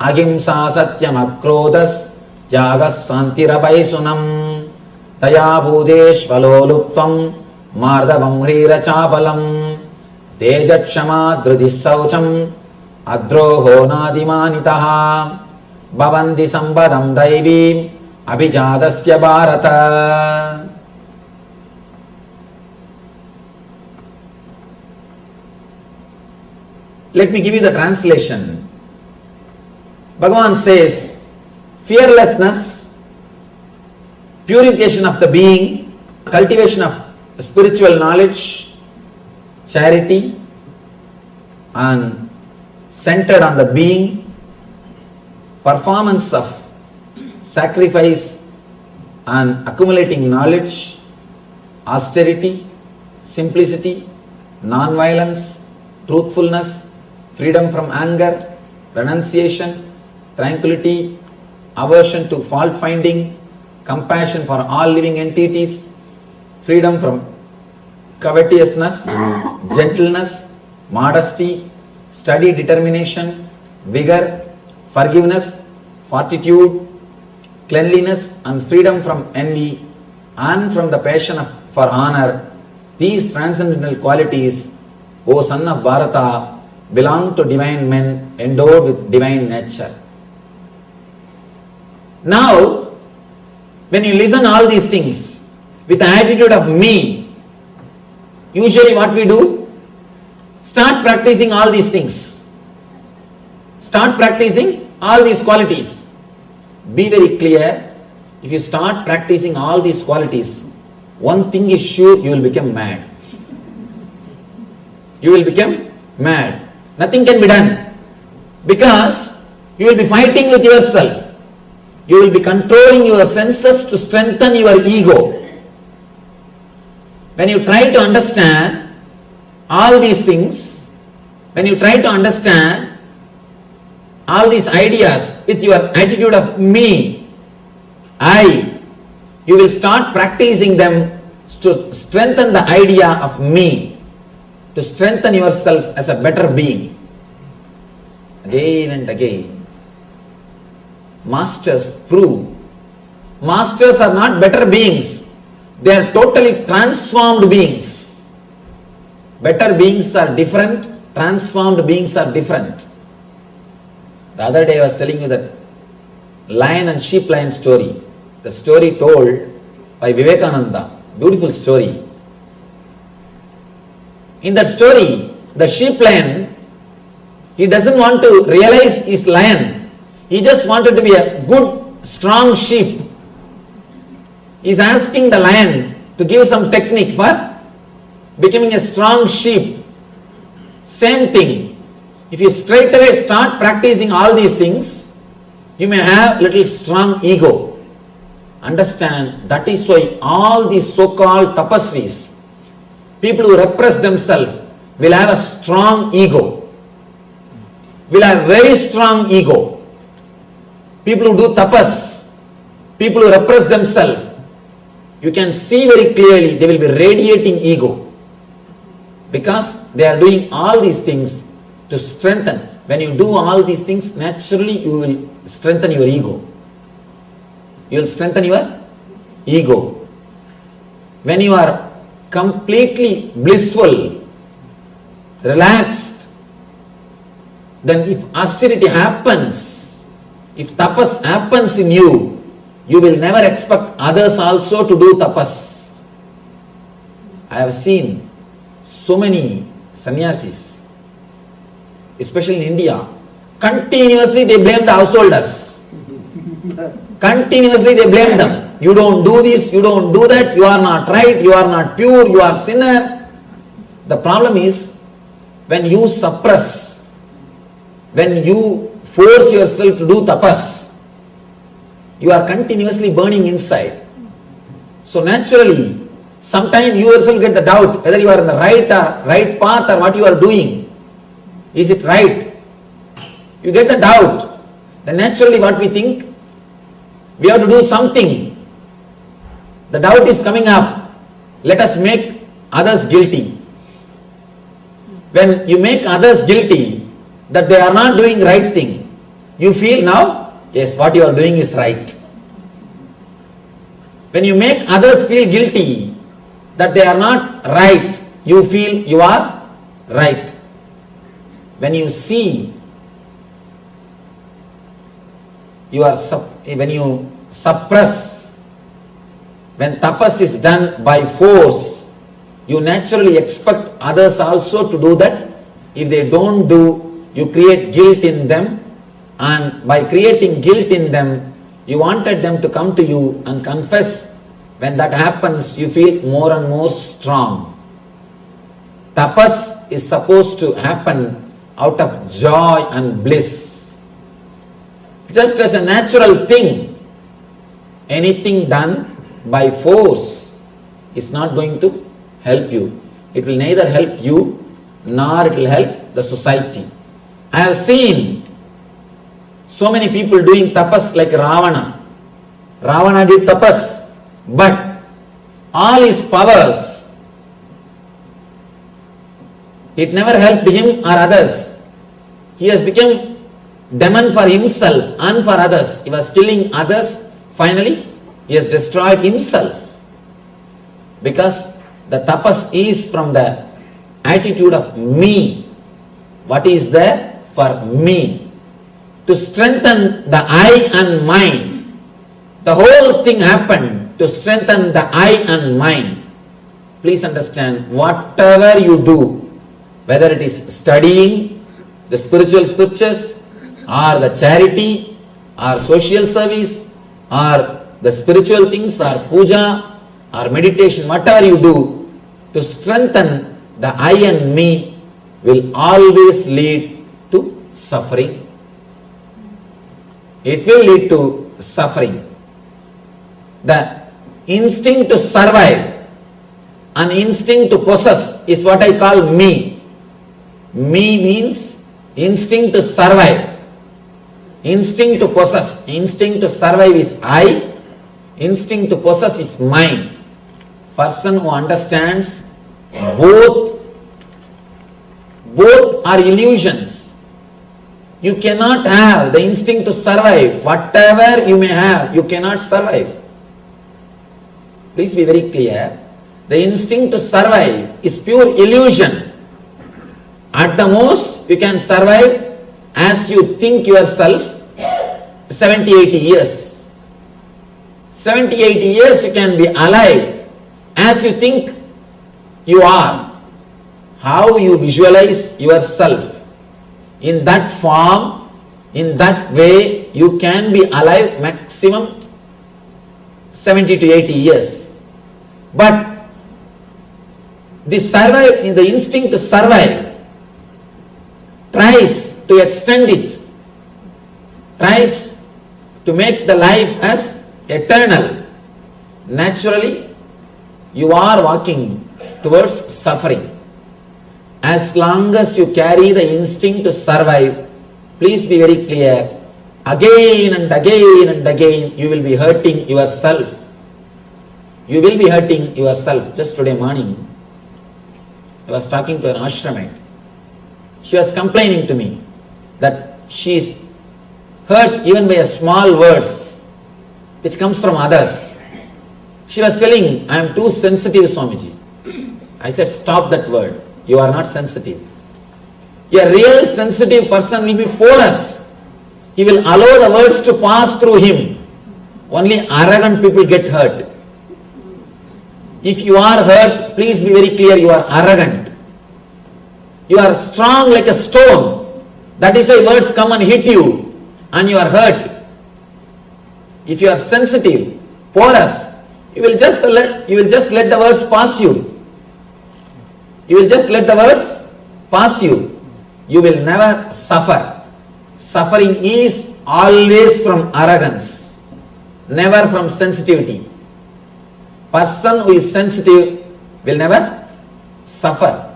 ahimsa satyam akrodas tyagas santirabhaisunam taya bhudeshvaloluptvam mardavam hrira chapalam tejatshama dhridissaucham adroho nadimanitaha bhavanti sambadam daivim abhijadasya bharata. Let me give you the translation. Bhagavan says, fearlessness, purification of the being, cultivation of spiritual knowledge, charity, and centered on the being, performance of sacrifice and accumulating knowledge, austerity, simplicity, non-violence, truthfulness, freedom from anger, renunciation, tranquility, aversion to fault finding, compassion for all living entities, freedom from covetousness, gentleness, modesty, steady determination, vigor, forgiveness, fortitude, cleanliness, and freedom from envy and from the passion for honor. These transcendental qualities, O son of Bharata, belong to divine men endowed with divine nature. Now, when you listen all these things with the attitude of me, usually what we do? Start practicing all these things. Start practicing all these qualities. Be very clear, if you start practicing all these qualities, one thing is sure, you will become mad. You will become mad. Nothing can be done. Because you will be fighting with yourself. You will be controlling your senses to strengthen your ego. When you try to understand all these things, when you try to understand all these ideas with your attitude of me, I, you will start practicing them to strengthen the idea of me, to strengthen yourself as a better being. Again and again. Masters prove. Masters are not better beings. They are totally transformed beings. Better beings are different. Transformed beings are different. The other day I was telling you that lion and sheep lion story. The story told by Vivekananda. Beautiful story. In that story, the sheep lion, he doesn't want to realize his lion. He just wanted to be a good, strong sheep. He is asking the lion to give some technique for becoming a strong sheep. Same thing. If you straight away start practicing all these things, you may have little strong ego. Understand, that is why all these so-called tapasvis, people who repress themselves, will have a strong ego. Will have very strong ego. People who do tapas, people who repress themselves, you can see very clearly they will be radiating ego. Because they are doing all these things to strengthen. When you do all these things, naturally you will strengthen your ego. You will strengthen your ego. When you are completely blissful, relaxed, then if austerity happens, if tapas happens in you, you will never expect others also to do tapas. I have seen so many sannyasis, especially in India, continuously they blame the householders. Continuously they blame them. You don't do this, you don't do that, you are not right, you are not pure, you are sinner. The problem is, when you suppress, when you force yourself to do tapas, you are continuously burning inside. So naturally, sometimes you yourself get the doubt whether you are in the right path or what you are doing. Is it right? You get the doubt. Then naturally what we think, we have to do something. The doubt is coming up. Let us make others guilty. When you make others guilty that they are not doing right thing, you feel now, yes, what you are doing is right. When you make others feel guilty that they are not right, you feel you are right. When you see when you suppress, when tapas is done by force, you naturally expect others also to do that. If they don't do, you create guilt in them, and by creating guilt in them, you wanted them to come to you and confess. When that happens, you feel more and more strong. Tapas is supposed to happen out of joy and bliss. Just as a natural thing, anything done by force is not going to help you. It will neither help you nor it will help the society. I have seen so many people doing tapas like Ravana. Ravana did tapas, but all his powers, it never helped him or others. He has become demon for himself and for others. He was killing others. Finally, he has destroyed himself. Because the tapas is from the attitude of me. What is there for me? To strengthen the I and mind. The whole thing happened to strengthen the I and mind. Please understand, whatever you do, whether it is studying the spiritual scriptures, or the charity, or social service, or the spiritual things, or puja, or meditation, whatever you do, to strengthen the I and me will always lead to suffering. It will lead to suffering. The instinct to survive and instinct to possess is what I call me. Me means instinct to survive. Instinct to possess. Instinct to survive is I. Instinct to possess is mine. Person who understands both are illusions. You cannot have the instinct to survive. Whatever you may have, you cannot survive. Please be very clear. The instinct to survive is pure illusion. At the most, you can survive as you think yourself 70-80 years. 70-80 years you can be alive as you think you are. How you visualize yourself in that form, in that way, you can be alive maximum 70 to 80 years. But the instinct to survive tries to extend it, tries to make the life as eternal. Naturally, you are walking towards suffering. As long as you carry the instinct to survive, please be very clear, again and again and again, you will be hurting yourself. You will be hurting yourself. Just today morning, I was talking to an ashramite. She was complaining to me that she is hurt even by a small words which comes from others. She was telling, I am too sensitive, Swamiji. I said, stop that word. You are not sensitive. A real sensitive person will be porous. He will allow the words to pass through him. Only arrogant people get hurt. If you are hurt, please be very clear, you are arrogant. You are strong like a stone. That is why words come and hit you and you are hurt. If you are sensitive, porous, you will just let the words pass you. You will just let the words pass you. You will never suffer. Suffering is always from arrogance, never from sensitivity. Person who is sensitive will never suffer.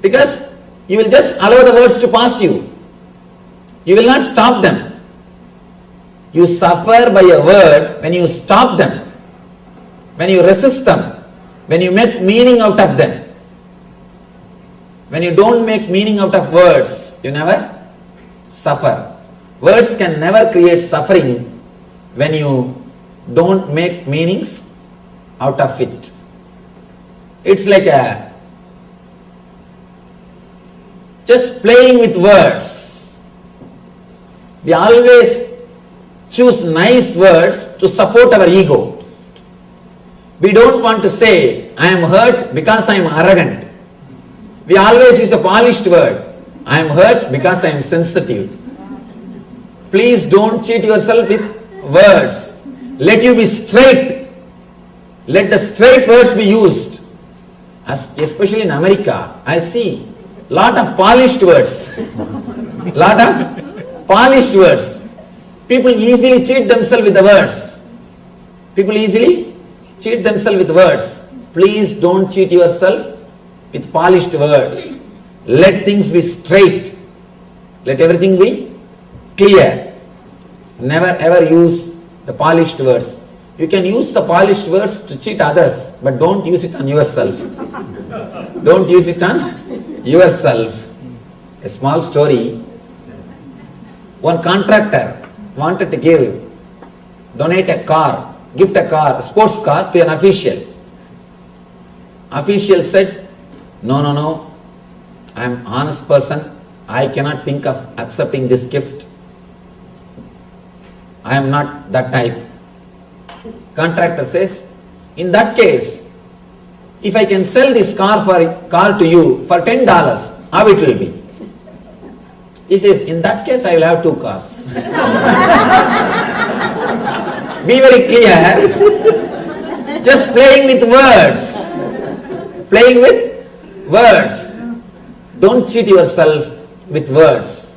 Because you will just allow the words to pass you. You will not stop them. You suffer by a word when you stop them, when you resist them, when you make meaning out of them. When you don't make meaning out of words, you never suffer. Words can never create suffering when you don't make meanings out of it. It's like just playing with words. We always choose nice words to support our ego. We don't want to say, I am hurt because I am arrogant. We always use the polished word. I am hurt because I am sensitive. Please don't cheat yourself with words. Let you be straight. Let the straight words be used. Especially in America, I see lot of polished words. Lot of polished words. People easily cheat themselves with the words. People easily cheat themselves with words. Please don't cheat yourself with polished words. Let things be straight. Let everything be clear. Never ever use the polished words. You can use the polished words to cheat others, but don't use it on yourself. Don't use it on yourself. A small story. One contractor wanted to donate a car, gift a car, a sports car to an official. Official said, no, I am an honest person. I cannot think of accepting this gift. I am not that type. Contractor says, in that case, if I can sell this car to you for $10, how it will be? He says, in that case, I will have 2 cars. Be very clear. Just playing with words. Playing with words. Don't cheat yourself with words.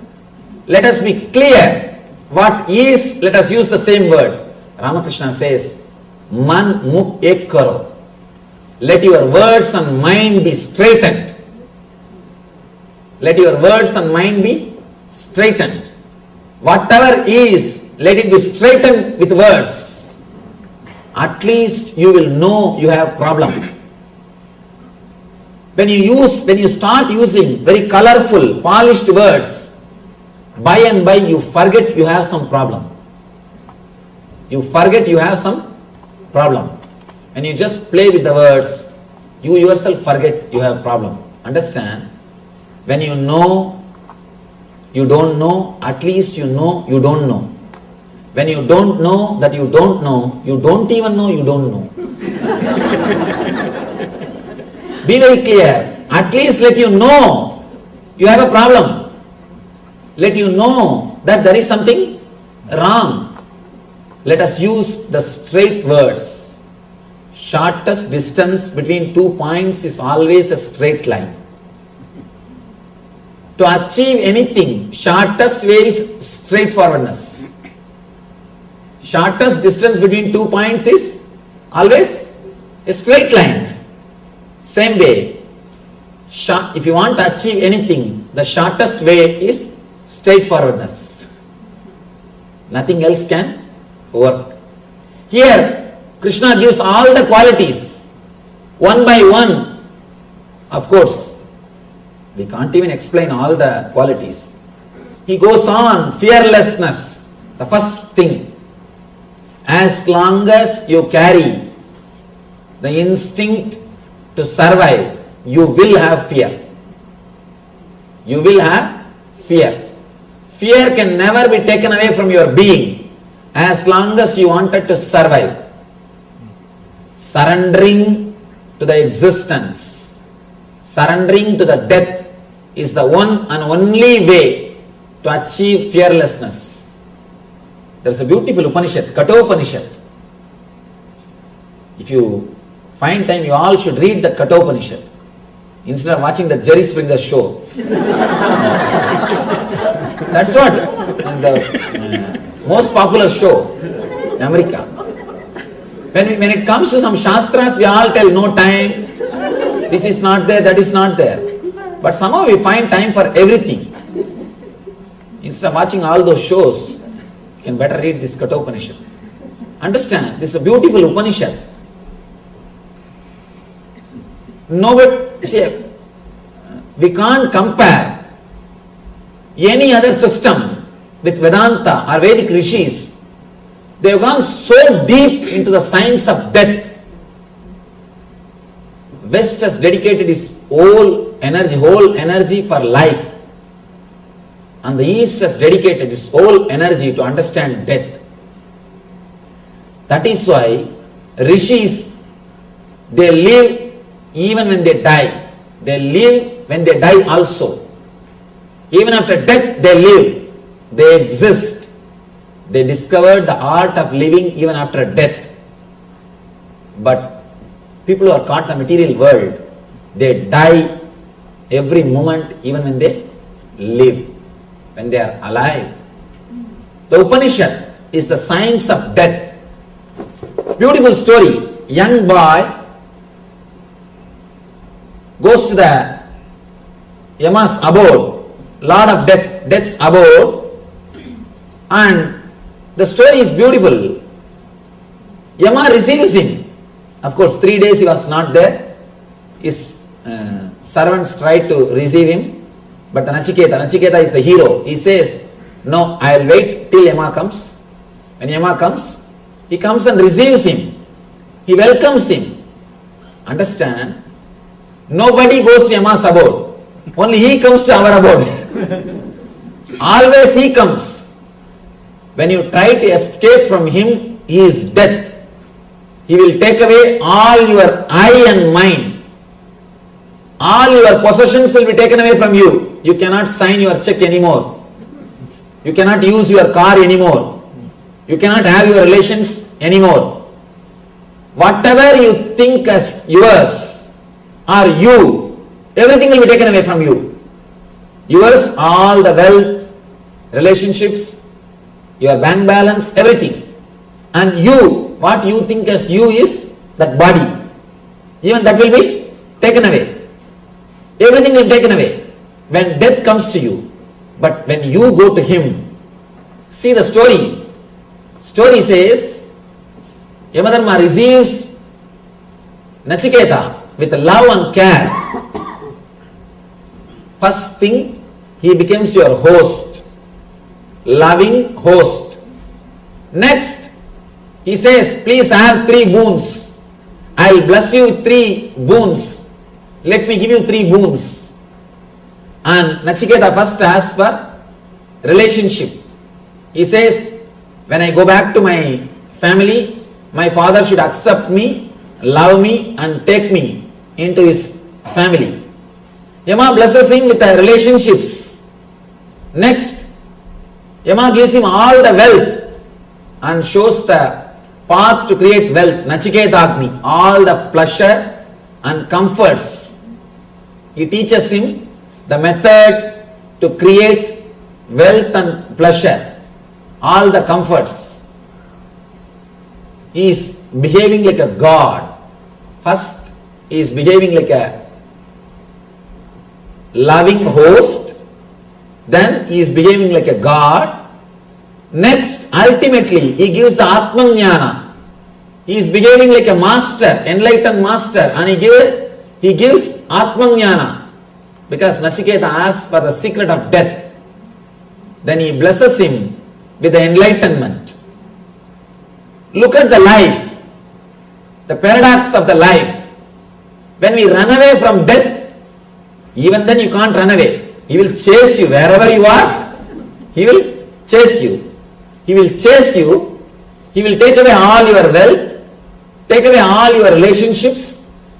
Let us be clear. What is, let us use the same word. Ramakrishna says, Man mukh ek karo. Let your words and mind be straightened. Let your words and mind be straightened. Whatever is, let it be straightened with words. At least you will know you have problem. When you start using very colorful, polished words, by and by you forget you have some problem. You forget you have some problem. When you just play with the words, you yourself forget you have problem. Understand? When you know, you don't know, at least you know you don't know. When you don't know that you don't know, you don't even know you don't know. Be very clear. At least let you know you have a problem. Let you know that there is something wrong. Let us use the straight words. Shortest distance between 2 points is always a straight line. To achieve anything, shortest way is straightforwardness. Shortest distance between 2 points is always a straight line. Same way, if you want to achieve anything, the shortest way is straightforwardness. Nothing else can work. Here, Krishna gives all the qualities, one by one. Of course, we can't even explain all the qualities. He goes on, fearlessness, the first thing. As long as you carry the instinct to survive, you will have fear. You will have fear. Fear can never be taken away from your being as long as you wanted to survive. Surrendering to the existence, surrendering to the death is the one and only way to achieve fearlessness. There is a beautiful Upanishad, Kathopanishad. If you find time, you all should read that Kathopanishad instead of watching the Jerry Springer show. That's what the most popular show in America. When it comes to some Shastras, we all tell no time, this is not there, that is not there. But somehow we find time for everything. Instead of watching all those shows, you can better read this Kathopanishad. Understand, this is a beautiful Upanishad. Nobody, see, we can't compare any other system with Vedanta or Vedic rishis. They have gone so deep into the science of death. West has dedicated its whole energy for life. And the East has dedicated its whole energy to understand death. That is why rishis, they live even when they die. They live when they die also. Even after death they live. They exist. They discovered the art of living even after death. But people who are caught in the material world, they die every moment even when they live. When they are alive. The Upanishad is the science of death. Beautiful story. Young boy goes to the Yama's abode, Lord of Death, Death's abode, and the story is beautiful. Yama receives him. Of course, 3 days he was not there. His servants tried to receive him, but the Nachiketa is the hero. He says, no, I will wait till Yama comes. When Yama comes, he comes and receives him. He welcomes him. Understand? Nobody goes to Yama's abode. Only he comes to our abode. Always he comes. When you try to escape from him, he is death. He will take away all your I and mind. All your possessions will be taken away from you. You cannot sign your check anymore. You cannot use your car anymore. You cannot have your relations anymore. Whatever you think as yours or you, everything will be taken away from you. Yours, all the wealth, relationships, your bank balance, everything. And you, what you think as you is that body. Even that will be taken away. Everything will be taken away when death comes to you. But when you go to him, see the story. Story says, Yamadharma receives Nachiketa with love and care. First thing, he becomes your host, loving host. Next, he says, please have 3 boons. I will bless you with 3 boons. Let me give you 3 boons. And Nachiketa first asks for relationship. He says, when I go back to my family, my father should accept me, love me and take me into his family. Yama blesses him with the relationships. Next, Yama gives him all the wealth and shows the path to create wealth, Nachiketagni, all the pleasure and comforts. He teaches him the method to create wealth and pleasure, all the comforts. He is behaving like a god. First, he is behaving like a loving host. Then he is behaving like a god. Next, ultimately, he gives the Atmajnana. He is behaving like a master, enlightened master, and he gives Atmajnana. Because Nachiketa asks for the secret of death. Then he blesses him with the enlightenment. Look at the life, the paradox of the life. When we run away from death, even then you can't run away. He will chase you wherever you are. He will chase you. He will chase you. He will take away all your wealth, take away all your relationships,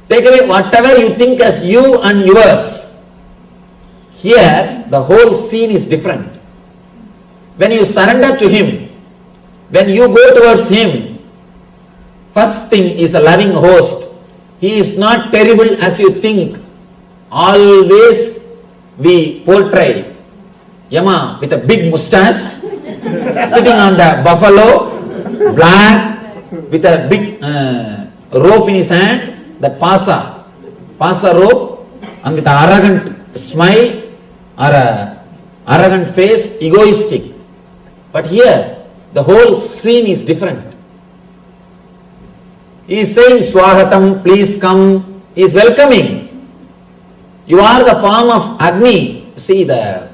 take away whatever you think as you and yours. Here, the whole scene is different. When you surrender to him, when you go towards him, first thing is a loving host. He is not terrible as you think. Always we portray Yama with a big mustache, sitting on the buffalo, black, with a big rope in his hand, the pasa rope, and with an arrogant smile or a arrogant face, egoistic. But here, the whole scene is different. He is saying, Swagatam, please come. He is welcoming. You are the form of Agni. See the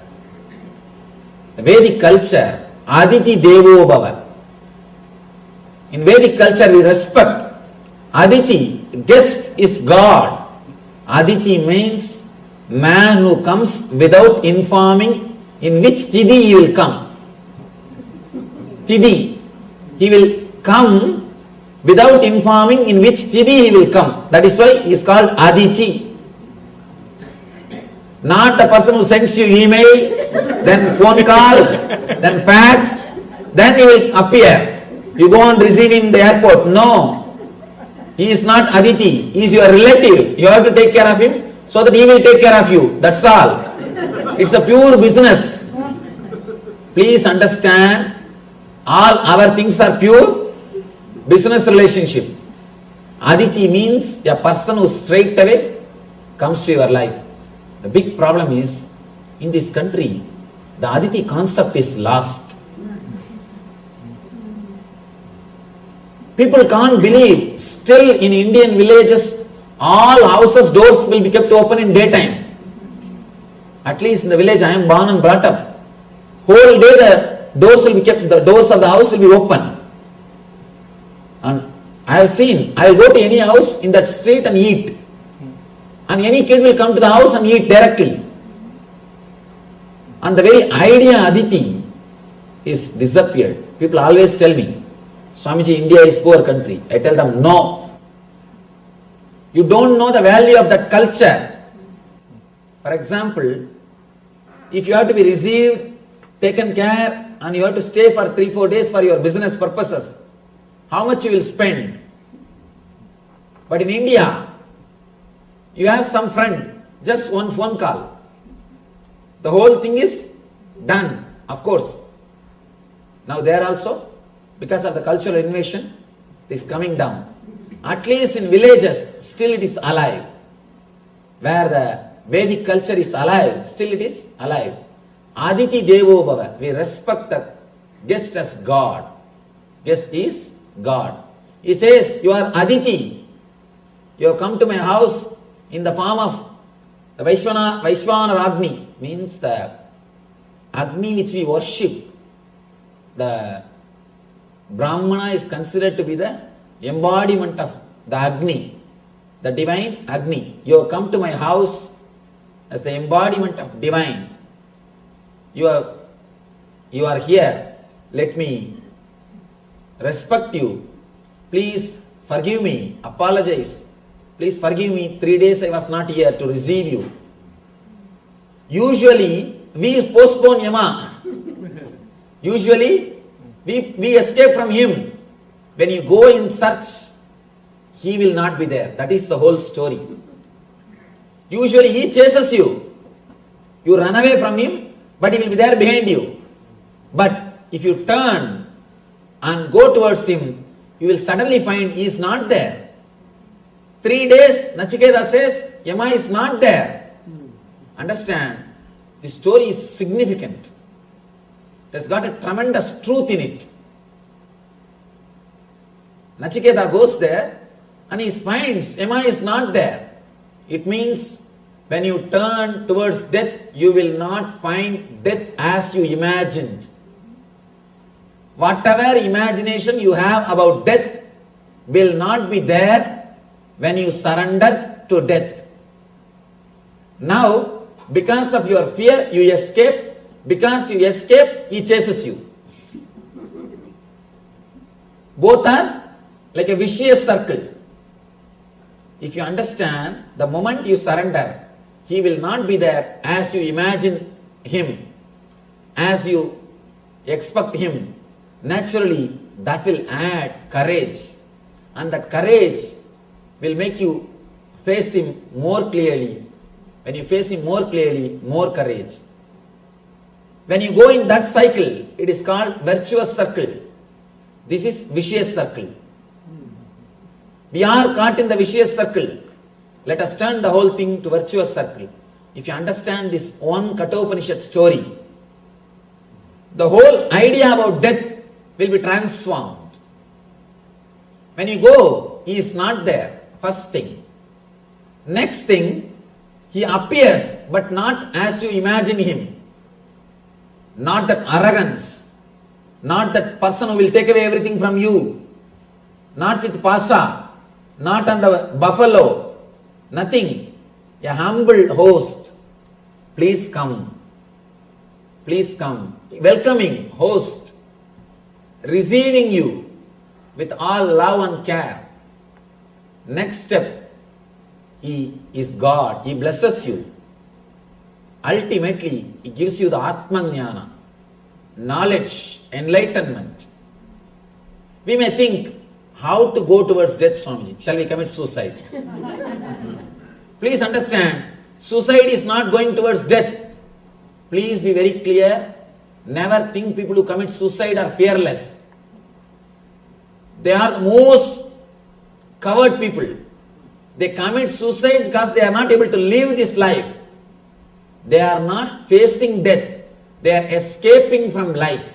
Vedic culture, Aditi Devo Bhava. In Vedic culture, we respect Aditi, guest is God. Aditi means man who comes without informing in which Tidhi he will come. Tidhi. He will come without informing in which Tidhi he will come. That is why he is called Aditi. Not a person who sends you email, then phone call, then fax, then he will appear. You go and receive him in the airport. No. He is not Aditi. He is your relative. You have to take care of him so that he will take care of you. That's all. It's a pure business. Please understand, all our things are pure business relationship. Aditi means a person who straight away comes to your life. The big problem is, in this country, the Aditi concept is lost. People can't believe, still in Indian villages, all houses' doors will be kept open in daytime. At least in the village I am born and brought up. Whole day the doors will be kept, the doors of the house will be open. And I have seen, I will go to any house in that street and eat. And any kid will come to the house and eat directly. And the very idea Aditi is disappeared. People always tell me, Swamiji, India is poor country. I tell them, no. You don't know the value of that culture. For example, if you have to be received, taken care, and you have to stay for 3-4 days for your business purposes, how much you will spend? But in India, you have some friend, just one phone call. The whole thing is done, of course. Now there also, because of the cultural invasion, it is coming down. At least in villages, still it is alive. Where the Vedic culture is alive, still it is alive. Aditi Devo Bhava, we respect the guest as God. Guest is God. He says, you are Aditi. You have come to my house in the form of the Vaishvana Agni, means the Agni which we worship. The Brahmana is considered to be the embodiment of the Agni, the divine Agni. You have come to my house as the embodiment of divine. You are here. Let me respect you. Please forgive me. Apologize. Please forgive me, 3 days I was not here to receive you. Usually, we postpone Yama. Usually, we escape from him. When you go in search, he will not be there. That is the whole story. Usually, he chases you. You run away from him, but he will be there behind you. But if you turn and go towards him, you will suddenly find he is not there. 3 days, Nachiketa says, Yama is not there. Understand? The story is significant. It has got a tremendous truth in it. Nachiketa goes there and he finds Yama is not there. It means when you turn towards death, you will not find death as you imagined. Whatever imagination you have about death will not be there when you surrender to death. Now, because of your fear, you escape. Because you escape, he chases you. Both are like a vicious circle. If you understand, the moment you surrender, he will not be there as you imagine him, as you expect him. Naturally, that will add courage. And that courage will make you face him more clearly. When you face him more clearly, more courage. When you go in that cycle, it is called virtuous circle. This is vicious circle. We are caught in the vicious circle. Let us turn the whole thing to virtuous circle. If you understand this one Kathopanishad story, the whole idea about death will be transformed. When you go, he is not there. First thing. Next thing, he appears, but not as you imagine him. Not that arrogance, not that person who will take away everything from you, not with pasa, not on the buffalo, nothing. A humble host. Please come. Please come. Welcoming host. Receiving you with all love and care. Next step, he is God. He blesses you. Ultimately, he gives you the Atmajnana, knowledge, enlightenment. We may think, how to go towards death, Swamiji? Shall we commit suicide? Please understand, suicide is not going towards death. Please be very clear. Never think people who commit suicide are fearless. They are most coward people. They commit suicide because they are not able to live this life. They are not facing death. They are escaping from life.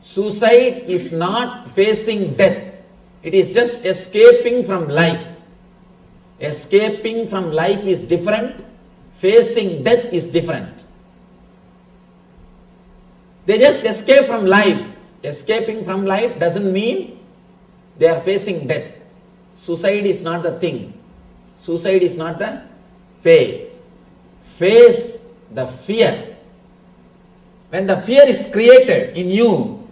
Suicide is not facing death. It is just escaping from life. Escaping from life is different. Facing death is different. They just escape from life. Escaping from life doesn't mean they are facing death. Suicide is not the thing. Suicide is not the fate. Face the fear. When the fear is created in you,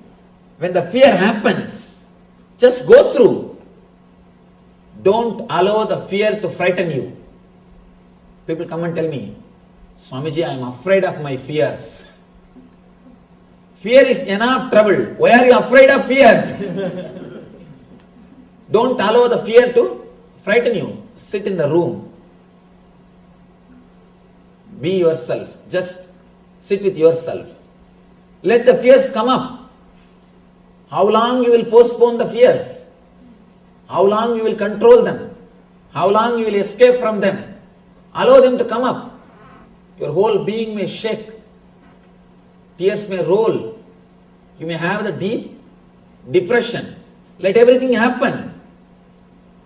when the fear happens, just go through. Don't allow the fear to frighten you. People come and tell me, Swamiji, I am afraid of my fears. Fear is enough trouble. Why are you afraid of fears? Don't allow the fear to frighten you. Sit in the room. Be yourself. Just sit with yourself. Let the fears come up. How long you will postpone the fears? How long you will control them? How long you will escape from them? Allow them to come up. Your whole being may shake. Tears may roll. You may have the deep depression. Let everything happen.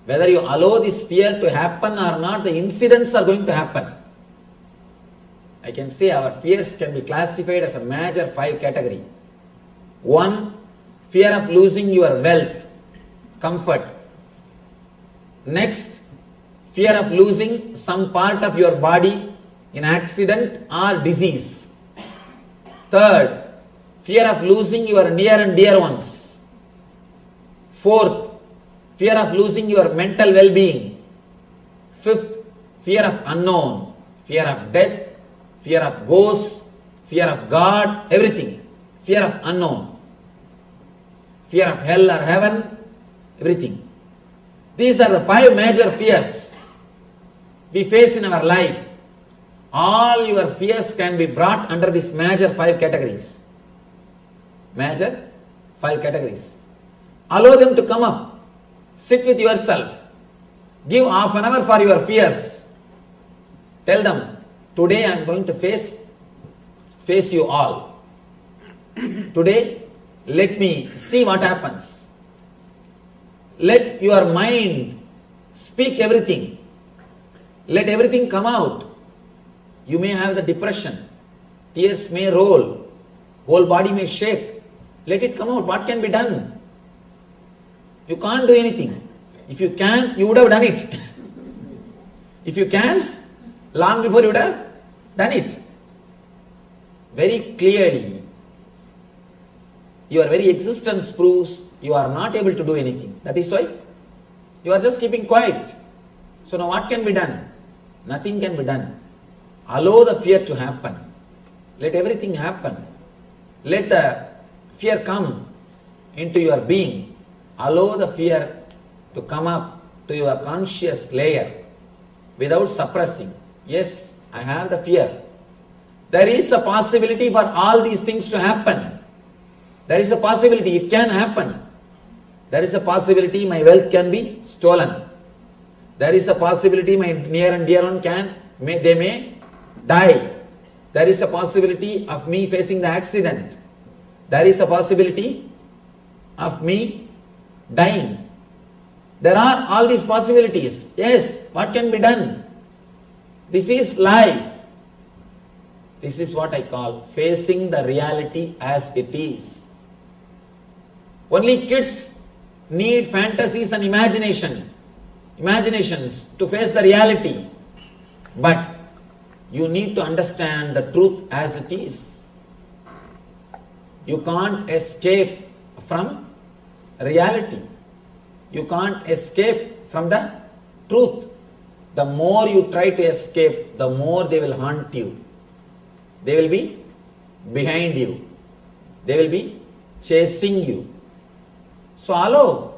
Whether you allow this fear to happen or not, the incidents are going to happen. I can say our fears can be classified as a major 5 category. 1, fear of losing your wealth, comfort. Next, fear of losing some part of your body in accident or disease. Third, fear of losing your near and dear ones. Fourth, fear of losing your mental well-being. Fifth, fear of unknown, fear of death, fear of ghosts, fear of God, everything. Fear of unknown, fear of hell or heaven, everything. These are the 5 major fears we face in our life. All your fears can be brought under these major 5 categories. Major 5 categories. Allow them to come up. Sit with yourself. Give half an hour for your fears. Tell them, today I am going to face you all. Today, let me see what happens. Let your mind speak everything. Let everything come out. You may have the depression. Tears may roll. Whole body may shake. Let it come out. What can be done? You can't do anything. If you can, you would have done it. If you can, long before you would have done it. Very clearly, your very existence proves you are not able to do anything. That is why you are just keeping quiet. So now what can be done? Nothing can be done. Allow the fear to happen. Let everything happen. Let the fear come into your being. Allow the fear to come up to your conscious layer without suppressing. Yes, I have the fear. There is a possibility for all these things to happen. There is a possibility it can happen. There is a possibility my wealth can be stolen. There is a possibility my near and dear one they may die. There is a possibility of me facing the accident. There is a possibility of me dying. There are all these possibilities. Yes, what can be done? This is life. This is what I call facing the reality as it is. Only kids need fantasies and imaginations to face the reality. But you need to understand the truth as it is. You can't escape from reality. You can't escape from the truth. The more you try to escape, the more they will haunt you. They will be behind you. They will be chasing you. So allow,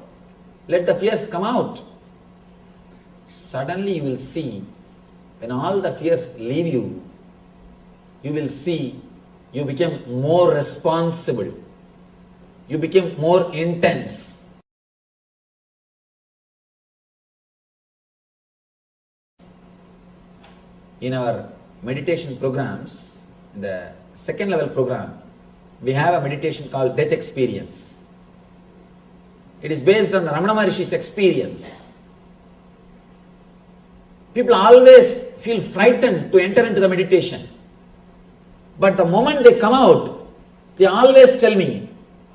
let the fears come out. Suddenly you will see, when all the fears leave you, you will see you become more responsible. You become more intense. In our meditation programs, in the second level program, we have a meditation called Death Experience. It is based on Ramana Maharishi's experience. People always feel frightened to enter into the meditation. But the moment they come out, they always tell me,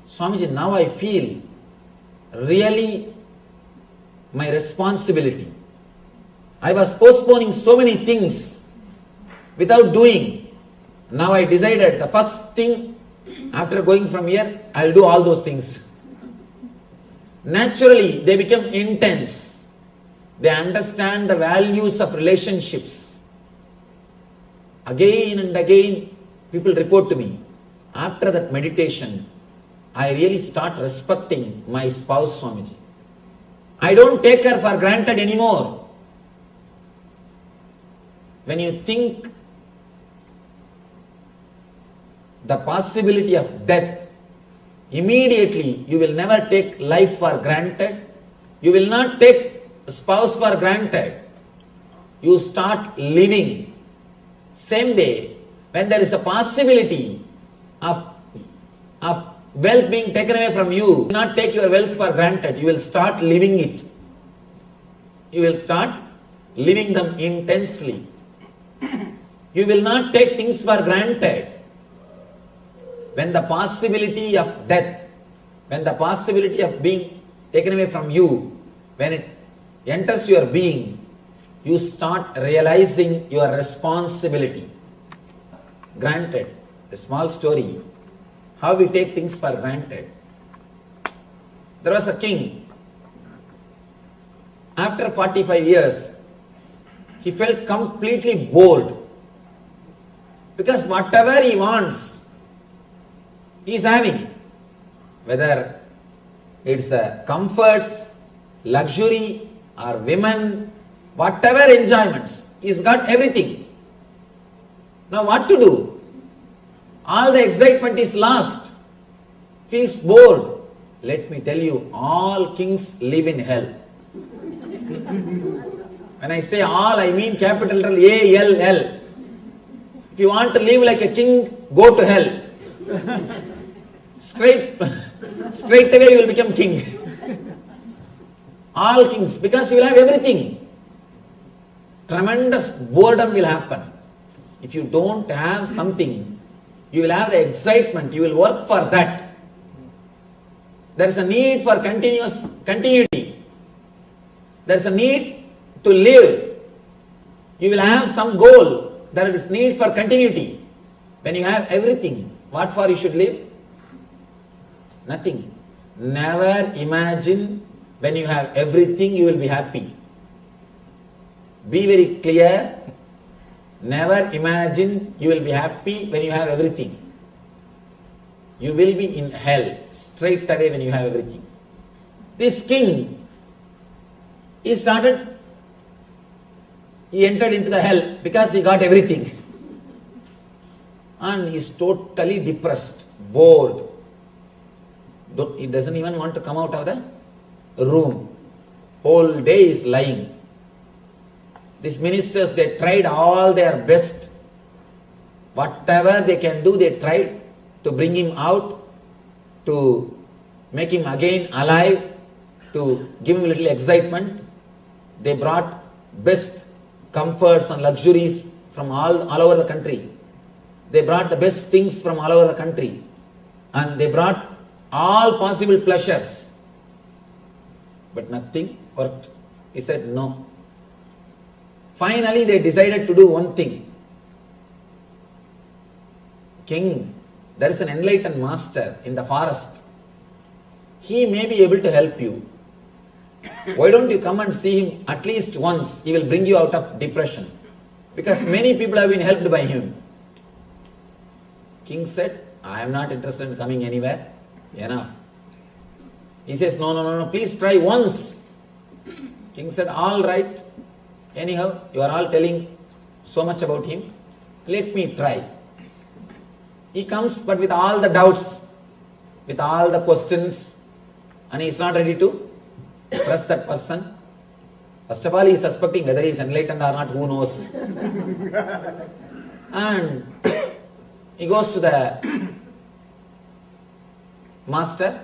Swamiji, now I feel really my responsibility. I was postponing so many things without doing. Now I decided the first thing after going from here, I will do all those things. Naturally, they become intense. They understand the values of relationships. Again and again, people report to me, after that meditation, I really start respecting my spouse, Swamiji. I don't take her for granted anymore. When you think the possibility of death, immediately you will never take life for granted. You will not take spouse for granted. You start living. Same day, when there is a possibility of wealth being taken away from you, you will not take your wealth for granted. You will start living it. You will start living them intensely. You will not take things for granted. When the possibility of death, when the possibility of being taken away from you, when it enters your being, you start realizing your responsibility. Granted, a small story, how we take things for granted. There was a king. After 45 years, he felt completely bored. Because whatever he wants, he is having. Whether it's comforts, luxury, or women, whatever enjoyments, he's got everything. Now what to do? All the excitement is lost. Feels bored. Let me tell you, all kings live in hell. When I say all, I mean capital A-L-L. If you want to live like a king, go to hell. straight away you will become king. All kings, because you will have everything. Tremendous boredom will happen. If you don't have something, you will have the excitement, you will work for that. There is a need for continuity. There is a need to live. You will have some goal. There is need for continuity. When you have everything, what for you should live? Nothing. Never imagine when you have everything you will be happy. Be very clear. Never imagine you will be happy when you have everything. You will be in hell straight away when you have everything. This king, he entered into the hell because he got everything. And he is totally depressed, bored. He doesn't even want to come out of the room. Whole day is lying. These ministers, they tried all their best. Whatever they can do, they tried to bring him out, to make him again alive, to give him a little excitement. They brought best comforts and luxuries from all over the country. They brought the best things from all over the country. And they brought all possible pleasures. But nothing worked. He said no. Finally, they decided to do one thing. King, there is an enlightened master in the forest. He may be able to help you. Why don't you come and see him at least once? He will bring you out of depression. Because many people have been helped by him. King said, I am not interested in coming anywhere. Enough. He says, no, please try once. King said, all right. Anyhow, you are all telling so much about him. Let me try. He comes, but with all the doubts, with all the questions, and he is not ready to trust that person. First of all, he is suspecting whether he is enlightened or not, who knows. And he goes to the master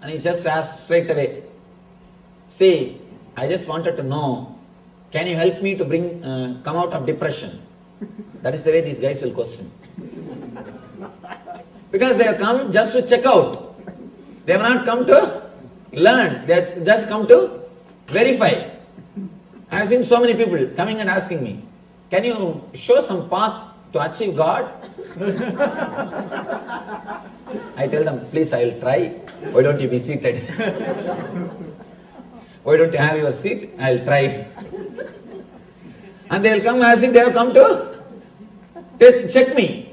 and he just asks straight away, say, I just wanted to know, can you help me to come out of depression? That is the way these guys will question. Because they have come just to check out. They have not come to learn. They have just come to verify. I have seen so many people coming and asking me, can you show some path to achieve God? I tell them, please, I will try. Why don't you be seated? Why don't you have your seat? I will try. And they will come as if they have come to check me.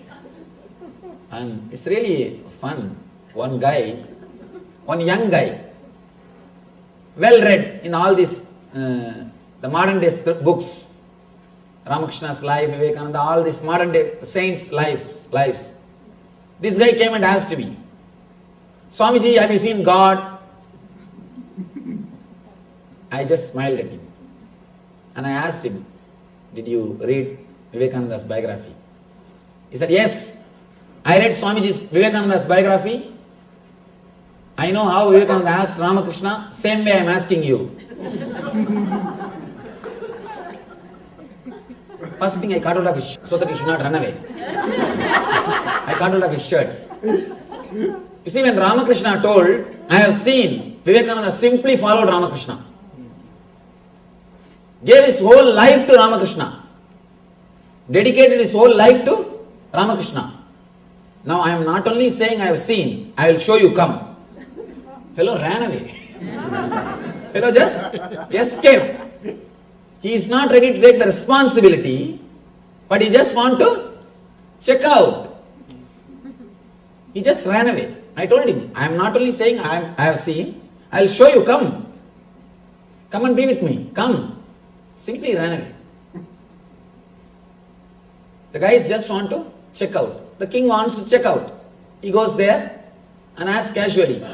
And it's really fun. One young guy, well read in all these, the modern day books, Ramakrishna's life, Vivekananda, all these modern day saints' lives. This guy came and asked me, Swamiji, have you seen God? I just smiled at him. And I asked him, did you read Vivekananda's biography? He said, yes, I read Vivekananda's biography. I know how Vivekananda asked Ramakrishna, same way I am asking you. First thing I cut out of his shirt so that he should not run away. I cut out of his shirt. You see, when Ramakrishna told, I have seen, Vivekananda simply followed Ramakrishna. Gave his whole life to Ramakrishna. Dedicated his whole life to Ramakrishna. Now I am not only saying I have seen, I will show you, come. Fellow ran away. Fellow just escaped. He is not ready to take the responsibility, but he just want to check out. He just ran away. I told him, I am not only saying I have seen, I will show you, come. Come and be with me, come. Simply ran away. The guys just want to check out. The king wants to check out. He goes there and asks casually,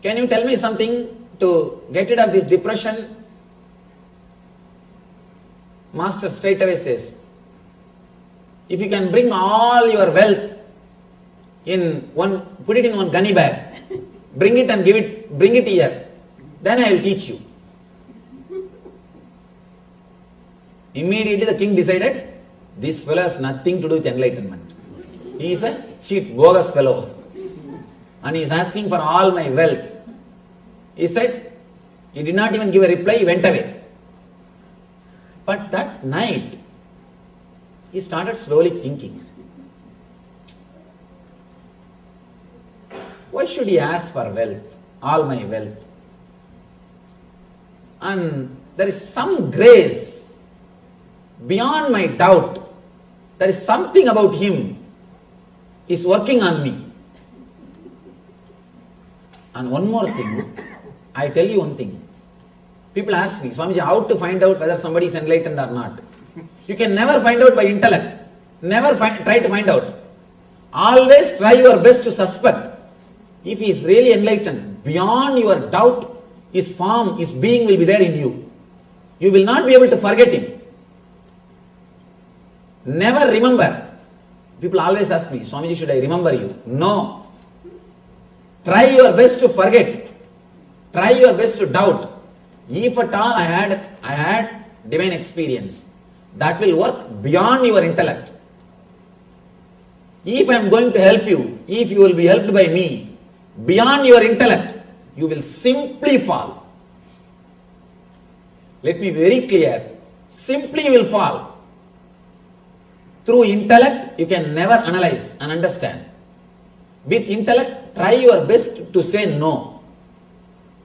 can you tell me something to get rid of this depression? Master straight away says, if you can bring all your wealth in one put it in one gunny bag, bring it and bring it here. Then I will teach you. Immediately the king decided, this fellow has nothing to do with enlightenment. He is a cheat, bogus fellow. And he is asking for all my wealth. He said, he did not even give a reply, he went away. But that night, he started slowly thinking. Why should he ask for wealth, all my wealth? And there is some grace beyond my doubt. There is something about him is working on me. And one more thing, I tell you one thing. People ask me, Swamiji, how to find out whether somebody is enlightened or not? You can never find out by intellect. Never try to find out. Always try your best to suspect. If he is really enlightened, beyond your doubt, his form, his being will be there in you. You will not be able to forget him. Never remember. People always ask me, Swamiji, should I remember you? No. Try your best to forget. Try your best to doubt. If at all I had divine experience, that will work beyond your intellect. If I am going to help you, if you will be helped by me, beyond your intellect, you will simply fall. Let me be very clear. Simply you will fall. Through intellect, you can never analyze and understand. With intellect, try your best to say no.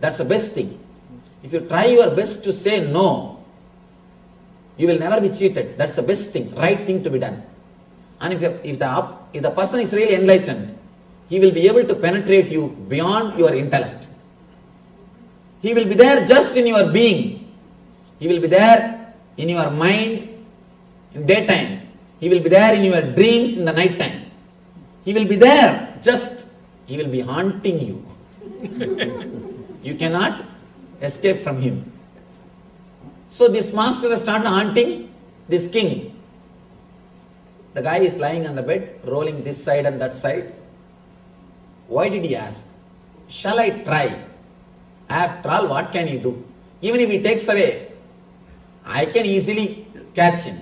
That's the best thing. If you try your best to say no, you will never be cheated. That's the best thing, right thing to be done. And if the person is really enlightened, he will be able to penetrate you beyond your intellect. He will be there just in your being. He will be there in your mind in daytime. He will be there in your dreams in the night time. He will be there, he will be haunting you. You cannot escape from him. So this master has started haunting this king. The guy is lying on the bed, rolling this side and that side. Why did he ask? Shall I try? After all, what can he do? Even if he takes away, I can easily catch him.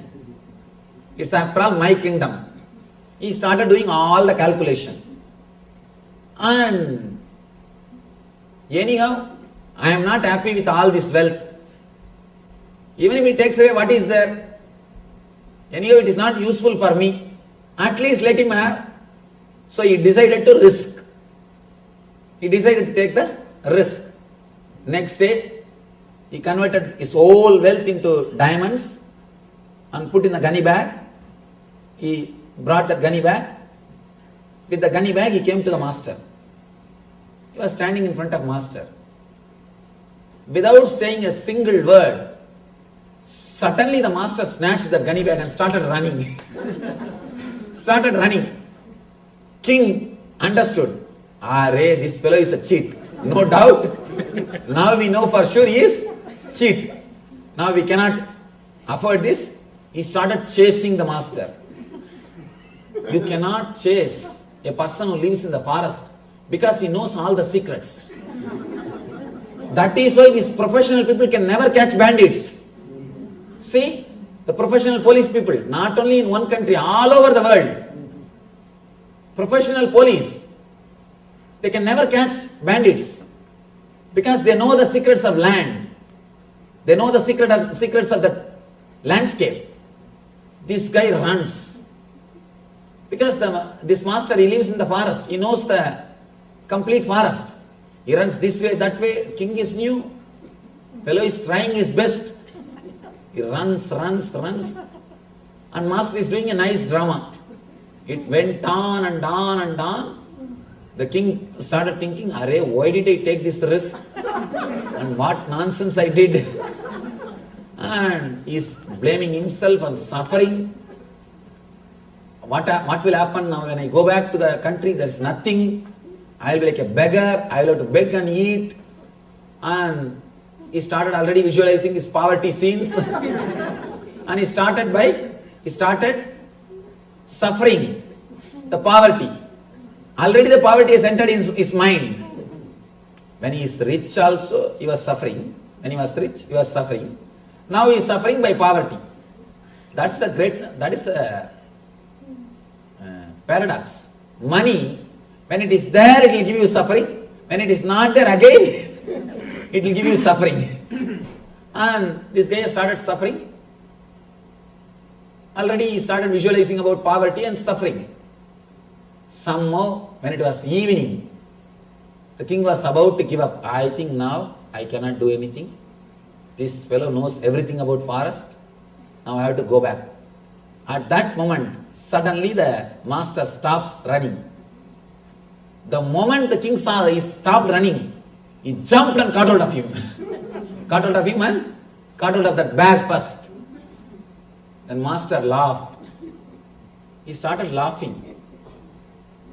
It's after all my kingdom. He started doing all the calculation. And anyhow, I am not happy with all this wealth. Even if he takes away what is there, anyhow it is not useful for me. At least let him have. So he decided to risk. He decided to take the risk. Next day, he converted his whole wealth into diamonds and put in a gunny bag. He brought that gunny bag. With the gunny bag, he came to the master. He was standing in front of master. Without saying a single word, suddenly the master snatched the gunny bag and started running. King understood. This fellow is a cheat. No doubt. Now we know for sure he is cheat. Now we cannot afford this. He started chasing the master. You cannot chase a person who lives in the forest because he knows all the secrets. That is why these professional people can never catch bandits. See, the professional police people, not only in one country, all over the world. Professional police, they can never catch bandits because they know the secrets of land. They know the secrets of the landscape. This guy runs. Because this master, he lives in the forest. He knows the complete forest. He runs this way, that way. King is new. Fellow is trying his best. He runs. And master is doing a nice drama. It went on and on and on. The king started thinking, why did I take this risk? And what nonsense I did. And he is blaming himself and suffering. What will happen now when I go back to the country? There is nothing. I will be like a beggar. I will have to beg and eat. And he started already visualizing his poverty scenes. And he started suffering the poverty. Already the poverty has entered in his mind. When he is rich also, he was suffering. When he was rich, he was suffering. Now he is suffering by poverty. That is a paradox. Money, when it is there, it will give you suffering. When it is not there again, it will give you suffering. And this guy started suffering. Already he started visualizing about poverty and suffering. Somehow, when it was evening, the king was about to give up. I think now I cannot do anything. This fellow knows everything about forest. Now I have to go back. At that moment, suddenly the master stops running. The moment the king saw he stopped running, he jumped and caught hold of him. Caught hold of him and caught hold of that bag first. Then master laughed. He started laughing.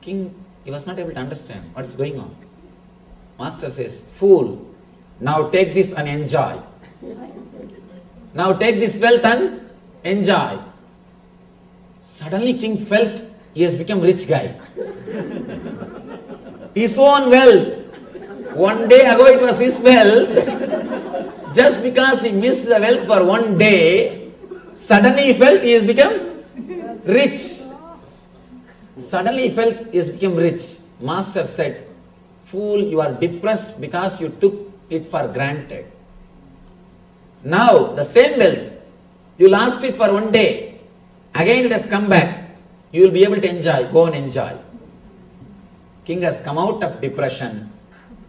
King, he was not able to understand what is going on. Master says, fool, now take this and enjoy. Now take this wealth and enjoy. Suddenly king felt he has become rich guy. His own wealth. One day ago it was his wealth. Just because he missed the wealth for one day, suddenly he felt he has become rich. Suddenly he felt he has become rich. Master said, fool, you are depressed because you took it for granted. Now the same wealth, you lost it for one day. Again it has come back. You will be able to enjoy. Go and enjoy. King has come out of depression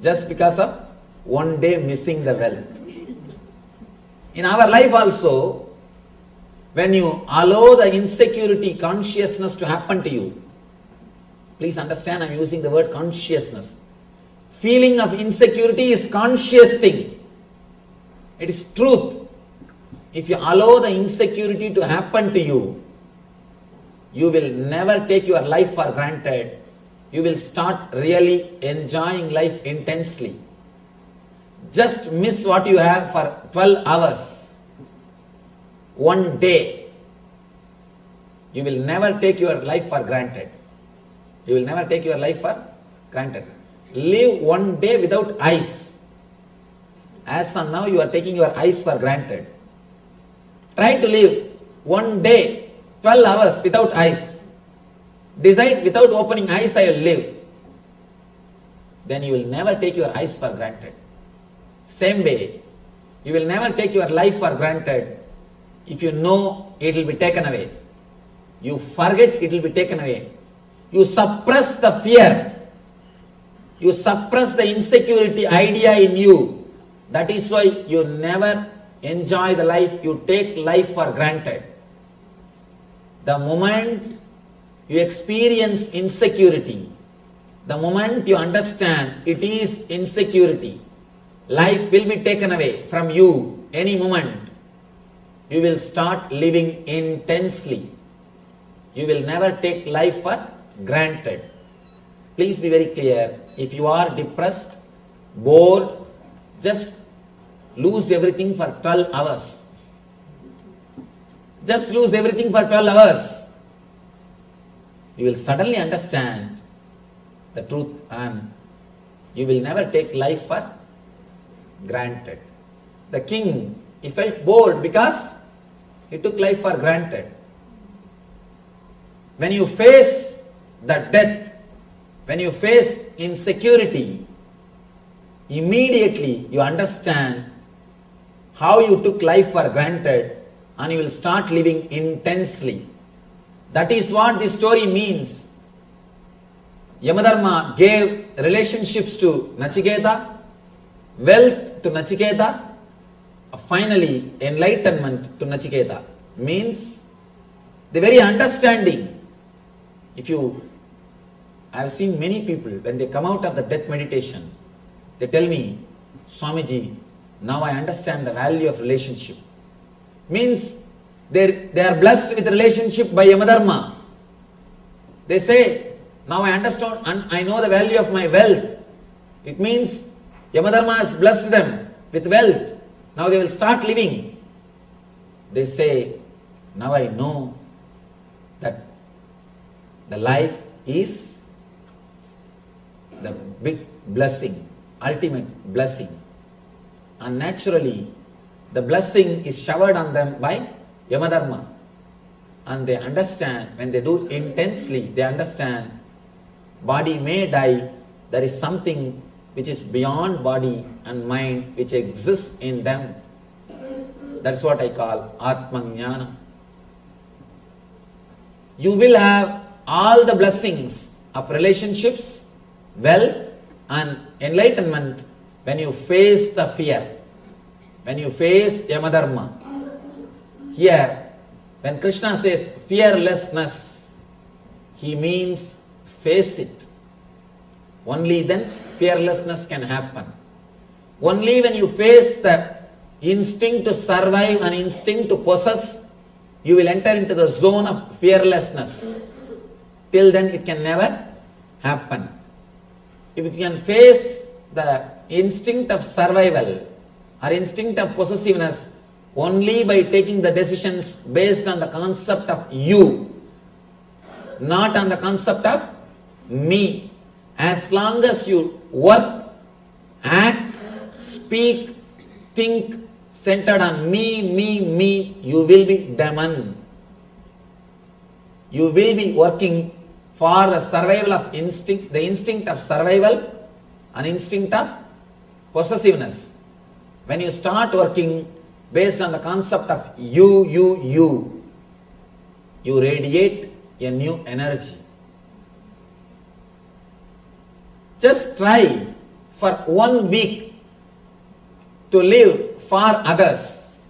just because of one day missing the wealth. In our life also, when you allow the insecurity consciousness to happen to you, please understand I am using the word consciousness. Feeling of insecurity is conscious thing. It is truth. If you allow the insecurity to happen to you, you will never take your life for granted. You will start really enjoying life intensely. Just miss what you have for 12 hours. One day. You will never take your life for granted. You will never take your life for granted. Live one day without eyes. As of now, you are taking your eyes for granted. Try to live one day, 12 hours without eyes. Decide without opening eyes I will live. Then you will never take your eyes for granted. Same way, you will never take your life for granted if you know it will be taken away. You forget it will be taken away. You suppress the fear. You suppress the insecurity idea in you. That is why you never enjoy the life. You take life for granted. The moment you experience insecurity, the moment you understand it is insecurity, life will be taken away from you any moment. You will start living intensely. You will never take life for granted. Please be very clear. If you are depressed, bored, just lose everything for 12 hours. Just lose everything for 12 hours. You will suddenly understand the truth and you will never take life for granted. The king, he felt bored because he took life for granted. When you face the death, when you face insecurity, immediately you understand how you took life for granted and you will start living intensely. That is what this story means. Yamadharma gave relationships to Nachiketa, wealth to Nachiketa, finally enlightenment to Nachiketa. Means the very understanding. I have seen many people, when they come out of the death meditation, they tell me, Swamiji, now I understand the value of relationship. Means they are blessed with relationship by Yamadharma. They say, now I understand and I know the value of my wealth. It means Yamadharma has blessed them with wealth. Now they will start living. They say, now I know that the life is the big blessing, ultimate blessing. And naturally, the blessing is showered on them by Yamadharma. And they understand, when they do intensely, they understand body may die, there is something which is beyond body and mind which exists in them. That's what I call Atmajnana. You will have all the blessings of relationships, wealth and enlightenment when you face the fear, when you face Yamadharma. Here, when Krishna says fearlessness, he means face it. Only then fearlessness can happen. Only when you face the instinct to survive and instinct to possess, you will enter into the zone of fearlessness. Till then it can never happen. If you can face the instinct of survival or instinct of possessiveness only by taking the decisions based on the concept of you, not on the concept of me. As long as you work, act, speak, think centered on me, you will be demon. You will be working for the survival of instinct, the instinct of survival and instinct of possessiveness. When you start working based on the concept of you radiate a new energy. Just try for 1 week to live for others.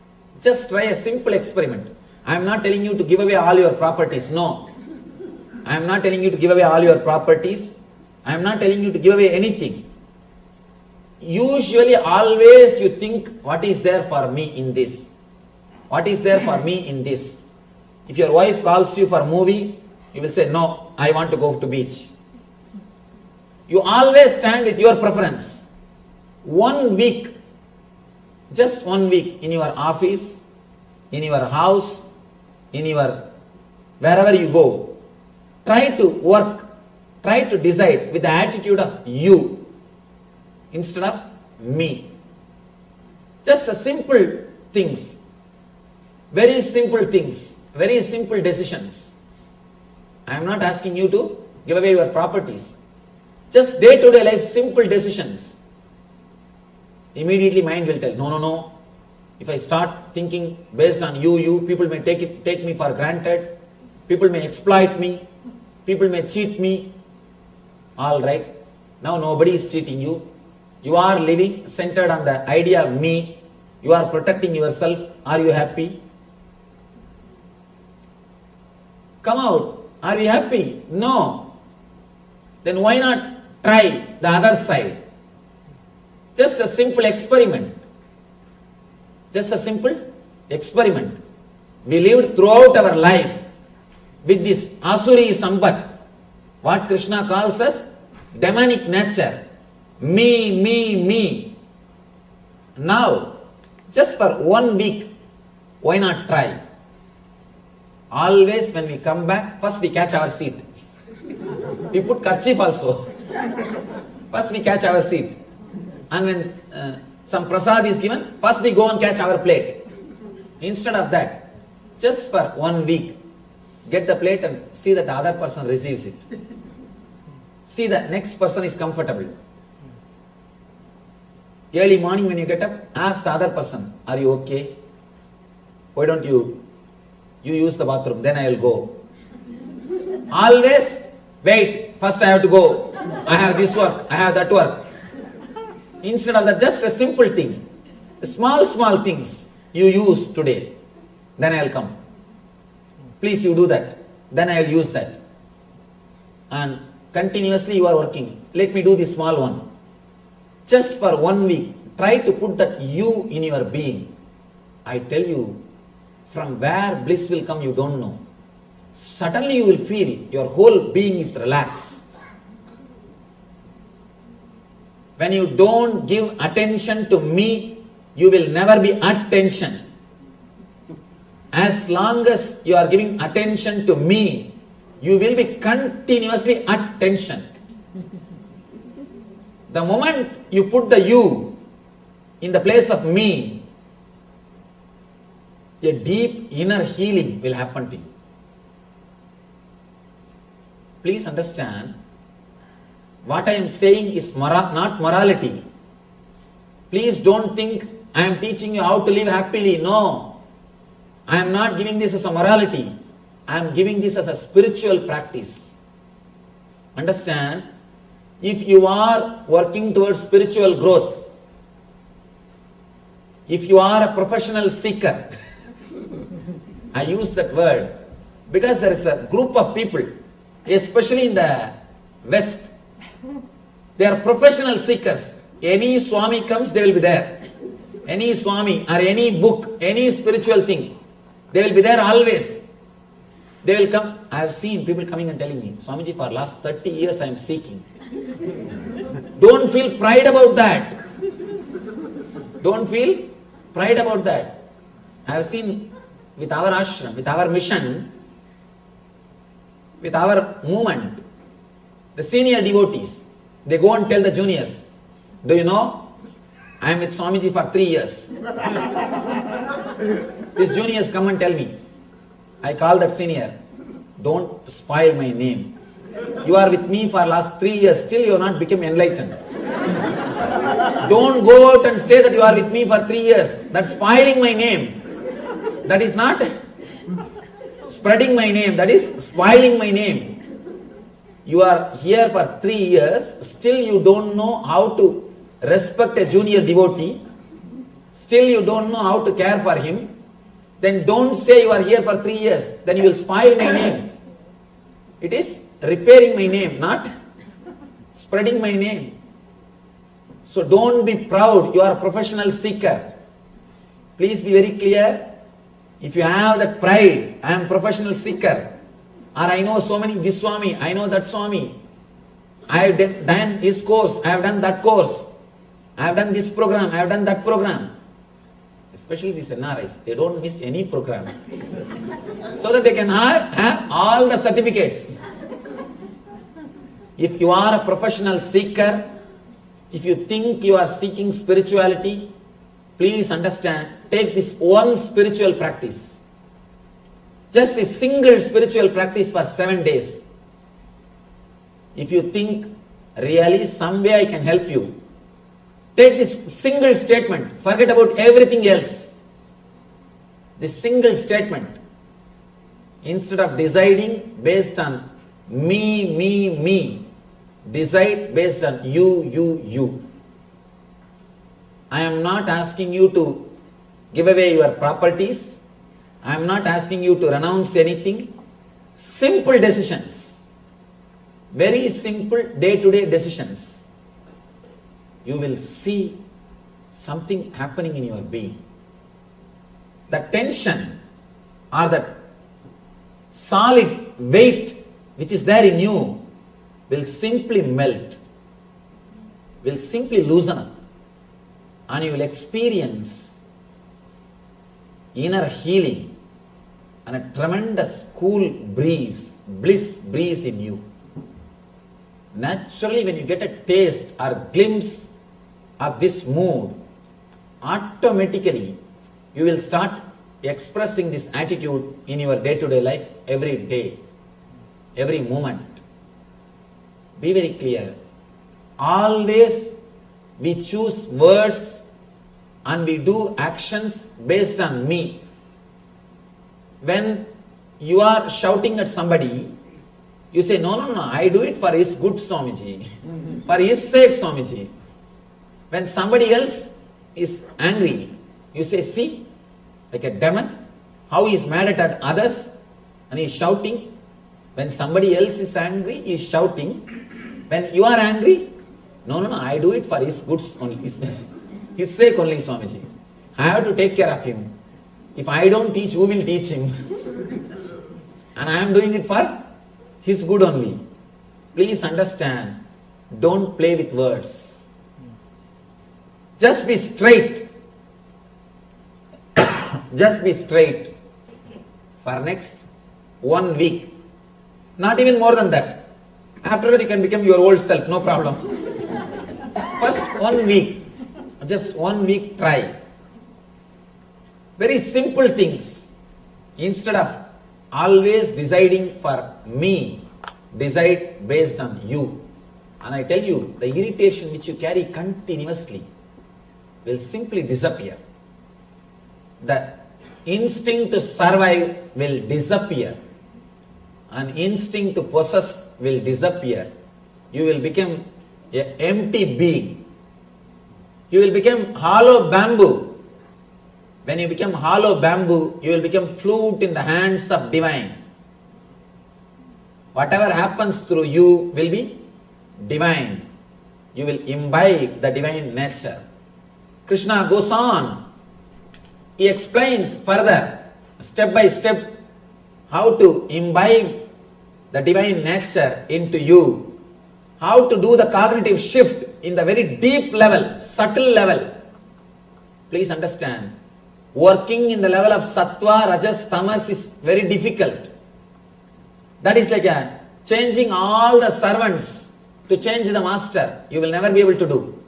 Just try a simple experiment. I am not telling you to give away all your properties. No. I am not telling you to give away all your properties. I am not telling you to give away anything. Usually, always you think, what is there for me in this? What is there for me in this? If your wife calls you for a movie, you will say, no, I want to go to beach. You always stand with your preference. 1 week, just 1 week in your office, in your house, in your wherever you go, try to work, try to decide with the attitude of you instead of me. Just a simple things, very simple things, very simple decisions. I am not asking you to give away your properties. Just day-to-day life, simple decisions. Immediately mind will tell, no. If I start thinking based on you, people may take me for granted. People may exploit me. People may cheat me. All right. Now nobody is cheating you. You are living centered on the idea of me. You are protecting yourself. Are you happy? Come out. Are we happy? No. Then why not try the other side? Just a simple experiment. Just a simple experiment. We lived throughout our life with this Asuri Sambat, what Krishna calls as demonic nature. Me. Now, just for 1 week, why not try? Always when we come back, first we catch our seat. We put kerchief also. First we catch our seat. And when some prasad is given, first we go and catch our plate. Instead of that, just for 1 week, get the plate and see that the other person receives it. See that next person is comfortable. Early morning when you get up, ask the other person, are you okay? Why don't you use the bathroom, then I will go. Always wait, first I have to go. I have this work, I have that work. Instead of that, just a simple thing. Small things you use today, then I will come. Please you do that, then I will use that. And continuously you are working. Let me do this small one. Just for 1 week, try to put that you in your being. I tell you, from where bliss will come, you don't know. Suddenly you will feel your whole being is relaxed. When you don't give attention to me, you will never be at tension. As long as you are giving attention to me, you will be continuously at tension. The moment you put the you in the place of me, a deep inner healing will happen to you. Please understand, what I am saying is not morality. Please don't think I am teaching you how to live happily. No. I am not giving this as a morality. I am giving this as a spiritual practice. Understand? If you are working towards spiritual growth, if you are a professional seeker, I use that word because there is a group of people, especially in the West, they are professional seekers. Any Swami comes, they will be there. Any Swami or any book, any spiritual thing, they will be there always. They will come. I have seen people coming and telling me, Swamiji, for last 30 years I am seeking. Don't feel pride about that. Don't feel pride about that. I have seen with our ashram, with our mission, with our movement, the senior devotees, they go and tell the juniors, do you know, I am with Swamiji for 3 years. These juniors come and tell me, I call that senior, don't spoil my name. You are with me for last 3 years, still you have not become enlightened. Don't go out and say that you are with me for 3 years. That's spoiling my name. That is not spreading my name, that is spoiling my name. You are here for 3 years, still you don't know how to respect a junior devotee, still you don't know how to care for him, then don't say you are here for 3 years, then you will spoil my name. It is repairing my name, not spreading my name. So don't be proud, you are a professional seeker. Please be very clear. If you have that pride, I am a professional seeker, or I know so many, this Swami, I know that Swami, I have done his course, I have done that course, I have done this program, I have done that program. Especially these NRIs, they don't miss any program. So that they can have all the certificates. If you are a professional seeker, if you think you are seeking spirituality, please understand, take this one spiritual practice. Just a single spiritual practice for 7 days. If you think, really, some way I can help you, take this single statement, forget about everything else. This single statement, instead of deciding based on me, decide based on you. I am not asking you to give away your properties. I am not asking you to renounce anything. Simple decisions. Very simple day-to-day decisions. You will see something happening in your being. The tension or the solid weight which is there in you will simply melt, will simply loosen up, and you will experience inner healing and a tremendous cool breeze, bliss breeze in you. Naturally, when you get a taste or glimpse of this mood, automatically you will start expressing this attitude in your day-to-day life every day, every moment. Be very clear. Always we choose words and we do actions based on me. When you are shouting at somebody, you say, no, I do it for his good, Swamiji. For his sake, Swamiji. When somebody else is angry, you say, see, like a demon, how he is mad at others and he is shouting. When somebody else is angry, he is shouting. When you are angry, no, I do it for his good only, his sake only, Swamiji. I have to take care of him. If I don't teach, who will teach him? And I am doing it for his good only. Please understand, don't play with words. Just be straight. Just be straight for next 1 week. Not even more than that. After that you can become your old self, no problem. 1 week. Just 1 week try. Very simple things. Instead of always deciding for me, decide based on you. And I tell you, the irritation which you carry continuously will simply disappear. The instinct to survive will disappear. An instinct to possess will disappear. You will become an empty being. You will become hollow bamboo. When you become hollow bamboo, you will become flute in the hands of divine. Whatever happens through you will be divine. You will imbibe the divine nature. Krishna goes on. He explains further, step by step, how to imbibe the divine nature into you. How to do the cognitive shift in the very deep level, subtle level. Please understand, working in the level of sattva, rajas, tamas is very difficult. That is like changing all the servants to change the master. You will never be able to do.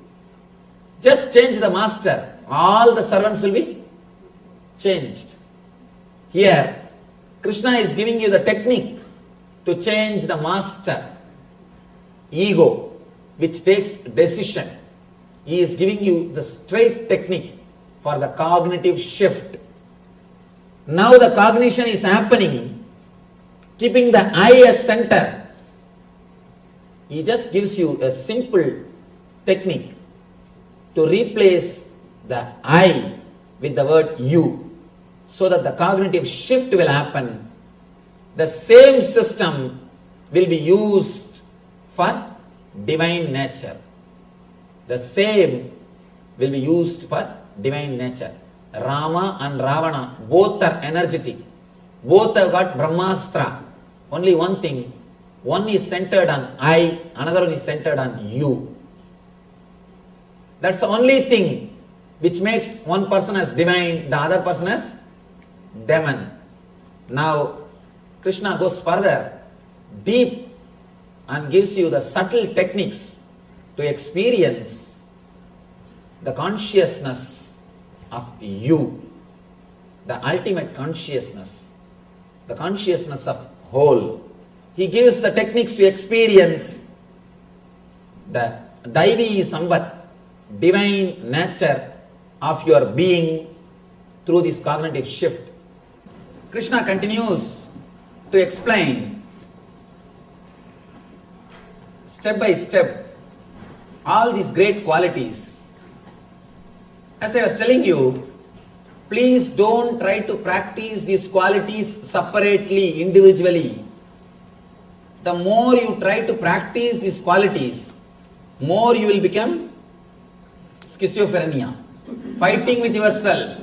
Just change the master. All the servants will be changed. Here, Krishna is giving you the technique to change the master. Ego, which takes decision. He is giving you the straight technique for the cognitive shift. Now the cognition is happening, keeping the I as center. He just gives you a simple technique to replace the I with the word you, so that the cognitive shift will happen. The same system will be used for divine nature. The same will be used for divine nature. Rama and Ravana, both are energetic. Both have got Brahmastra. Only one thing, one is centered on I, another one is centered on you. That's the only thing which makes one person as divine, the other person as demon. Now, Krishna goes further, deep, and gives you the subtle techniques to experience the consciousness of you, the ultimate consciousness, the consciousness of whole. He gives the techniques to experience the Daivi Sambat, divine nature of your being through this cognitive shift. Krishna continues to explain step by step all these great qualities. As I was telling you, please don't try to practice these qualities separately, individually. The more you try to practice these qualities, more you will become schizophrenia, fighting with yourself.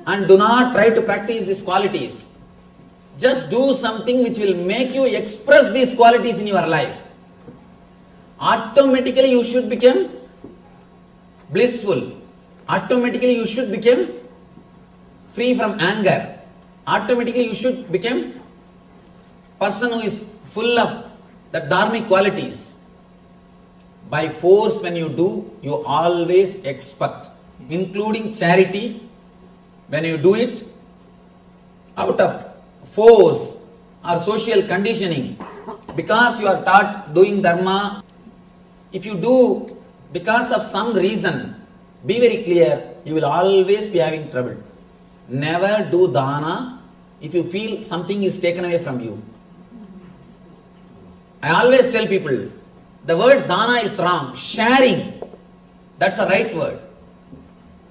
And do not try to practice these qualities. Just do something which will make you express these qualities in your life. Automatically you should become blissful. Automatically you should become free from anger. Automatically you should become person who is full of the dharmic qualities. By force, when you do, you always expect, including charity. When you do it out of force or social conditioning, because you are taught doing dharma, if you do because of some reason, be very clear, you will always be having trouble. Never do dana if you feel something is taken away from you. I always tell people, the word dana is wrong. Sharing, that's the right word.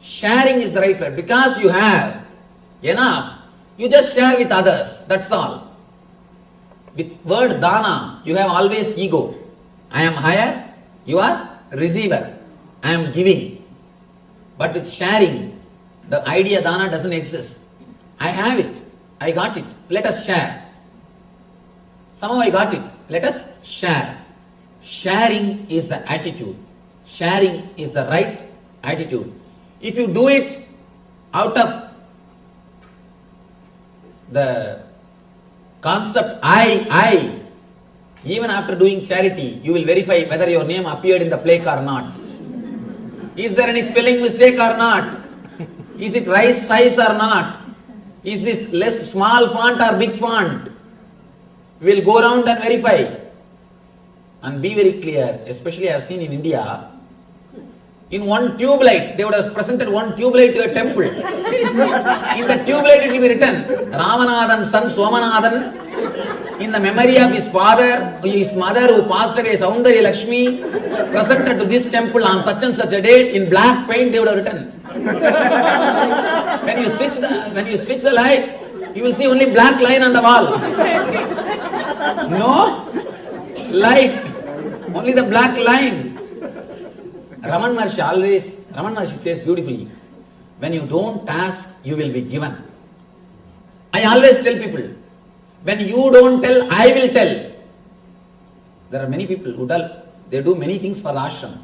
Sharing is the right word. Because you have enough, you just share with others. That's all. With word dana, you have always ego. I am higher, you are receiver. I am giving. But with sharing, the idea dana doesn't exist. I have it. I got it. Let us share. Somehow I got it. Let us share. Sharing is the attitude. Sharing is the right attitude. If you do it out of the concept I, even after doing charity, you will verify whether your name appeared in the plaque or not. Is there any spelling mistake or not? Is it right size or not? Is this less small font or big font? We'll go around and verify. And be very clear, especially I have seen in India, in one tube light, they would have presented one tube light to a temple. In the tube light it will be written, Ramanathan's son Somanathan, in the memory of his father, his mother who passed away, Saundari Lakshmi, presented to this temple on such and such a date, in black paint they would have written. When you switch the light, you will see only black line on the wall. No light, only the black line. Raman Maharshi says beautifully, when you don't ask, you will be given. I always tell people, when you don't tell, I will tell. There are many people who they do many things for the ashram.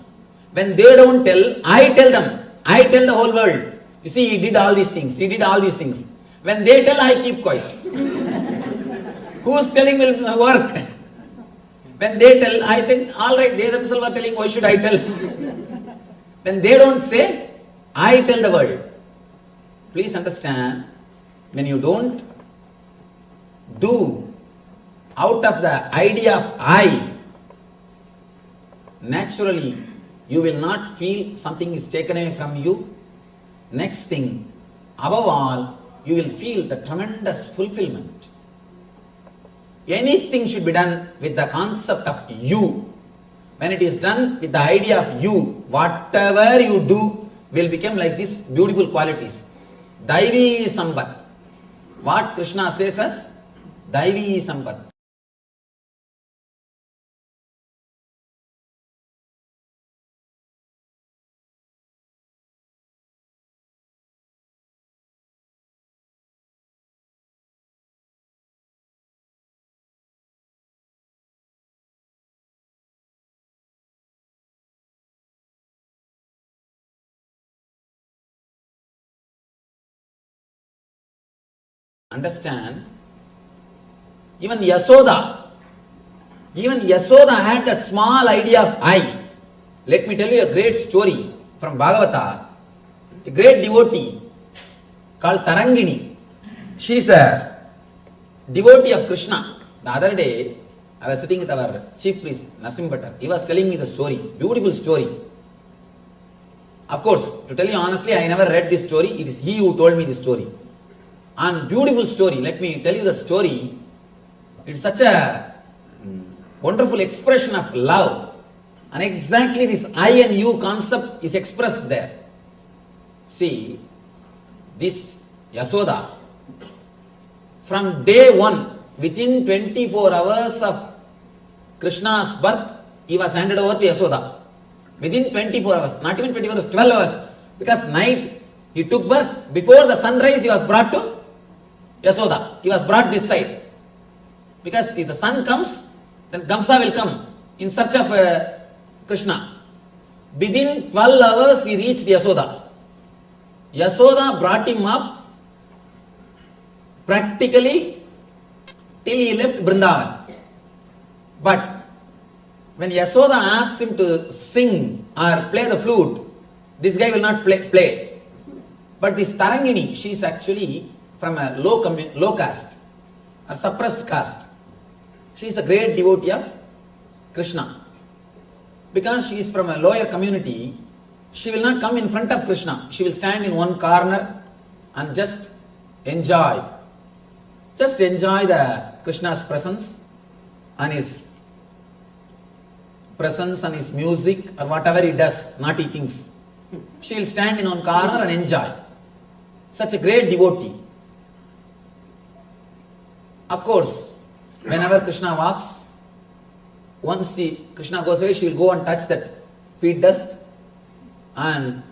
When they don't tell, I tell them. I tell the whole world. You see, he did all these things. He did all these things. When they tell, I keep quiet. Who's telling will work? When they tell, I think, all right, they themselves are telling, why should I tell? When they don't say, I tell the world. Please understand, when you don't do out of the idea of I, naturally you will not feel something is taken away from you. Next thing, above all, you will feel the tremendous fulfillment. Anything should be done with the concept of you. When it is done with the idea of you, whatever you do will become like these beautiful qualities. Daivi Sampat. What Krishna says as Daivi Sampat. Understand? Even Yasoda had that small idea of I. Let me tell you a great story from Bhagavata. A great devotee called Tarangini. She is a devotee of Krishna. The other day, I was sitting with our chief priest, Nasim Bhattar. He was telling me the story, beautiful story. Of course, to tell you honestly, I never read this story. It is he who told me this story. And beautiful story. Let me tell you that story. It's such a wonderful expression of love. And exactly this I and you concept is expressed there. See, this Yasoda, from day one, within 24 hours of Krishna's birth, he was handed over to Yasoda. Within 24 hours, not even 24 hours, 12 hours. Because night, he took birth. Before the sunrise, he was brought to Yasoda. He was brought this side. Because if the sun comes, then Gamsa will come in search of Krishna. Within 12 hours, he reached Yasoda. Yasoda brought him up practically till he left Vrindavan. But when Yasoda asked him to sing or play the flute, this guy will not play. But this Tarangini, she is actually from a low caste or suppressed caste. She is a great devotee of Krishna. Because she is from a lower community, she will not come in front of Krishna. She will stand in one corner and just enjoy. Just enjoy the Krishna's presence and his music or whatever he does, naughty things. She will stand in one corner and enjoy. Such a great devotee. Of course, whenever Krishna walks, once Krishna goes away, she will go and touch that feet dust. And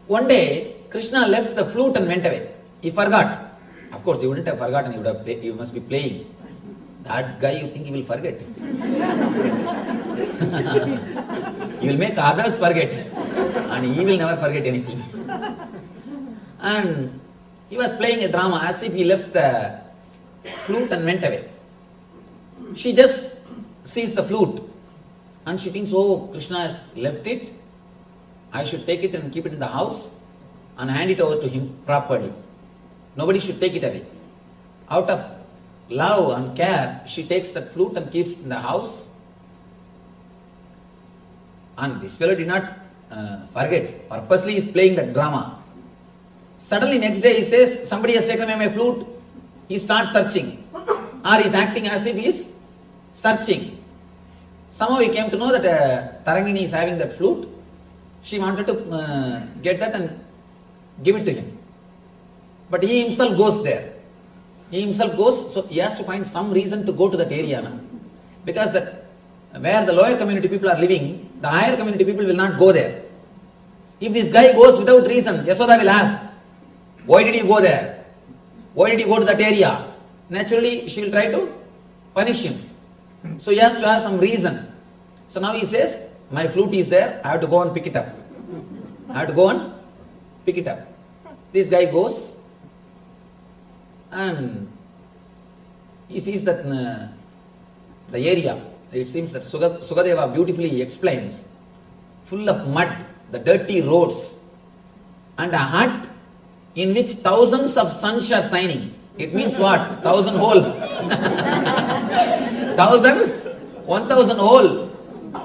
one day, Krishna left the flute and went away. He forgot. Of course, he wouldn't have forgotten, he must be playing. That guy, you think he will forget? He will make others forget. And he will never forget anything. And he was playing a drama as if he left the flute and went away. She just sees the flute and she thinks, oh, Krishna has left it. I should take it and keep it in the house and hand it over to him properly. Nobody should take it away. Out of love and care, she takes that flute and keeps it in the house. And this fellow did not forget. Purposely he is playing that drama. Suddenly next day he says, somebody has taken away my flute. He starts searching. Or he is acting as if he is searching. Somehow he came to know that Tarangini is having that flute. She wanted to get that and give it to him. But he himself goes there. He himself goes, so he has to find some reason to go to that area now. Because that where the lower community people are living, the higher community people will not go there. If this guy goes without reason, Yasoda will ask, why did you go there? Why did you go to that area? Naturally, she will try to punish him. So he has to have some reason. So now he says, my flute is there, I have to go and pick it up. I have to go and pick it up. This guy goes and he sees that the area, it seems that Sukadeva beautifully explains, full of mud, the dirty roads, and a hut in which thousands of suns are shining. It means what? 1,000 hole. 1,000 hole.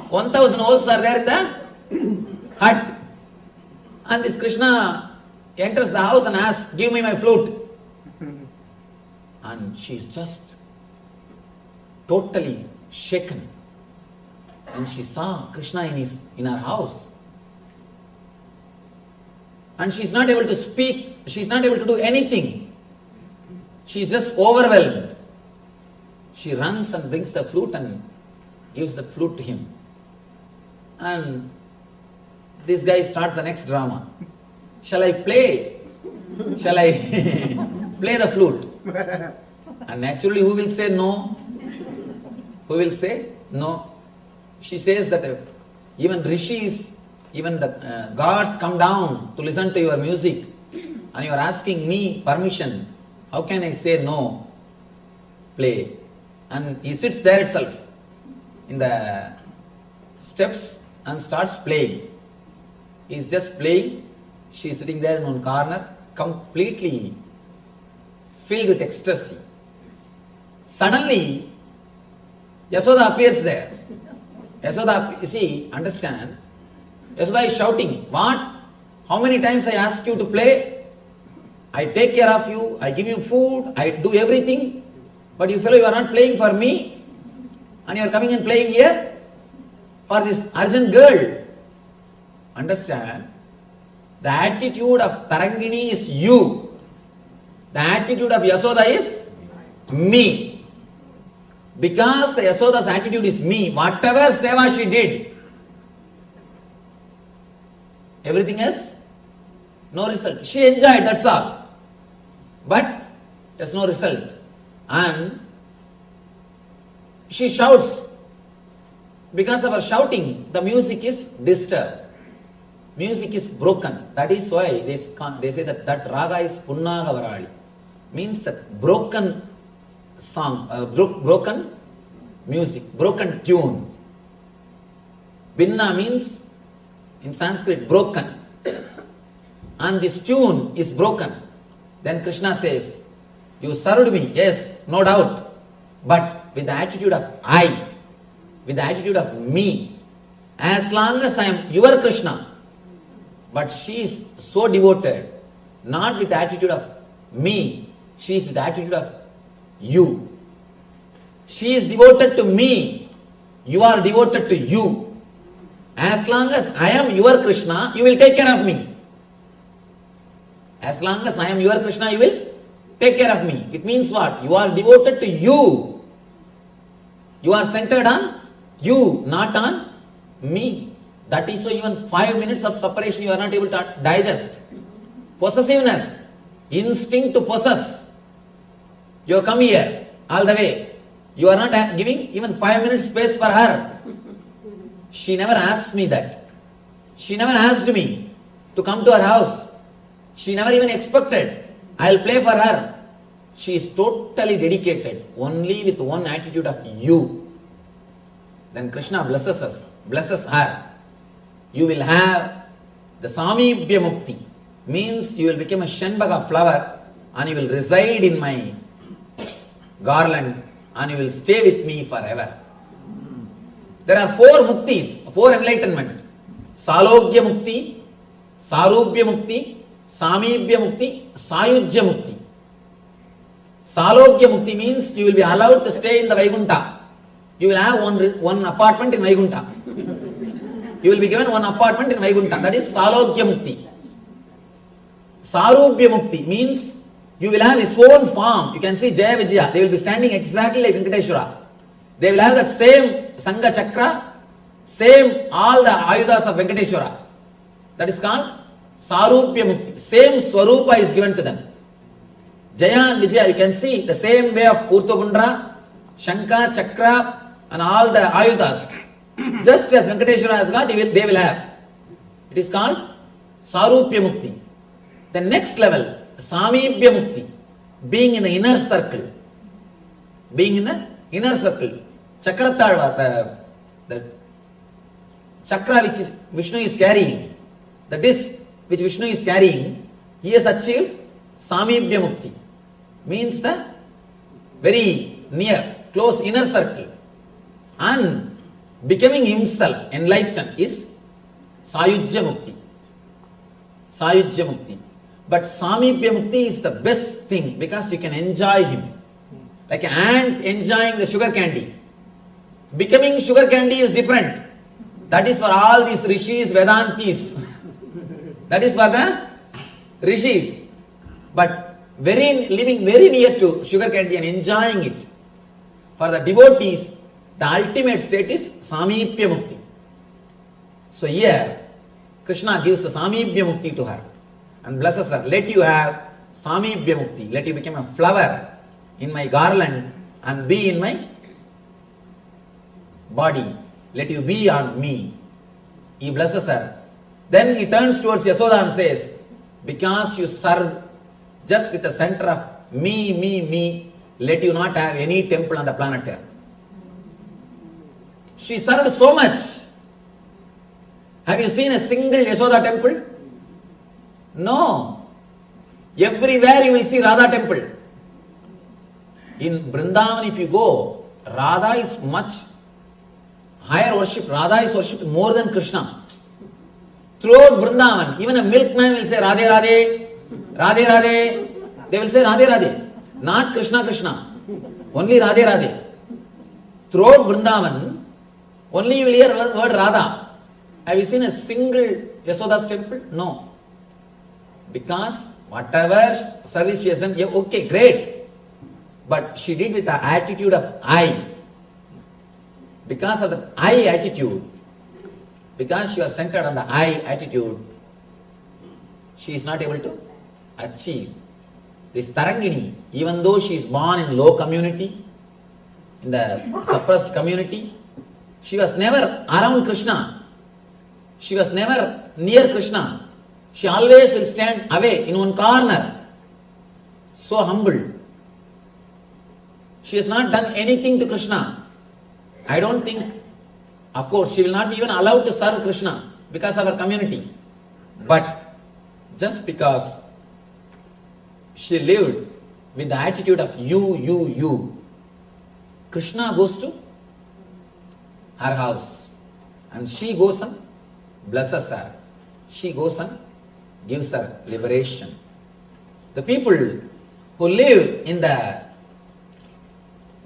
1,000 holes are there in the hut. And this Krishna enters the house and asks, give me my flute. And she's just totally shaken. And she saw Krishna in her house. And she's not able to speak, she's not able to do anything. She's just overwhelmed. She runs and brings the flute and gives the flute to him. And this guy starts the next drama. Shall I play? Shall I play the flute? And naturally, who will say no? Who will say no? She says that even rishis, even the gods come down to listen to your music, and you are asking me permission. How can I say no? Play. And he sits there itself in the steps and starts playing. He is just playing. She is sitting there in one corner, completely filled with ecstasy. Suddenly, Yasoda appears there. Yasoda, you see, understand, Yasoda is shouting, what? How many times I ask you to play? I take care of you, I give you food, I do everything, but you fellow, you are not playing for me, and you are coming and playing here for this urgent girl. Understand, the attitude of Tarangini is you, the attitude of Yasoda is me. Because the Yasoda's attitude is me, whatever seva she did, everything else, no result. She enjoyed, that's all. But there's no result. And she shouts. Because of her shouting, the music is disturbed. Music is broken. That is why they say that raga is punnaga varali. Means that broken song, broken music, broken tune. Binna means in Sanskrit broken. And this tune is broken. Then Krishna says, you served me, yes, no doubt, but with the attitude of I, with the attitude of me. As long as I am your Krishna, but she is so devoted, not with the attitude of me, she is with the attitude of you. She is devoted to me, you are devoted to you. As long as I am your Krishna, you will take care of me. As long as I am your Krishna, you will take care of me. It means what? You are devoted to you. You are centered on you, not on me. That is why even 5 minutes of separation you are not able to digest. Possessiveness, instinct to possess. You have come here all the way. You are not giving even 5 minutes space for her. She never asked me that. She never asked me to come to her house. She never even expected I'll play for her. She is totally dedicated, only with one attitude of you. Then Krishna blesses us, blesses her. You will have The Samibhya Mukti means you will become a Shenbaga flower and you will reside in my garland and you will stay with me forever. There are 4 muktis, 4 enlightenment. Salogya Mukti, Sarubhya Mukti, Samibhya Mukti, Sayujya Mukti. Salogya Mukti means you will be allowed to stay in the Vaikuntha. You will have one apartment in Vaikuntha. You will be given one apartment in Vaikuntha. That is Salogya Mukti. Sarubhya Mukti means you will have his own form. You can see Jaya Vijaya. They will be standing exactly like Venkateshwara. They will have that same Sangha Chakra, same all the Ayudas of Venkateshwara. That is called Sarubhya Mukti. Same Swarupa is given to them. Jaya and Vijaya, you can see the same way of Urthabundra, Shankha, Chakra and all the Ayudas. Just as Venkateshwara has got, they will have. It is called Sarubhya Mukti. The next level, Samibhya Mukti, being in the inner circle. Being in the inner circle. Chakratalva, the chakra which Vishnu is carrying, the disc which Vishnu is carrying, he has achieved Samibhya Mukti. Means the very near, close inner circle. And becoming himself enlightened is Sayujya Mukti. Sayujya Mukti. But Samibhya Mukti is the best thing because you can enjoy him. Like an ant enjoying the sugar candy. Becoming sugar candy is different. That is for all these rishis, Vedantis. That is for the rishis. But living very near to sugar candy and enjoying it. For the devotees, the ultimate state is Samibhya Mukti. So here, Krishna gives the Samibhya Mukti to her and blesses her. Let you have Samibhya Mukti. Let you become a flower in my garland and be in my body. Let you be on me. He blesses her. Then he turns towards Yasoda and says, because you serve just with the center of me, let you not have any temple on the planet Earth. She served so much. Have you seen a single Yasoda temple? No. Everywhere you will see Radha temple. In Vrindavan if you go, Radha is much higher worship. Radha is worshipped more than Krishna. Throughout Vrindavan, even a milkman will say Radhe Radhe, Radhe Radhe. They will say Radhe Radhe. Not Krishna Krishna. Only Radhe Radhe. Throughout Vrindavan, only you will hear the word Radha. Have you seen a single Yasoda's temple? No. Because whatever service she has done, yeah, okay, great. But she did with the attitude of I. Because of the I attitude, because she was centered on the I attitude, she is not able to achieve. This Tarangini, even though she is born in low community, in the suppressed community, she was never around Krishna. She was never near Krishna. She always will stand away in one corner. So humble. She has not done anything to Krishna. I don't think, of course, she will not be even allowed to serve Krishna because of her community. But just because she lived with the attitude of you, Krishna goes to her house and she goes and blesses her. She goes and gives her liberation. The people who live in the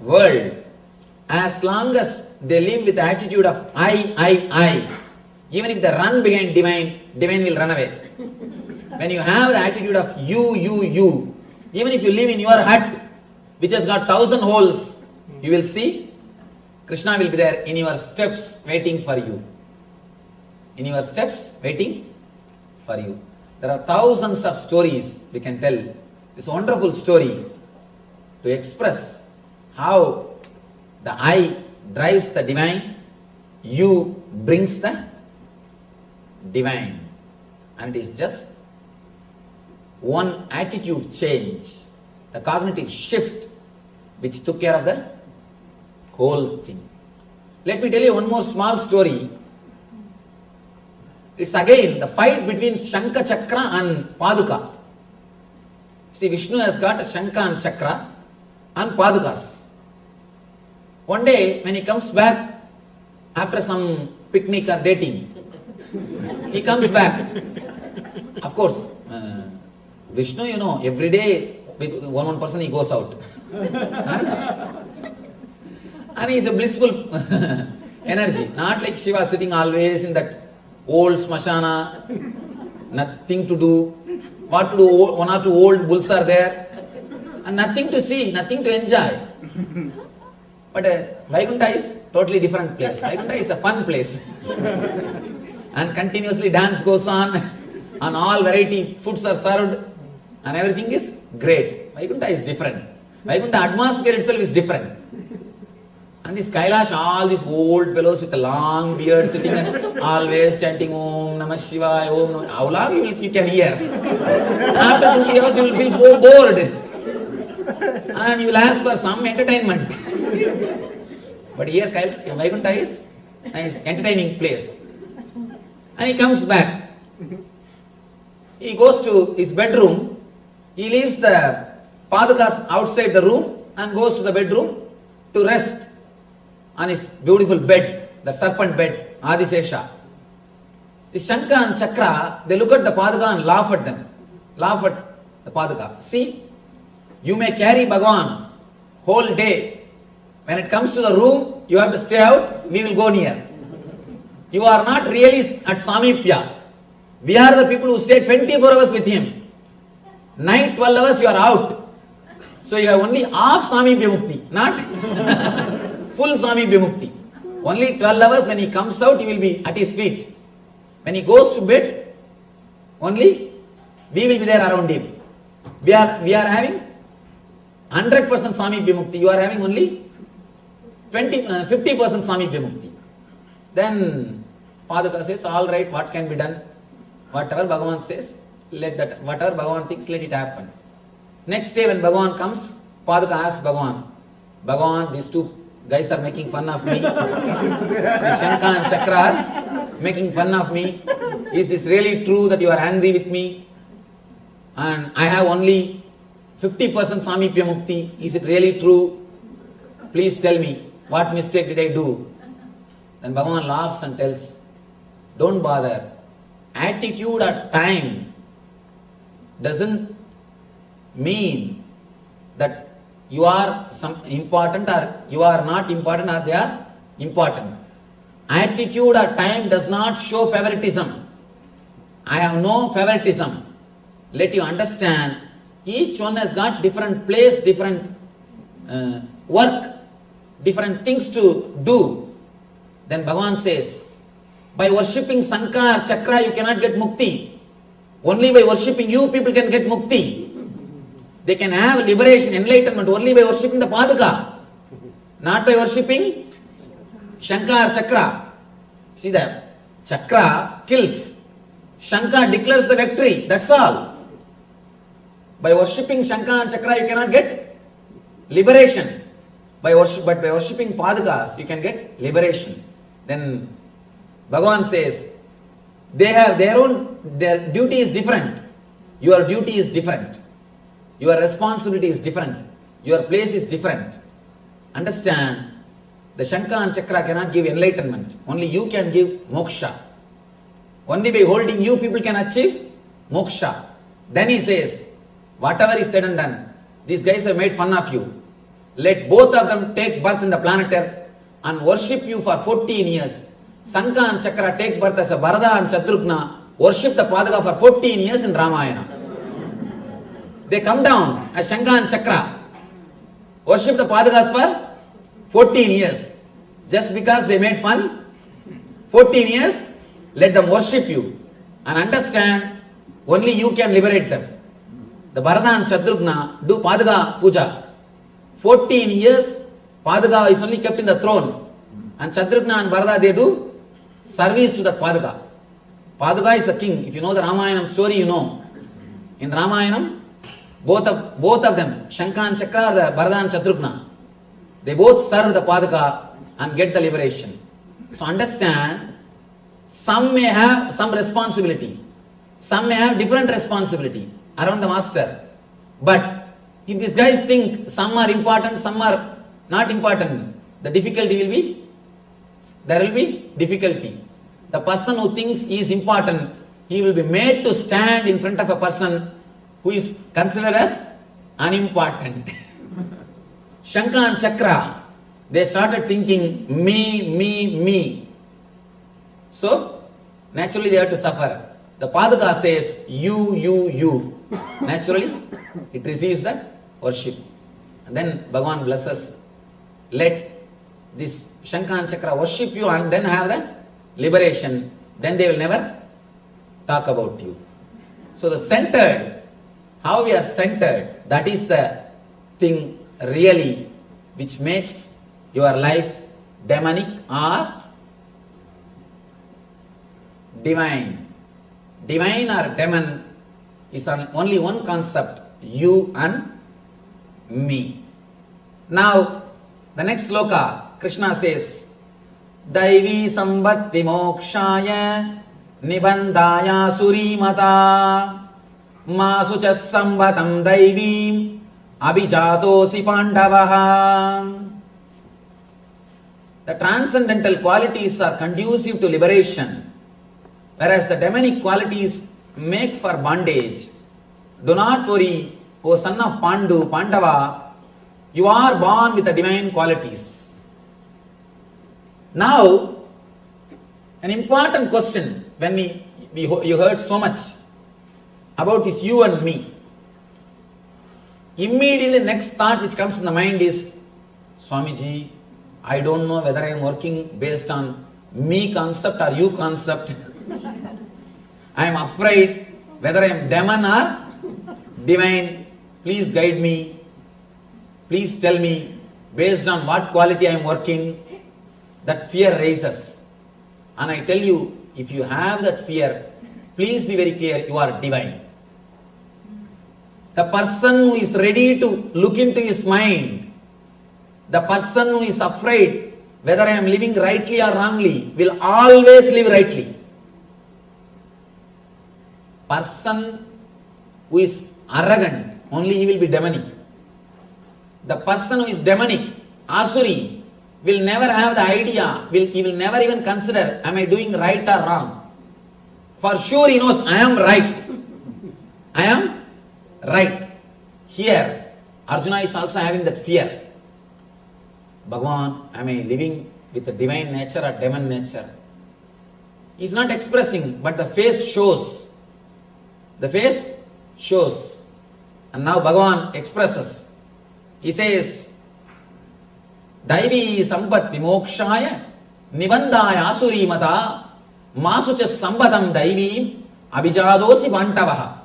world, as long as they live with the attitude of I, even if they run behind divine, divine will run away. When you have the attitude of you, even if you live in your hut, which has got 1,000 holes, you will see Krishna will be there in your steps waiting for you. In your steps waiting for you. There are thousands of stories we can tell. This wonderful story to express how the I drives the divine, you brings the divine. And it is just one attitude change, the cognitive shift, which took care of the whole thing. Let me tell you one more small story. It's again the fight between Shankha Chakra and Paduka. See, Vishnu has got a Shankha and Chakra and Padukas. One day, when he comes back after some picnic or dating, he comes back. Of course, Vishnu, you know, every day with one person he goes out. And he is a blissful energy. Not like Shiva sitting always in that old smashana, nothing to do. What to do? One or two old bulls are there, and nothing to see, nothing to enjoy. But Vaikuntha is totally different place. Vaikuntha is a fun place. And continuously dance goes on, and all variety foods are served, and everything is great. Vaikuntha is different. Vaikuntha atmosphere itself is different. And this Kailash, all these old fellows with a long beard sitting and always chanting Om Namah Shivaya, Om Namah. How long you can hear? After 2 years you will feel so bored. And you will ask for some entertainment. But here Vaikuntha is an entertaining place. And he comes back. He goes to his bedroom. He leaves the Padukas outside the room and goes to the bedroom to rest on his beautiful bed, the serpent bed, Adisesha. The Shankha and Chakra, they look at the Paduka and laugh at them. Laugh at the Paduka. See, you may carry Bhagavan whole day. When it comes to the room, you have to stay out, we will go near. You are not really at Samipya. We are the people who stay 24 hours with him. Night 12 hours you are out. So you have only half Samipya Mukti, not full Samipya Mukti. Only 12 hours when he comes out, you will be at his feet. When he goes to bed, only we will be there around him. We are having 100% Samipya Mukti. You are having only 50% Samipya Mukti. Then Paduka says, all right, what can be done? Whatever Bhagavan says, whatever Bhagavan thinks, let it happen. Next day when Bhagavan comes, Paduka asks Bhagavan, these two guys are making fun of me. The Shankha and Chakra are making fun of me. Is this really true that you are angry with me? And I have only 50% Samipya Mukti. Is it really true? Please tell me, what mistake did I do? Then Bhagavan laughs and tells, don't bother. Attitude at time doesn't mean that you are some important or you are not important or they are important. Attitude at time does not show favoritism. I have no favoritism. Let you understand, each one has got different place, different work, different things to do. Then Bhagavan says, by worshipping Shankha or Chakra you cannot get mukti. Only by worshipping you people can get mukti. They can have liberation, enlightenment only by worshipping the Paduka, not by worshipping Shankha or Chakra. See that? Chakra kills. Shankha declares the victory. That's all. By worshipping Shankha and Chakra you cannot get liberation. But by worshipping Padukas you can get liberation. Then Bhagavan says, they have their duty is different. Your duty is different. Your responsibility is different. Your place is different. Understand, the Shankha and Chakra cannot give enlightenment. Only you can give moksha. Only by holding you people can achieve moksha. Then he says, whatever is said and done, these guys have made fun of you. Let both of them take birth in the planet Earth and worship you for 14 years. Shankha and Chakra take birth as a Bharata and Shatrugna, worship the Paduka for 14 years in Ramayana. They come down as Shankha and Chakra, worship the Padukas for 14 years. Just because they made fun, 14 years, let them worship you. And understand, only you can liberate them. The Bharata and Shatrugna do Paduka Puja. 14 years, Paduka is only kept in the throne. And Shatrugna and Bharata, they do service to the Paduka. Paduka is the king. If you know the Ramayana story, you know. In Ramayana, both of them, Shankha and Chakra, the Bharata and Shatrugna, they both serve the Paduka and get the liberation. So understand, Some may have some responsibility. Some may have different responsibility around the master. But if these guys think some are important, some are not important, the difficulty will be, there will be difficulty. The person who thinks he is important, he will be made to stand in front of a person who is considered as unimportant. Shankha and Chakra, they started thinking me. So, naturally they have to suffer. The Padaka says you. Naturally, it receives the worship. And then Bhagavan blesses. Let this Shankha and Chakra worship you and then have the liberation. Then they will never talk about you. So the centered, how we are centered, that is the thing really which makes your life demonic or divine. Divine or demon is only one concept, you and me. Now, the next sloka, Krishna says, Daivi sambat vimokshaya nibandaya surimata masucha sambatam daivim abhijatosi pandavaha. The transcendental qualities are conducive to liberation, whereas the demonic qualities make for bondage. Do not worry, O son of Pandava, you are born with the divine qualities. Now, an important question when you heard so much about this you and me. Immediately next thought which comes in the mind is, Swamiji, I don't know whether I am working based on me concept or you concept. I am afraid whether I am demon or divine. Please guide me. Please tell me based on what quality I am working. That fear rises. And I tell you, if you have that fear, please be very clear, you are divine. The person who is ready to look into his mind, the person who is afraid whether I am living rightly or wrongly, will always live rightly. Person who is arrogant, only he will be demonic. The person who is demonic, Asuri, will never have the idea, he will never even consider, am I doing right or wrong? For sure he knows, I am right. I am right. Here, Arjuna is also having that fear. Bhagavan, am I living with the divine nature or demon nature? He is not expressing, but the face shows. The face shows. And now Bhagavan expresses. He says, Daivi sampat vimokshaya nibandaya asuri mata masucha sambatam daivim abhijadosi bantavaha.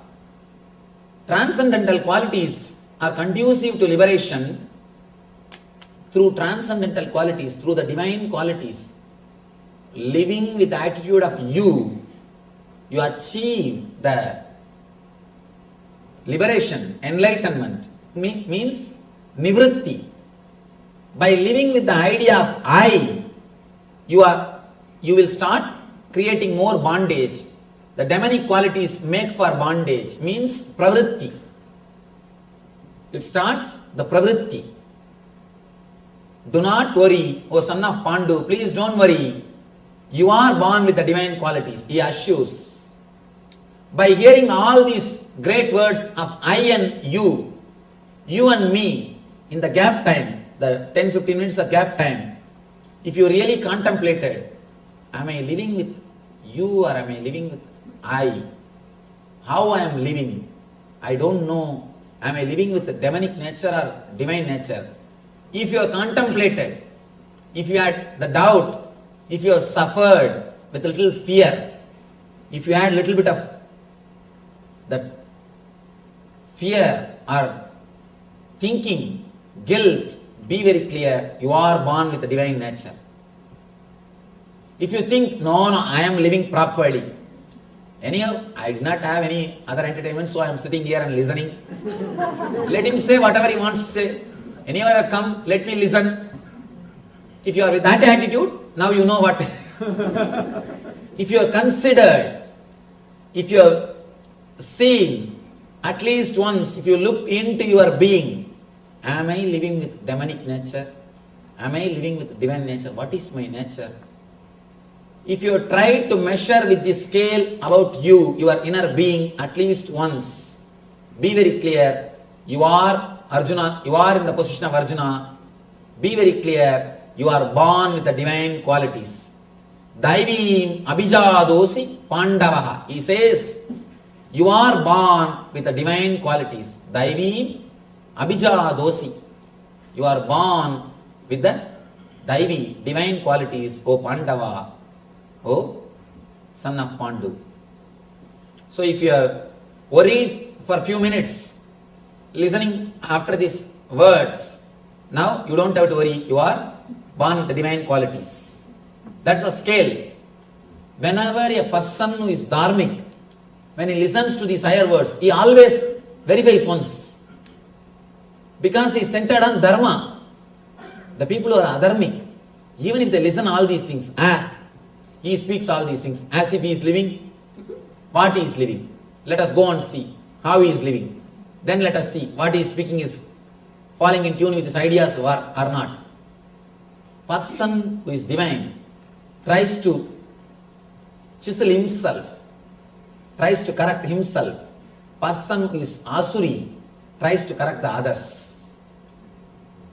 Transcendental qualities are conducive to liberation through transcendental qualities, through the divine qualities. Living with the attitude of you achieve the liberation, enlightenment, means nivritti. By living with the idea of I, you will start creating more bondage. The demonic qualities make for bondage, means pravritti. It starts the pravritti. Do not worry, O son of Pandu, please don't worry. You are born with the divine qualities, he assures. By hearing all these great words of I and you and me, in the gap time, the 10-15 minutes of gap time, if you really contemplated, am I living with you or am I living with I? How I am living? I don't know. Am I living with the demonic nature or divine nature? If you have contemplated, if you had the doubt, if you have suffered with a little fear, if you had a little bit of that fear or thinking, guilt, be very clear, you are born with the divine nature. If you think, no, I am living properly. Anyhow, I did not have any other entertainment, so I am sitting here and listening. Let him say whatever he wants to say. Anyhow, I have come, let me listen. If you are with that attitude, now you know what. if you are considered, if you have seen at least once, if you look into your being, am I living with demonic nature? Am I living with divine nature? What is my nature? If you try to measure with the scale about you, your inner being, at least once, be very clear. You are Arjuna, you are in the position of Arjuna. Be very clear, you are born with the divine qualities. Daivim abhijadosi pandavaha. He says, you are born with the divine qualities. Daivim abhijadosi. You are born with the Daivi, divine qualities, O Pandava, O son of Pandu. So if you are worried for a few minutes, listening after these words, now you don't have to worry, you are born with the divine qualities. That's a scale. Whenever a person who is dharmic, when he listens to these higher words, he always verifies once. Because he is centered on dharma. The people who are adharmic, even if they listen all these things, he speaks all these things as if he is living what he is living. Let us go and see how he is living. Then let us see what he is speaking is falling in tune with his ideas or not. Person who is divine tries to chisel himself, tries to correct himself. Person who is asuri tries to correct the others.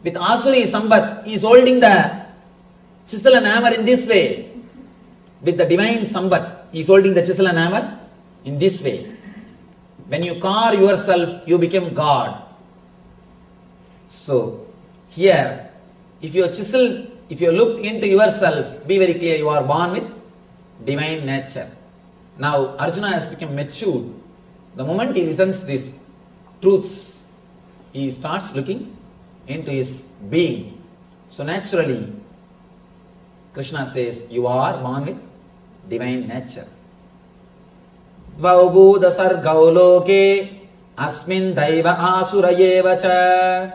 With asuri sambat, he is holding the chisel and hammer in this way. With the divine sambat, he is holding the chisel and hammer in this way. When you carve yourself, you become God. So, here, if you chisel, if you look into yourself, be very clear, you are born with divine nature. Now, Arjuna has become matured. The moment he listens to these truths, he starts looking into his being. So naturally, Krishna says, you are born with divine nature. Vaubhuda sargau loke asmin daiva asura cha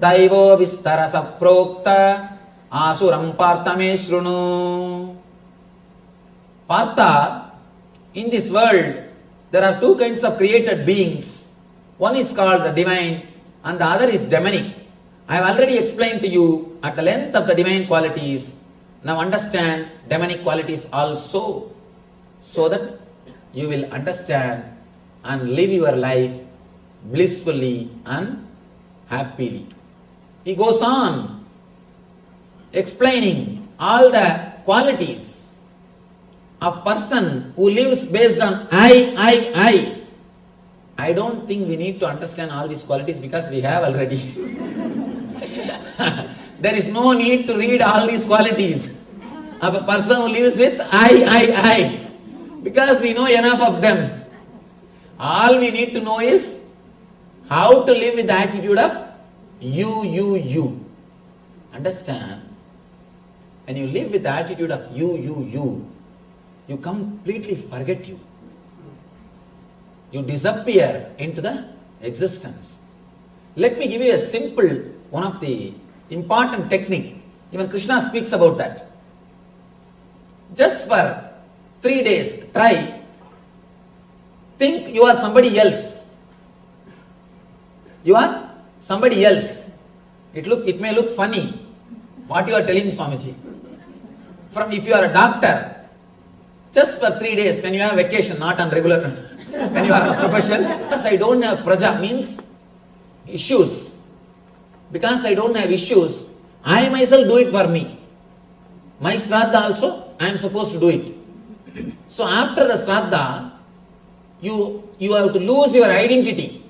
daivo vistara saprokta asuram partame shrunu. Partha, in this world, there are two kinds of created beings. One is called the divine and the other is demonic. I have already explained to you at the length of the divine qualities. Now understand demonic qualities also, so that you will understand and live your life blissfully and happily. He goes on explaining all the qualities of person who lives based on I. I don't think we need to understand all these qualities because we have already. There is no need to read all these qualities of a person who lives with I, because we know enough of them. All we need to know is how to live with the attitude of you. Understand? When you live with the attitude of you completely forget you. You disappear into the existence. Let me give you a simple, one of the important technique. Even Krishna speaks about that. Just for 3 days, try. Think you are somebody else. You are somebody else. It may look funny what you are telling Swamiji. If you are a doctor, just for 3 days, when you have vacation, not on regular, when you are a profession, because I don't have praja, means issues. Because I don't have issues, I myself do it for me. My Shraddha also, I am supposed to do it. So after the Shraddha, you have to lose your identity.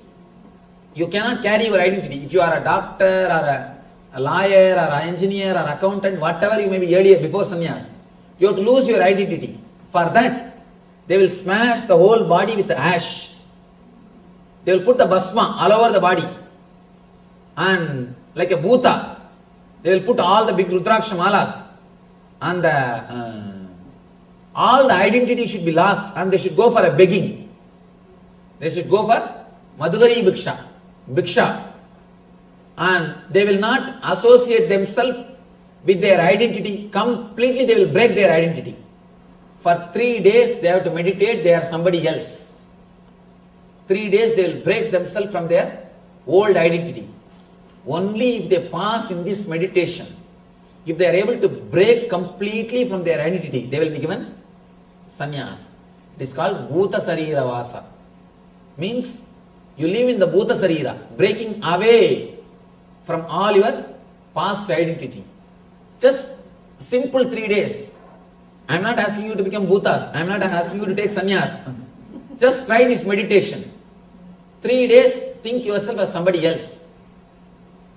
You cannot carry your identity. If you are a doctor or a lawyer or an engineer or accountant, whatever you may be earlier before sannyas, you have to lose your identity. For that, they will smash the whole body with the ash. They will put the bhasma all over the body. And like a bhuta, they will put all the big Rudraksha malas. And all the identity should be lost and they should go for a begging. They should go for Madhugari Bhiksha. And they will not associate themselves with their identity. Completely they will break their identity. For 3 days they have to meditate, they are somebody else. 3 days they will break themselves from their old identity. Only if they pass in this meditation, if they are able to break completely from their identity, they will be given sannyas. It is called Bhuta Sarira Vasa. Means you live in the Bhuta Sarira, breaking away from all your past identity. Just simple 3 days. I am not asking you to become Bhutas. I am not asking you to take sannyas. Just try this meditation. 3 days, think yourself as somebody else.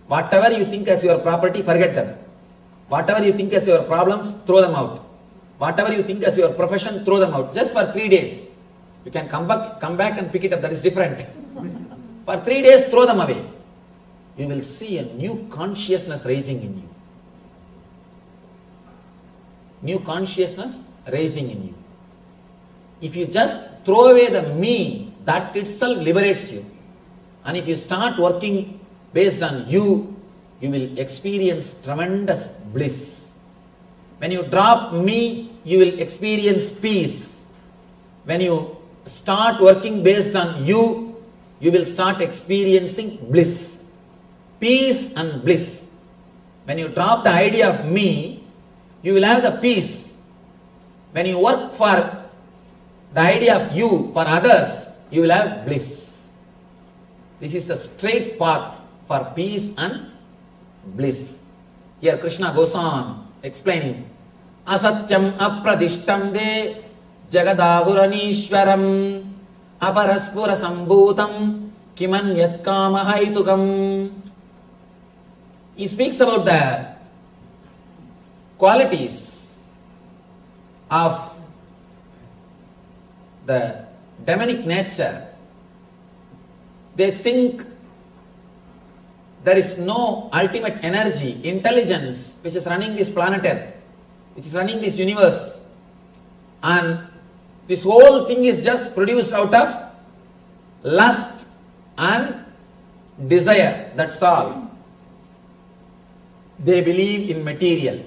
Whatever you think as your property, forget them. Whatever you think as your problems, throw them out. Whatever you think as your profession, throw them out. Just for 3 days. You can come back and pick it up. That is different. For 3 days, throw them away. You will see a new consciousness rising in you. New consciousness rising in you. If you just throw away the me, that itself liberates you. And if you start working based on you, you will experience tremendous bliss. When you drop me, you will experience peace. When you start working based on you, you will start experiencing bliss. Peace and bliss. When you drop the idea of me, you will have the peace. When you work for the idea of you, for others, you will have bliss. This is the straight path for peace and bliss. Here Krishna goes on explaining, Asatyam apradishtam de jagadahuranishwaram aparaspura sambhutam kimanyat kama haitukam. He speaks about the qualities of the demonic nature. They think there is no ultimate energy, intelligence which is running this planet Earth, which is running this universe, and this whole thing is just produced out of lust and desire. That's all. They believe in material.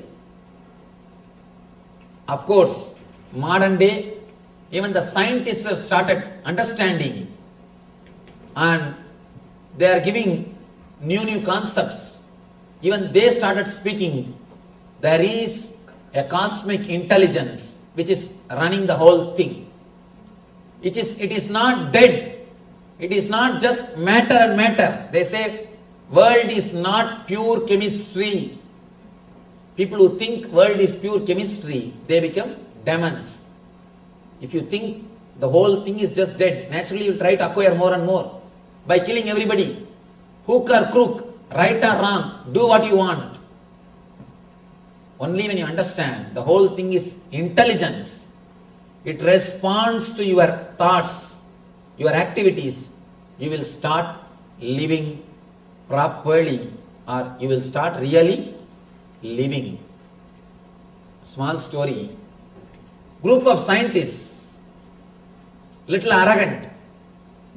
Of course, modern day, even the scientists have started understanding, and they are giving new concepts. Even they started speaking. There is a cosmic intelligence which is running the whole thing. It is not dead. It is not just matter and matter. They say world is not pure chemistry. People who think world is pure chemistry, they become demons. If you think the whole thing is just dead, naturally you try to acquire more and more by killing everybody. Hook or crook, right or wrong, do what you want. Only when you understand the whole thing is intelligence, it responds to your thoughts, your activities, you will start living properly, or you will start really living. Small story. Group of scientists, little arrogant,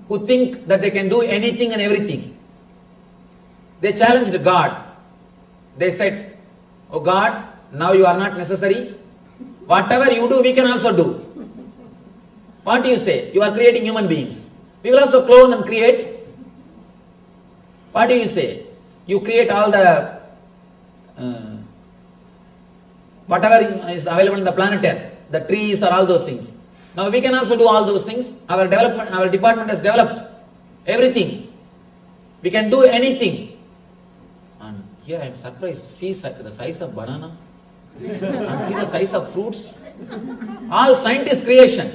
who think that they can do anything and everything. They challenged God. They said, "Oh God, now you are not necessary. Whatever you do, we can also do." What do you say? You are creating human beings. We will also clone and create. What do you say? You create all the whatever is available in the planet Earth, the trees or all those things. Now we can also do all those things. Our department has developed everything. We can do anything. And here I am surprised. See the size of banana and see the size of fruits. All scientist creation.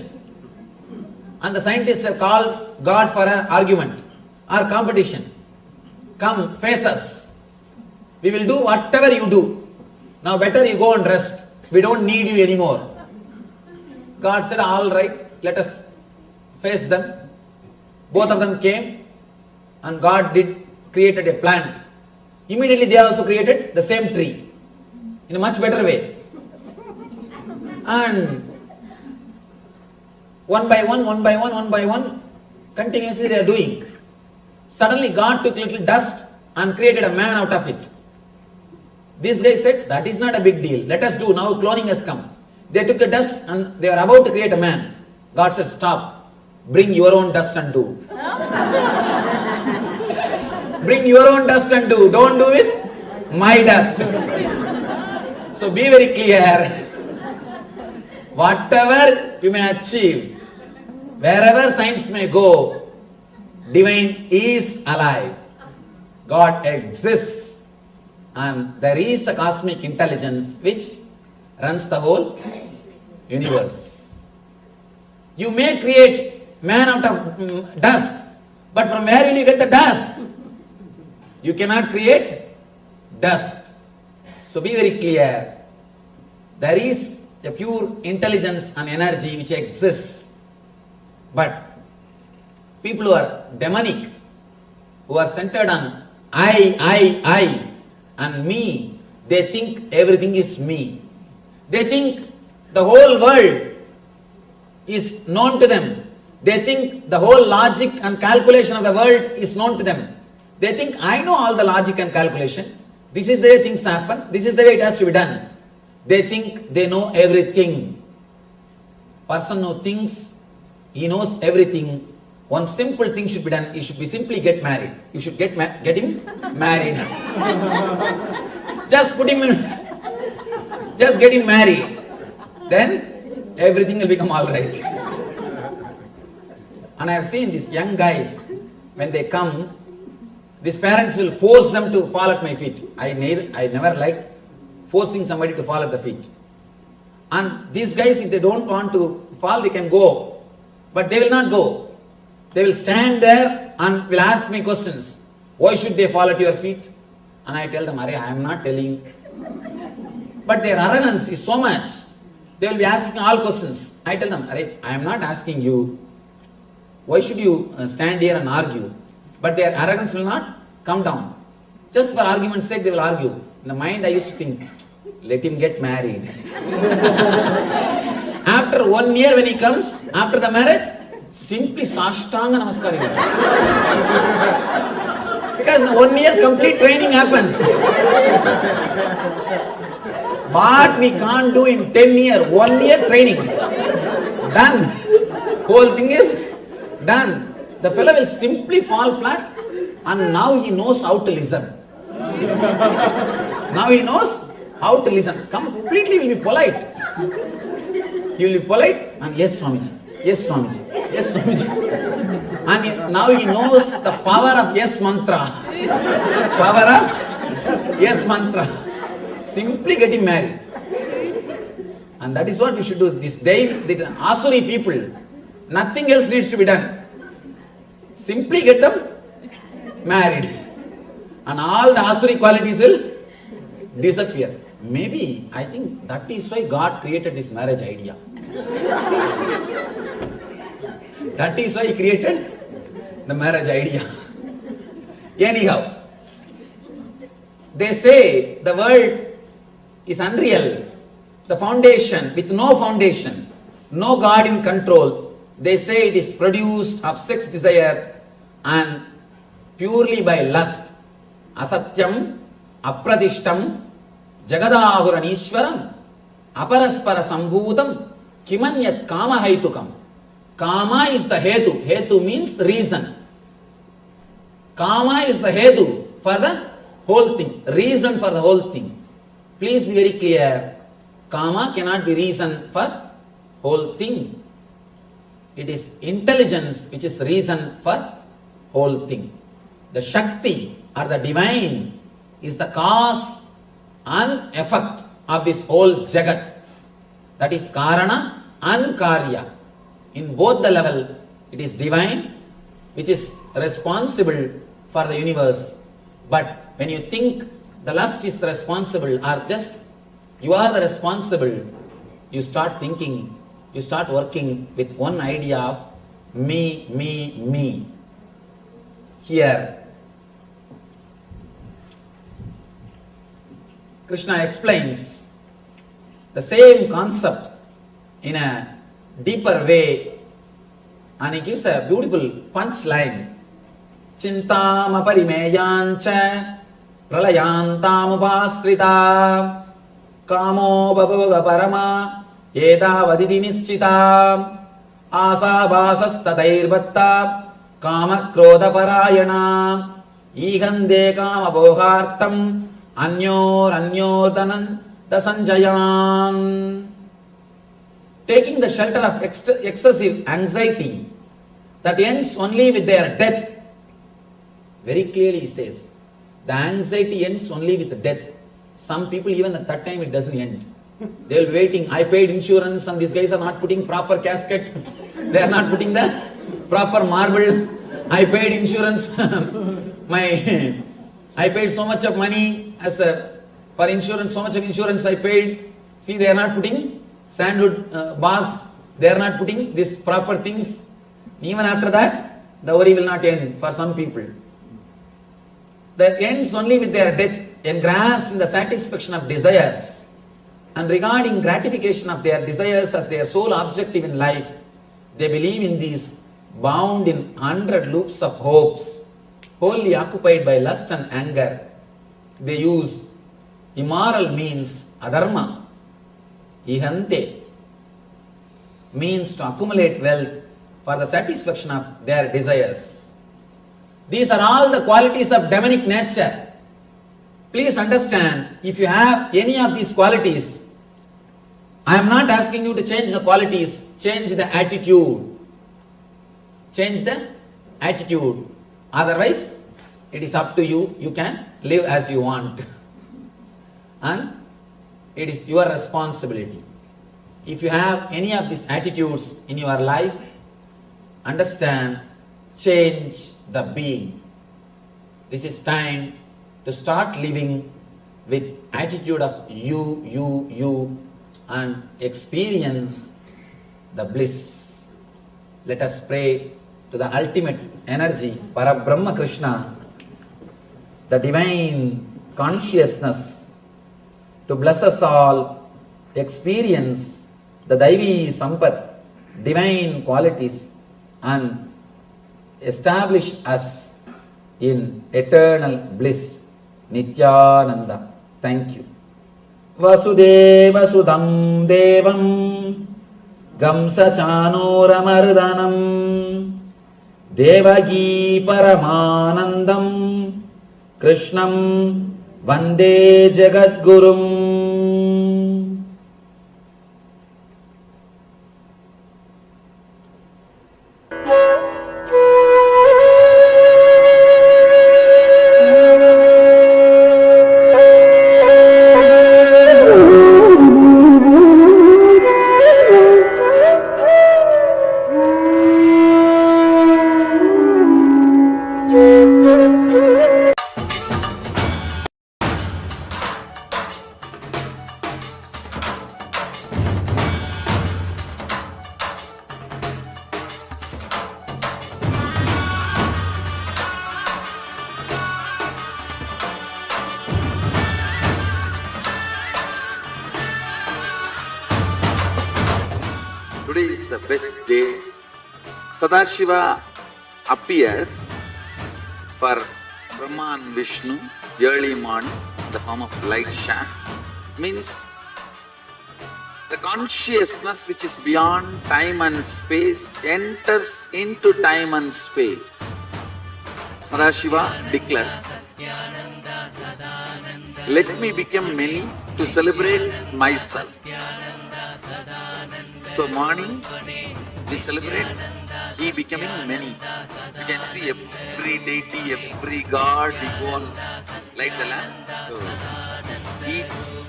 And the scientists have called God for an argument or competition. Come, face us. We will do whatever you do. Now better you go and rest. We don't need you anymore. God said, all right, let us face them. Both of them came and God created a plant. Immediately they also created the same tree in a much better way. And one by one, continuously they are doing. Suddenly God took little dust and created a man out of it. This guy said, that is not a big deal. Let us do. Now cloning has come. They took the dust and they were about to create a man. God said, stop. Bring your own dust and do. Bring your own dust and do. Don't do with my dust. So be very clear. Whatever you may achieve, wherever science may go, divine is alive. God exists. And there is a cosmic intelligence which runs the whole universe. You may create man out of dust, but from where will you get the dust? You cannot create dust. So be very clear. There is a pure intelligence and energy which exists. But people who are demonic, who are centered on I, and me, they think everything is me. They think the whole world is known to them. They think the whole logic and calculation of the world is known to them. They think, I know all the logic and calculation. This is the way things happen. This is the way it has to be done. They think they know everything. Person who thinks he knows everything, one simple thing should be done. He should be simply get married. You should get him married. Just put him in, just get him married. Then everything will become all right. And I have seen these young guys, when they come, these parents will force them to fall at my feet. I never like forcing somebody to fall at the feet. And these guys, if they don't want to fall, they can go. But they will not go. They will stand there and will ask me questions. Why should they fall at your feet? And I tell them, I am not telling. But their arrogance is so much. They will be asking all questions. I tell them, I am not asking you. Why should you stand here and argue? But their arrogance will not come down. Just for argument's sake, they will argue. In the mind, I used to think, let him get married. After 1 year when he comes, after the marriage, simply Sashtanga Namaskar. Because in 1 year complete training happens. What we can't do in 10 years, 1 year training. Done. Whole thing is done. The fellow will simply fall flat and now he knows how to listen. Now he knows how to listen. Completely will be polite. He will be polite and yes Swamiji, yes Swamiji, yes Swamiji. And now he knows the power of yes mantra. Power of yes mantra. Simply get him married. And that is what we should do. The Asuri people, nothing else needs to be done. Simply get them married. And all the Asuri qualities will disappear. Maybe, I think that is why God created this marriage idea. That is why He created the marriage idea. Anyhow, they say the world is unreal. The foundation, with no foundation, no God in control, they say it is produced of sex desire and purely by lust. Asatyam, apradishtam, jagadahuranishwaram, aparaspara sambhutam, kimanyat kama haitukam. Kama is the hetu. Hetu means reason. Kama is the hetu for the whole thing. Reason for the whole thing. Please be very clear. Kama cannot be reason for whole thing. It is intelligence which is reason for whole thing. The Shakti or the divine is the cause and effect of this whole Jagat. That is Karana and Karya. In both the level, it is divine which is responsible for the universe. But when you think the lust is responsible or just you are the responsible, you start thinking, you start working with one idea of me, me, me. Here, Krishna explains the same concept in a deeper way and he gives a beautiful punchline. Chintam aparimeyancha pralayantam upasrita kamo babavaga parama एतावदिति निश्चिता आशाभासस्ततैर्बत्ता कामक्रोधपरायणा ईहन्ते कामभोगार्थम् अन्योरन्योदनन्दसञ्जयान्. Taking the shelter of excessive anxiety that ends only with their death. Very clearly he says, the anxiety ends only with death. Some people, even at that time, it doesn't end. They'll be waiting. I paid insurance and these guys are not putting proper casket. They are not putting the proper marble. I paid insurance. I paid so much of money for insurance, so much of insurance I paid. See, they are not putting sandwood baths. They are not putting these proper things. Even after that, the worry will not end for some people. That ends only with their death, engrossed in the satisfaction of desires. And regarding gratification of their desires as their sole objective in life, they believe in these bound in 100 loops of hopes, wholly occupied by lust and anger. They use immoral means, adharma, ihante, means to accumulate wealth for the satisfaction of their desires. These are all the qualities of demonic nature. Please understand, if you have any of these qualities, I am not asking you to change the qualities, change the attitude. Change the attitude. Otherwise, it is up to you. You can live as you want. And it is your responsibility. If you have any of these attitudes in your life, understand, change the being. This is time to start living with attitude of you, and experience the bliss. Let us pray to the ultimate energy, Parabrahma Krishna, the divine consciousness, to bless us all, experience the Daivi Sampat, divine qualities, and establish us in eternal bliss. Nityananda. Thank you. Vasudeva Sudam Devam Gamsachanoramardhanam Devagi Paramanandam Krishnam Vande Jagadgurum. Today is the best day. Sadashiva appears for Brahma and Vishnu early morning in the form of light shaft. Means the consciousness which is beyond time and space enters into time and space. Sadashiva declares, let me become many to celebrate myself. So morning we celebrate he becoming many. You can see every deity, every god, we go on light the lamp. So each,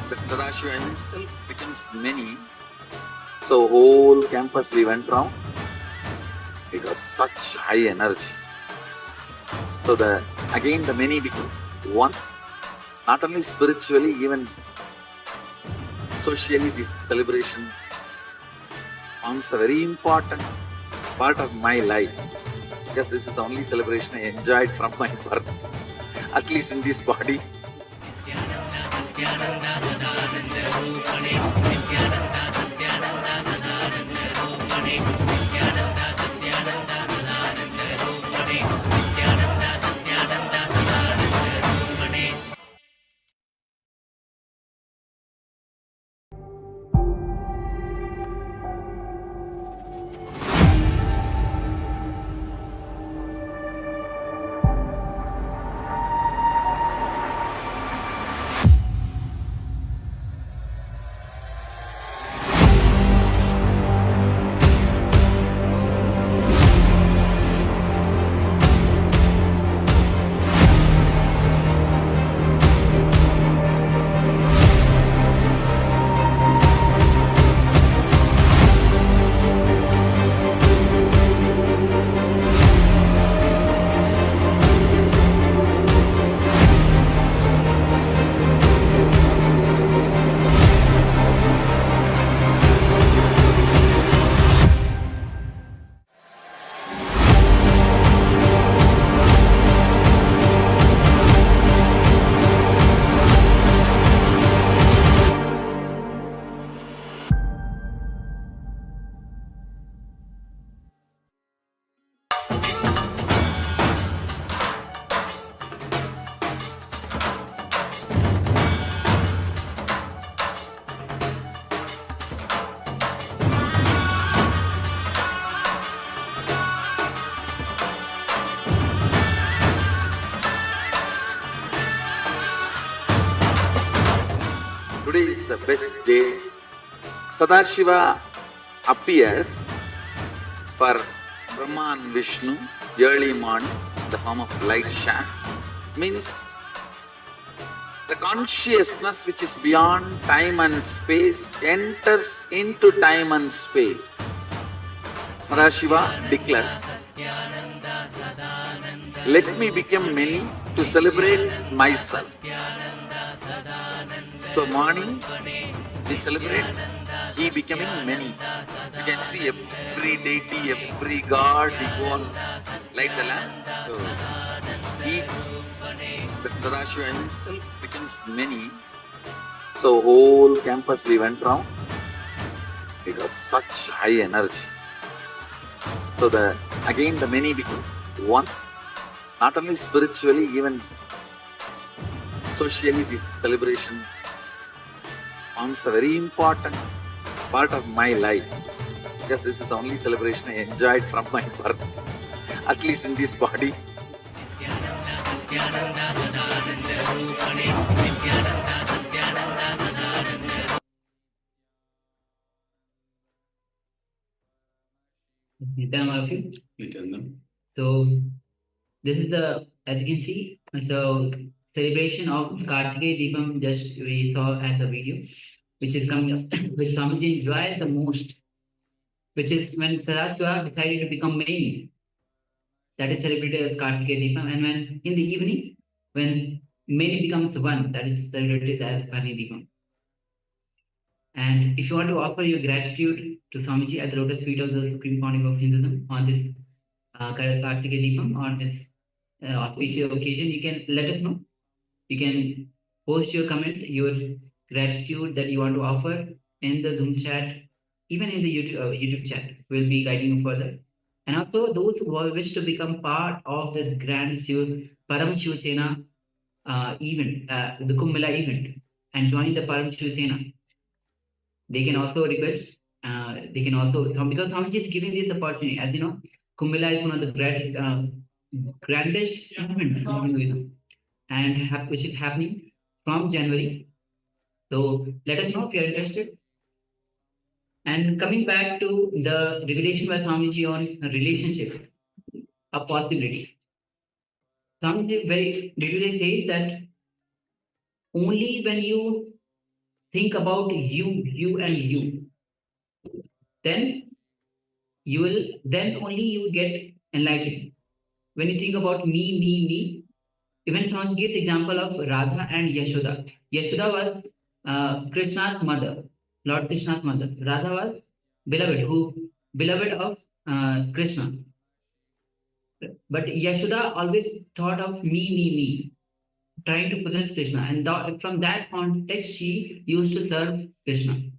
the Sadashiva himself becomes many. So whole campus we went round. It was such high energy. So again the many becomes one. Not only spiritually, even socially, this celebration forms a very important part of my life, because this is the only celebration I enjoyed from my birth, at least in this body. the best day. Sadashiva appears for Brahma and Vishnu early morning in the form of light shaft. Means the consciousness which is beyond time and space enters into time and space. Sadashiva declares, let me become many to celebrate myself. So morning we celebrate he becoming many. You can see every deity, every god, we go on light the lamp. So each the Sadashiva himself becomes many. So whole campus we went round. It was such high energy. So again the many becomes one. Not only spiritually, even socially, this celebration forms a very important part of my life. Because this is the only celebration I enjoyed from my birth, at least in this body. All of you. So this is the, as you can see, so celebration of Kartikeya Deepam just we saw as a video, which is coming up, which Swamiji enjoys the most, which is when Sadashiva decided to become many. That is celebrated as Kartikeya Deepam, and when in the evening, when many becomes one, that is celebrated as Karni Deepam. And if you want to offer your gratitude to Swamiji at the lotus feet of the Supreme Pontiff of Hinduism on this Kartikeya Deepam, on this auspicious occasion, you can let us know. You can post your comment, your gratitude that you want to offer in the Zoom chat, even in the YouTube chat. We'll be guiding you further. And also those who wish to become part of this grand Paramashivoham event, the Kumbh Mela event, and join the Paramashivoham, they can also request. They can also, because Swamiji is giving this opportunity. As you know, Kumbh Mela is one of the grandest event in Hinduism, and which is happening from January. So let us know if you are interested. And coming back to the revelation by Swamiji on relationship, a possibility. Swamiji very literally says that only when you think about you and you, then only you get enlightened. When you think about me, even Swamiji gives example of Radha and Yashoda. Yashoda was Krishna's mother, Lord Krishna's mother. Radha was beloved of Krishna. But Yashoda always thought of me, trying to possess Krishna. And from that context, she used to serve Krishna.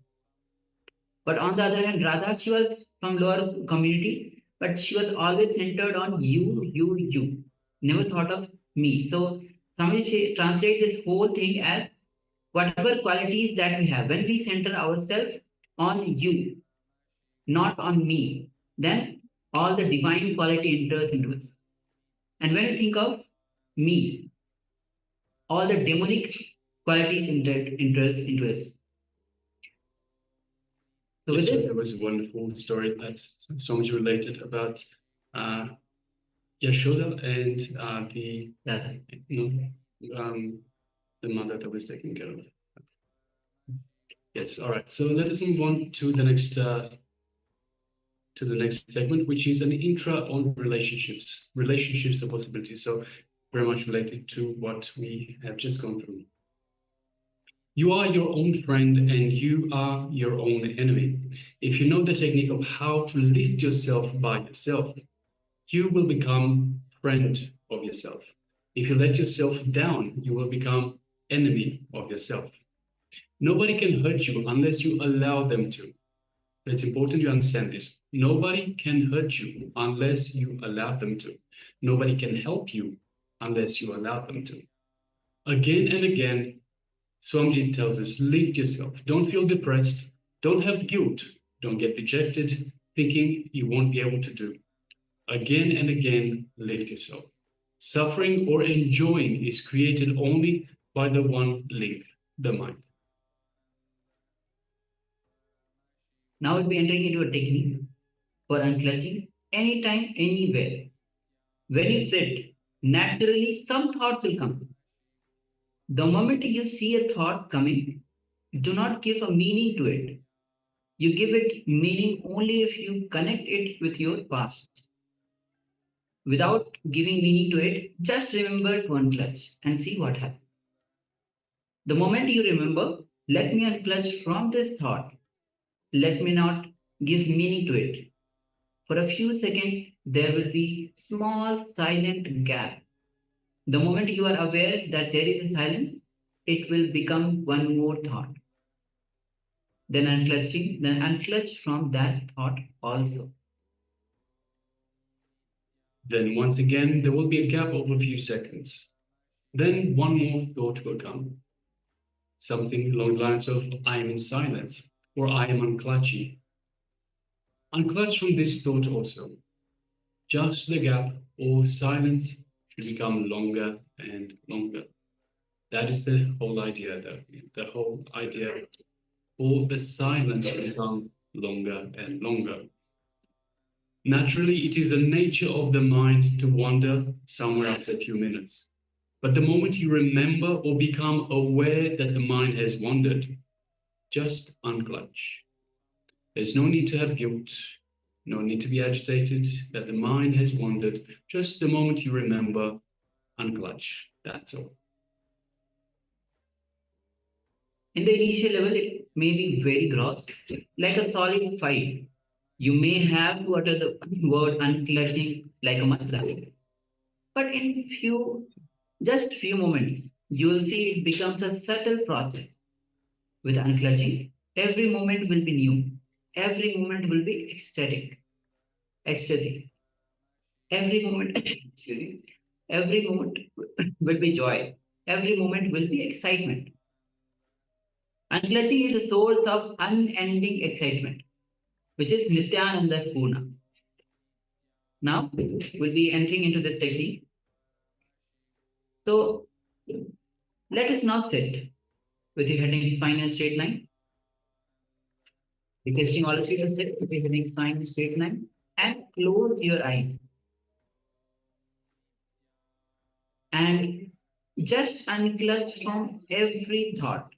But on the other hand, Radha, she was from lower community, but she was always centered on you. Never thought of me. So somebody translate this whole thing as whatever qualities that we have, when we center ourselves on you, not on me, then all the divine quality enters into us. And when you think of me, all the demonic qualities enters into us. So yes, there was a wonderful story that Swamiji related about Yashoda and the mother that was taking care of. Yes, all right. So let us move on to the next segment, which is an intra on relationships and possibilities. So very much related to what we have just gone through. You are your own friend and you are your own enemy. If you know the technique of how to lift yourself by yourself, you will become friend of yourself. If you let yourself down, you will become enemy of yourself. Nobody can hurt you unless you allow them to. It's important you understand this. Nobody can hurt you unless you allow them to. Nobody can help you unless you allow them to. Again and again, Swamiji tells us, lift yourself. Don't feel depressed. Don't have guilt. Don't get dejected, thinking you won't be able to do. Again and again, lift yourself. Suffering or enjoying is created only by the one link, the mind. Now we'll be entering into a technique for unclutching anytime, anywhere. When you sit, naturally some thoughts will come. The moment you see a thought coming, do not give a meaning to it. You give it meaning only if you connect it with your past. Without giving meaning to it, just remember to unclutch and see what happens. The moment you remember, let me unclutch from this thought. Let me not give meaning to it. For a few seconds, there will be small silent gap. The moment you are aware that there is a silence, it will become one more thought. Then unclutch from that thought also. Then once again, there will be a gap of a few seconds. Then one more thought will come. Something along the lines of, I am in silence, or I am unclutching. Unclutch from this thought also. Just the gap or silence should become longer and longer. That is the whole idea, though. The whole idea, or the silence will become longer and longer. Naturally, it is the nature of the mind to wander somewhere after a few minutes. But the moment you remember or become aware that the mind has wandered, just unclutch. There's no need to have guilt, no need to be agitated that the mind has wandered. Just the moment you remember, unclutch. That's all. In the initial level, it may be very gross, like a solid fight. You may have to utter the word unclutching like a mantra. But in just few moments, you will see it becomes a subtle process. With unclutching, every moment will be new. Every moment will be ecstasy. Every moment, every moment will be joy. Every moment will be excitement. Unclutching is the source of unending excitement, which is Nityananda Spurna. Now, we'll be entering into this technique. So, let us now sit with your head and spine in a straight line. Requesting all of you to sit with your head and spine in a straight line and close your eyes. And just unclutch from every thought.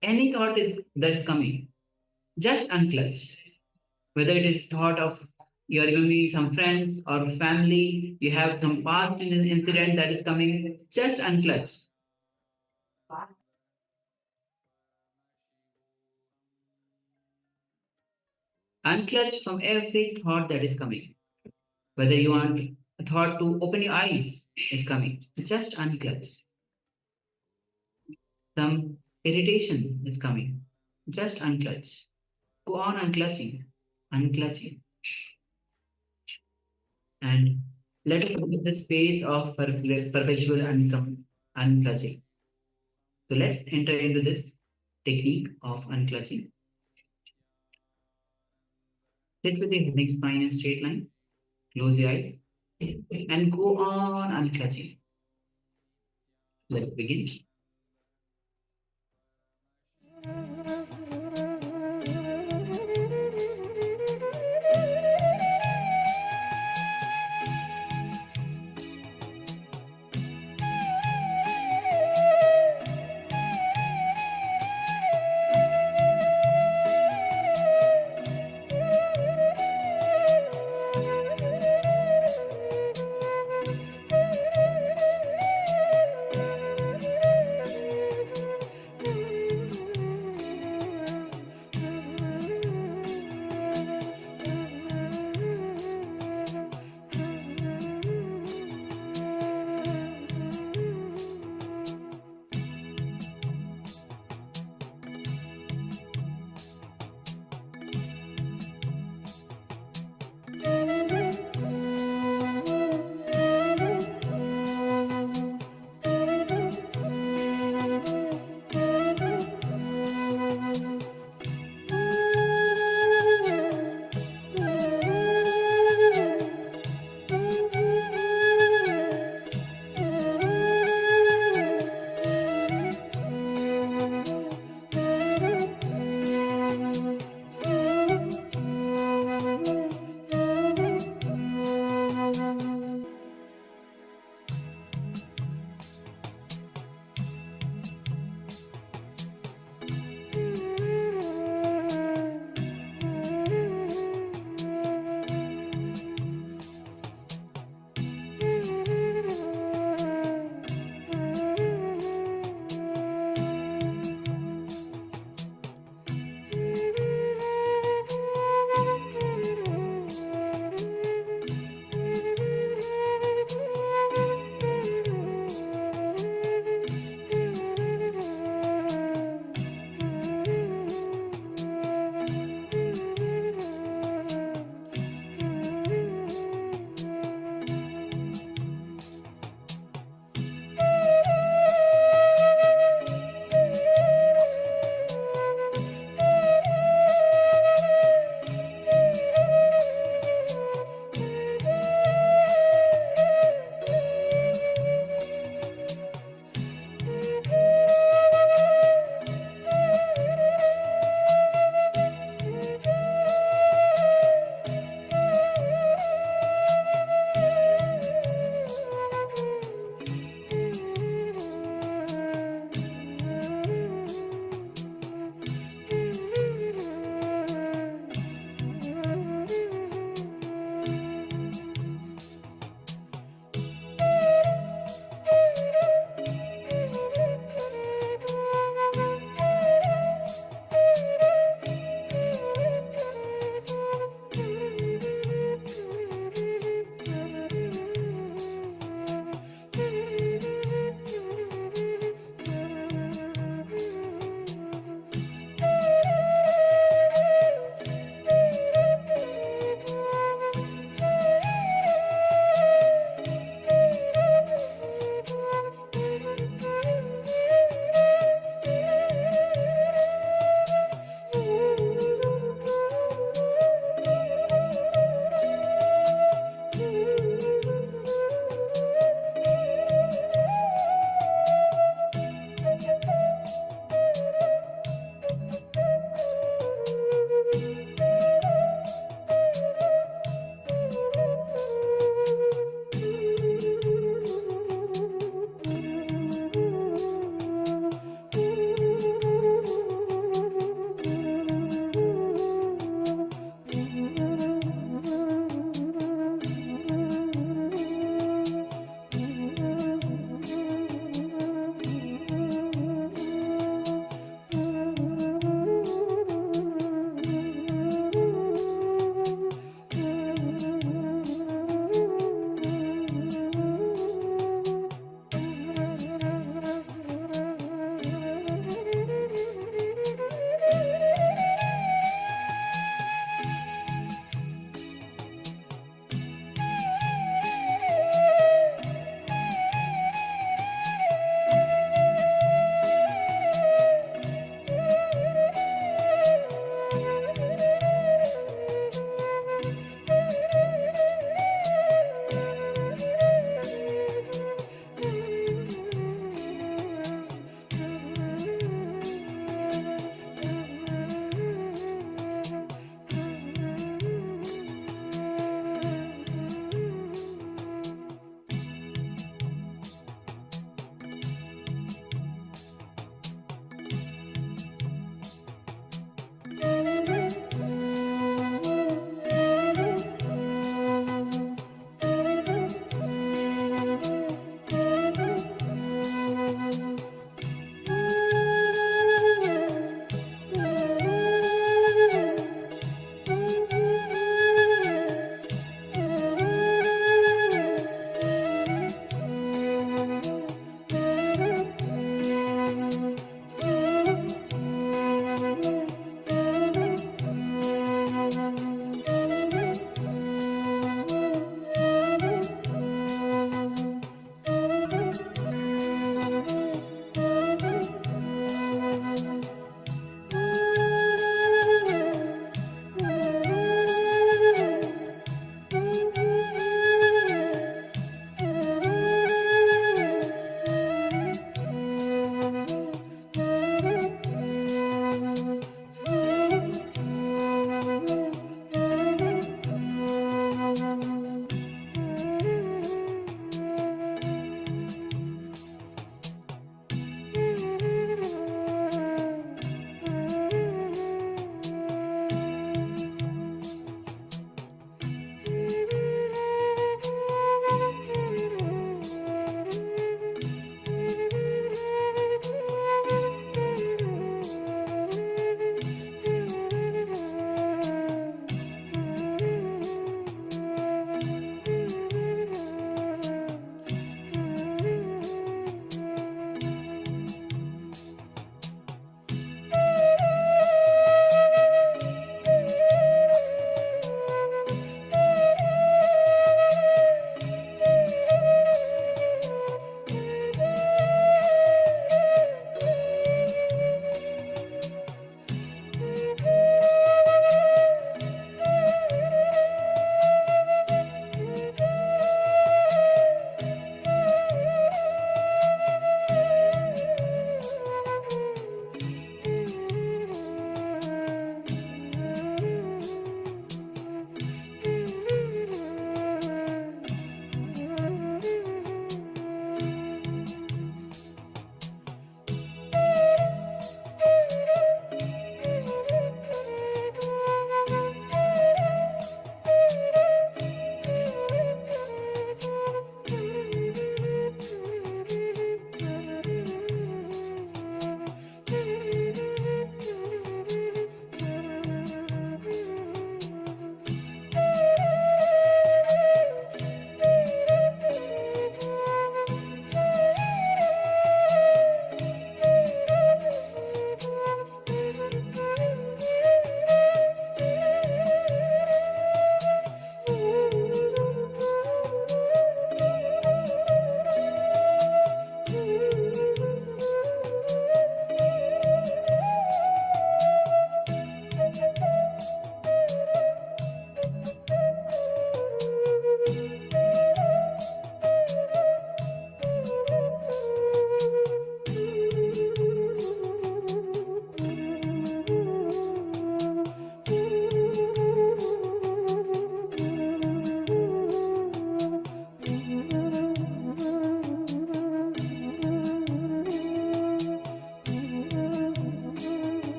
Any thought that is coming, just unclutch. Whether it is thought of you are remembering some friends or family, you have some past incident that is coming, just unclutch. Unclutch from every thought that is coming. Whether you want a thought to open your eyes is coming, just unclutch. Some irritation is coming, just unclutch. Go on unclutching. And let us look at the space of perpetual unclutching. So let's enter into this technique of unclutching. Sit with your neck spine in a straight line. Close your eyes and go on unclutching. Let's begin.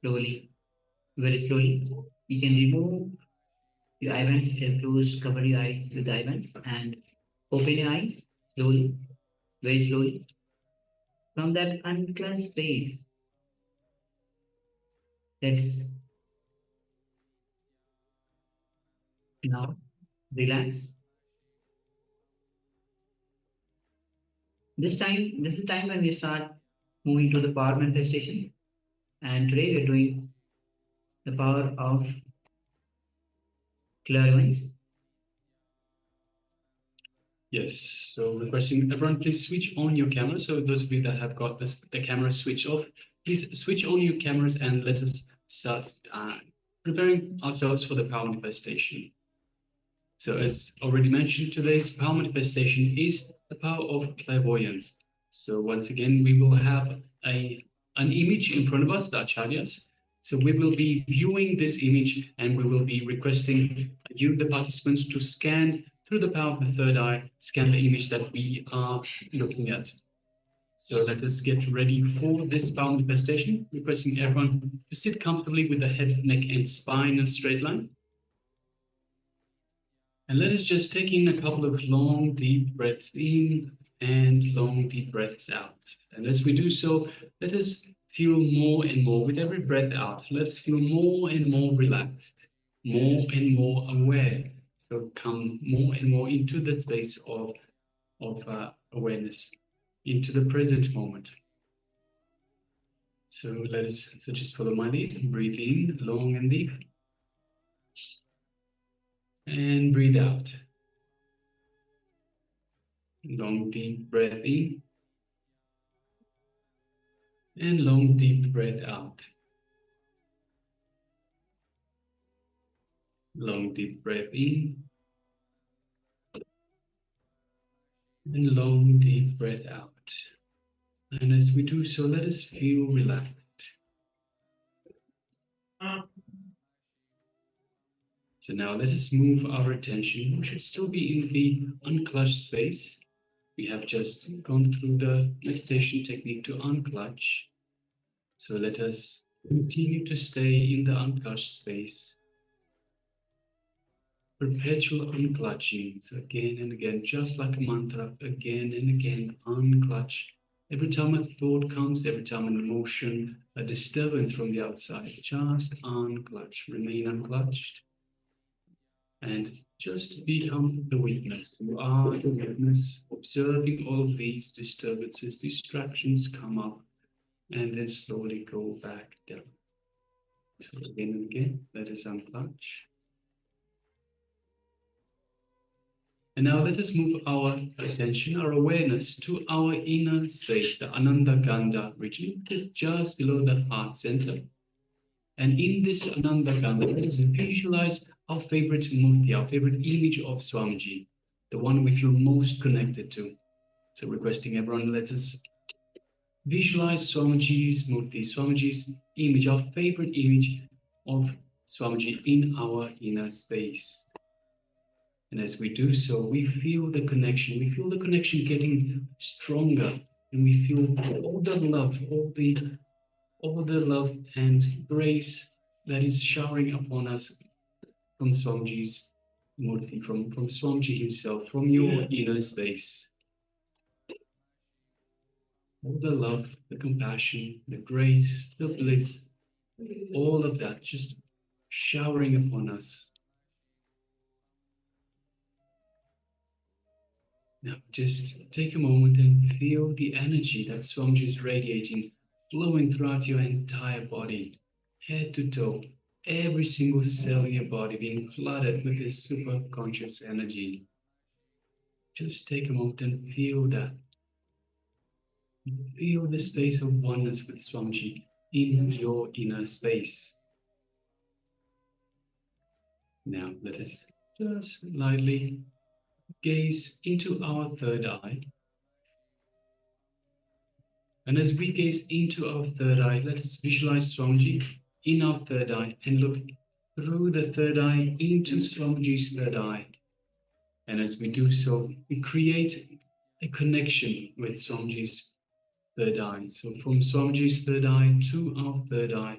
slowly, very slowly. You can remove your eye bands if you're closed, cover your eyes with the eye bands and open your eyes slowly, very slowly. From that unclenched space, let's now relax. This is the time when we start moving to the power manifestation. And today we're doing the power of clairvoyance. Yes, so requesting everyone, please switch on your camera. So those of you that have got the camera switched off, please switch on your cameras and let us start preparing ourselves for the power manifestation. So as already mentioned, today's power manifestation is the power of clairvoyance. So once again, we will have an image in front of us, the acharyas. So we will be viewing this image and we will be requesting you, the participants, to scan through the power of the third eye, scan the image that we are looking at. So let us get ready for this power manifestation, requesting everyone to sit comfortably with the head, neck, and spine in a straight line. And let us just take in a couple of long, deep breaths in and long, deep breaths out. And as we do so, let us feel more and more with every breath out. Let us feel more and more relaxed, more and more aware. So come more and more into the space of awareness, into the present moment. So let us just follow my lead. Breathe in long and deep. And breathe out. Long, deep breath in. And long, deep breath out. Long, deep breath in. And long, deep breath out. And as we do so, let us feel relaxed. So now let us move our attention. We should still be in the unclutched space. We have just gone through the meditation technique to unclutch. So let us continue to stay in the unclutched space. Perpetual unclutching, so again and again, just like a mantra, again and again, unclutch. Every time a thought comes, every time an emotion, a disturbance from the outside, just unclutch, remain unclutched. And just become the witness. You are the witness, observing all of these disturbances, distractions come up, and then slowly go back down. So again and again, let us unclutch. And now let us move our attention, our awareness to our inner space, the Ananda Gandha region, which is just below the heart center. And in this Ananda Gandha, let us visualize our favorite murti, our favorite image of Swamiji, the one we feel most connected to. So requesting everyone, let us visualize Swamiji's murti, Swamiji's image, our favorite image of Swamiji in our inner space. And as we do so, we feel the connection. We feel the connection getting stronger, and we feel all the love, all the love and grace that is showering upon us from Swamiji's murti, from Swamiji himself, from your inner space. All the love, the compassion, the grace, the bliss, all of that just showering upon us. Now, just take a moment and feel the energy that Swamiji is radiating, flowing throughout your entire body, head to toe, every single cell in your body being flooded with this super conscious energy. Just take a moment and feel that. Feel the space of oneness with Swamiji in your inner space. Now, let us just lightly gaze into our third eye. And as we gaze into our third eye, let us visualize Swamiji in our third eye and look through the third eye into Swamiji's third eye. And as we do so, we create a connection with Swamiji's third eye. So from Swamiji's third eye to our third eye,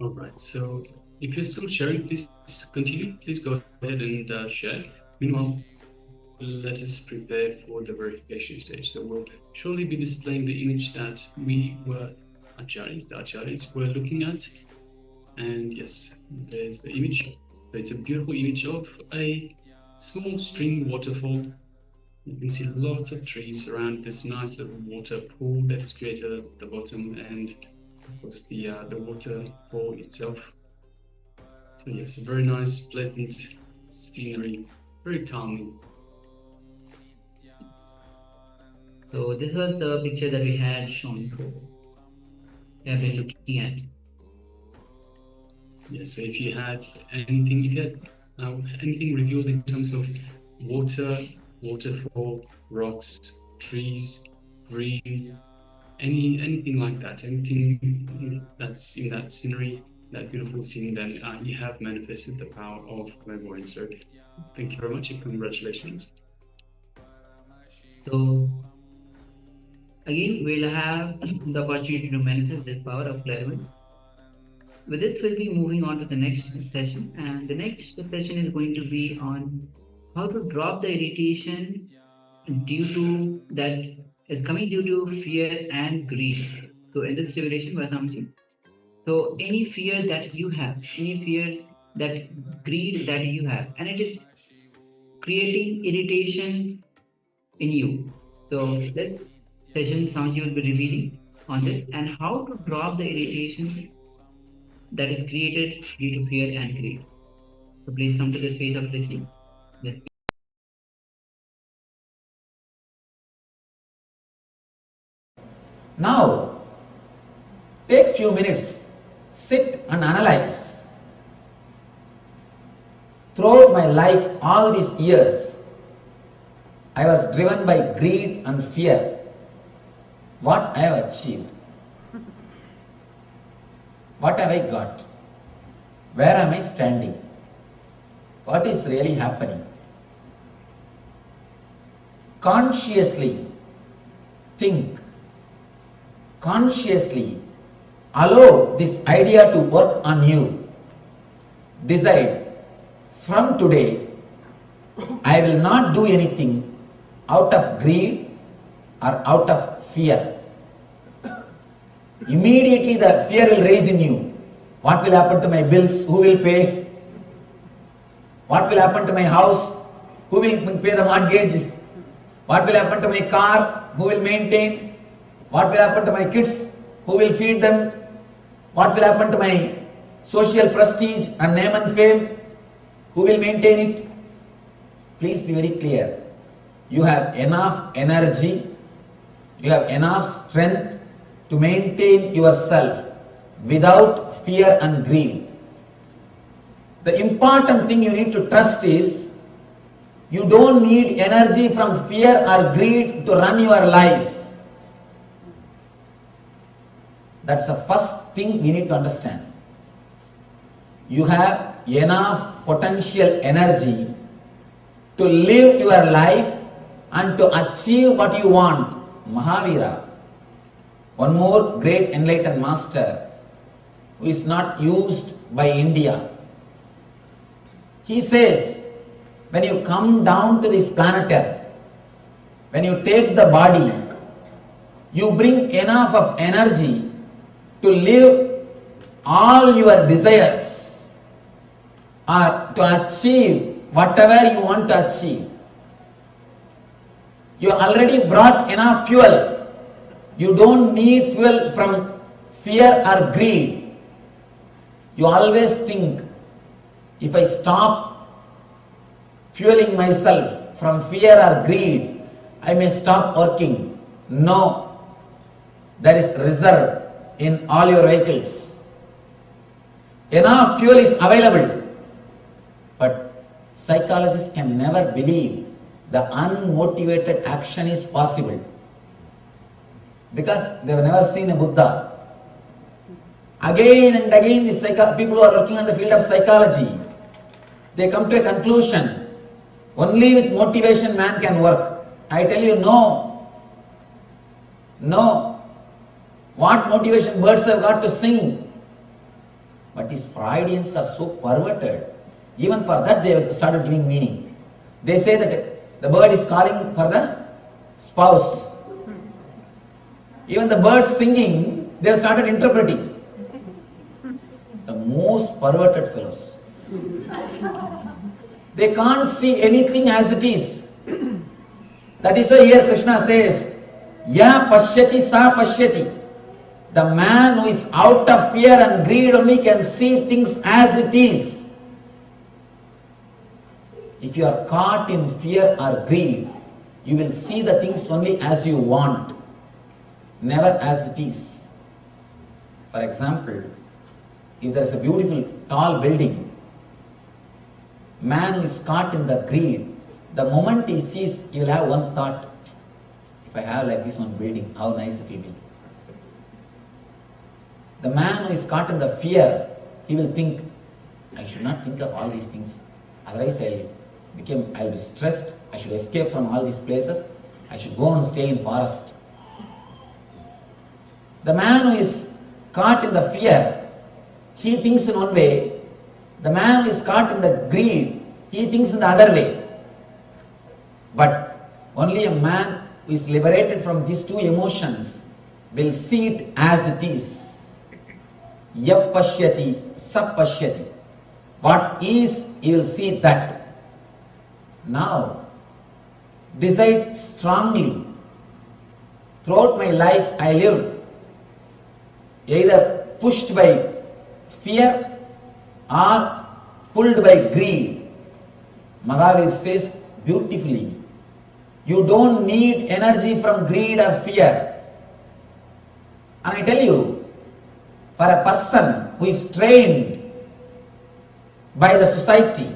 All right, so if you're still sharing, please continue. Please go ahead and share. Meanwhile, let us prepare for the verification stage. So we'll surely be displaying the image that the acharyas were looking at. And yes, there's the image. So it's a beautiful image of a small stream waterfall. You can see lots of trees around this nice little water pool that is created at the bottom, and of course the waterfall itself. So yes, a very nice, pleasant scenery, very calming. So this was the picture that we had shown before. We have been looking at. Yes, so if you had anything, anything revealed in terms of water, waterfall, rocks, trees, green, anything like that, anything that's in that scenery, that beautiful scene, then you have manifested the power of clairvoyance. So thank you very much and congratulations. So again, we'll have the opportunity to manifest this power of clairvoyance. With this, we'll be moving on to the next session, and the next session is going to be on how to drop the irritation due to fear and greed. So in this revelation by Swamiji, so any fear that you have, any fear, that greed that you have, and it is creating irritation in you. So this session Swamiji will be revealing on this and how to drop the irritation that is created due to fear and greed. So please come to the space of listening. Yes. Now, take few minutes, sit and analyze. Throughout my life, all these years, I was driven by greed and fear. What I have achieved? What have I got? Where am I standing? What is really happening? Consciously think. Consciously allow this idea to work on you. Decide, from today, I will not do anything out of greed or out of fear. Immediately the fear will rise in you. What will happen to my bills? Who will pay? What will happen to my house? Who will pay the mortgage? What will happen to my car? Who will maintain? What will happen to my kids? Who will feed them? What will happen to my social prestige and name and fame? Who will maintain it? Please be very clear. You have enough energy, you have enough strength to maintain yourself without fear and greed. The important thing you need to trust is you don't need energy from fear or greed to run your life. That's the first thing we need to understand. You have enough potential energy to live your life and to achieve what you want. Mahavira, one more great enlightened master who is not used by India. He says, when you come down to this planet Earth, when you take the body, you bring enough of energy to live all your desires or to achieve whatever you want to achieve. You already brought enough fuel. You don't need fuel from fear or greed. You always think, if I stop fueling myself from fear or greed, I may stop working. No, there is reserve in all your vehicles. Enough fuel is available. But psychologists can never believe the unmotivated action is possible, because they have never seen a Buddha. Again and again, these people who are working on the field of psychology, They come to a conclusion. Only with motivation man can work. I tell you, no. No. What motivation birds have got to sing? But these Freudians are so perverted. Even for that they have started giving meaning. They say that the bird is calling for the spouse. Even the birds singing, they have started interpreting. The most perverted fellows. They can't see anything as it is. That is why here Krishna says, Ya pashyati sa pashyati. The man who is out of fear and greed only can see things as it is. If you are caught in fear or greed, you will see the things only as you want, never as it is. For example, if there is a beautiful tall building, man who is caught in the greed, the moment he sees, he will have one thought, if I have like this one building, how nice it will be. The man who is caught in the fear, he will think, I should not think of all these things, otherwise I will be stressed, I should escape from all these places, I should go and stay in forest. The man who is caught in the fear, he thinks in one way. The man who is caught in the greed, he thinks in the other way. But only a man who is liberated from these two emotions will see it as it is. Yap pashyati, sap pashyati. What is, he will see that. Now, decide strongly. Throughout my life, I lived either pushed by fear or pulled by greed. Mahavir says beautifully, you don't need energy from greed or fear. And I tell you, for a person who is trained by the society,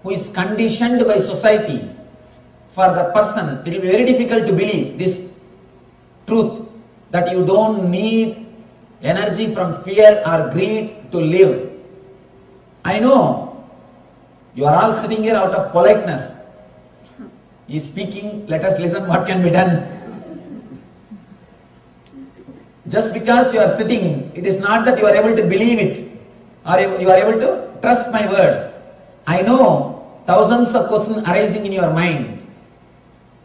who is conditioned by society, for the person it will be very difficult to believe this truth, that you don't need energy from fear or greed to live. I know you are all sitting here out of politeness. He is speaking, let us listen what can be done. Just because you are sitting, it is not that you are able to believe it or you are able to trust my words. I know thousands of questions arising in your mind,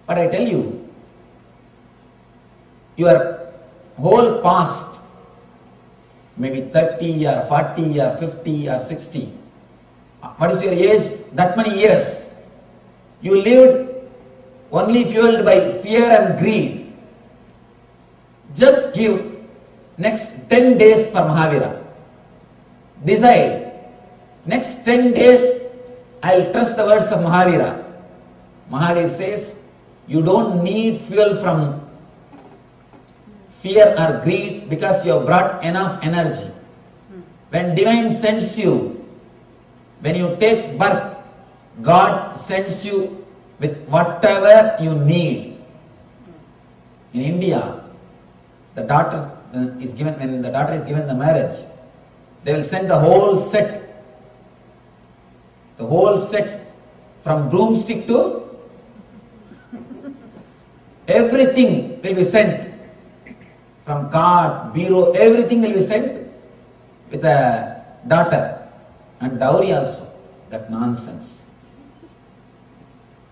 but I tell you, your whole past, maybe 30 or 40 or 50 or 60, what is your age? That many years. You lived only fueled by fear and greed. Just give next 10 days for Mahavira. Decide, next 10 days I will trust the words of Mahavira. Mahavir says, you don't need fuel from fear or greed because you have brought enough energy. When divine sends you, when you take birth, God sends you with whatever you need. In India, the daughter is given, when the daughter is given the marriage, they will send the whole set from broomstick to everything will be sent, from card, bureau, everything will be sent with the daughter, and dowry also. That nonsense.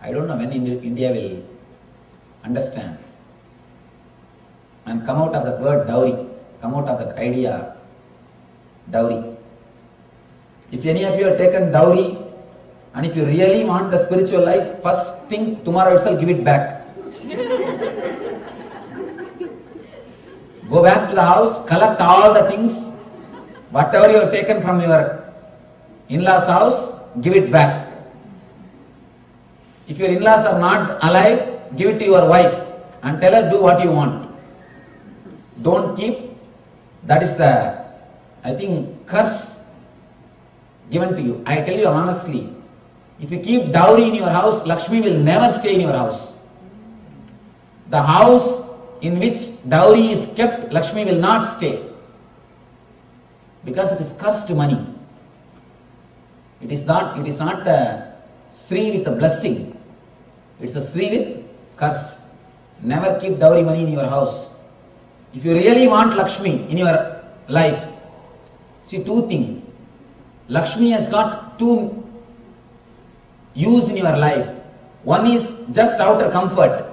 I don't know when India will understand and come out of that word dowry, come out of that idea dowry. If any of you have taken dowry, and if you really want the spiritual life, first thing tomorrow itself give it back. Go back to the house, collect all the things, whatever you have taken from your in-laws house, give it back. If your in-laws are not alive, give it to your wife and tell her do what you want. Don't keep. That is the, I think, curse given to you. I tell you honestly, if you keep dowry in your house, Lakshmi will never stay in your house. The house in which dowry is kept, Lakshmi will not stay, because it is cursed money. It is not a Sri with a blessing. It's a Sri with curse. Never keep dowry money in your house. If you really want Lakshmi in your life, see two things. Lakshmi has got two use in your life. One is just outer comfort.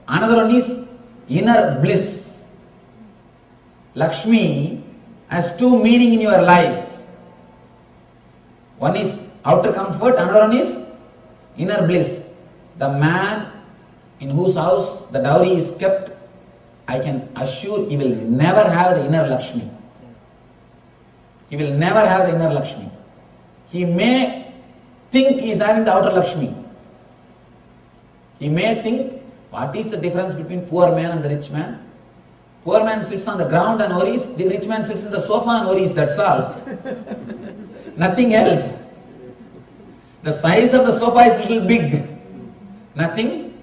Another one is inner bliss. Lakshmi has two meaning in your life. One is outer comfort, another one is inner bliss. The man in whose house the dowry is kept, I can assure he will never have the inner Lakshmi. He will never have the inner Lakshmi. He may think he is having the outer Lakshmi. He may think, what is the difference between poor man and the rich man? Poor man sits on the ground and worries, the rich man sits in the sofa and worries, that's all. Nothing else. The size of the sofa is little big. Nothing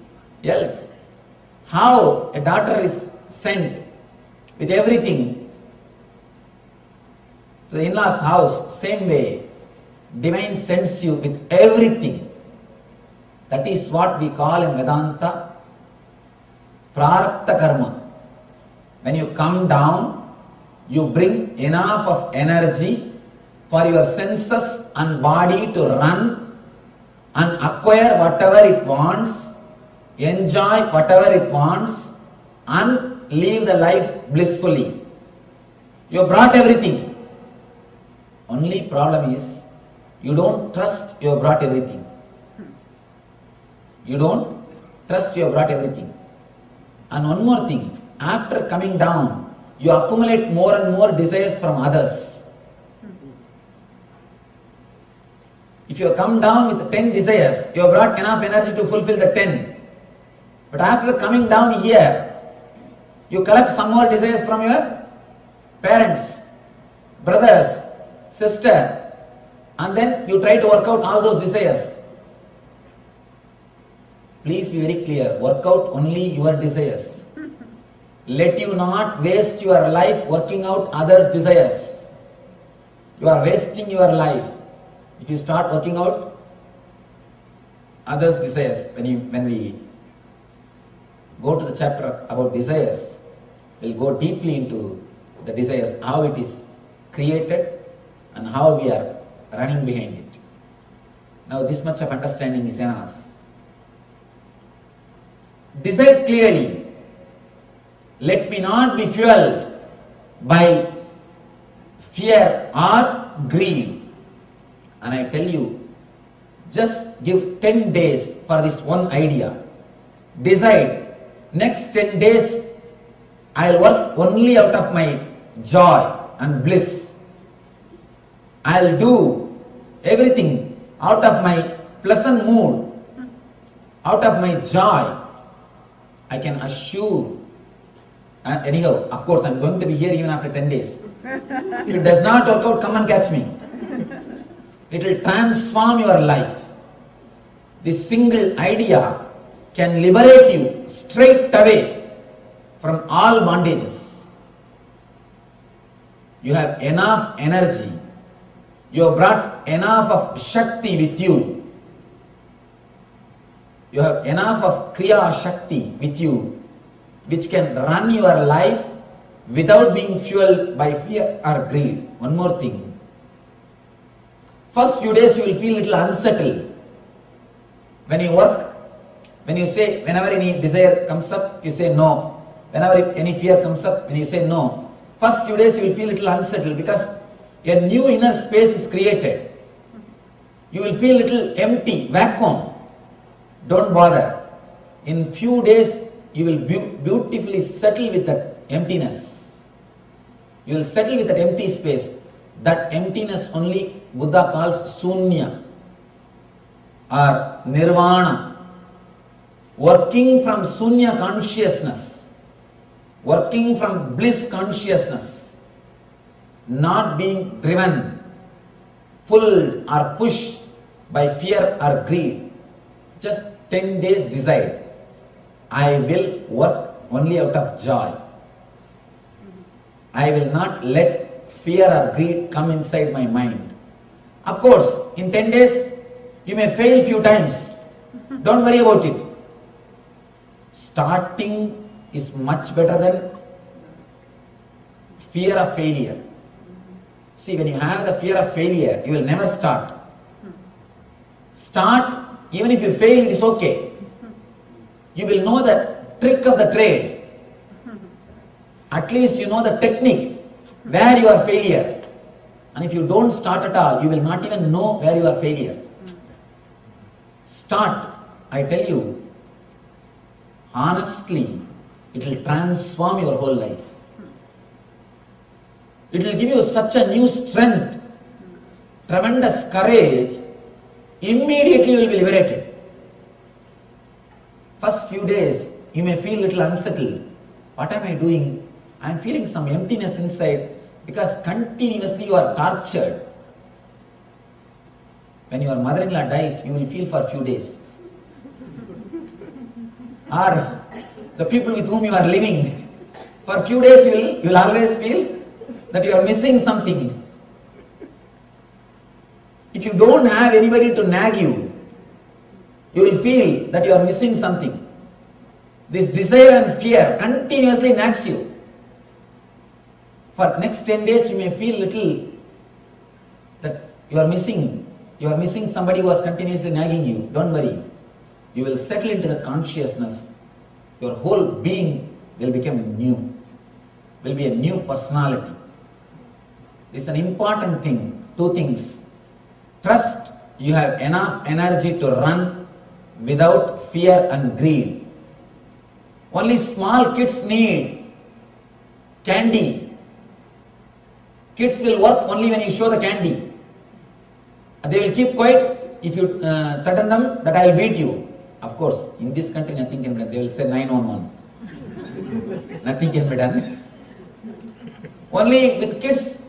else. How a daughter is sent with everything to the in-laws house, same way, divine sends you with everything. That is what we call in Vedanta prarabdha karma. When you come down, you bring enough of energy for your senses and body to run and acquire whatever it wants, enjoy whatever it wants, and live the life blissfully. You brought everything. Only problem is, you don't trust you have brought everything. You don't trust you have brought everything. And one more thing, after coming down, you accumulate more and more desires from others. If you come down with 10 desires, you have brought enough energy to fulfill the 10. But after coming down here, you collect some more desires from your parents, brothers, sister, and then you try to work out all those desires. Please be very clear, work out only your desires. Let you not waste your life working out others' desires. You are wasting your life if you start working out others' desires. When we go to the chapter about desires, we'll go deeply into the desires, how it is created and how we are running behind it. Now this much of understanding is enough. Decide clearly. Let me not be fueled by fear or greed. And I tell you, just give 10 days for this one idea. Decide, next 10 days, I'll work only out of my joy and bliss. I'll do everything out of my pleasant mood, out of my joy. I can assure. Anyhow, of course, I'm going to be here even after 10 days. If it does not work out, come and catch me. It will transform your life. This single idea can liberate you straight away from all bondages. You have enough energy. You have brought enough of Shakti with you. You have enough of Kriya Shakti with you, which can run your life without being fueled by fear or greed. One more thing. First few days you will feel a little unsettled. When you work, when you say, whenever any desire comes up, you say no. Whenever any fear comes up, when you say no. First few days you will feel a little unsettled because a new inner space is created. You will feel a little empty, vacuum. Don't bother. In few days, you will beautifully settle with that emptiness. You will settle with that empty space. That emptiness only Buddha calls Sunya or Nirvana. Working from Sunya consciousness, working from bliss consciousness, not being driven, pulled or pushed by fear or greed. Just 10 days decide. I will work only out of joy. I will not let fear or greed come inside my mind. Of course, in 10 days, you may fail few times. Don't worry about it. Starting is much better than fear of failure. See, when you have the fear of failure, you will never start. Start, even if you fail, it is okay. You will know the trick of the trade. At least you know the technique, where you are failure. And if you don't start at all, you will not even know where you are failure. Start, I tell you, honestly, it will transform your whole life. It will give you such a new strength, tremendous courage. Immediately you will be liberated. First few days, you may feel a little unsettled. What am I doing? I am feeling some emptiness inside because continuously you are tortured. When your mother-in-law dies, you will feel for a few days. Or the people with whom you are living, for a few days you will always feel that you are missing something. If you don't have anybody to nag you, you will feel that you are missing something. This desire and fear continuously nags you. For next 10 days you may feel little that you are missing somebody who was continuously nagging you. Don't worry. You will settle into the consciousness. Your whole being will become new. Will be a new personality. This is an important thing. Two things. Trust you have enough energy to run without fear and greed. Only small kids need candy. Kids will work only when you show the candy. They will keep quiet if you threaten them that I will beat you. Of course, in this country nothing can be done. They will say 911. Nothing can be done. Only with kids,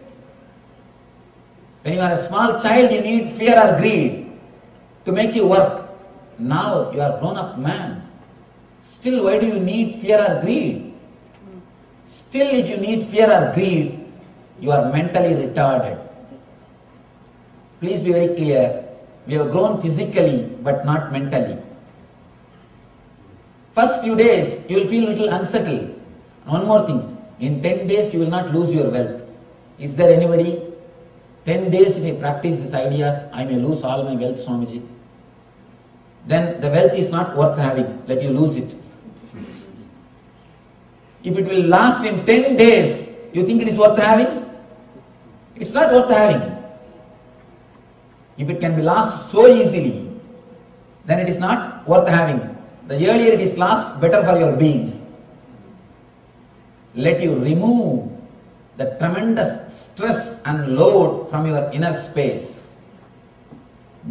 when you are a small child, you need fear or greed to make you work. Now you are grown up man. Still, why do you need fear or greed? Still, if you need fear or greed, you are mentally retarded. Please be very clear. We have grown physically but not mentally. First few days you will feel a little unsettled. One more thing. In 10 days you will not lose your wealth. Is there anybody? 10 days if I practice these ideas, I may lose all my wealth, Swamiji. Then the wealth is not worth having. Let you lose it. If it will last in 10 days, you think it is worth having? It's not worth having. If it can be lost so easily, then it is not worth having. The earlier it is lost, better for your being. Let you remove the tremendous stress and load from your inner space.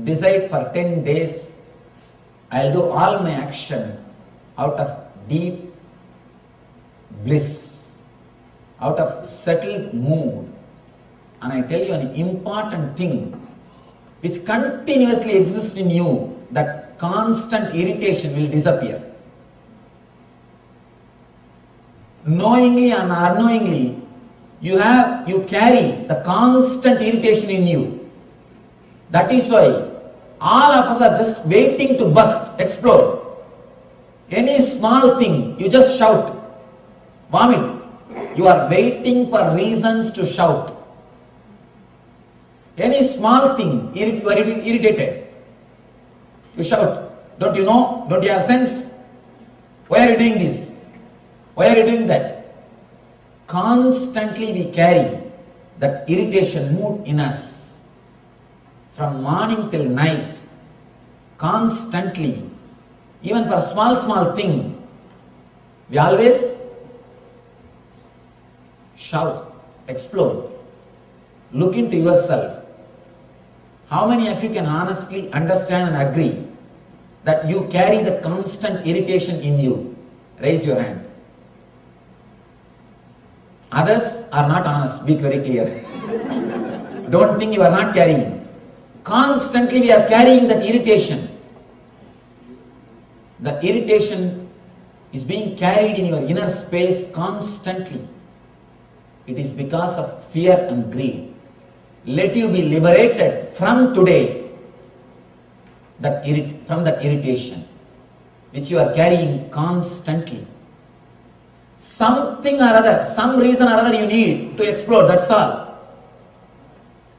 Decide for 10 days, I'll do all my action out of deep bliss, out of settled mood. And I tell you an important thing which continuously exists in you, that constant irritation will disappear. Knowingly and unknowingly, you carry the constant irritation in you. That is why all of us are just waiting to burst, explode. Any small thing, you just shout, vomit. You are waiting for reasons to shout. Any small thing, you are irritated. You shout, don't you know? Don't you have sense? Why are you doing this? Why are you doing that? Constantly we carry that irritation mood in us. From morning till night, constantly, even for a small thing, we always shout, explode. Look into yourself. How many of you can honestly understand and agree that you carry the constant irritation in you? Raise your hand. Others are not honest. Be very clear. Don't think you are not carrying. Constantly we are carrying that irritation. The irritation is being carried in your inner space constantly. It is because of fear and greed. let you be liberated from today from that irritation which you are carrying constantly. Something or other, some reason or other you need to explode, that's all.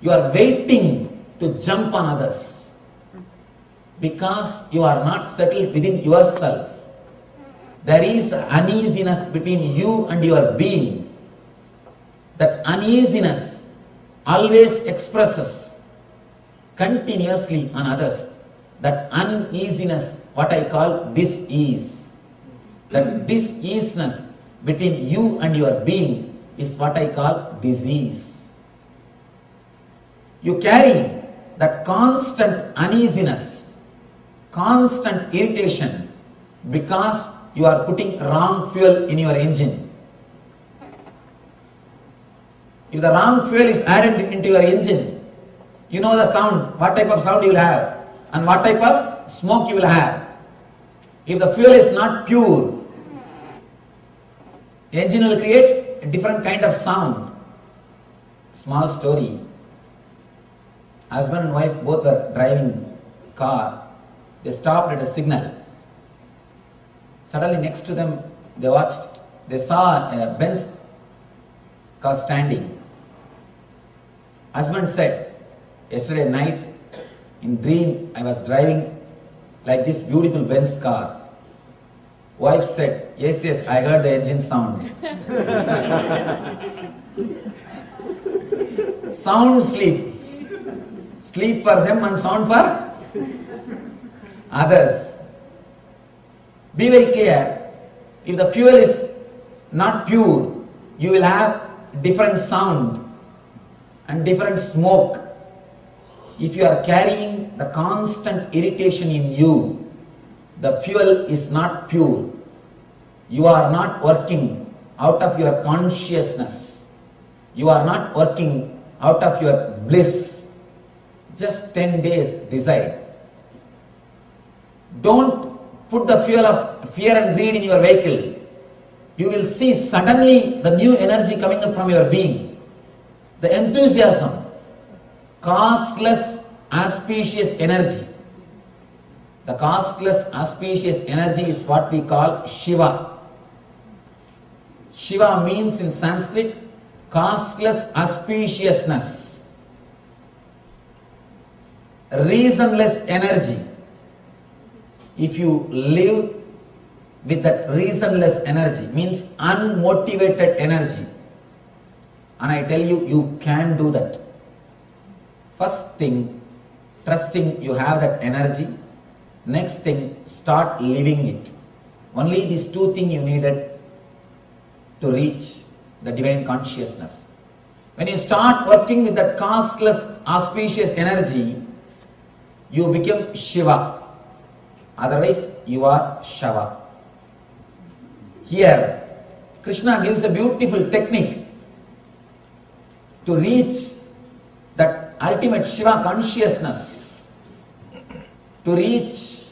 You are waiting to jump on others because you are not settled within yourself. There is uneasiness between you and your being. That uneasiness always expresses continuously on others. That uneasiness, what I call dis-ease. That dis-easeness between you and your being is what I call disease. You carry that constant uneasiness, constant irritation because you are putting wrong fuel in your engine. If the wrong fuel is added into your engine, you know the sound, what type of sound you will have and what type of smoke you will have. If the fuel is not pure, the engine will create a different kind of sound. Small story. Husband and wife both were driving car. They stopped at a signal. Suddenly next to them they saw a Benz car standing. Husband said, yesterday night in dream I was driving like this beautiful Benz car. Wife said, yes, I heard the engine sound. Sound sleep. Sleep for them and sound for others. Be very clear. If the fuel is not pure, you will have different sound and different smoke. If you are carrying the constant irritation in you, the fuel is not pure. You are not working out of your consciousness. You are not working out of your bliss. Just 10 days decide. Don't put the fuel of fear and greed in your vehicle. You will see suddenly the new energy coming up from your being. The enthusiasm, costless, auspicious energy. The costless, auspicious energy is what we call Shiva. Shiva means in Sanskrit, costless auspiciousness. Reasonless energy. If you live with that reasonless energy, means unmotivated energy, and I tell you, you can do that. First thing, trusting you have that energy. Next thing, start living it. Only these two things you needed to reach the divine consciousness. When you start working with that costless, auspicious energy, you become Shiva. Otherwise, you are Shava. Here, Krishna gives a beautiful technique to reach that ultimate Shiva consciousness, to reach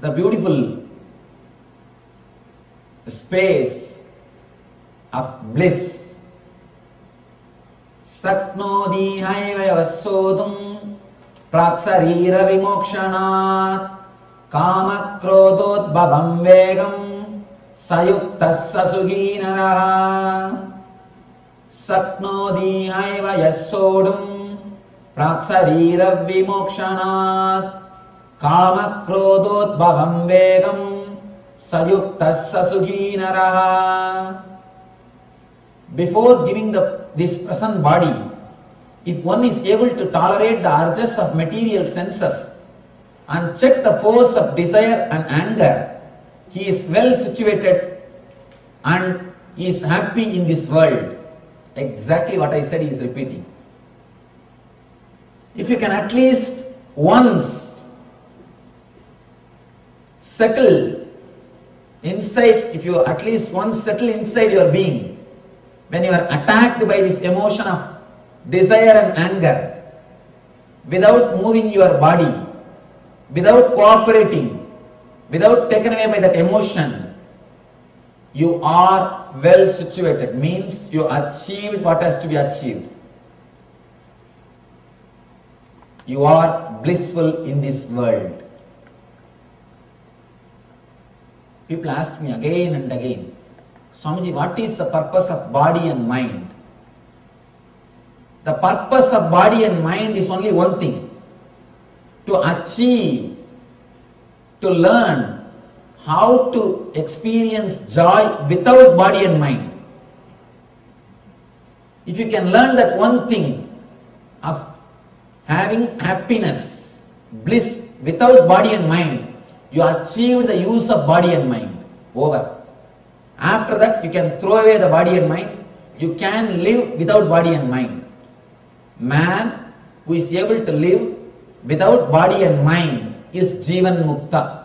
the beautiful space of bliss. Saknodi haivayavasodum praksarira vimokshanat kamakrododbhavam vegam sayuktas sasuginaraha. Saknodi haivayasodum praksarira vimokshanat kamakrododbhavam vegam sayuktas sasuginaraha. Before giving this present body, if one is able to tolerate the urges of material senses and check the force of desire and anger, he is well situated and he is happy in this world. Exactly what I said he is repeating. If you can at least once settle inside, if you at least once settle inside your being, when you are attacked by this emotion of desire and anger, without moving your body, without cooperating, without taken away by that emotion, You are well situated, means you achieved what has to be achieved. You are blissful in this world. People ask me again and again, Swamiji, what is the purpose of body and mind? The purpose of body and mind is only one thing: to achieve, to learn how to experience joy without body and mind. If you can learn that one thing of having happiness, bliss without body and mind, you achieved the use of body and mind. Over. After that, you can throw away the body and mind. You can live without body and mind. Man who is able to live without body and mind is Jivan Mukta.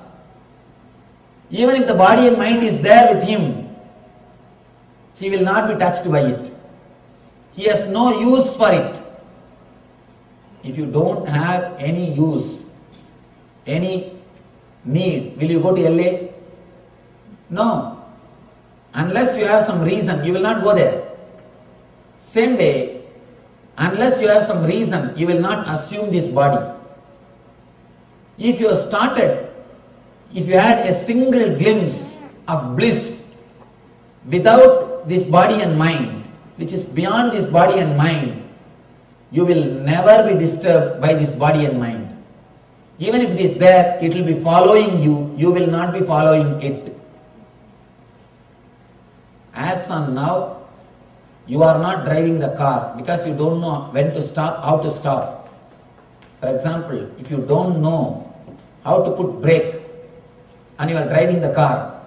Even if the body and mind is there with him, he will not be touched by it. He has no use for it. If you don't have any use, any need, will you go to LA? No. Unless you have some reason, you will not go there. Same way, unless you have some reason, you will not assume this body. If you started, if you had a single glimpse of bliss without this body and mind, which is beyond this body and mind, you will never be disturbed by this body and mind. Even if it is there, it will be following you, you will not be following it. As on now, you are not driving the car because you don't know when to stop, how to stop. For example, if you don't know how to put brake and you are driving the car,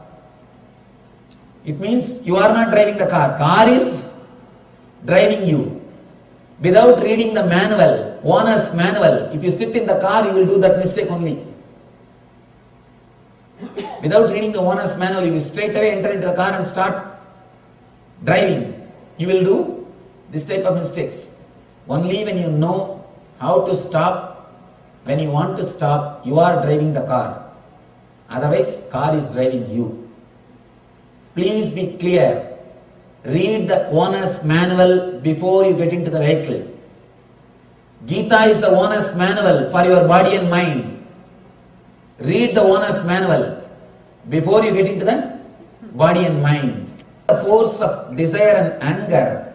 it means you are not driving the car. Car is driving you. Without reading the manual, owner's manual, if you sit in the car, you will do that mistake only. Without reading the owner's manual, you will straight away enter into the car and start driving. You will do this type of mistakes. Only when you know how to stop, when you want to stop, you are driving the car. Otherwise, car is driving you. Please be clear. Read the owner's manual before you get into the vehicle. Gita is the owner's manual for your body and mind. Read the owner's manual before you get into the body and mind. The force of desire and anger,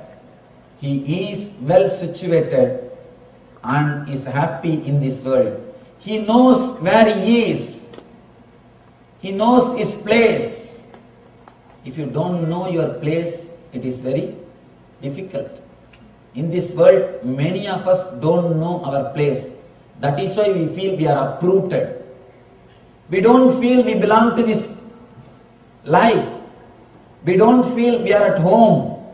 he is well situated and is happy in this world. He knows where he is. He knows his place. If you don't know your place, it is very difficult. In this world, many of us don't know our place. That is why we feel we are uprooted. We don't feel we belong to this life. We don't feel we are at home.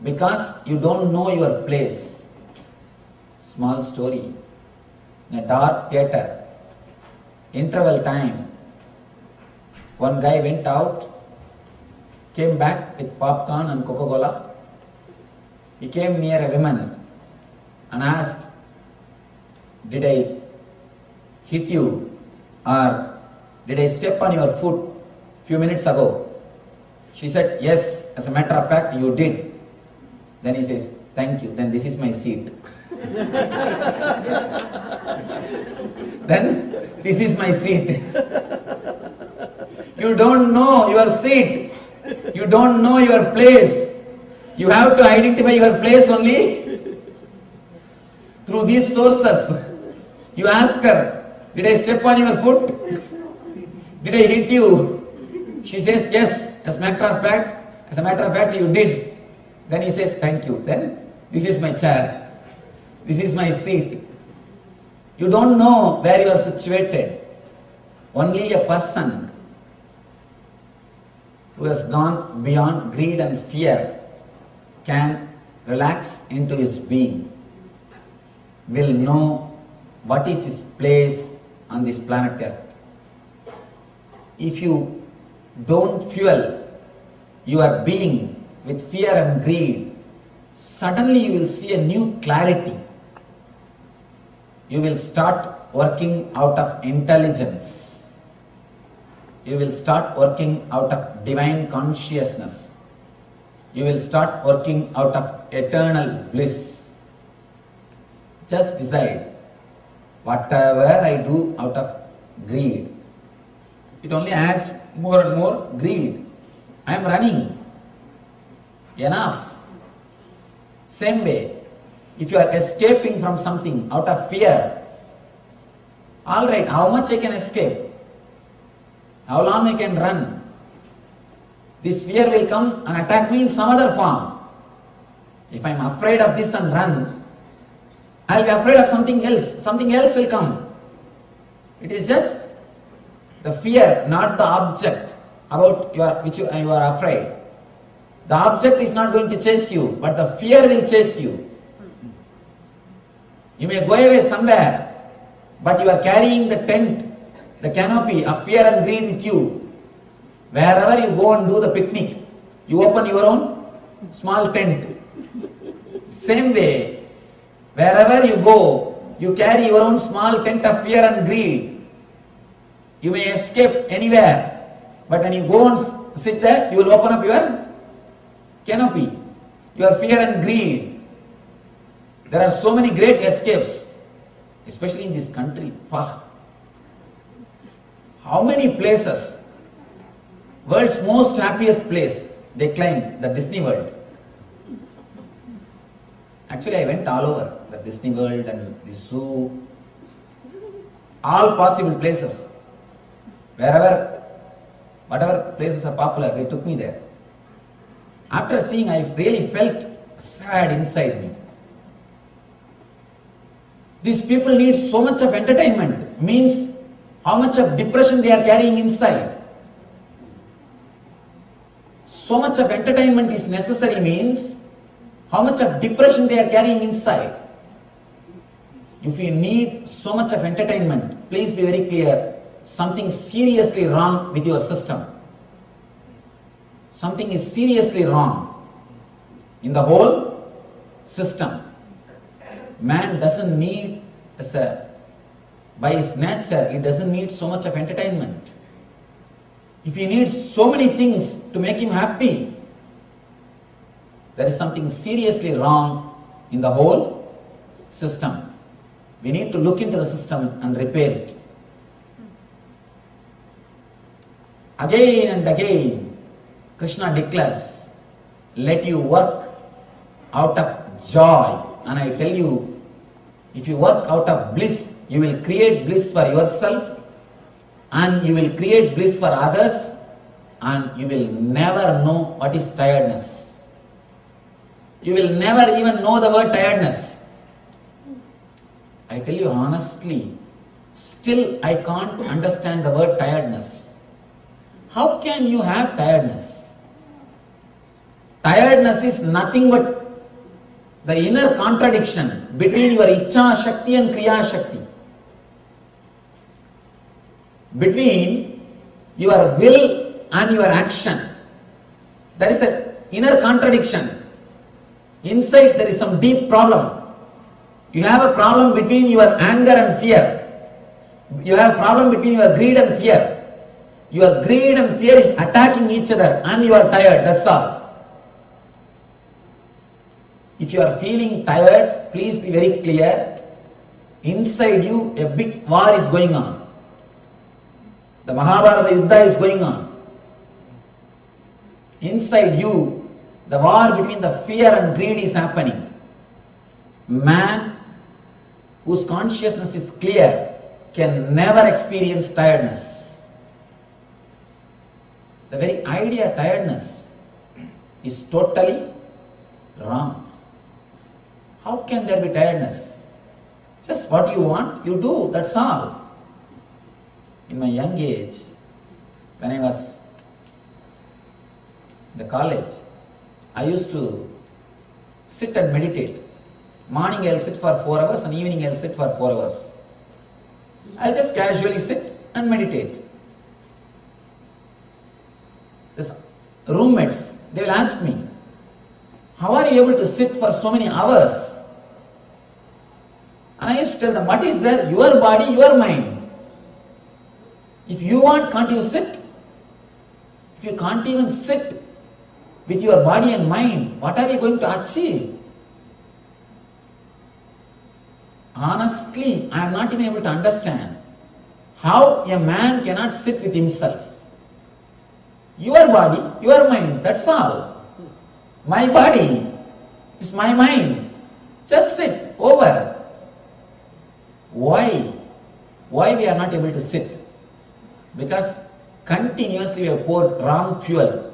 Because you don't know your place. Small story. In a dark theatre, interval time, one guy went out, came back with popcorn and Coca-Cola. He came near a woman and asked, did I hit you or did I step on your foot few minutes ago? She said, yes, as a matter of fact, you did. Then he says, thank you, then this is my seat. Then this is my seat. You don't know your seat. You don't know your place. You have to identify your place only through these sources. You ask her, did I step on your foot? Did I hit you? She says, yes, as a matter of fact, you did. Then he says, thank you. Then, this is my chair. This is my seat. You don't know where you are situated. Only a person who has gone beyond greed and fear can relax into his being, will know what is his place on this planet Earth. If you don't fuel your being with fear and greed, suddenly you will see a new clarity. You will start working out of intelligence. you will start working out of divine consciousness. You will start working out of eternal bliss. Just decide, whatever I do out of greed, it only adds more and more greed. I am running. Enough. Same way, if you are escaping from something out of fear, all right, how much I can escape? How long I can run? This fear will come and attack me in some other form. If I am afraid of this and run, I will be afraid of something else. Something else will come. It is just the fear, not the object about which you are afraid. The object is not going to chase you, but the fear will chase you. You may go away somewhere, but you are carrying the tent, the canopy of fear and greed with you. Wherever you go and do the picnic, you open your own small tent. Same way, wherever you go, you carry your own small tent of fear and greed. You may escape anywhere, but when you go and sit there, you will open up your canopy, your fear and greed. There are so many great escapes, especially in this country. Wow. How many places? World's most happiest place, they claim, the Disney World. Actually, I went all over, the Disney World and the zoo, all possible places. Wherever, whatever places are popular, they took me there. After seeing, I really felt sad inside me. These people need so much of entertainment, means how much of depression they are carrying inside. So much of entertainment is necessary means how much of depression they are carrying inside. If you need so much of entertainment, please be very clear, something seriously wrong with your system. Something is seriously wrong in the whole system. Man doesn't need, by his nature, he doesn't need so much of entertainment. If he needs so many things to make him happy, there is something seriously wrong in the whole system. We need to look into the system and repair it. Again and again, Krishna declares, let you work out of joy. And I tell you, if you work out of bliss, you will create bliss for yourself, and you will create bliss for others, and you will never know what is tiredness. You will never even know the word tiredness. I tell you honestly, still I can't understand the word tiredness. How can you have tiredness? Tiredness is nothing but the inner contradiction between your Ichcha Shakti and Kriya Shakti. Between your will and your action. There is an inner contradiction. Inside there is some deep problem. You have a problem between your anger and fear. You have a problem between your greed and fear. Your greed and fear is attacking each other and you are tired, that's all. If you are feeling tired, please be very clear. Inside you, a big war is going on. The Mahabharata Yuddha is going on. Inside you, the war between the fear and greed is happening. Man whose consciousness is clear can never experience tiredness. The very idea of tiredness is totally wrong. How can there be tiredness? Just what you want, you do, that's all. In my young age, when I was in the college, I used to sit and meditate. Morning I'll sit for 4 hours and evening I'll sit for 4 hours. I'll just casually sit and meditate. The roommates, they will ask me, how are you able to sit for so many hours? And I used to tell them, what is there? Your body, your mind. If you want, can't you sit? If you can't even sit with your body and mind, what are you going to achieve? Honestly, I am not even able to understand how a man cannot sit with himself. Your body, your mind, that's all. My body is my mind. Just sit over. Why? Why we are not able to sit? Because continuously we have poured wrong fuel.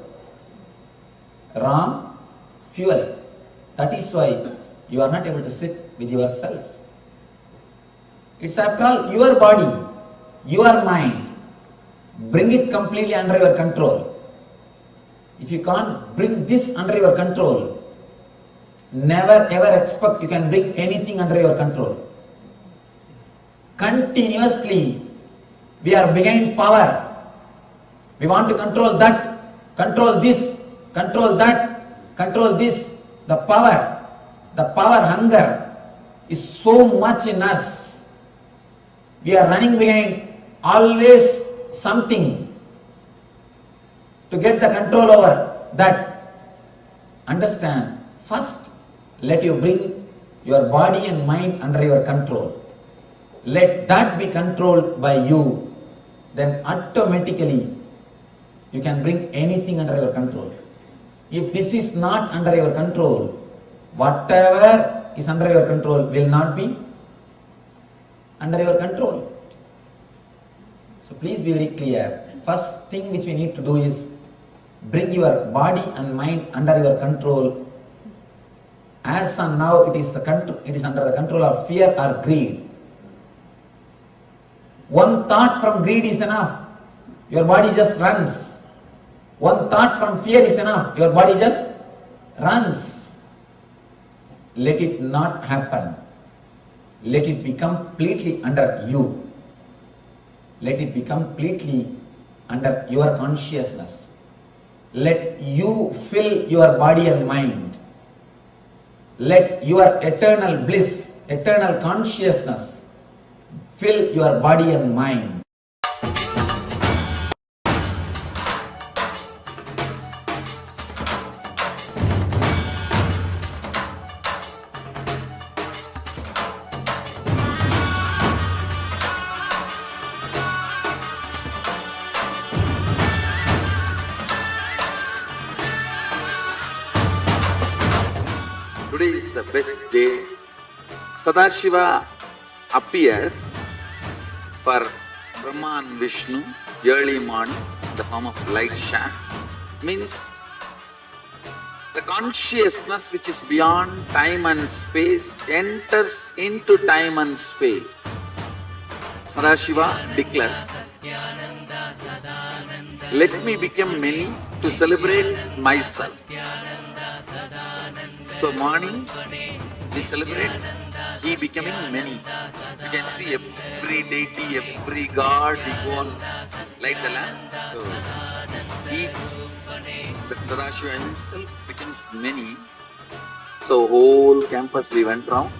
Wrong fuel. That is why you are not able to sit with yourself. It's after all your body, your mind. Bring it completely under your control. If you can't bring this under your control, never ever expect you can bring anything under your control. Continuously, we are behind power. We want to control that, control this, control that, control this. The power hunger is so much in us. We are running behind always something to get the control over that. Understand, first let you bring your body and mind under your control. Let that be controlled by you. Then automatically you can bring anything under your control. If this is not under your control, whatever is under your control will not be under your control. So please be very clear. First thing which we need to do is bring your body and mind under your control. As of now, it is under the control of fear or greed. One thought from greed is enough. Your body just runs. One thought from fear is enough. Your body just runs. Let it not happen. Let it be completely under you. Let it be completely under your consciousness. Let you fill your body and mind. Let your eternal bliss, eternal consciousness fill your body and mind. Today is the best day. Sadashiva appears for Brahma and Vishnu early morning in the form of light shaft. Means the consciousness which is beyond time and space enters into time and space. Sadashiva declares, let me become many to celebrate myself. So morning we celebrate he becoming many. You can see every deity, every god, we go on light the lamp. So each, the Sadashiva himself becomes many. So whole campus we went round.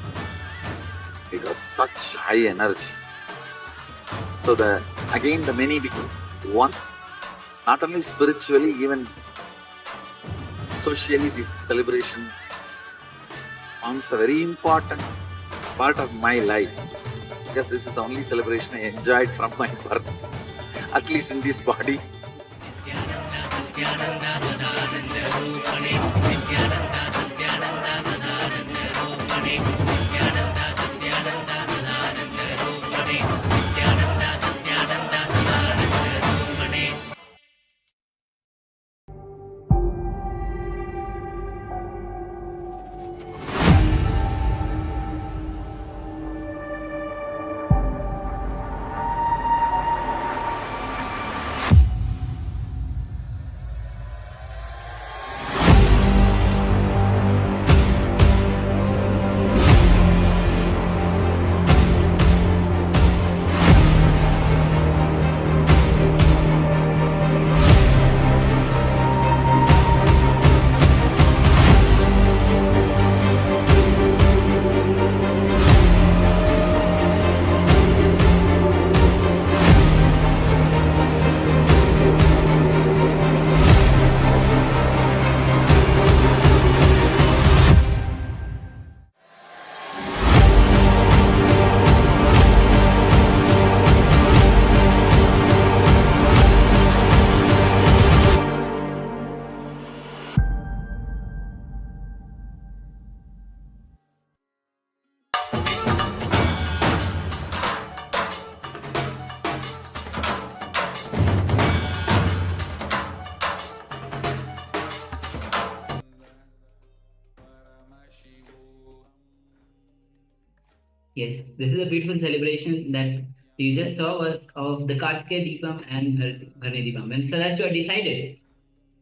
It was such high energy. So again the many becomes one. Not only spiritually, even socially, this celebration forms a very important part of my life, because this is the only celebration I enjoyed from my birth, at least in this body. Yes, this is a beautiful celebration that you just saw was of the Kartikeya Deepam and Bharani Deepam. When Saraswati decided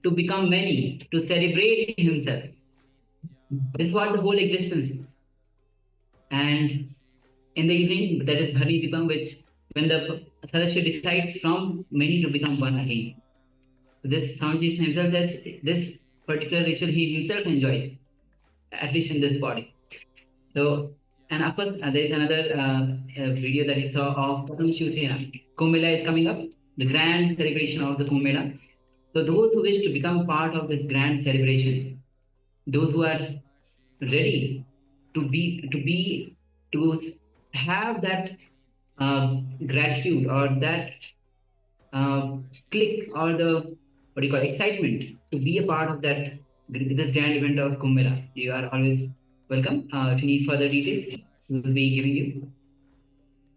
to become many, to celebrate himself, this is what the whole existence is. And in the evening, that is Bharani Deepam, which when the Saraswati decides from many to become one again. This Swamiji himself says this particular ritual he himself enjoys, at least in this body. So, and of course, there is another video that you saw of Paramashivoham. Kumbh Mela is coming up, the grand celebration of the Kumbh Mela. So, those who wish to become part of this grand celebration, those who are ready to have that gratitude or that click or the what do you call excitement to be a part of that this grand event of Kumbh Mela. You are always welcome. If you need further details, we will be giving you.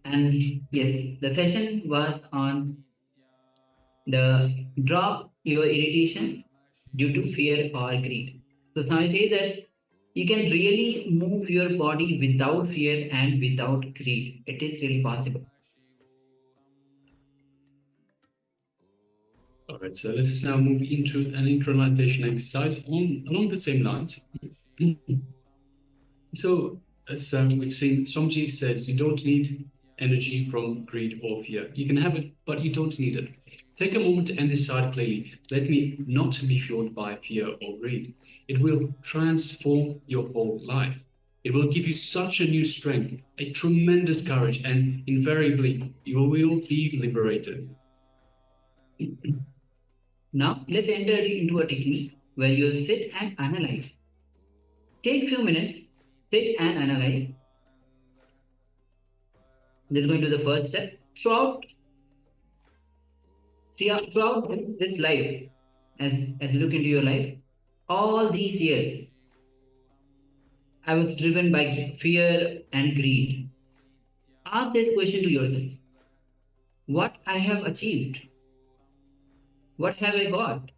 And yes, the session was on the drop your irritation due to fear or greed. So Swami says that you can really move your body without fear and without greed. It is really possible. All right, so let us now move into an internalization exercise along the same lines. So, as we've seen, Swamiji says you don't need energy from greed or fear. You can have it, but you don't need it. Take a moment and decide clearly, let me not be fueled by fear or greed. It will transform your whole life. It will give you such a new strength, a tremendous courage, and invariably you will be liberated. Now, let's enter into a technique where you'll sit and analyze. Take a few minutes, sit and analyze. This is going to the first step. Throughout this life, as you look into your life, all these years, I was driven by fear and greed. Ask this question to yourself. What I have achieved? What have I got?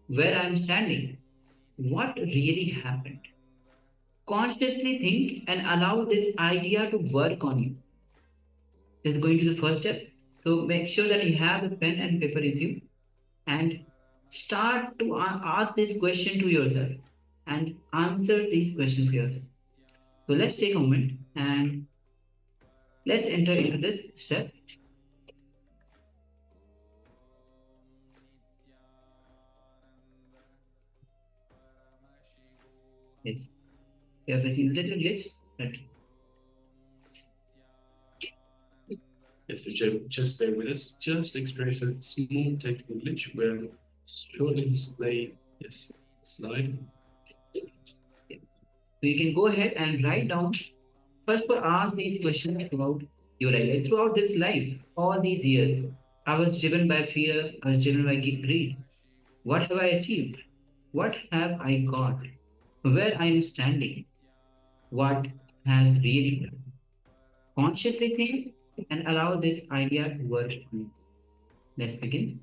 Where I am standing? What really happened? Consciously think and allow this idea to work on you. This is going to the first step. So make sure that you have the pen and paper with you and start to ask this question to yourself and answer these questions for yourself. So let's take a moment and let's enter into this step. Yes, we are facing a little glitch, but yes, so just bear with us. Just experience a small technical glitch where shortly display this slide. So you can go ahead and write down. First, ask these questions throughout your life. Throughout this life, all these years, I was driven by fear. I was driven by greed. What have I achieved? What have I got? Where I am standing? What has really done? Consciously think and allow this idea to work on you. Let's begin.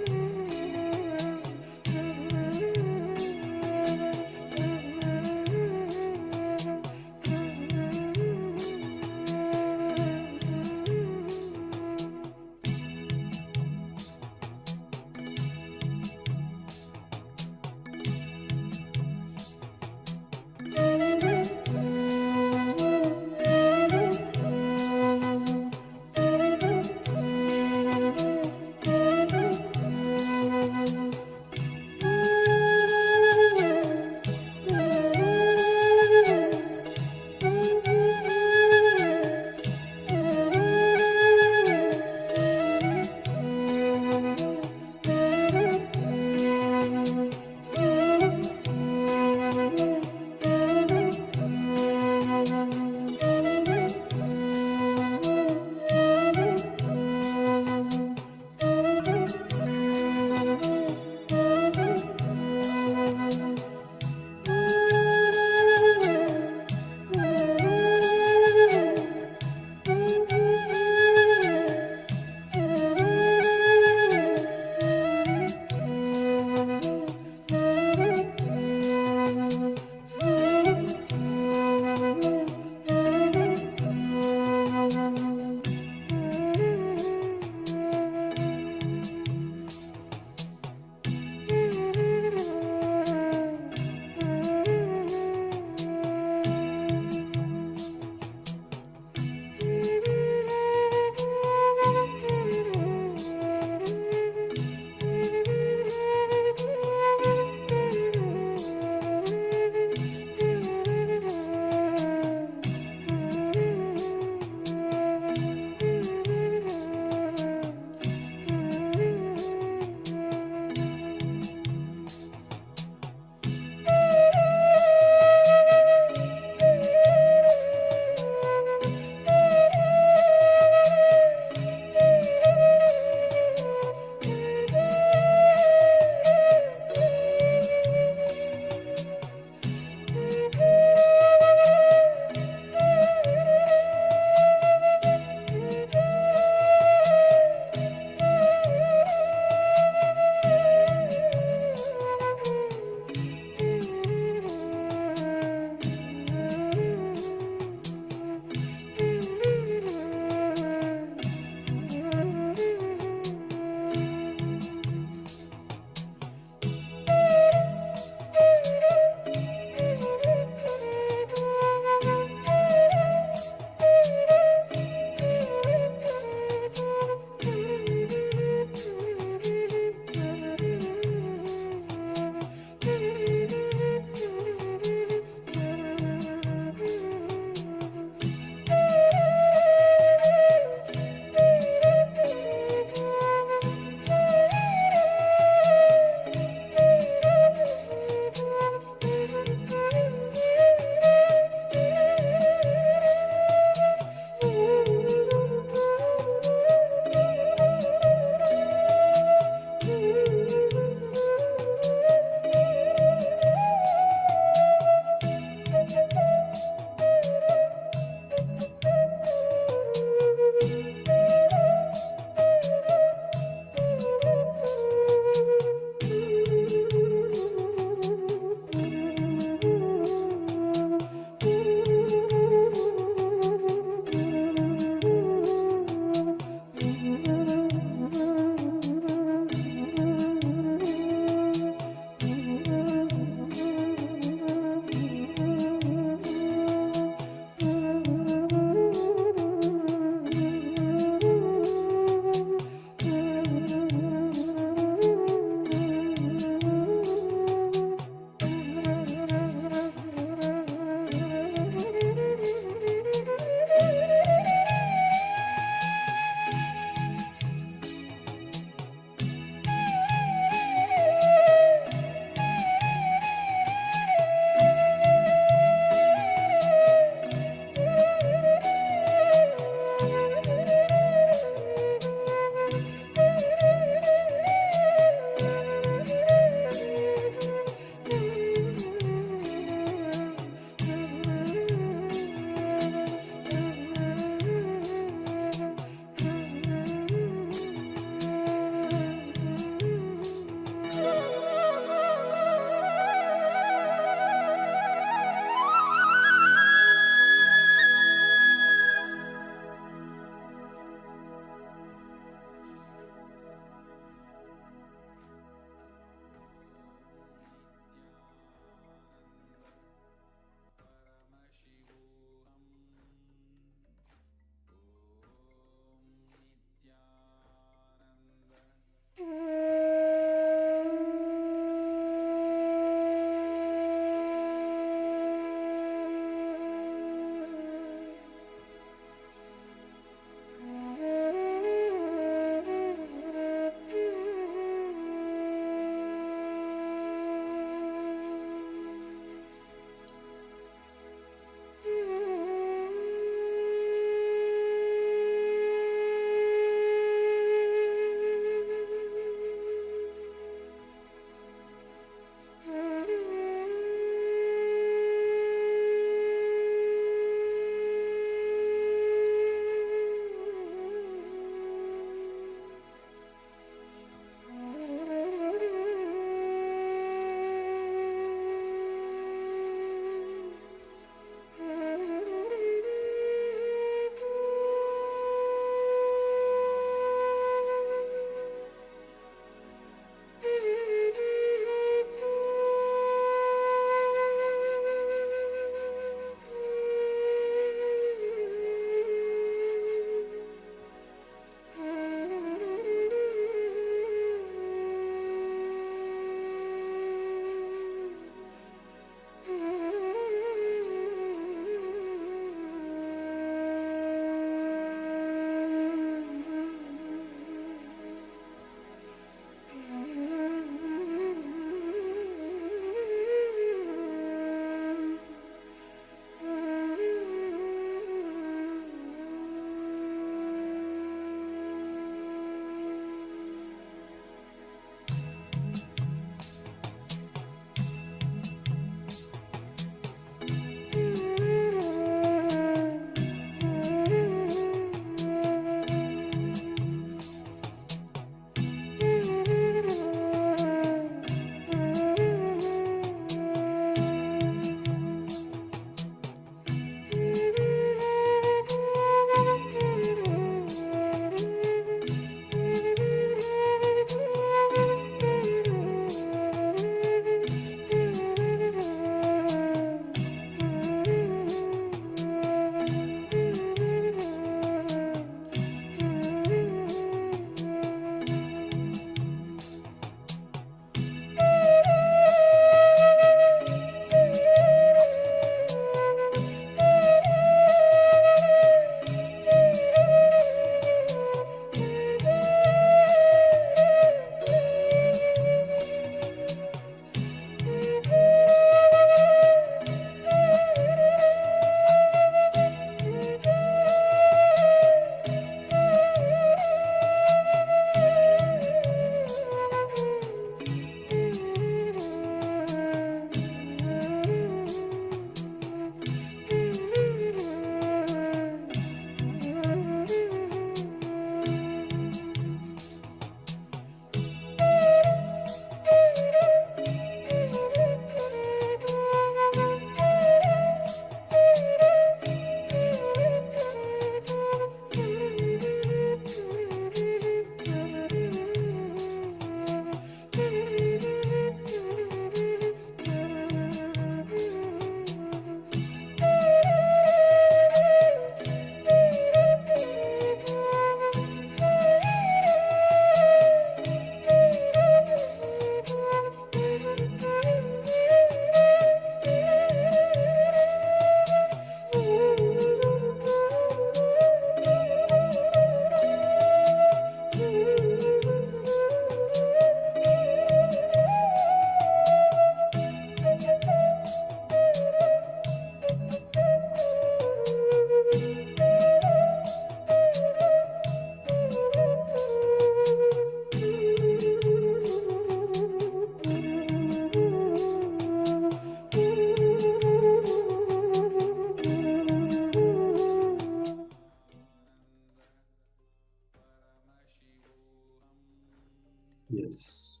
this.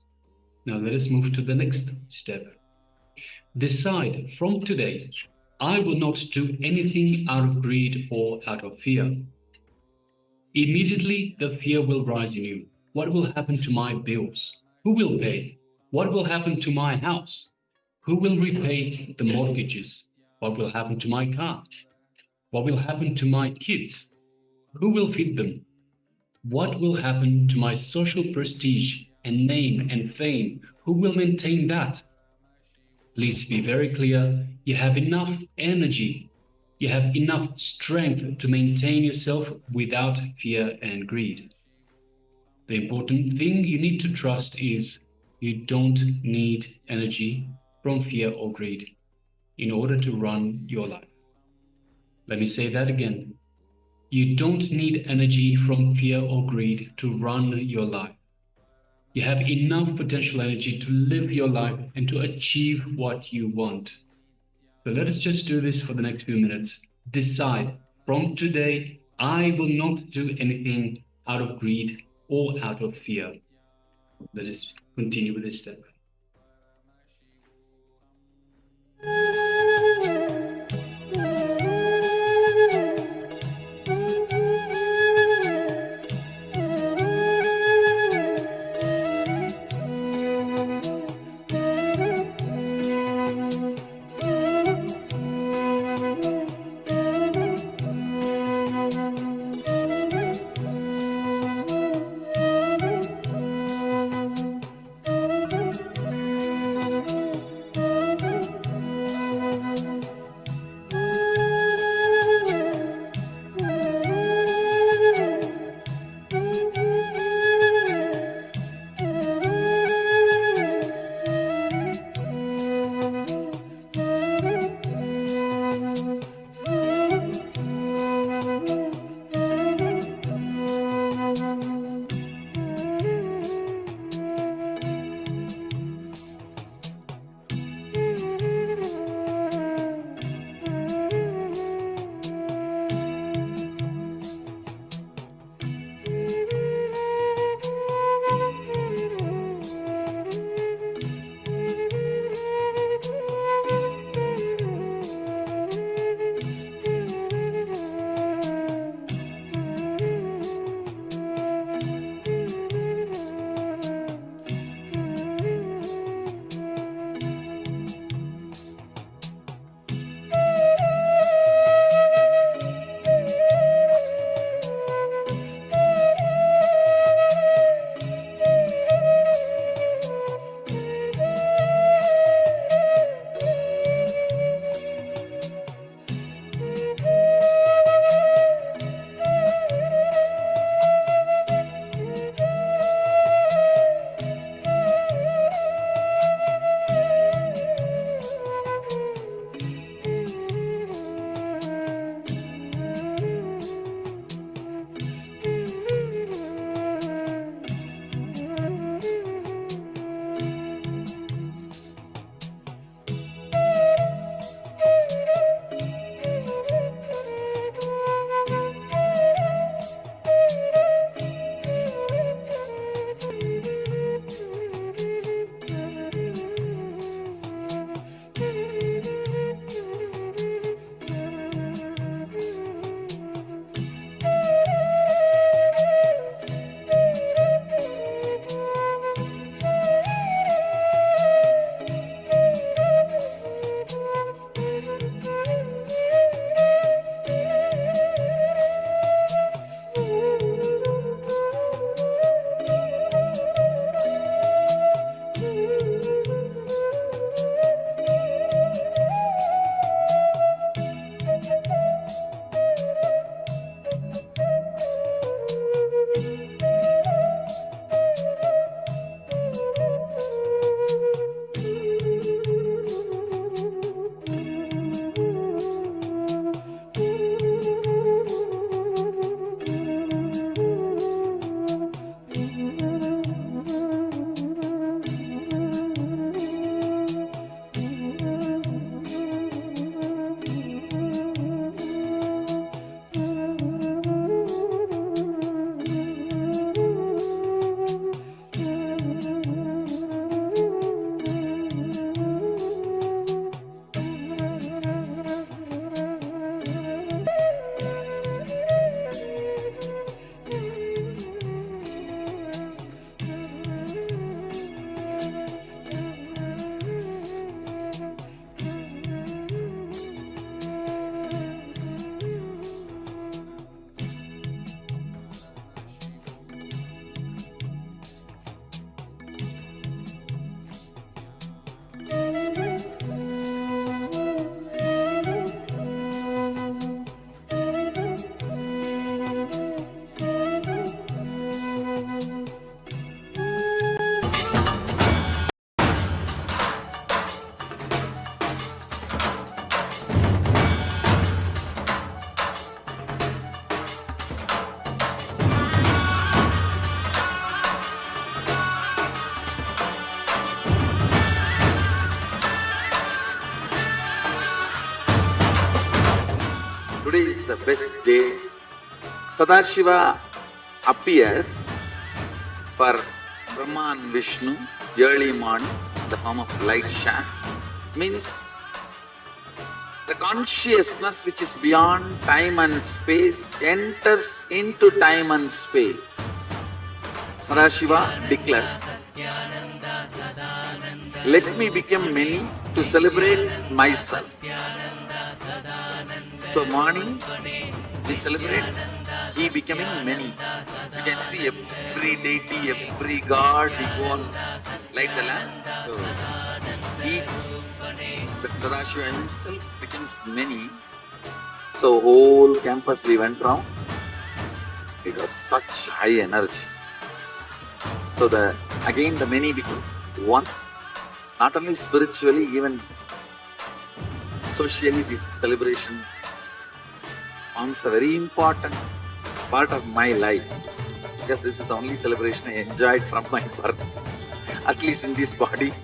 Now let us move to the next step. Decide from today, I will not do anything out of greed or out of fear. Immediately, the fear will rise in you. What will happen to my bills? Who will pay? What will happen to my house? Who will repay the mortgages? What will happen to my car? What will happen to my kids? Who will feed them? What will happen to my social prestige and name and fame? Who will maintain that? Please be very clear. You have enough energy. You have enough strength to maintain yourself without fear and greed. The important thing you need to trust is you don't need energy from fear or greed in order to run your life. Let me say that again. You don't need energy from fear or greed to run your life. You have enough potential energy to live your life and to achieve what you want. So let us just do this for the next few minutes. Decide from today, I will not do anything out of greed or out of fear. Let us continue with this step. day, Sadashiva appears for Brahma and Vishnu early morning in the form of light shaft. Means the consciousness which is beyond time and space enters into time and space. Sadashiva declares, let me become many to celebrate myself. So morning we celebrate he becoming many. You can see every deity, every god, we go on light the lamp. So each the Sadashiva himself becomes many. So whole campus we went round. It was such high energy. So again the many becomes one. Not only spiritually, even socially, this celebration forms a very important part of my life. Because this is the only celebration I enjoyed from my birth, at least in this body.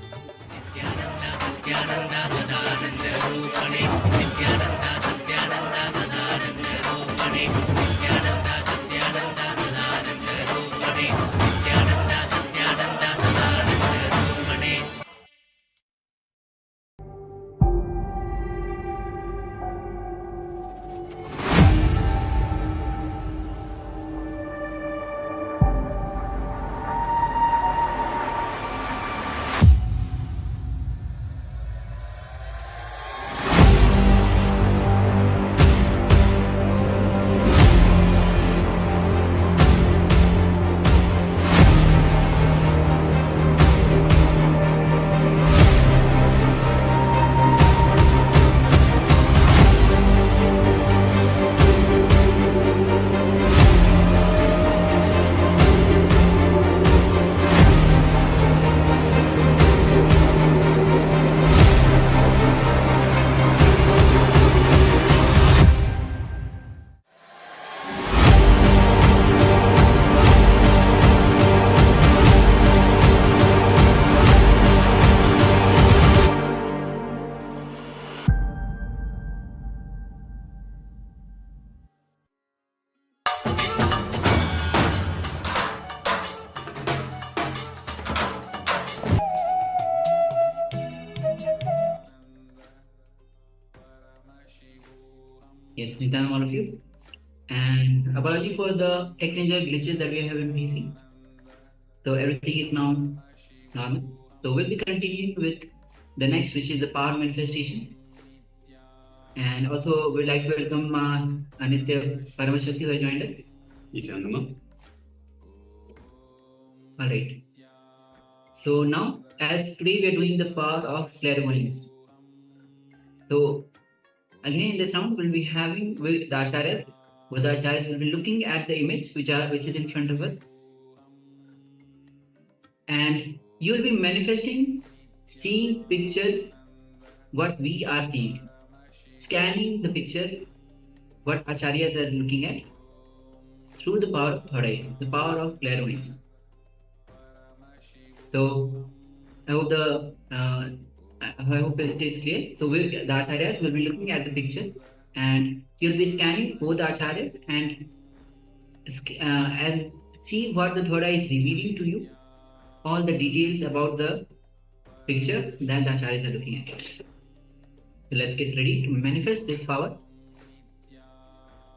Yes, Nitan, all of you. And apology for the technical glitches that we have been facing. So everything is now normal. So we'll be continuing with the next, which is the power manifestation. And also we'd like to welcome Anitya Paramashakti who has joined us. Alright. So now, as today we are doing the power of clairvoyance. So again in this round we'll be having with the acharyas. With the acharyas will be looking at the image which is in front of us. And you will be manifesting, seeing picture what we are seeing. Scanning the picture what acharyas are looking at through the power of third eye, the power of clairvoyance. So I hope it is clear. So the acharyas will be looking at the picture and you'll be scanning both the acharyas and see what the third eye is revealing to you, all the details about the picture that the acharyas are looking at. So let's get ready to manifest this power.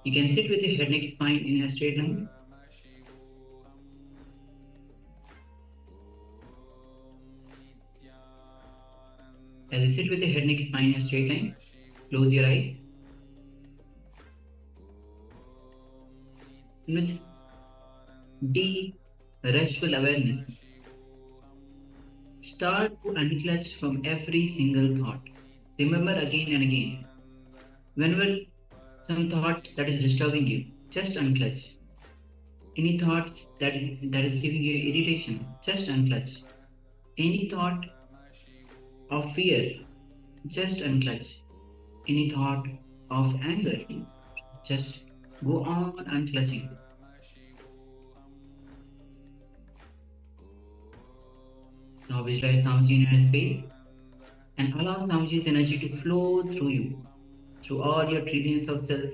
You can sit with your head, neck, spine in a straight line. As you sit with your head, neck, spine in a straight line, close your eyes. With deep, restful awareness, start to unclutch from every single thought. Remember again and again, whenever some thought that is disturbing you, just unclutch. Any thought that is giving you irritation, just unclutch. Any thought of fear, just unclutch. Any thought of anger, just go on unclutching. Now visualize Swamiji in your space and allow Swamiji's energy to flow through you, through all your trillions of cells,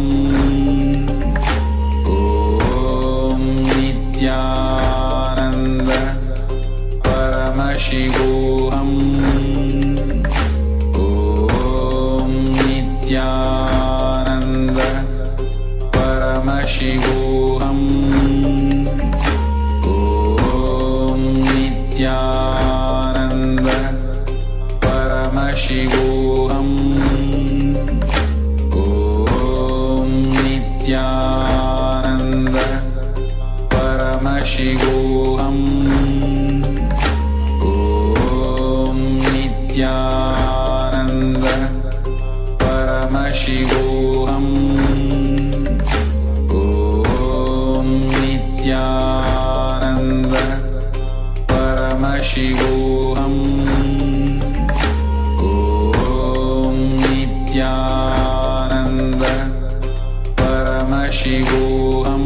Paramashivoham Om Nityananda Paramashivoham Om Nityananda Paramashivoham Om Nityananda Paramashivoham Om Nityananda Paramashivoham Om Nityananda Paramashivoham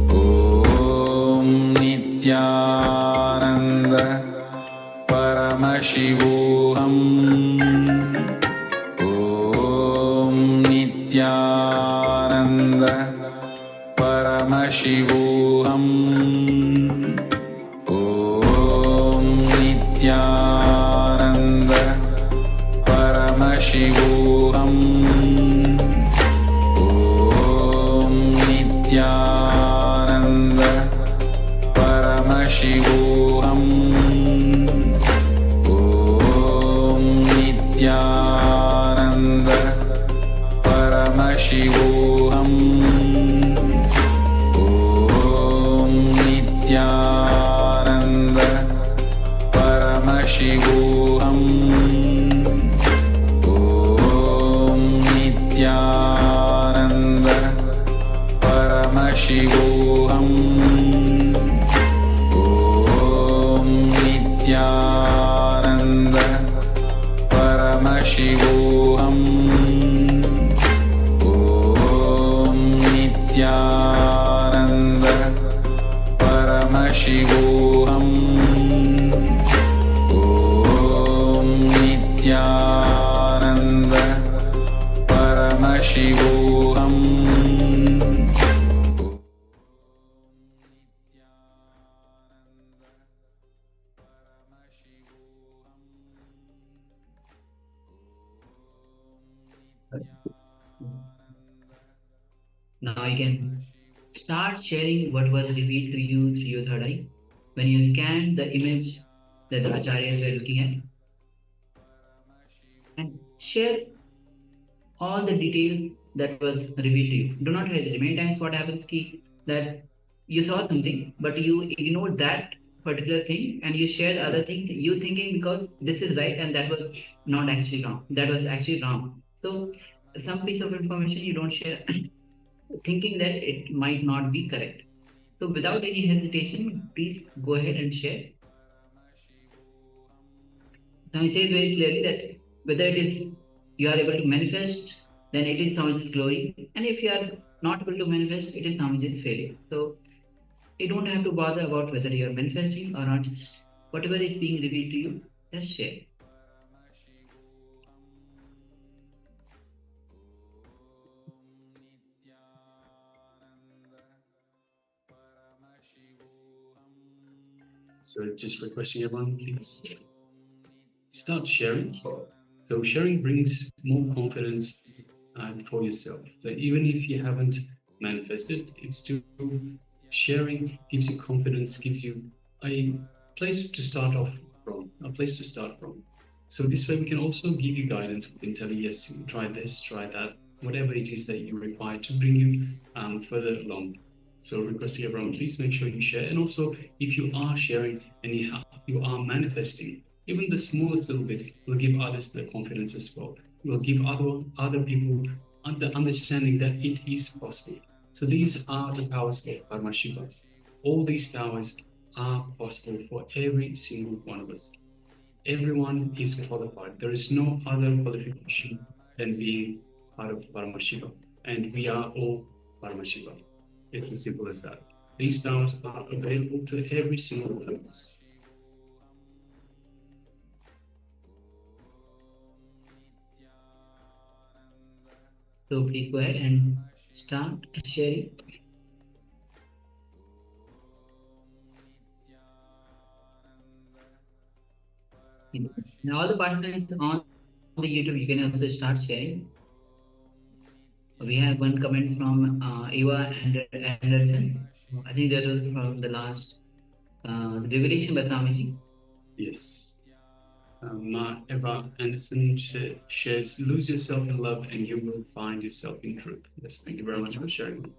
Om Nityananda Paramashivoham Om Nityananda Paramashivoham Om Nityananda Paramashivoham Om Nityananda Paramashivoham Om Nityananda Paramashivoham Om Nityananda Paramashivoham Om Nityananda Paramashivoham Om Nityananda Paramashivoham Om Nityananda Paramashivoham Om Nityananda Paramashivoham Now you can start sharing what was revealed to you through your third eye when you scanned the image that the acharyas were looking at, and share all the details that was revealed to you. Do not hesitate. Many times what happens is that you saw something, but you ignored that particular thing and you shared other things, you thinking because this is right and that was not actually wrong. That was actually wrong. So some piece of information you don't share thinking that it might not be correct. So without any hesitation, please go ahead and share. So he says very clearly that whether it is you are able to manifest, then it is Swamiji's glory. And if you are not able to manifest, it is Swamiji's failure. So you don't have to bother about whether you are manifesting or not. Just whatever is being revealed to you, just share. So just requesting everyone, please start sharing. So sharing brings more confidence for yourself. So even if you haven't manifested, it's still sharing gives you confidence, gives you a place to start off from, a place to start from. So this way we can also give you guidance. We can tell you, yes, try this, try that, whatever it is that you require to bring you further along. So requesting everyone, please make sure you share. And also, if you are sharing and you are manifesting, even the smallest little bit will give others the confidence as well. It will give other people the understanding that it is possible. So these are the powers of Paramashiva. All these powers are possible for every single one of us. Everyone is qualified. There is no other qualification than being part of Paramashiva. And we are all Paramashiva. It's as simple as that. These powers are available to every single one of us. So please go ahead and start sharing. Now all the participants on the YouTube, you can also start sharing. We have one comment from Eva Anderson. I think that was from the last revelation by Swamiji. Yes. Eva Anderson shares, lose yourself in love and you will find yourself in truth. Yes, thank you very much for sharing.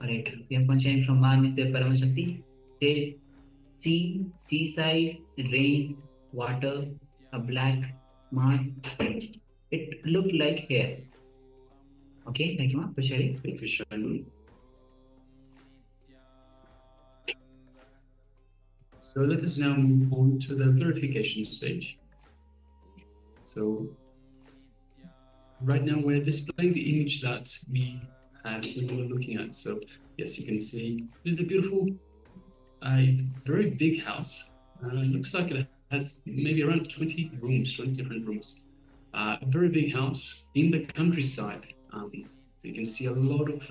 Alright, we have one chant from Nitya Paramashakti. Say, seaside, rain, water, a black mass. It looked like hair. Okay, thank you for sharing. Thank you for sharing. So let us now move on to the verification stage. So right now we're displaying the image that we were looking at. So yes, you can see this is a beautiful, very big house. It looks like it has maybe around 20 rooms, 20 different rooms. A very big house in the countryside. So you can see a lot of,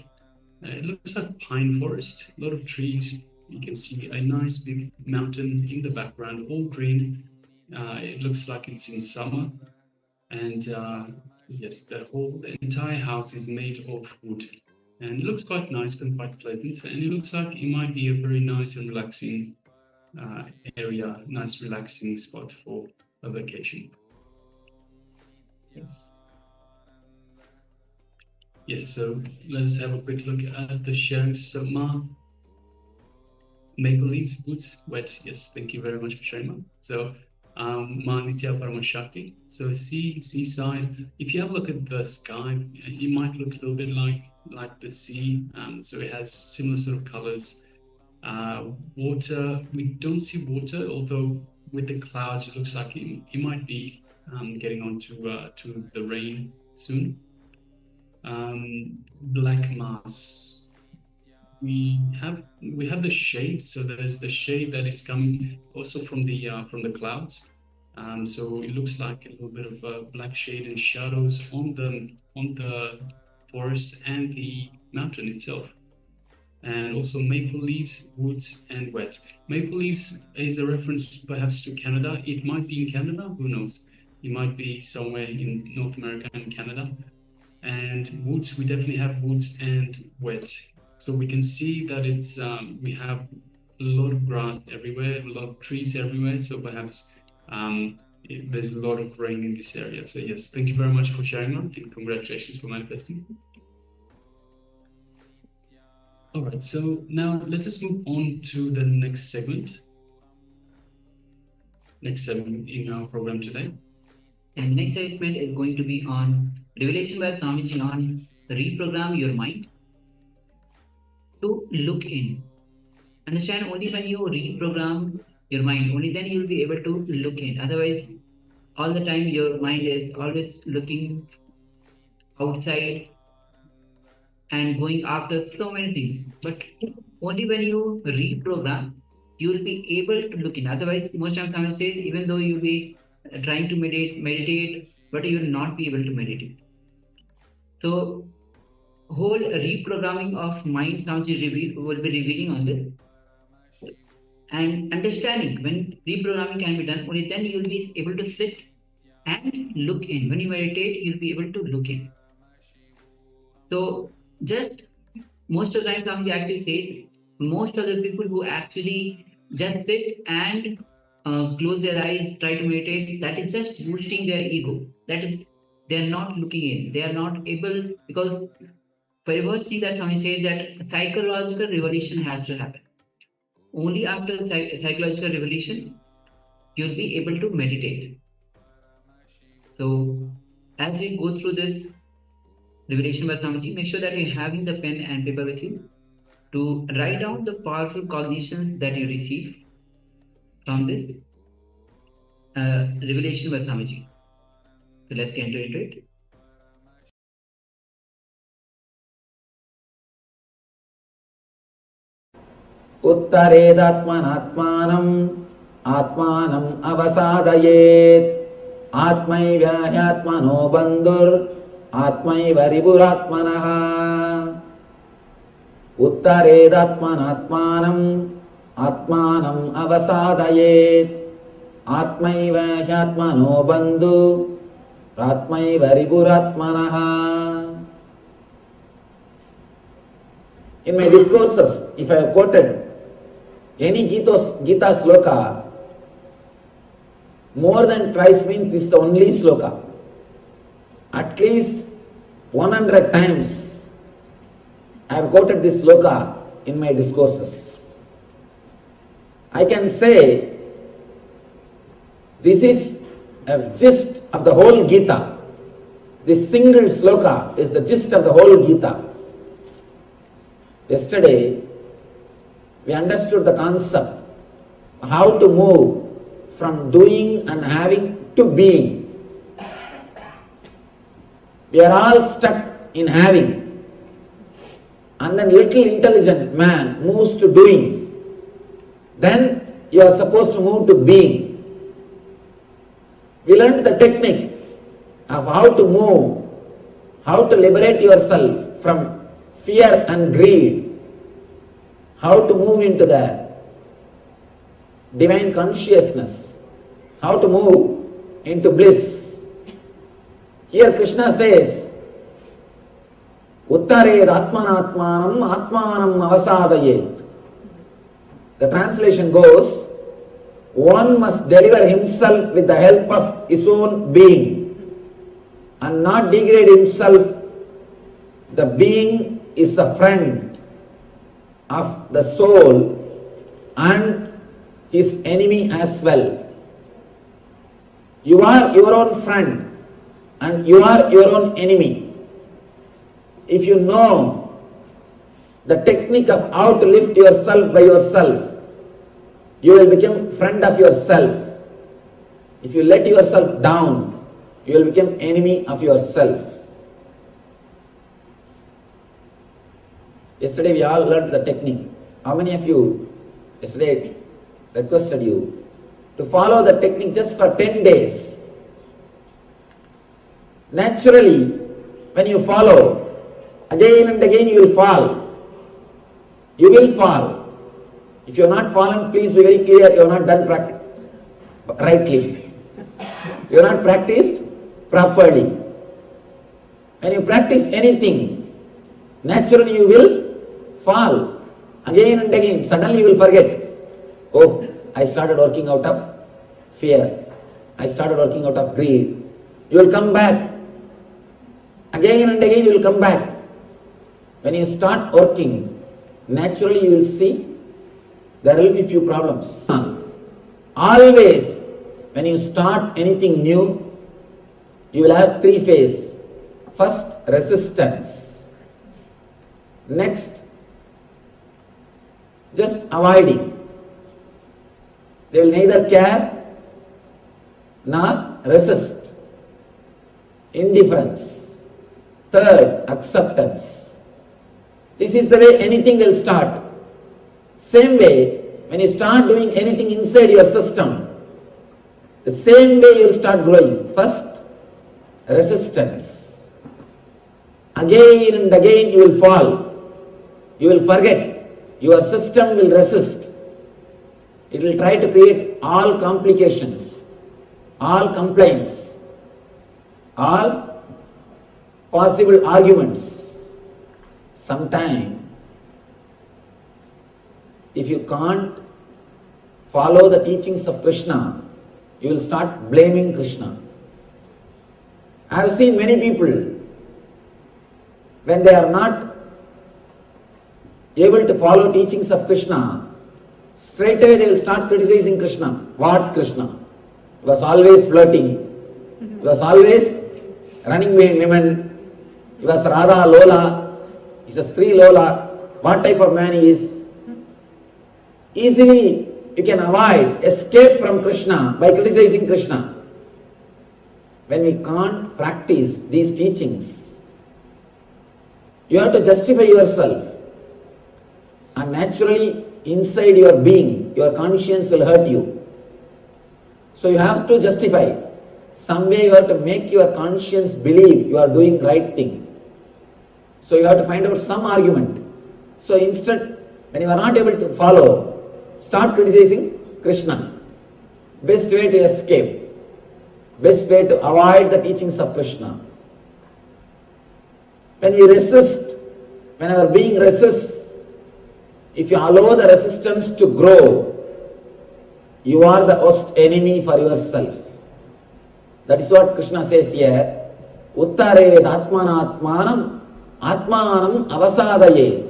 it looks like pine forest, a lot of trees. You can see a nice big mountain in the background, all green. It looks like it's in summer. And yes, the entire house is made of wood. And it looks quite nice and quite pleasant. And it looks like it might be a very nice and relaxing area, nice relaxing spot for a vacation. Yes. Yes, so let's have a quick look at the sharing. So maple leaves, woods, wet. Yes, thank you very much for sharing, Ma. So Nitya Paramashakti. So seaside. If you have a look at the sky, it might look a little bit like the sea. So it has similar sort of colors. Water, we don't see water, although with the clouds, it looks like it might be getting onto to the rain soon. Black mass. We have the shade, so there's the shade that is coming also from the clouds. So it looks like a little bit of a black shade and shadows on the forest and the mountain itself. And also maple leaves, woods, and wet. Maple leaves is a reference perhaps to Canada. It might be in Canada, who knows? It might be somewhere in North America and Canada. And woods, we definitely have woods and wet. So we can see that it's we have a lot of grass everywhere, a lot of trees everywhere. So perhaps there's a lot of rain in this area. So yes, thank you very much for sharing that, and congratulations for manifesting. All right, so now let us move on to the next segment. Next segment in our program today. And the next segment is going to be on revelation by Swamiji on reprogram your mind to look in. Understand, only when you reprogram your mind, only then you will be able to look in. Otherwise, all the time your mind is always looking outside and going after so many things. But only when you reprogram, you will be able to look in. Otherwise, most times someone says, even though you'll be trying to meditate, but you will not be able to meditate. So, whole reprogramming of mind Swamiji will be revealing on this. And understanding when reprogramming can be done, only then you will be able to sit and look in. When you meditate, you'll be able to look in. So, just most of the time, Swamiji actually says, most of the people who actually just sit and close their eyes, try to meditate, that is just boosting their ego. That is, they are not looking in. They are not able, because very first thing that Swami says that psychological revolution has to happen. Only after psychological revolution, you'll be able to meditate. So, as we go through this revelation by Swamiji, make sure that you're having the pen and paper with you to write down the powerful cognitions that you receive from this revelation by Swamiji. So let's get into it. उत्तरेदात्मनात्मानम् आत्मानम् अवसादयेत् आत्मैव ह्यात्मनो बन्धुर् आत्मैव रिपुरात्मनः उत्तरेदात्मनात्मानम् आत्मानम् अवसादयेत् आत्मैव ह्यात्मनो बन्धु Ratmai Variburatmanaha. In my discourses, if I have quoted any Gita sloka, more than twice means this is the only sloka. At least 100 times I have quoted this sloka in my discourses. I can say this is a gist of the whole Gita. This single sloka is the gist of the whole Gita. Yesterday, we understood the concept, how to move from doing and having to being. We are all stuck in having, and then little intelligent man moves to doing. Then you are supposed to move to being. We learned the technique of how to move, how to liberate yourself from fear and greed, how to move into the divine consciousness, how to move into bliss. Here Krishna says, Uttared Atmanatmanam Atmanam Avasadayet. The translation goes, one must deliver himself with the help of his own being and not degrade himself. The being is a friend of the soul and his enemy as well. You are your own friend and you are your own enemy. If you know the technique of how to lift yourself by yourself, you will become friend of yourself. If you let yourself down, you will become enemy of yourself. Yesterday we all learned the technique. How many of you yesterday requested you to follow the technique just for 10 days? Naturally, when you follow, again and again you will fall. You will fall. If you are not fallen, please be very clear, you have not done rightly. You have not practiced properly. When you practice anything, naturally you will fall. Again and again, suddenly you will forget. Oh, I started working out of fear. I started working out of greed. You will come back. Again and again you will come back. When you start working, naturally you will see there will be few problems. Always, when you start anything new, you will have three phases. First, resistance. Next, just avoiding. They will neither care nor resist. Indifference. Third, acceptance. This is the way anything will start. Same way, when you start doing anything inside your system, the same way you will start growing. First, resistance. Again and again you will fall. You will forget. Your system will resist. It will try to create all complications, all complaints, all possible arguments. Sometime, if you can't follow the teachings of Krishna, you will start blaming Krishna. I have seen many people, when they are not able to follow teachings of Krishna, straight away they will start criticizing Krishna. What Krishna? He was always flirting. He was always running behind women. He was Radha Lola. He is a Stree Lola. What type of man he is? Easily you can avoid, escape from Krishna by criticizing Krishna. When we can't practice these teachings, you have to justify yourself. And naturally, inside your being, your conscience will hurt you. So you have to justify. Some way you have to make your conscience believe you are doing right thing. So you have to find out some argument. So instead, when you are not able to follow, start criticizing Krishna. Best way to escape. best way to avoid the teachings of Krishna. When we resist, when our being resists, if you allow the resistance to grow, you are the worst enemy for yourself. That is what Krishna says here. Uttared atmanatmanam atmanam avasadayet.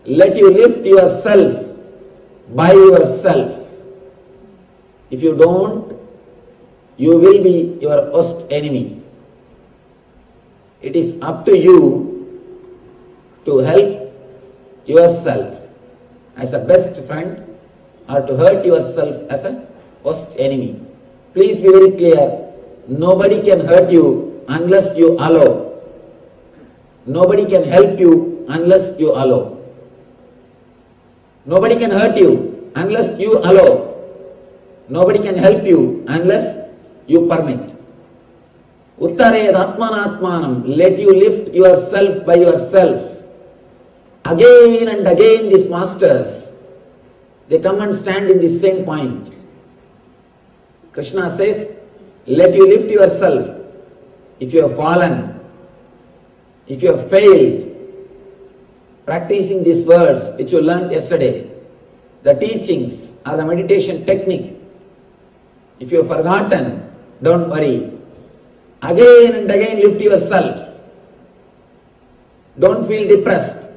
Let you lift yourself by yourself. If you don't, you will be your worst enemy. It is up to you to help yourself as a best friend or to hurt yourself as a worst enemy. Please be very clear. Nobody can hurt you unless you allow. Nobody can help you unless you allow. Nobody can hurt you unless you allow. Nobody can help you unless you permit. Uttared atmanatmanam. Let you lift yourself by yourself. Again and again these masters, they come and stand in the same point. Krishna says, let you lift yourself. If you have fallen, if you have failed, practicing these words which you learned yesterday, the teachings or the meditation technique, if you have forgotten, don't worry. Again and again lift yourself. Don't feel depressed.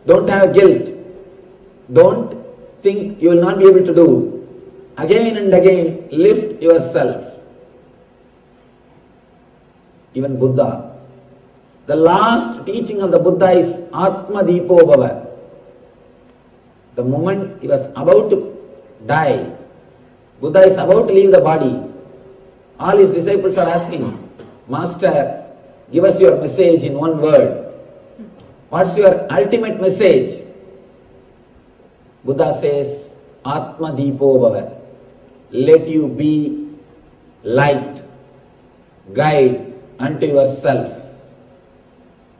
Don't have guilt. Don't think you will not be able to do. Again and again lift yourself. Even Buddha, the last teaching of the Buddha is Atma Deepo Bhava. The moment he was about to die, Buddha is about to leave the body. All his disciples are asking, Master, give us your message in one word. What's your ultimate message? Buddha says, Atma Deepo Bhava. Let you be light, guide unto yourself.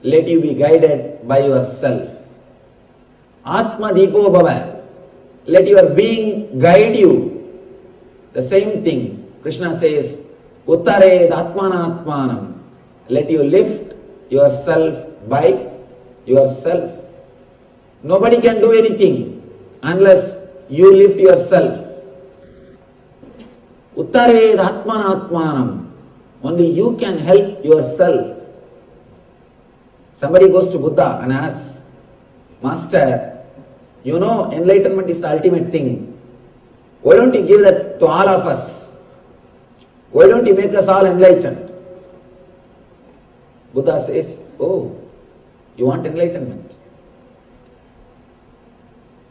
Let you be guided by yourself. Atma Deepo Bhava. Let your being guide you. The same thing, Krishna says, Uttared atmanatmanam. Let you lift yourself by yourself. Nobody can do anything unless you lift yourself. Uttared atmanatmanam. Only you can help yourself. Somebody goes to Buddha and asks, Master, you know enlightenment is the ultimate thing. Why don't you give that to all of us? Why don't you make us all enlightened? Buddha says, oh, you want enlightenment?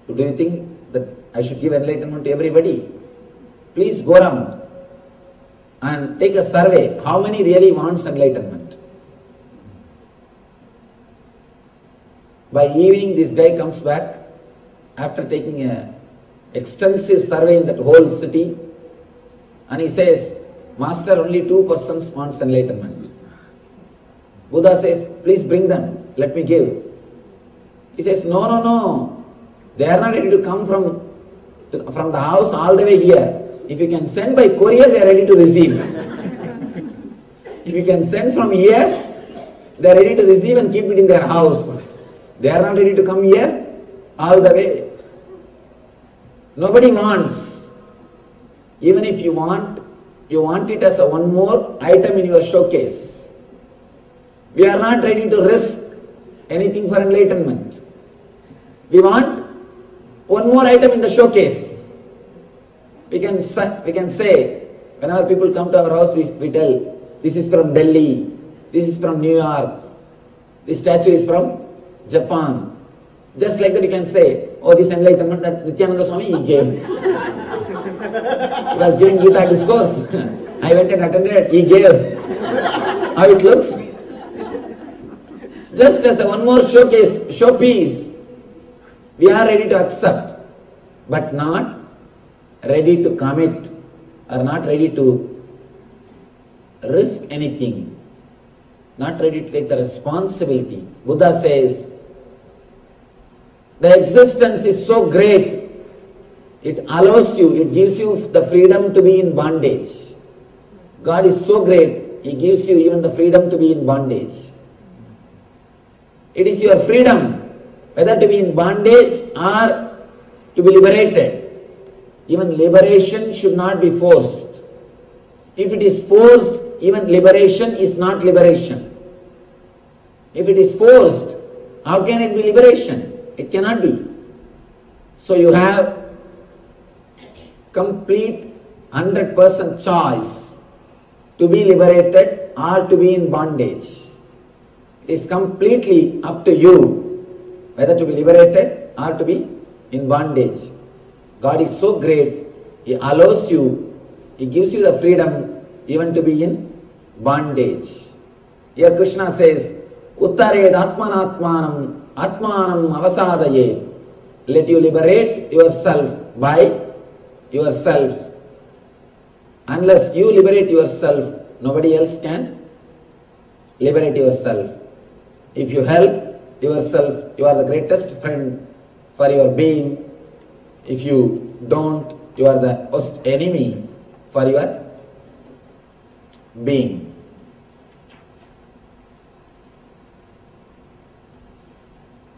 Do you think that I should give enlightenment to everybody? Please go around and take a survey. How many really wants enlightenment? By evening, this guy comes back after taking an extensive survey in that whole city, and he says, Master, only 2 persons wants enlightenment. Buddha says, please bring them, let me give. He says, no, they are not ready to come from the house all the way here. If you can send by courier, they are ready to receive. If you can send from here, they are ready to receive and keep it in their house. They are not ready to come here all the way. Nobody wants. Even if you want it as a one more item in your showcase. We are not ready to risk anything for enlightenment. We want one more item in the showcase. We can say, whenever people come to our house, we tell, this is from Delhi, this is from New York, this statue is from Japan. Just like that you can say, oh, this enlightenment that Nityananda Swami he gave. He was giving Gita discourse. I went and attended, he gave. How it looks? Just as a one more showpiece, we are ready to accept, but not ready to commit, or not ready to risk anything, not ready to take the responsibility. Buddha says, the existence is so great, it allows you, it gives you the freedom to be in bondage. God is so great, He gives you even the freedom to be in bondage. It is your freedom whether to be in bondage or to be liberated. Even liberation should not be forced. If it is forced, even liberation is not liberation. If it is forced, how can it be liberation? It cannot be. So you have complete 100% choice to be liberated or to be in bondage. It is completely up to you whether to be liberated or to be in bondage. God is so great, He allows you, He gives you the freedom even to be in bondage. Here Krishna says, Uttared Atmanatmanam Atmanam Avasadayet. Let you liberate yourself by yourself. Unless you liberate yourself, nobody else can liberate yourself. If you help yourself, you are the greatest friend for your being. If you don't, you are the worst enemy for your being.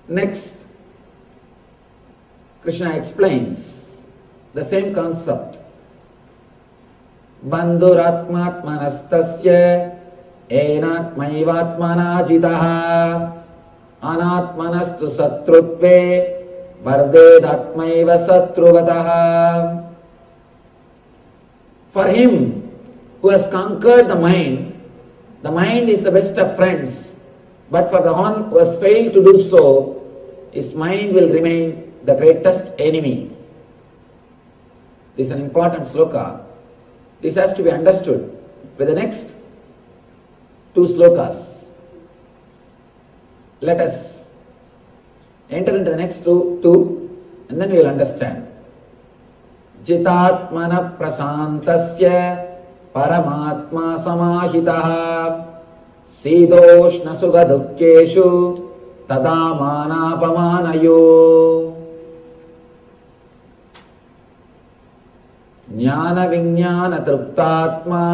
Next, Krishna explains the same concept. Bandhuratmatmanastasya enatmaivatmanajitaha anatmanastu satrutve vardedatmaiva satruvataha. For him who has conquered the mind is the best of friends. But for the one who has failed to do so, his mind will remain the greatest enemy. This is an important sloka. This has to be understood with the next two slokas. Let us enter into the next two and then we will understand. Jitatmana prasantasya paramatma samahitaha Sidoshna sugha dukkeshu tadamanaapamanayo Jnana vinyana truptatma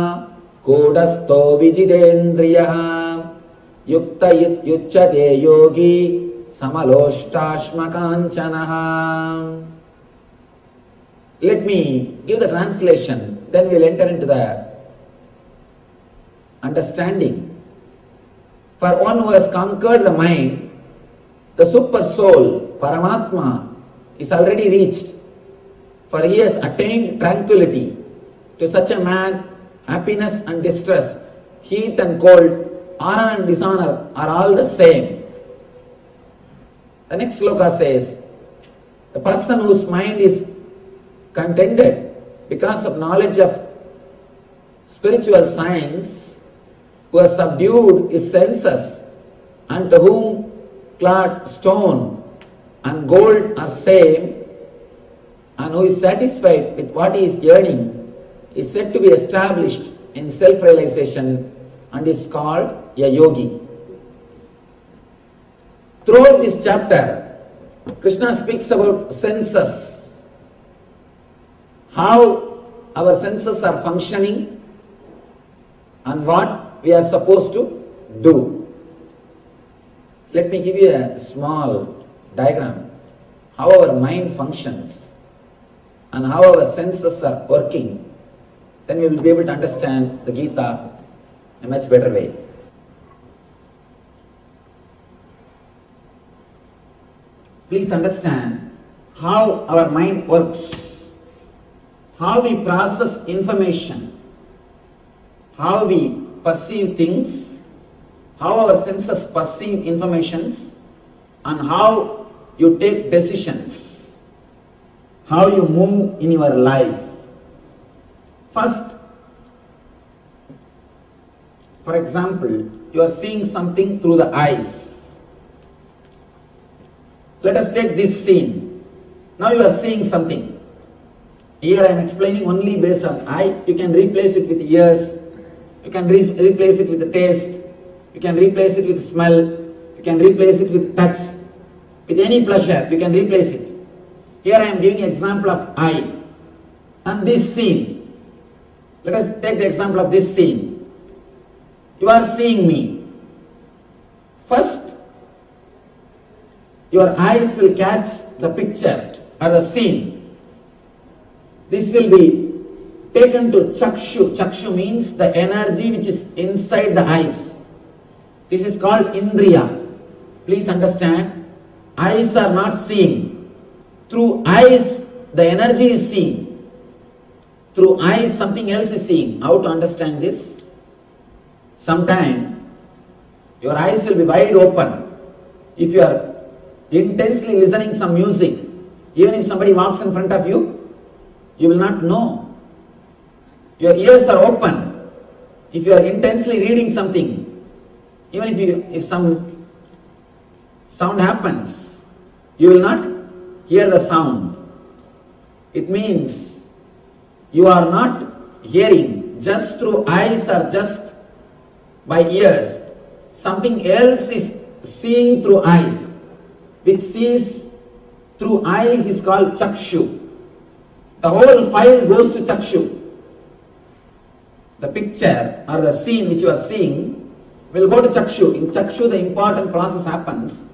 kodasto vijidendriyaha yukta yucchate yogi samaloshtashmakanchanaha. Let me give the translation, then we will enter into the understanding. For one who has conquered the mind, the super soul, Paramatma, is already reached. For he has attained tranquility. To such a man, happiness and distress, heat and cold, honor and dishonor are all the same. The next sloka says, the person whose mind is contented because of knowledge of spiritual science, who has subdued his senses, and to whom clod, stone and gold are same, and who is satisfied with what he is earning, is said to be established in self-realization and is called a yogi. Throughout this chapter, Krishna speaks about senses, how our senses are functioning and what we are supposed to do. Let me give you a small diagram, how our mind functions and how our senses are working. Then we will be able to understand the Gita in a much better way. Please understand how our mind works, how we process information, how we perceive things, how our senses perceive informations, and how you take decisions, how you move in your life. First, for example, you are seeing something through the eyes. Let us take this scene. Now you are seeing something. Here I am explaining only based on eye. You can replace it with ears. You can replace it with the taste. You can replace it with smell. You can replace it with touch. With any pleasure, you can replace it. Here I am giving an example of eye. And this scene. Let us take the example of this scene. You are seeing me. First, your eyes will catch the picture or the scene. This will be taken to chakshu. Chakshu means the energy which is inside the eyes. This is called indriya. Please understand, eyes are not seeing. Through eyes, the energy is seen. Through eyes, something else is seeing. How to understand this? Sometime, your eyes will be wide open. If you are intensely listening some music, even if somebody walks in front of you, you will not know. Your ears are open. If you are intensely reading something, even if some sound happens, you will not hear the sound. It means you are not hearing just through eyes or just by ears. Something else is seeing through eyes. Which sees through eyes is called chakshu. The whole file goes to chakshu. The picture or the scene which you are seeing will go to chakshu. In chakshu, the important process happens.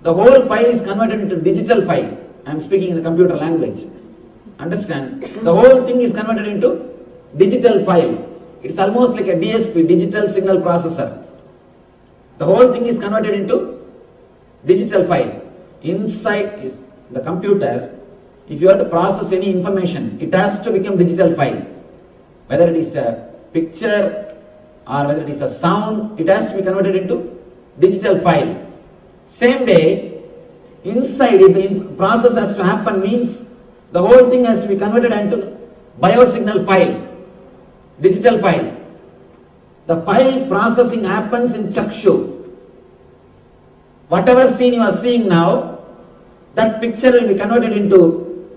The whole file is converted into digital file. I am speaking in the computer language. Understand? The whole thing is converted into digital file. It's almost like a DSP, digital signal processor. The whole thing is converted into digital file. Inside the computer, if you have to process any information, it has to become digital file. Whether it is a picture or whether it is a sound, it has to be converted into digital file. Same way, inside, if the process has to happen, means the whole thing has to be converted into biosignal file, digital file. The file processing happens in chakshu. Whatever scene you are seeing now, that picture will be converted into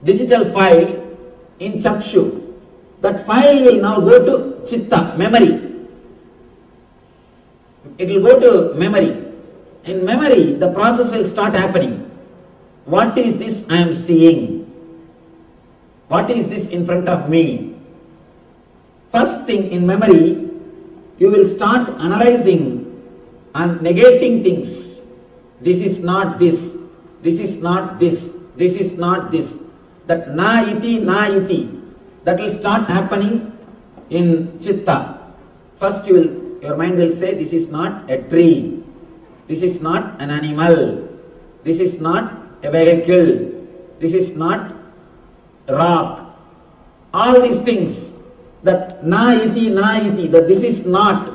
digital file in chakshu. That file will now go to chitta, memory. It will go to memory. In memory, the process will start happening. What is this I am seeing? What is this in front of me? First thing in memory, you will start analyzing and negating things. This is not this. This is not this. This is not this. That na iti, that will start happening in chitta. First your mind will say, this is not a tree. This is not an animal. This is not a vehicle. This is not rock. All these things, that na iti, that this is not,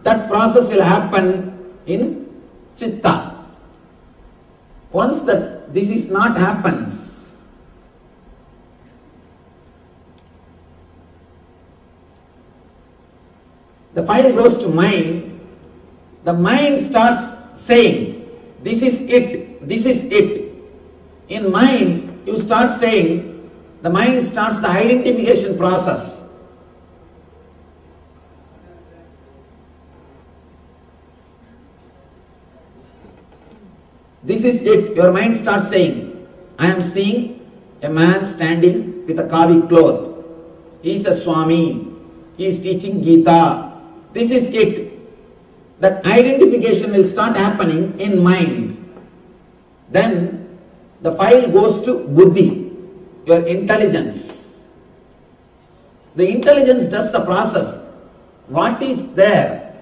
that process will happen in chitta. Once that this is not happens, the file goes to mind. The mind starts saying, this is it, this is it. In mind, you start saying, the mind starts the identification process. This is it. Your mind starts saying, I am seeing a man standing with a kavi cloth. He is a Swami. He is teaching Gita. This is it. That identification will start happening in mind. Then the file goes to buddhi, your intelligence. The intelligence does the process. What is there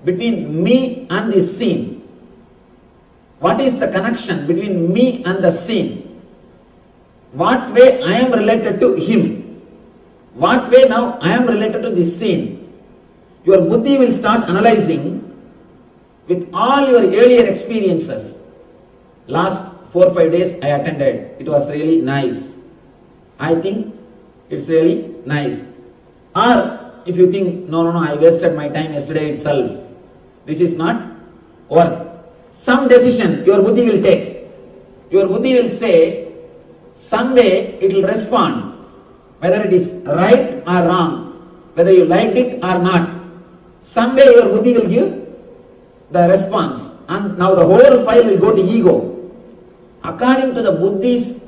between me and this scene? What is the connection between me and the scene? What way I am related to him? What way now I am related to this scene? Your buddhi will start analyzing with all your earlier experiences. Last 4 or 5 days I attended. It was really nice. I think it's really nice. Or if you think, no, I wasted my time yesterday itself. This is not worth. Some decision your buddhi will take. Your buddhi will say, someday it will respond, whether it is right or wrong, whether you liked it or not. Someday your buddhi will give the response, and now the whole file will go to ego. According to the buddhi's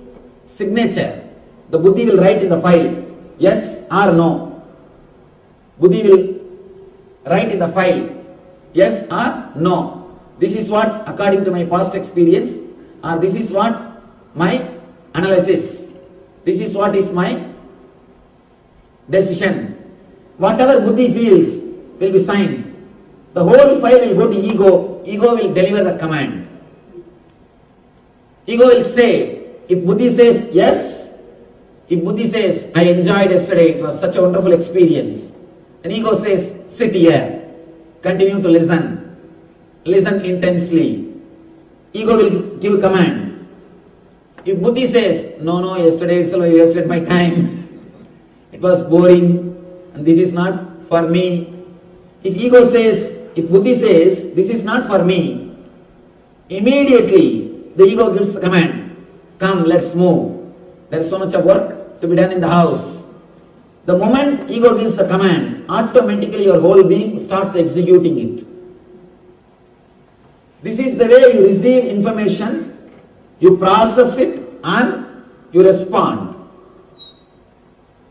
signature, the buddhi will write in the file, yes or no. Buddhi will write in the file, yes or no. This is what according to my past experience, or this is what my analysis. This is what is my decision. Whatever Buddhi feels will be signed. The whole file will go to ego. Ego will deliver the command. Ego will say, if Buddhi says yes, if Buddhi says, I enjoyed yesterday, it was such a wonderful experience. And ego says, sit here, continue to listen. Listen intensely. Ego will give a command. If Buddhi says, no, yesterday itself I wasted my time. It was boring and this is not for me. If ego says, if Buddhi says, this is not for me, immediately the ego gives the command, come, let's move. There is so much of work to be done in the house. The moment ego gives the command, automatically your whole being starts executing it. This is the way you receive information, you process it and you respond.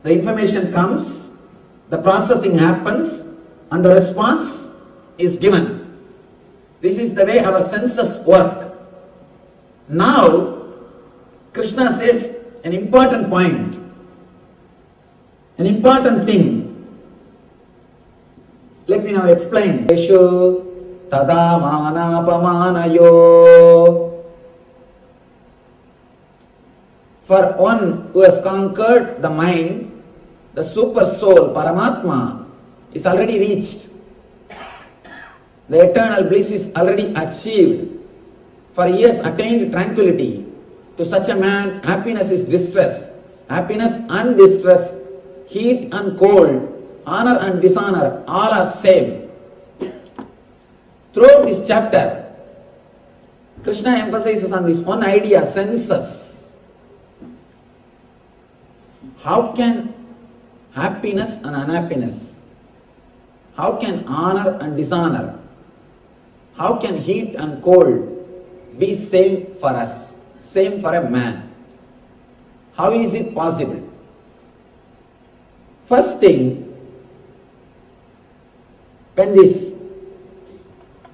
The information comes, the processing happens and the response is given. This is the way our senses work. Now, Krishna says an important point, an important thing. Let me now explain. Eshu tada manapamanayo. For one who has conquered the mind, the super soul, Paramatma, is already reached. The eternal bliss is already achieved. For he has attained tranquility. To such a man, happiness is distress. Happiness and distress, heat and cold, honor and dishonor, all are same. Throughout this chapter, Krishna emphasizes on this one idea, senses. How can happiness and unhappiness, how can honor and dishonor, how can heat and cold be same for us, same for a man? How is it possible? First thing, when these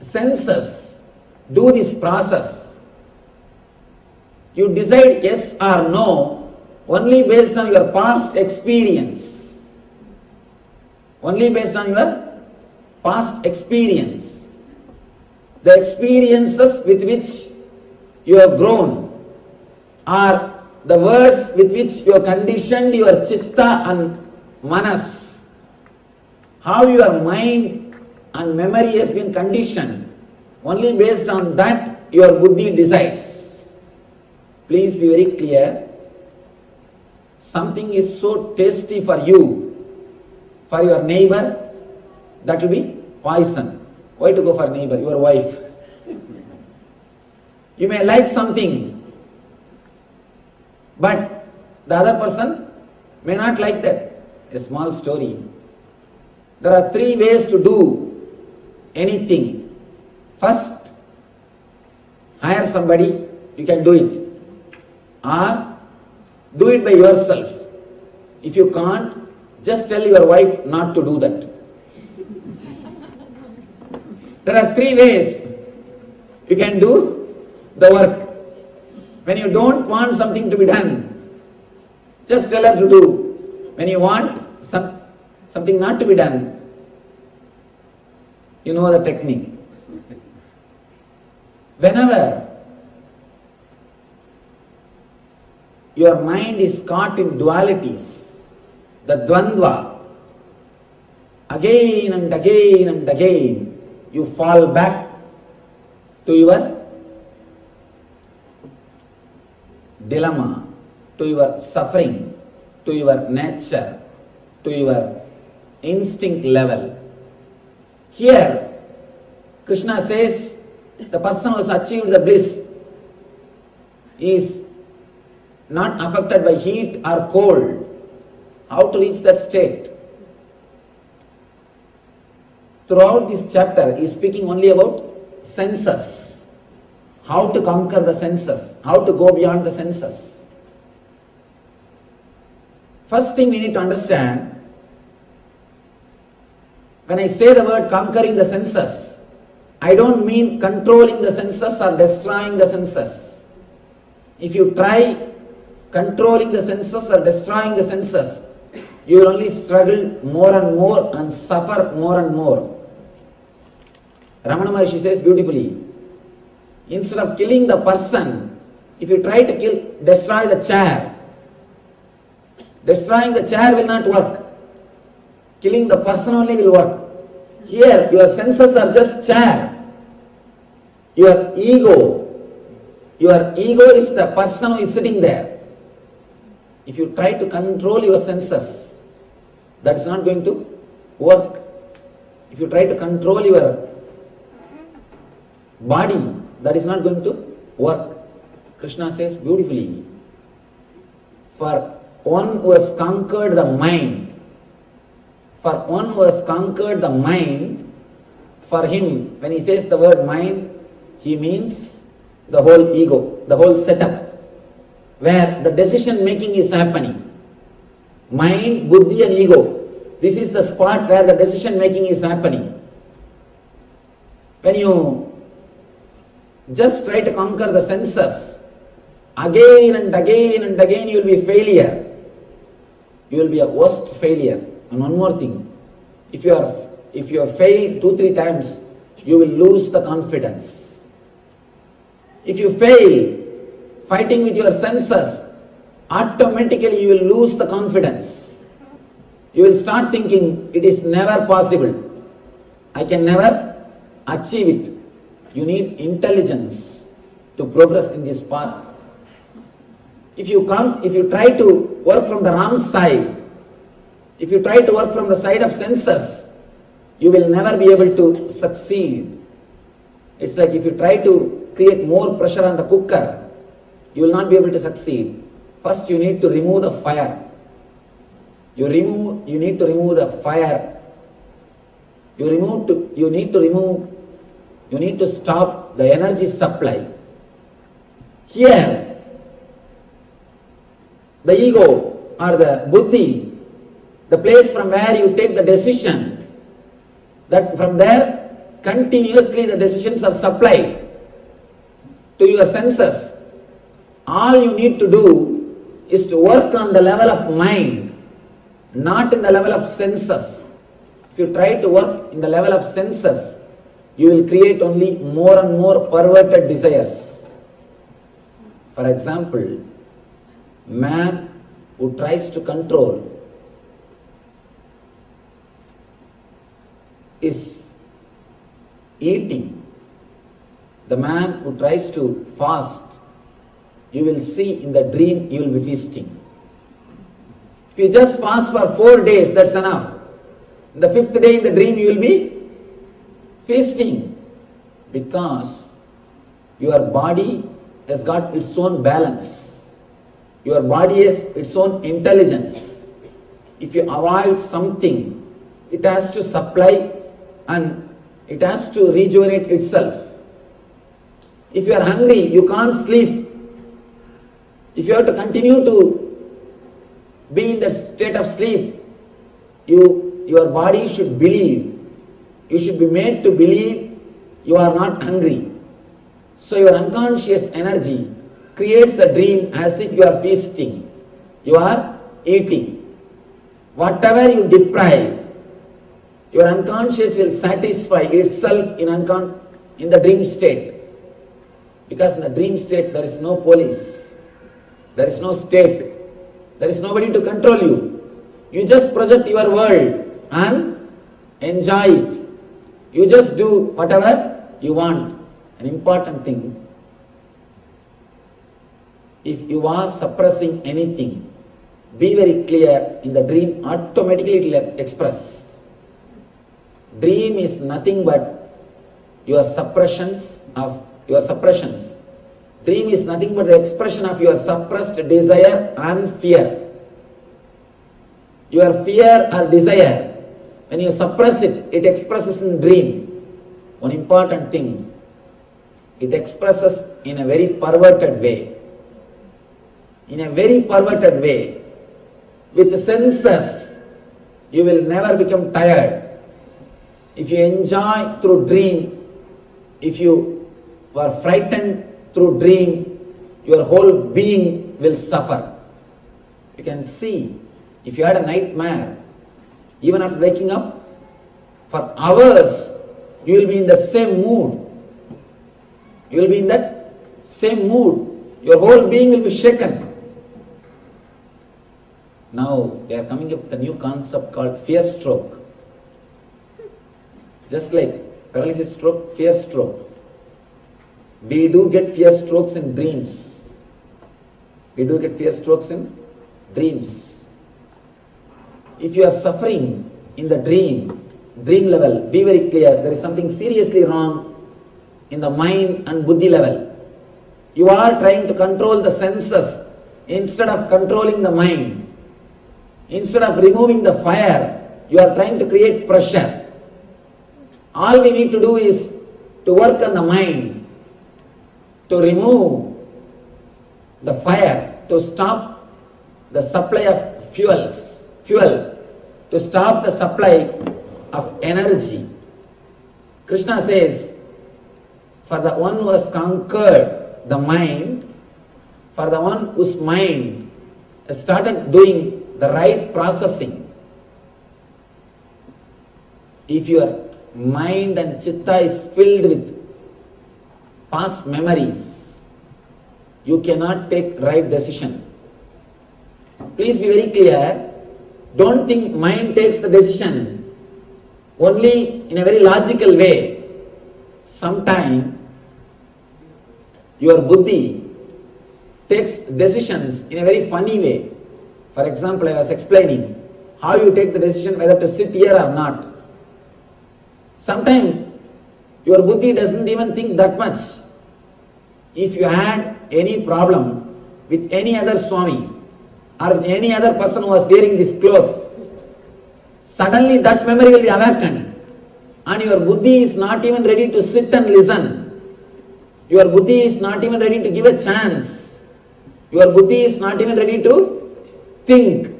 senses do this process, you decide yes or no only based on your past experience. Only based on your past experience. The experiences with which you have grown are the words with which you have conditioned your chitta and manas. How your mind and memory has been conditioned. Only based on that your buddhi decides. Please be very clear. Something is so tasty for you, for your neighbor, that will be poison. Why to go for neighbor, your wife? You may like something, but the other person may not like that. A small story. There are 3 ways to do anything. First, hire somebody, you can do it. Or do it by yourself. If you can't, just tell your wife not to do that. There are 3 ways you can do the work. When you don't want something to be done, just tell her to do. When you want something not to be done, you know the technique. Whenever your mind is caught in dualities, the dvandva, again and again and again, you fall back to your dilemma, to your suffering, to your nature, to your instinct level. Here, Krishna says, the person who has achieved the bliss is not affected by heat or cold. How to reach that state? Throughout this chapter, he is speaking only about senses. How to conquer the senses, how to go beyond the senses. First thing we need to understand, when I say the word conquering the senses, I don't mean controlling the senses or destroying the senses. If you try controlling the senses or destroying the senses, you will only struggle more and more and suffer more and more. Ramana Maharshi says beautifully, instead of killing the person, if you try to destroy the chair, destroying the chair will not work. Killing the person only will work. Here, your senses are just chair. Your ego is the person who is sitting there. If you try to control your senses, that is not going to work. If you try to control your body, that is not going to work. Krishna says beautifully, for one who has conquered the mind, for him, when he says the word mind, he means the whole ego, the whole setup, where the decision making is happening. Mind, buddhi and ego. This is the spot where the decision making is happening. When you just try to conquer the senses, again and again and again you will be a failure. You will be a worst failure. And one more thing, if you have failed 2-3 times, you will lose the confidence. If you fail fighting with your senses, automatically you will lose the confidence. You will start thinking, it is never possible. I can never achieve it. You need intelligence to progress in this path. If you try to work from the wrong side, if you try to work from the side of senses, you will never be able to succeed. It's like if you try to create more pressure on the cooker, you will not be able to succeed. First you need to remove the fire. You need to remove the fire. You need to stop the energy supply. Here, the ego or the buddhi, the place from where you take the decision, that from there continuously the decisions are supplied to your senses. All you need to do is to work on the level of mind, not in the level of senses. If you try to work in the level of senses, you will create only more and more perverted desires. For example, man who tries to control is eating. The man who tries to fast, you will see in the dream you will be feasting. If you just fast for 4 days, that's enough. In the 5th day in the dream you will be feasting, because your body has got its own balance. Your body has its own intelligence. If you avoid something, it has to supply and it has to rejuvenate itself. If you are hungry, you can't sleep. If you have to continue to be in that state of sleep, your body should believe. You should be made to believe you are not hungry. So your unconscious energy creates the dream as if you are feasting. You are eating. Whatever you deprive, your unconscious will satisfy itself in the dream state. Because in the dream state there is no police, there is no state, there is nobody to control you. You just project your world and enjoy it. You just do whatever you want. An important thing, if you are suppressing anything, be very clear, in the dream automatically it will express. Dream is nothing but your suppressions. Dream is nothing but the expression of your suppressed desire and fear. Your fear or desire, when you suppress it, it expresses in dream. One important thing, it expresses in a very perverted way. In a very perverted way. with senses, you will never become tired. If you enjoy through dream, if you are frightened through dream, your whole being will suffer. You can see, if you had a nightmare, even after waking up, for hours, you will be in that same mood. You will be in that same mood. Your whole being will be shaken. Now, they are coming up with a new concept called fear stroke. Just like paralysis stroke, fear stroke. We do get fear strokes in dreams. We do get fear strokes in dreams. If you are suffering in the dream level, be very clear, there is something seriously wrong in the mind and buddhi level. You are trying to control the senses instead of controlling the mind. Instead of removing the fire, you are trying to create pressure. All we need to do is to work on the mind, to remove the fire, to stop the supply of fuel, to stop the supply of energy. Krishna says, for the one who has conquered the mind, for the one whose mind has started doing the right processing, if your mind and chitta is filled with past memories, you cannot take right decision. Please be very clear. Don't think mind takes the decision only in a very logical way. Sometimes your buddhi takes decisions in a very funny way. For example, I was explaining how you take the decision whether to sit here or not. Sometimes your buddhi doesn't even think that much. If you had any problem with any other Swami or with any other person who was wearing this cloth, suddenly that memory will be awakened and your buddhi is not even ready to sit and listen. Your buddhi is not even ready to give a chance. Your buddhi is not even ready to think.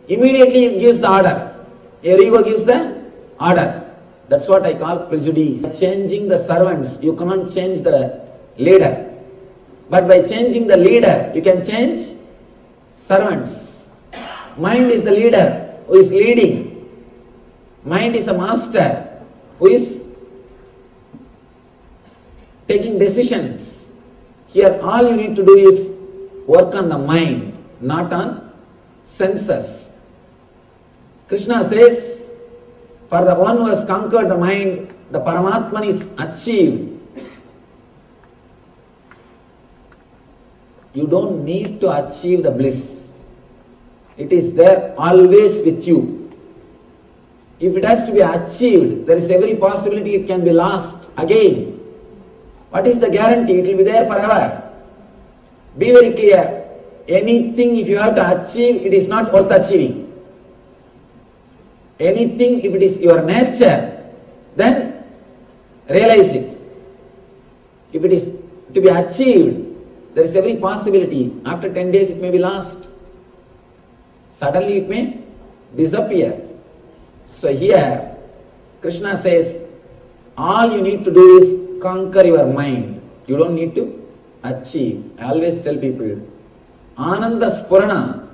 Immediately it gives the order. Your ego gives the order. That's what I call prejudice. By changing the servants, you cannot change the leader. But by changing the leader, you can change servants. Mind is the leader who is leading. Mind is a master who is taking decisions. Here all you need to do is work on the mind, not on senses. Krishna says, for the one who has conquered the mind, the Paramatman is achieved. You don't need to achieve the bliss. It is there always with you. If it has to be achieved, there is every possibility it can be lost again. What is the guarantee? It will be there forever. Be very clear. Anything if you have to achieve, it is not worth achieving. Anything if it is your nature, then realize it. If it is to be achieved, there is every possibility. After 10 days it may be lost. Suddenly it may disappear. So here Krishna says, all you need to do is conquer your mind. You don't need to achieve. I always tell people, Ananda Spurana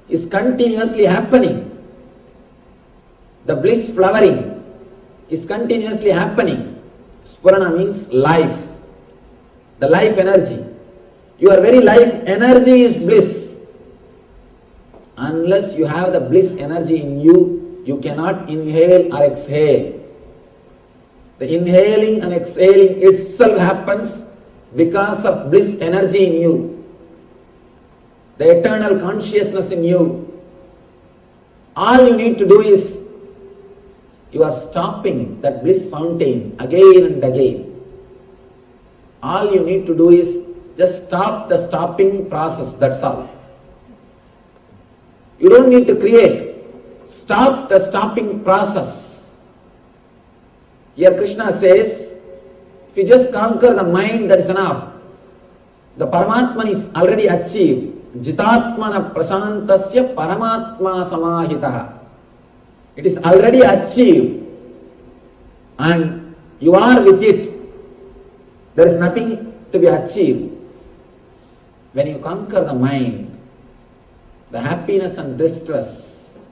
is continuously happening. The bliss flowering is continuously happening. Spurana means life. The life energy. Your very life energy is bliss. Unless you have the bliss energy in you, you cannot inhale or exhale. The inhaling and exhaling itself happens because of bliss energy in you. The eternal consciousness in you. All you need to do is, you are stopping that bliss fountain again and again. All you need to do is just stop the stopping process, that's all. You don't need to create. Stop the stopping process. Here Krishna says, if you just conquer the mind, that is enough. The Paramatman is already achieved. Jitatmana prasantasya paramatma samahitaha. It is already achieved and you are with it. There is nothing to be achieved. When you conquer the mind, the happiness and distress,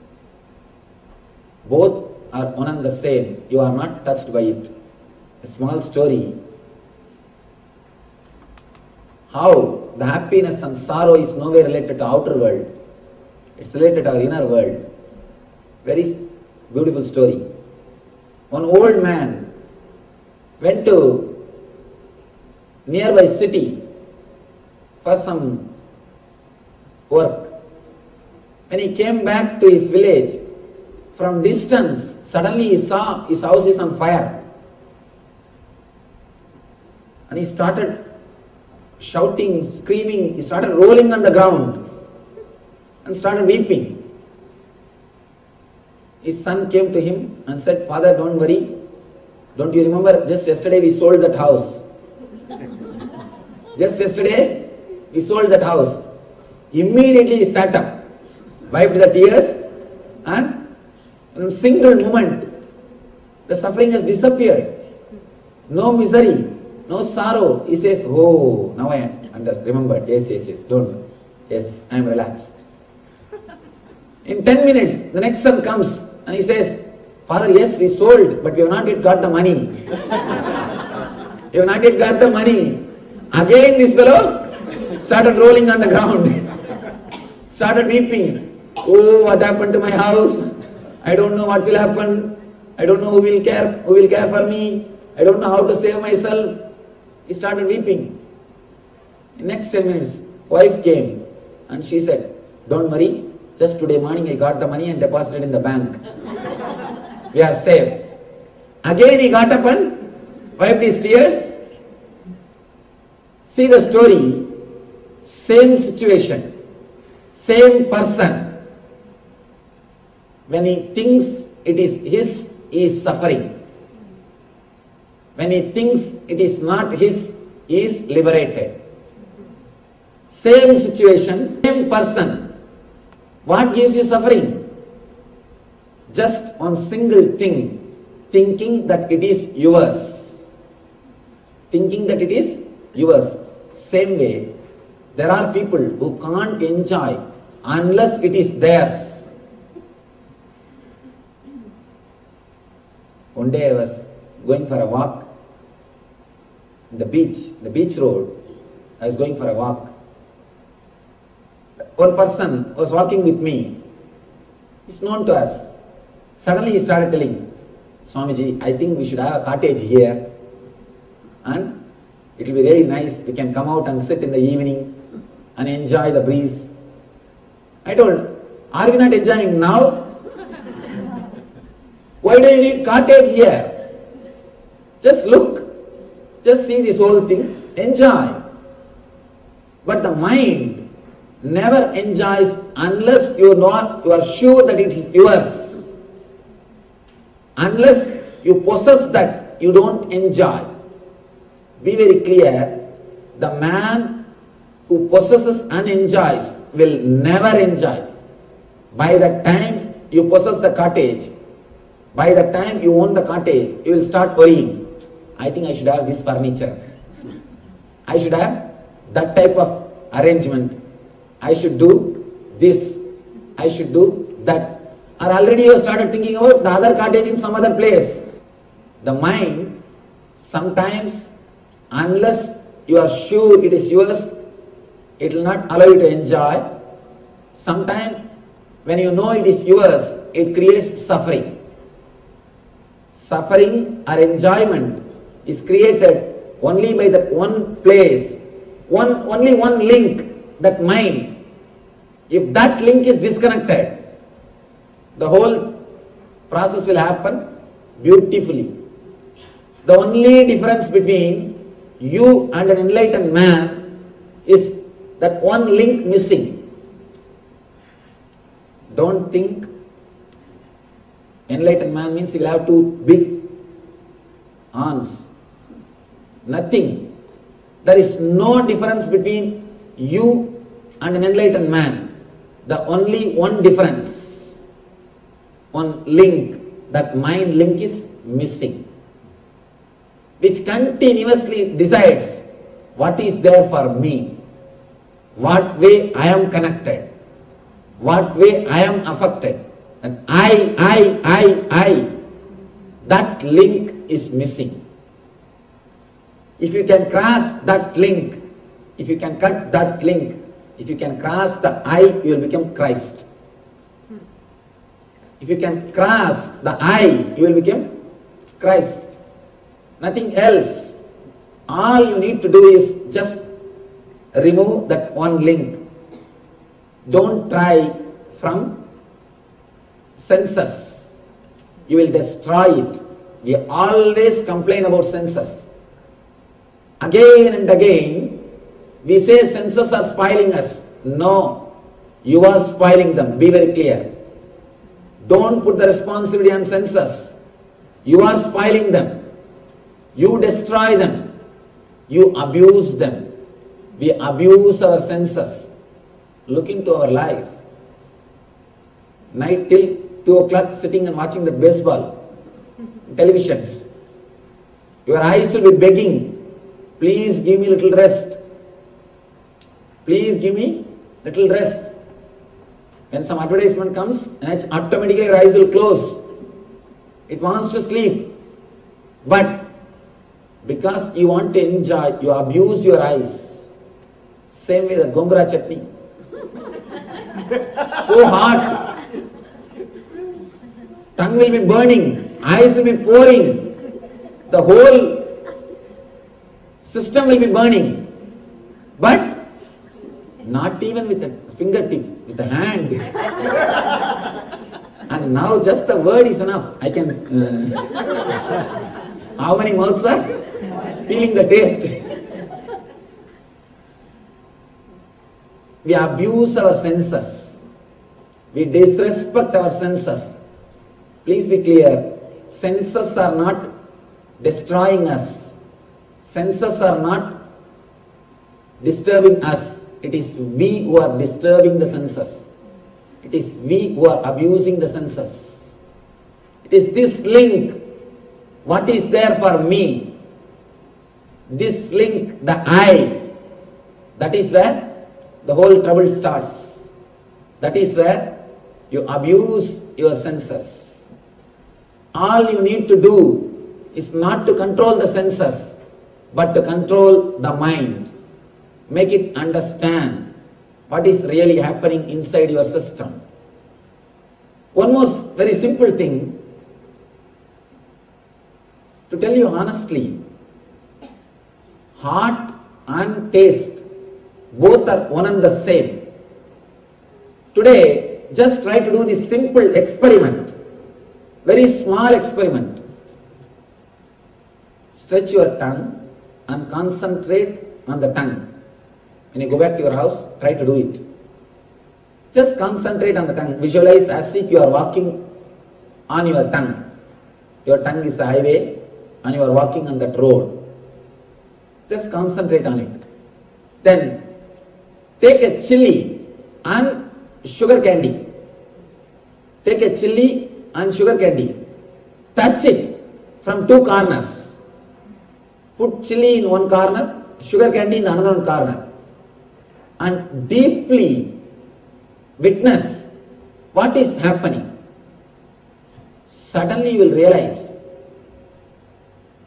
both are one and the same. You are not touched by it. A small story. How the happiness and sorrow is nowhere related to outer world. It's related to our inner world. Very beautiful story. One old man went to nearby city for some work. When he came back to his village, from distance, suddenly he saw his house is on fire. And he started shouting, screaming, he started rolling on the ground and started weeping. His son came to him and said, "Father, don't worry. Don't you remember just yesterday we sold that house? Just yesterday we sold that house." Immediately he sat up, wiped the tears, and in a single moment the suffering has disappeared. No misery, no sorrow. He says, "Oh, now I remembered. Yes, don't. Yes, I am relaxed." In 10 minutes, the next son comes and he says, "Father, yes, we sold, but we have not yet got the money." "You have not yet got the money." Again this fellow started rolling on the ground, started weeping. "Oh, what happened to my house? I don't know what will happen. I don't know who will care for me. I don't know how to save myself." He started weeping. In next 10 minutes, wife came and she said, "Don't worry, just today morning I got the money and deposited in the bank. We are safe." Again he got up and wiped his tears. See the story, same situation, same person. When he thinks it is his, he is suffering. When he thinks it is not his, he is liberated. Same situation, same person. What gives you suffering? Just one single thing, thinking that it is yours. Thinking that it is yours. Same way, there are people who can't enjoy unless it is theirs. One day I was going for a walk in the beach road. I was going for a walk. One person was walking with me. He's known to us. Suddenly he started telling, "Swamiji, I think we should have a cottage here and it will be very nice. We can come out and sit in the evening and enjoy the breeze." I told, "Are we not enjoying now? Why do you need cottage here? Just look, just see this whole thing, enjoy." But the mind never enjoys unless you are sure that it is yours. Unless you possess that, you don't enjoy. Be very clear, the man who possesses and enjoys will never enjoy. By the time you possess the cottage, by the time you own the cottage, you will start worrying. I think I should have this furniture. I should have that type of arrangement. I should do this. I should do that. Or already you have started thinking about the other cottage in some other place. The mind sometimes, unless you are sure it is yours, it will not allow you to enjoy. Sometimes when you know it is yours, it creates suffering. Suffering or enjoyment is created only by that one place, only one link, that mind. If that link is disconnected, the whole process will happen beautifully. The only difference between you and an enlightened man is that one link missing. Don't think enlightened man means he will have two big arms. Nothing. There is no difference between you and an enlightened man, the only one difference, one link, that mind link is missing, which continuously decides what is there for me, what way I am connected, what way I am affected, and I, that link is missing. If you can cross that link, if you can cut that link, if you can cross the I, you will become Christ. If you can cross the I, you will become Christ. Nothing else. All you need to do is just remove that one link. Don't try from senses. You will destroy it. We always complain about senses. Again and again, we say senses are spoiling us. No, you are spoiling them. Be very clear. Don't put the responsibility on senses. You are spoiling them. You destroy them. You abuse them. We abuse our senses. Look into our life. Night till 2 o'clock sitting and watching the baseball, television. Your eyes will be begging, please give me a little rest. Please give me little rest. When some advertisement comes, and automatically your eyes will close. It wants to sleep. But because you want to enjoy, you abuse your eyes. Same way the gongura chutney. So hot. Tongue will be burning. Eyes will be pouring. The whole system will be burning. But not even with a fingertip, with a hand. And now just the word is enough. I can... how many mouths are feeling the taste? We abuse our senses. We disrespect our senses. Please be clear. Senses are not destroying us. Senses are not disturbing us. It is we who are disturbing the senses. It is we who are abusing the senses. It is this link. What is there for me? This link, the I, that is where the whole trouble starts. That is where you abuse your senses. All you need to do is not to control the senses, but to control the mind. Make it understand what is really happening inside your system. One more very simple thing, to tell you honestly, heart and taste, both are one and the same. Today, just try to do this simple experiment, very small experiment. Stretch your tongue and concentrate on the tongue. When you go back to your house, try to do it. Just concentrate on the tongue. Visualize as if you are walking on your tongue. Your tongue is a highway and you are walking on that road. Just concentrate on it. Then take a chili and sugar candy. Take a chili and sugar candy. Touch it from two corners. Put chili in one corner, sugar candy in another one corner. And deeply witness what is happening. Suddenly you will realize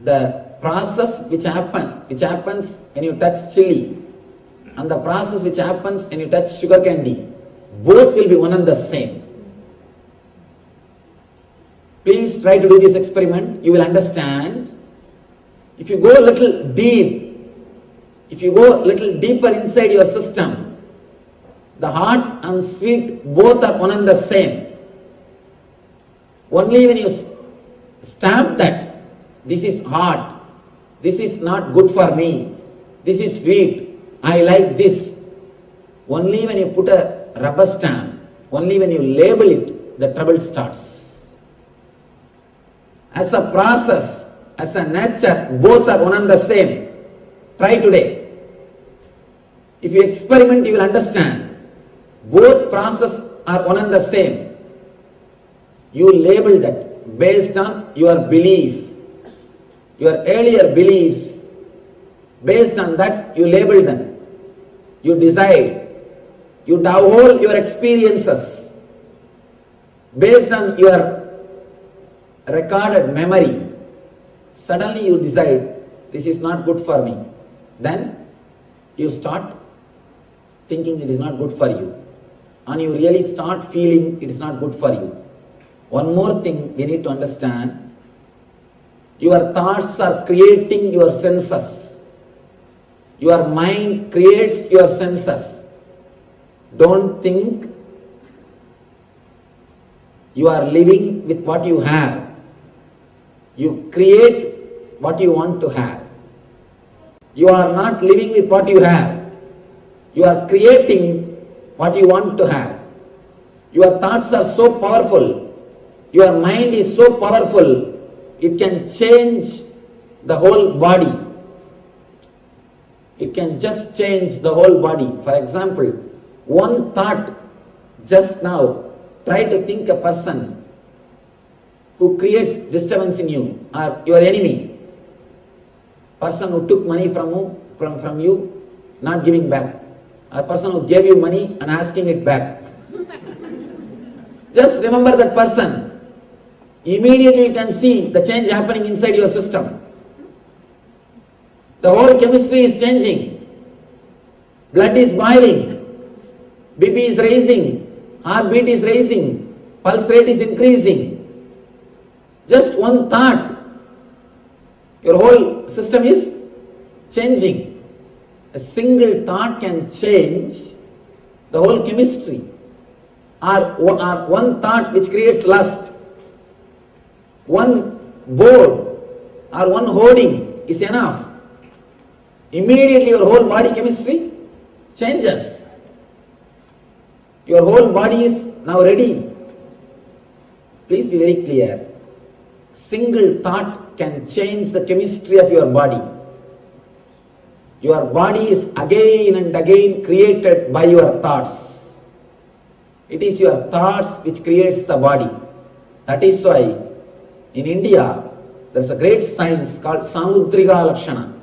the process which happens when you touch chili and the process which happens when you touch sugar candy, both will be one and the same. Please try to do this experiment. You will understand. If you go a little deep, if you go a little deeper inside your system, the hot and sweet both are one and the same. Only when you stamp that, this is hot, this is not good for me, this is sweet, I like this. Only when you put a rubber stamp, only when you label it, the trouble starts. As a process, as a nature, both are one and the same. Try today. If you experiment, you will understand. Both processes are one and the same. You label that based on your belief, your earlier beliefs. Based on that, you label them. You decide. You downhole your experiences based on your recorded memory. Suddenly you decide, this is not good for me. Then you start thinking it is not good for you. And you really start feeling it is not good for you. One more thing we need to understand. Your thoughts are creating your senses. Your mind creates your senses. Don't think you are living with what you have. You create what you want to have. You are not living with what you have. You are creating what you want to have. Your thoughts are so powerful. Your mind is so powerful. It can change the whole body. It can just change the whole body. For example, one thought just now, try to think a person who creates disturbance in you or your enemy. Person who took money from you, not giving back. A person who gave you money and asking it back. Just remember that person. Immediately you can see the change happening inside your system. The whole chemistry is changing. Blood is boiling. BP is raising. Heartbeat is raising. Pulse rate is increasing. Just one thought, your whole system is changing. A single thought can change the whole chemistry. Or one thought which creates lust. One board or one hoarding is enough. Immediately your whole body chemistry changes. Your whole body is now ready. Please be very clear. Single thought can change the chemistry of your body. Your body is again and again created by your thoughts. It is your thoughts which creates the body. That is why in India there is a great science called Samudrika Lakshana.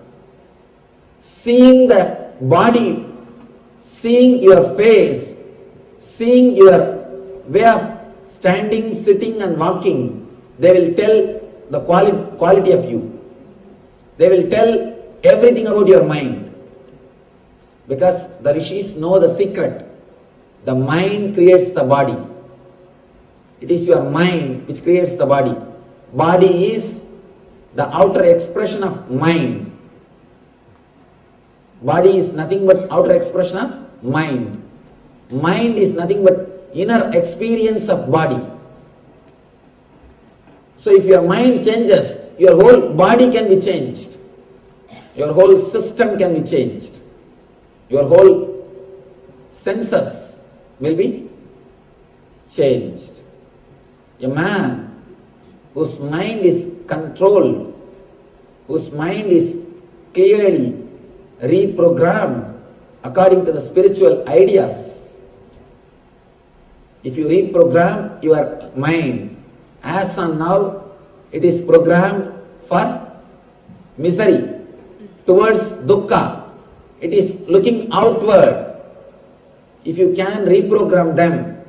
Seeing the body, seeing your face, seeing your way of standing, sitting and walking, they will tell the quality of you. They will tell everything about your mind. Because the rishis know the secret. The mind creates the body. It is your mind which creates the body. Body is the outer expression of mind. Body is nothing but outer expression of mind. Mind is nothing but inner experience of body. So if your mind changes, your whole body can be changed. Your whole system can be changed. Your whole senses will be changed. A man whose mind is controlled, whose mind is clearly reprogrammed according to the spiritual ideas. If you reprogram your mind, as on now it is programmed for misery, towards dukkha, it is looking outward. If you can reprogram them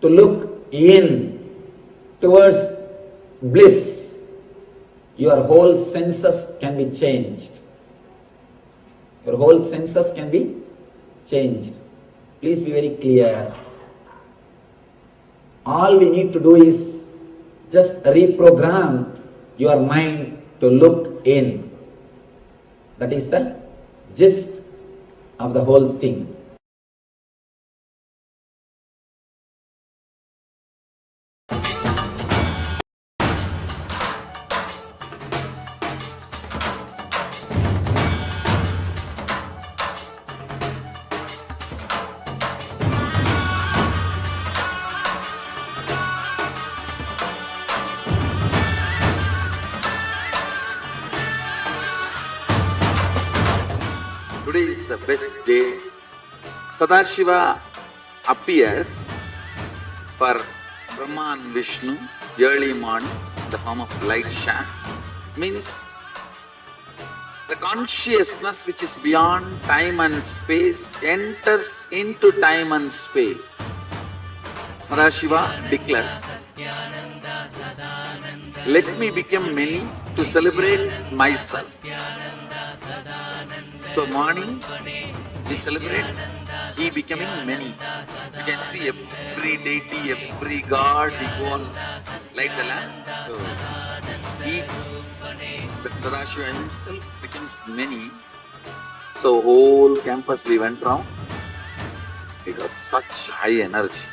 to look in towards bliss, your whole senses can be changed. Your whole senses can be changed. Please be very clear. All we need to do is just reprogram your mind to look in. That is the gist of the whole thing. Today is the best day. Sadashiva appears for Brahma and Vishnu early morning in the form of light shaft. Means the consciousness which is beyond time and space enters into time and space. Sadashiva declares, let me become many to celebrate myself. So morning we celebrate he becoming many. You can see every deity, every god, we go on light the lamp. So each the Sadashiva himself becomes many. So whole campus we went round. It was such high energy.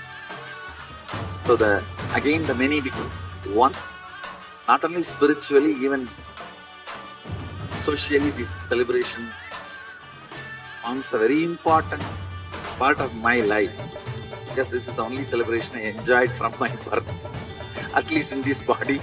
So again the many becomes one. Not only spiritually, even socially, this celebration forms a very important part of my life. Because this is the only celebration I enjoyed from my birth, at least in this body.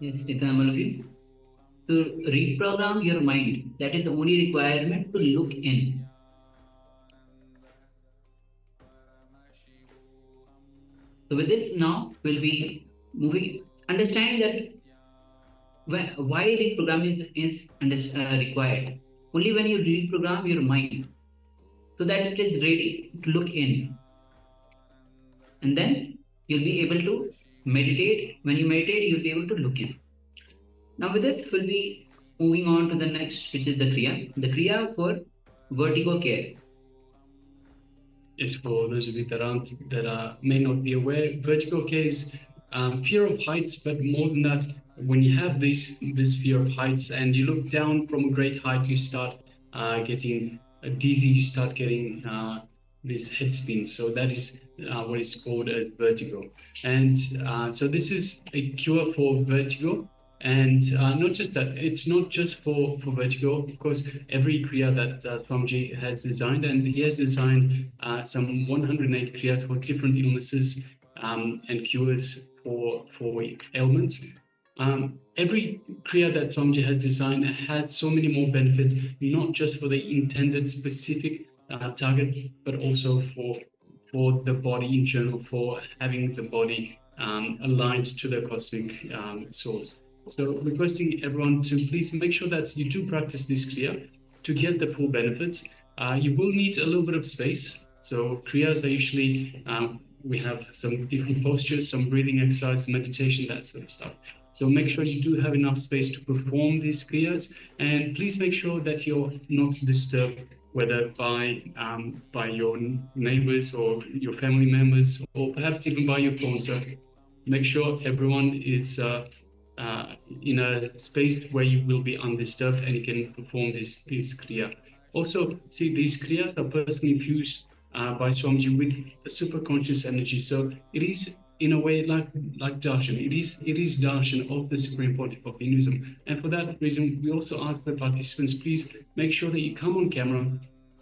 Yes, Ethan, all of you. To reprogram your mind, that is the only requirement to look in. So with this now, we'll be moving, understanding that why reprogramming is required. Only when you reprogram your mind, so that it is ready to look in. And then you'll be able to meditate. When you meditate, you'll be able to look in. Now with this, we'll be moving on to the next, which is the Kriya. The Kriya for vertigo care. Yes, for those of you that may not be aware, vertigo care is fear of heights, but more than that, when you have this fear of heights and you look down from a great height, you start getting dizzy, you start getting this head spin. So that is what is called as vertigo. And so this is a cure for vertigo. And not just that, it's not just for vertigo. Of course, every Kriya that Swamiji has designed, and he has designed some 108 Kriyas for different illnesses and cures for ailments. Every Kriya that Swamiji has designed has so many more benefits, not just for the intended specific target, but also for the body in general, for having the body aligned to the cosmic source. So requesting everyone to please make sure that you do practice this Kriya to get the full benefits. You will need a little bit of space. So Kriyas are usually, we have some different postures, some breathing exercise, meditation, that sort of stuff. So make sure you do have enough space to perform these Kriyas, and please make sure that you're not disturbed, whether by your neighbors or your family members, or perhaps even by your phone. So make sure everyone is in a space where you will be undisturbed and you can perform this Kriya. Also, see, these Kriyas are personally infused by Swamiji with a super conscious energy. So it is, in a way, like darshan. It is darshan of the Supreme Pontiff of Hinduism. And for that reason, we also ask the participants, please make sure that you come on camera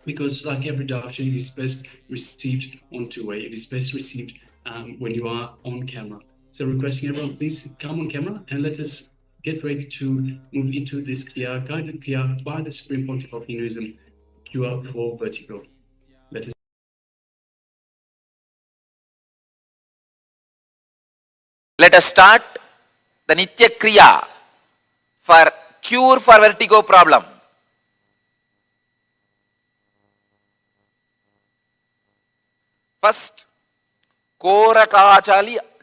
because like every darshan, it is best received on two-way. It is best received when you are on camera. So requesting everyone, please come on camera and let us get ready to move into this Kriya, guided Kriya by the Supreme Pontiff of Hinduism, cure for vertigo. Let us. Let us start the Nitya Kriya for cure for vertigo problem. First, Koraka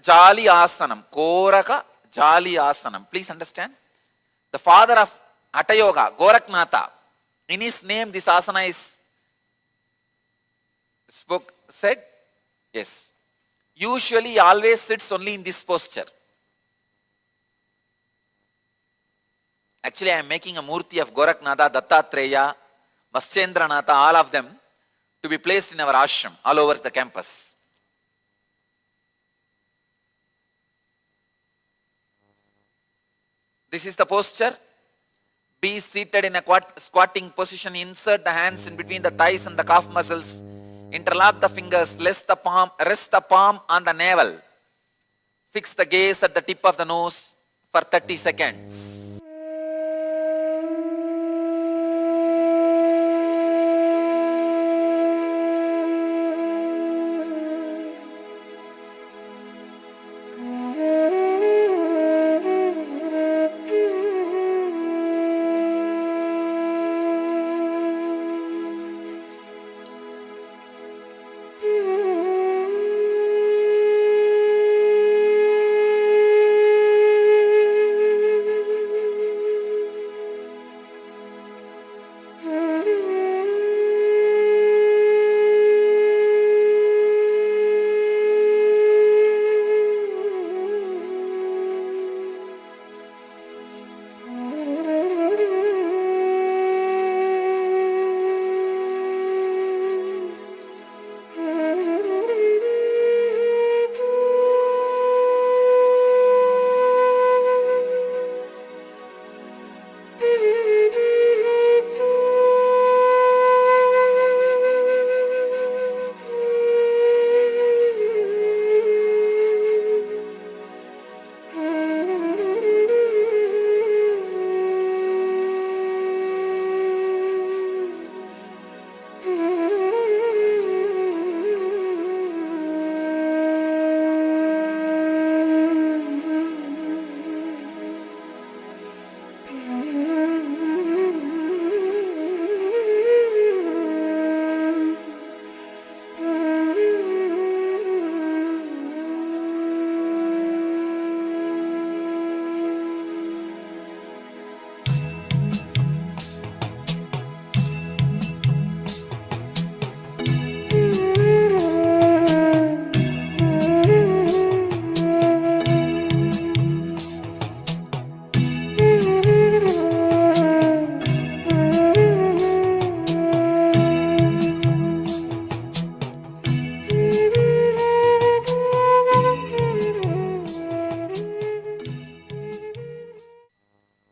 Jali Asanam. Koraka Jali Asanam. Please understand. The father of Hatha Yoga, Goraknatha, in his name this asana is said. Yes. Usually he always sits only in this posture. Actually, I am making a murti of Goraknatha, Dattatreya, Vaschendranatha, all of them, to be placed in our ashram all over the campus. This is the posture. Be seated in a squatting position. Insert the hands in between the thighs and the calf muscles. Interlock the fingers. Rest the palm on the navel. Fix the gaze at the tip of the nose for 30 seconds.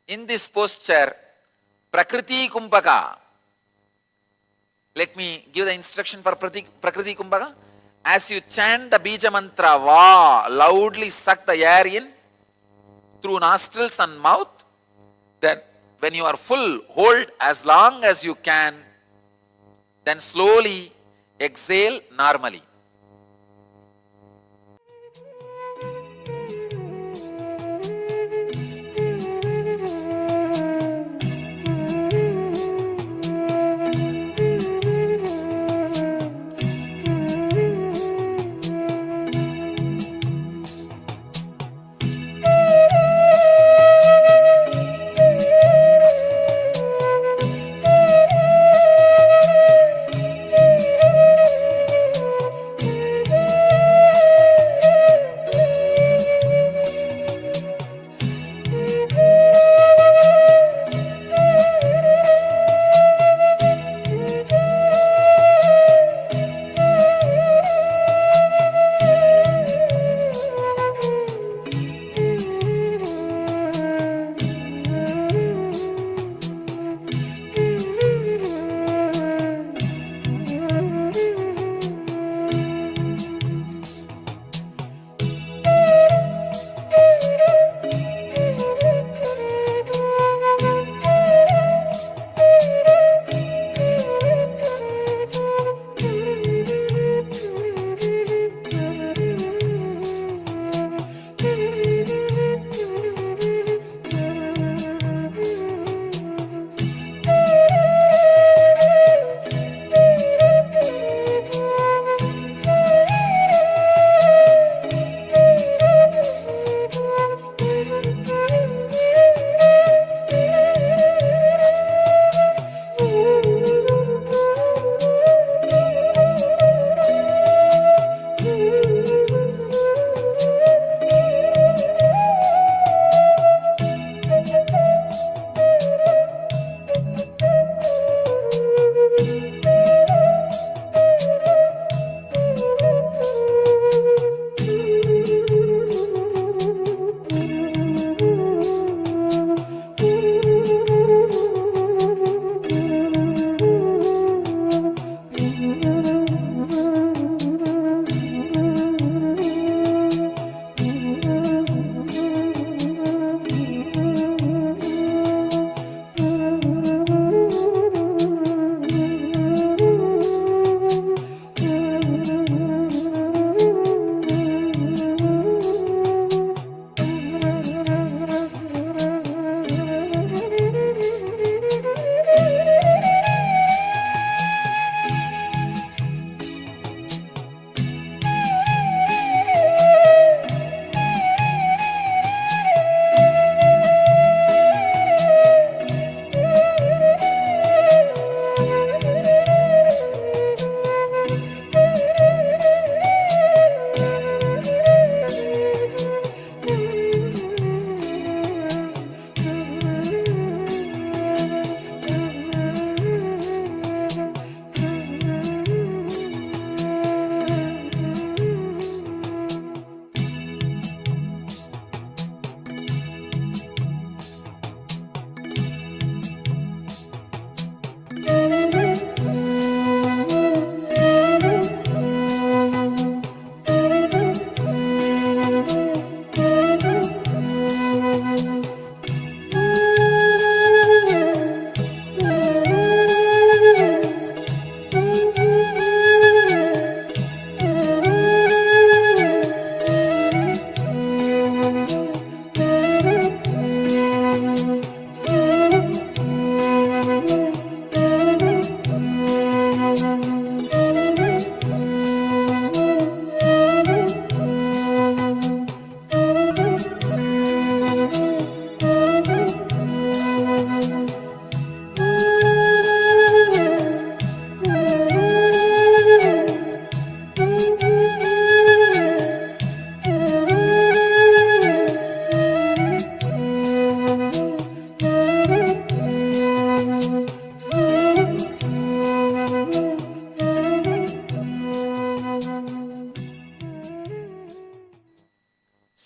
In this posture, Prakriti Kumbhaka. Let me give the instruction for Prakriti Kumbhaka. As you chant the Bija Mantra, Va, loudly suck the air in through nostrils and mouth. Then when you are full, hold as long as you can. Then slowly exhale normally.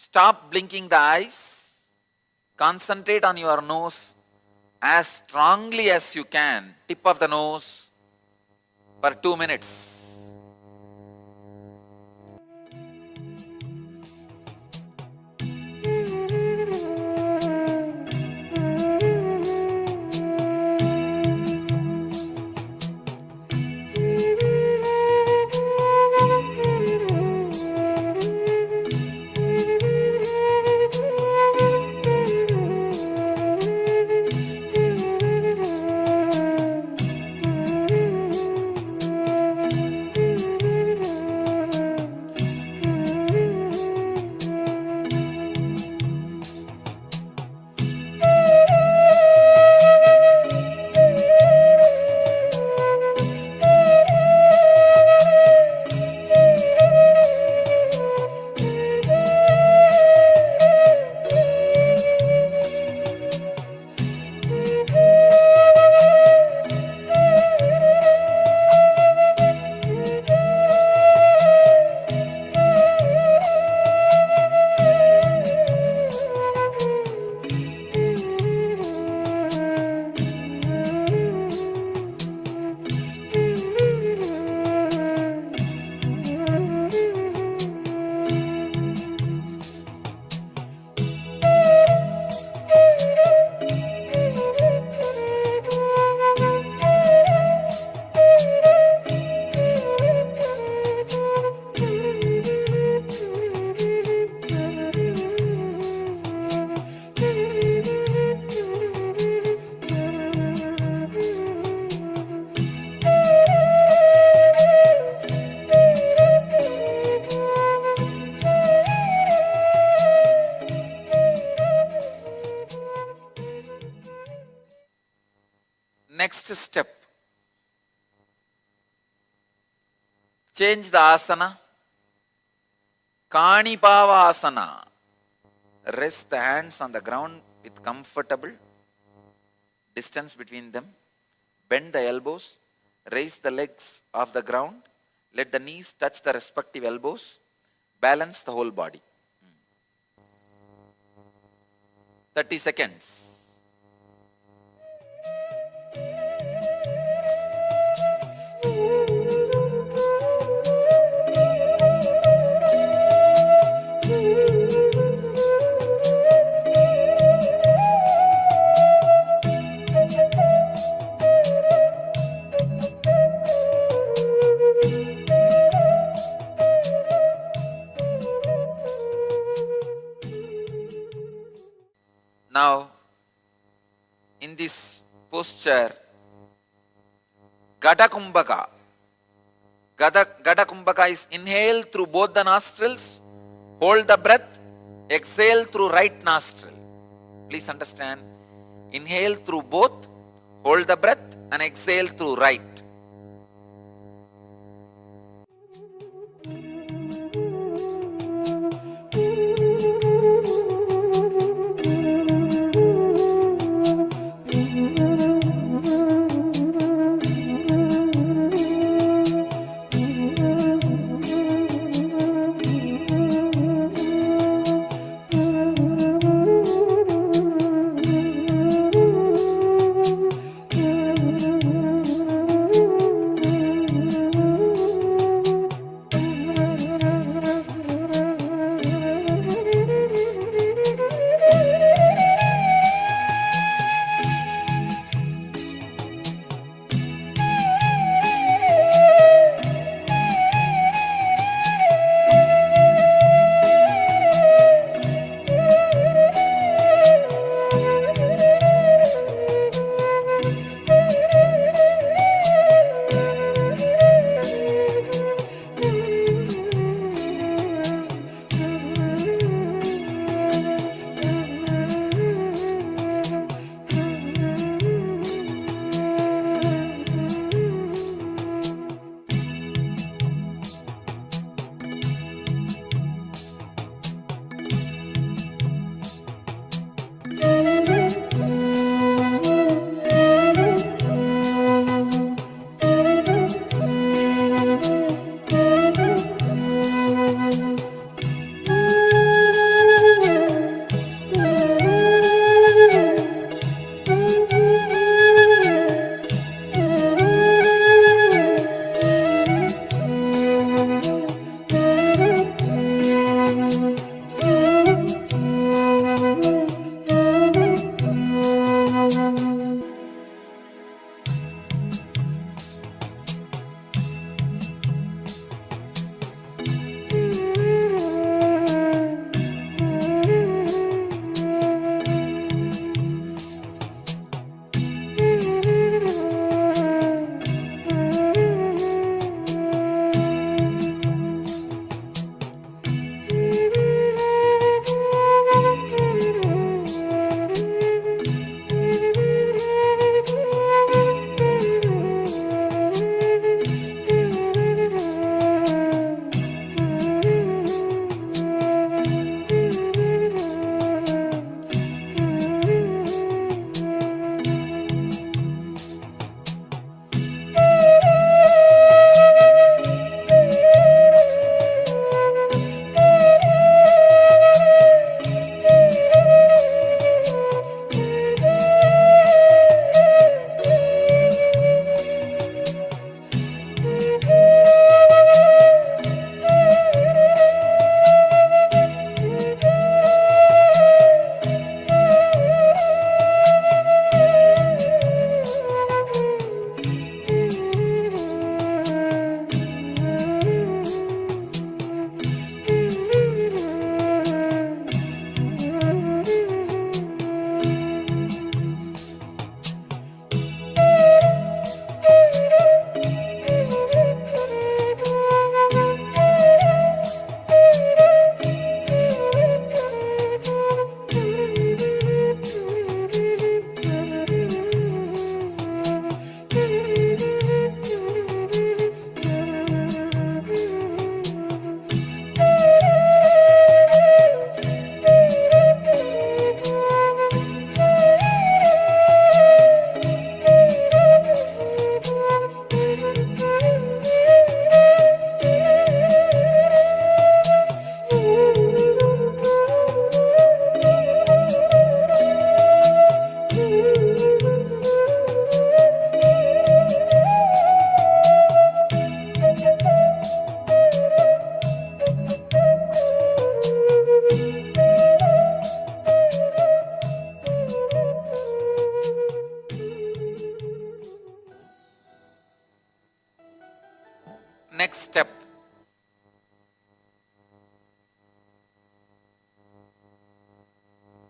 Stop blinking the eyes. Concentrate on your nose as strongly as you can. Tip of the nose for 2 minutes. Next step, change the asana. Kanipava asana. Rest the hands on the ground with comfortable distance between them. Bend the elbows. Raise the legs off the ground. Let the knees touch the respective elbows. Balance the whole body. 30 seconds. Now, in this posture, Gada Kumbhaka. Gada Kumbhaka is inhale through both the nostrils, hold the breath, exhale through right nostril. Please understand, inhale through both, hold the breath and exhale through right.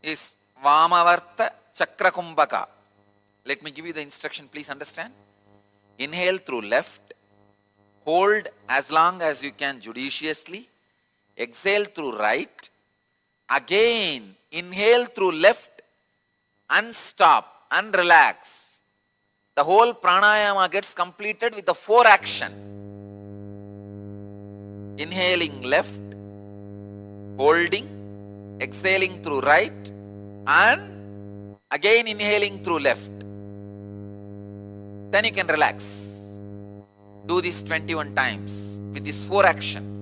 is Vamavarta Chakrakumbhaka. Let me give you the instruction, please understand. Inhale through left, hold as long as you can judiciously, exhale through right, again inhale through left and stop and relax. The whole pranayama gets completed with the 4 action. Inhaling left, holding, exhaling through right, and again inhaling through left. Then you can relax. Do this 21 times with this 4 action.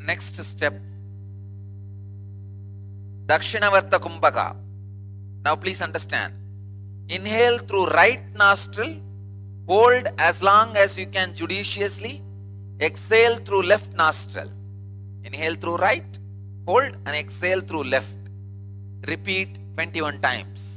Next step, Dakshinavarta Kumbhaka. Now please understand, Inhale through right nostril. Hold as long as you can judiciously. Exhale through left nostril. Inhale through right. Hold and exhale through left. Repeat 21 times.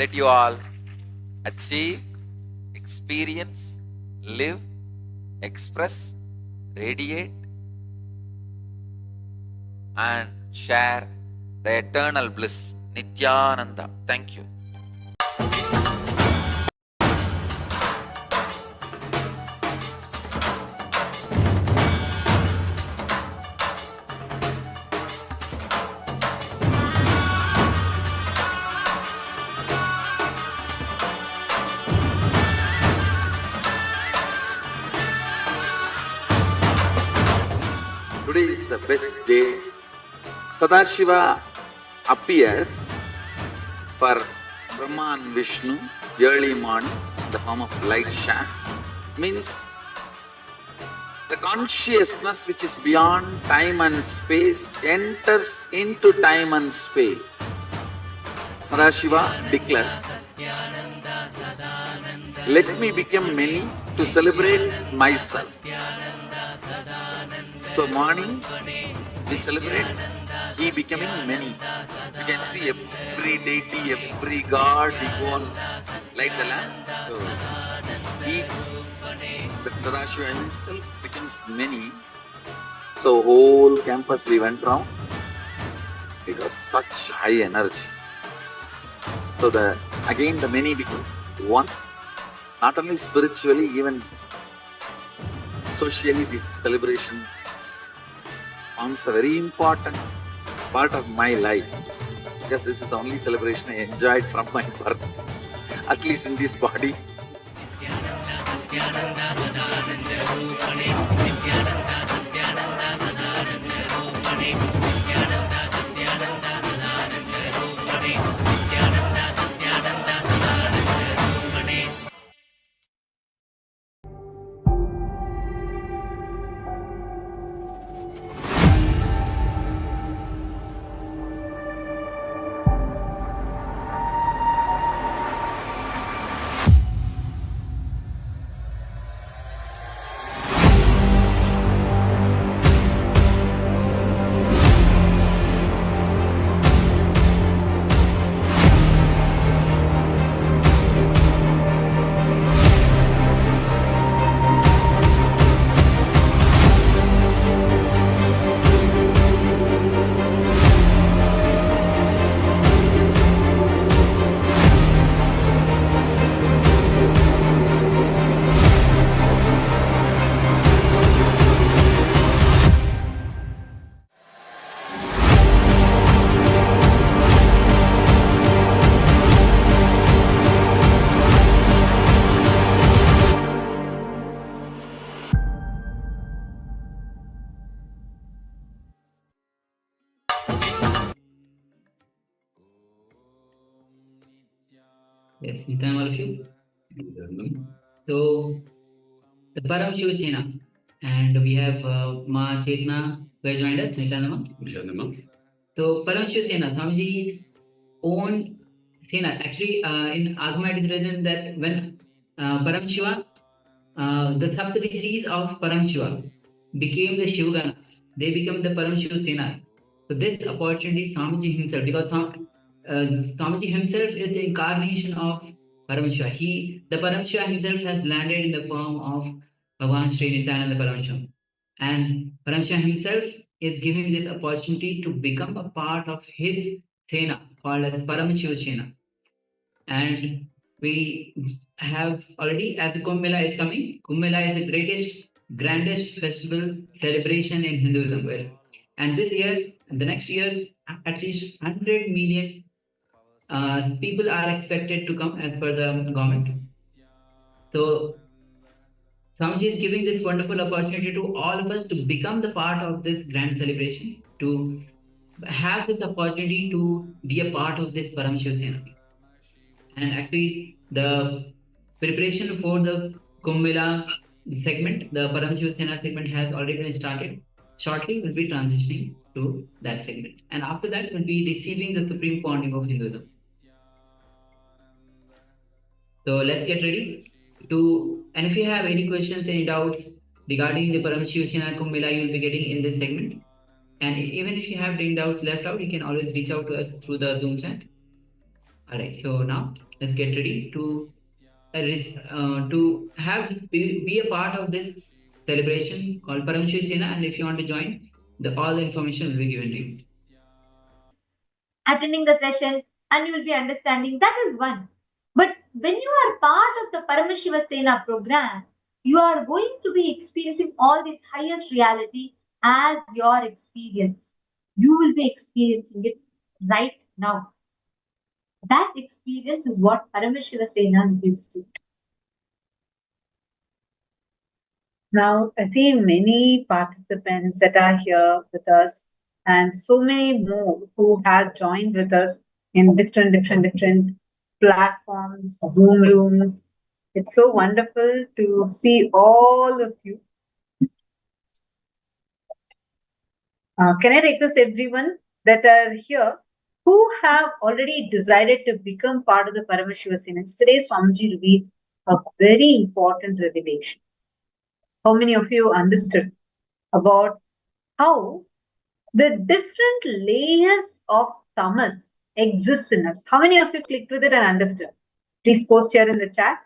Let you all achieve, experience, live, express, radiate, and share the eternal bliss, Nityananda. Thank you. Today is the best day. Sadashiva appears for Brahma and Vishnu early morning in the form of light shaft. Means the consciousness which is beyond time and space enters into time and space. Sadashiva declares, "Let me become many to celebrate myself. So morning we celebrate he becoming many. You can see every deity, every god, we go on light the lamp. So each the Sadashiva himself becomes many. So whole campus we went round. It was such high energy. So again the many becomes one. Not only spiritually, even socially, this celebration forms a very important part of my life. Because this is the only celebration I enjoyed from my birth, at least in this body. Yes, Nitan, all of you. So, the Paramashiva Sena, and we have Ma Chetna who has joined us. Nitanama. So, Paramashiva Sena, Swamiji's own Sena. Actually, in Agama it is written that when Paramashiva, the Saptadishis of Paramashiva became the Shivaganas, they become the Paramashiva Senas. So, this opportunity, Swamiji himself, because Swamiji himself is the incarnation of Paramashiva. The Paramashiva himself has landed in the form of Bhagavan Sri Nityananda Paramashiva. And Paramashiva himself is giving this opportunity to become a part of his Sena called as Paramashiva Sena. And we have already, as the Kumbh Mela is coming, Kumbh Mela is the greatest, grandest festival celebration in Hinduism. And this year, and the next year, at least 100 million people are expected to come as per the government. So Swamiji is giving this wonderful opportunity to all of us to become the part of this grand celebration, to have this opportunity to be a part of this Paramashiva Sena. And actually, the preparation for the Kumbh Mela segment, the Paramashiva Sena segment has already been started. Shortly, we'll be transitioning to that segment. And after that, we'll be receiving the Supreme Pontiff of Hinduism. So let's get ready to, and if you have any questions, any doubts regarding the Paramashiva Sena Kumbh Mela, you will be getting in this segment. And even if you have any doubts left out, you can always reach out to us through the Zoom chat. All right, so now let's get ready to be a part of this celebration called Paramashiva Sena. And if you want to join, all the information will be given to you. Attending the session, and you will be understanding that is one. But when you are part of the Paramashiva Sena program, you are going to be experiencing all this highest reality as your experience. You will be experiencing it right now. That experience is what Paramashiva Sena gives to you. Now, I see many participants that are here with us, and so many more who have joined with us in different platforms, Zoom rooms. It's so wonderful to see all of you. Can I request everyone that are here who have already decided to become part of the Paramashiva Sena? Today Swamiji revealed a very important revelation. How many of you understood about how the different layers of tamas exist in us? How many of you clicked with it and understood? Please post here in the chat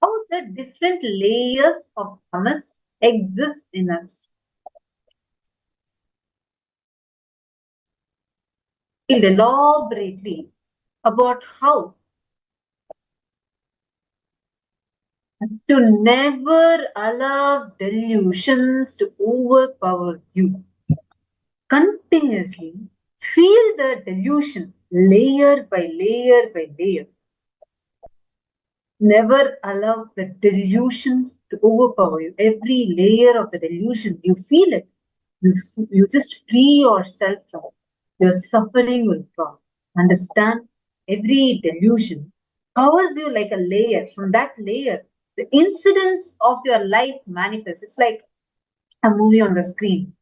how the different layers of tamas exist in us. Elaborately about how to never allow delusions to overpower you. Continuously feel the delusion layer by layer by layer. Never allow the delusions to overpower you. Every layer of the delusion, you feel it. You just free yourself from it. Your suffering will drop. Understand? Every delusion covers you like a layer. From that layer, the incidents of your life manifest. It's like a movie on the screen.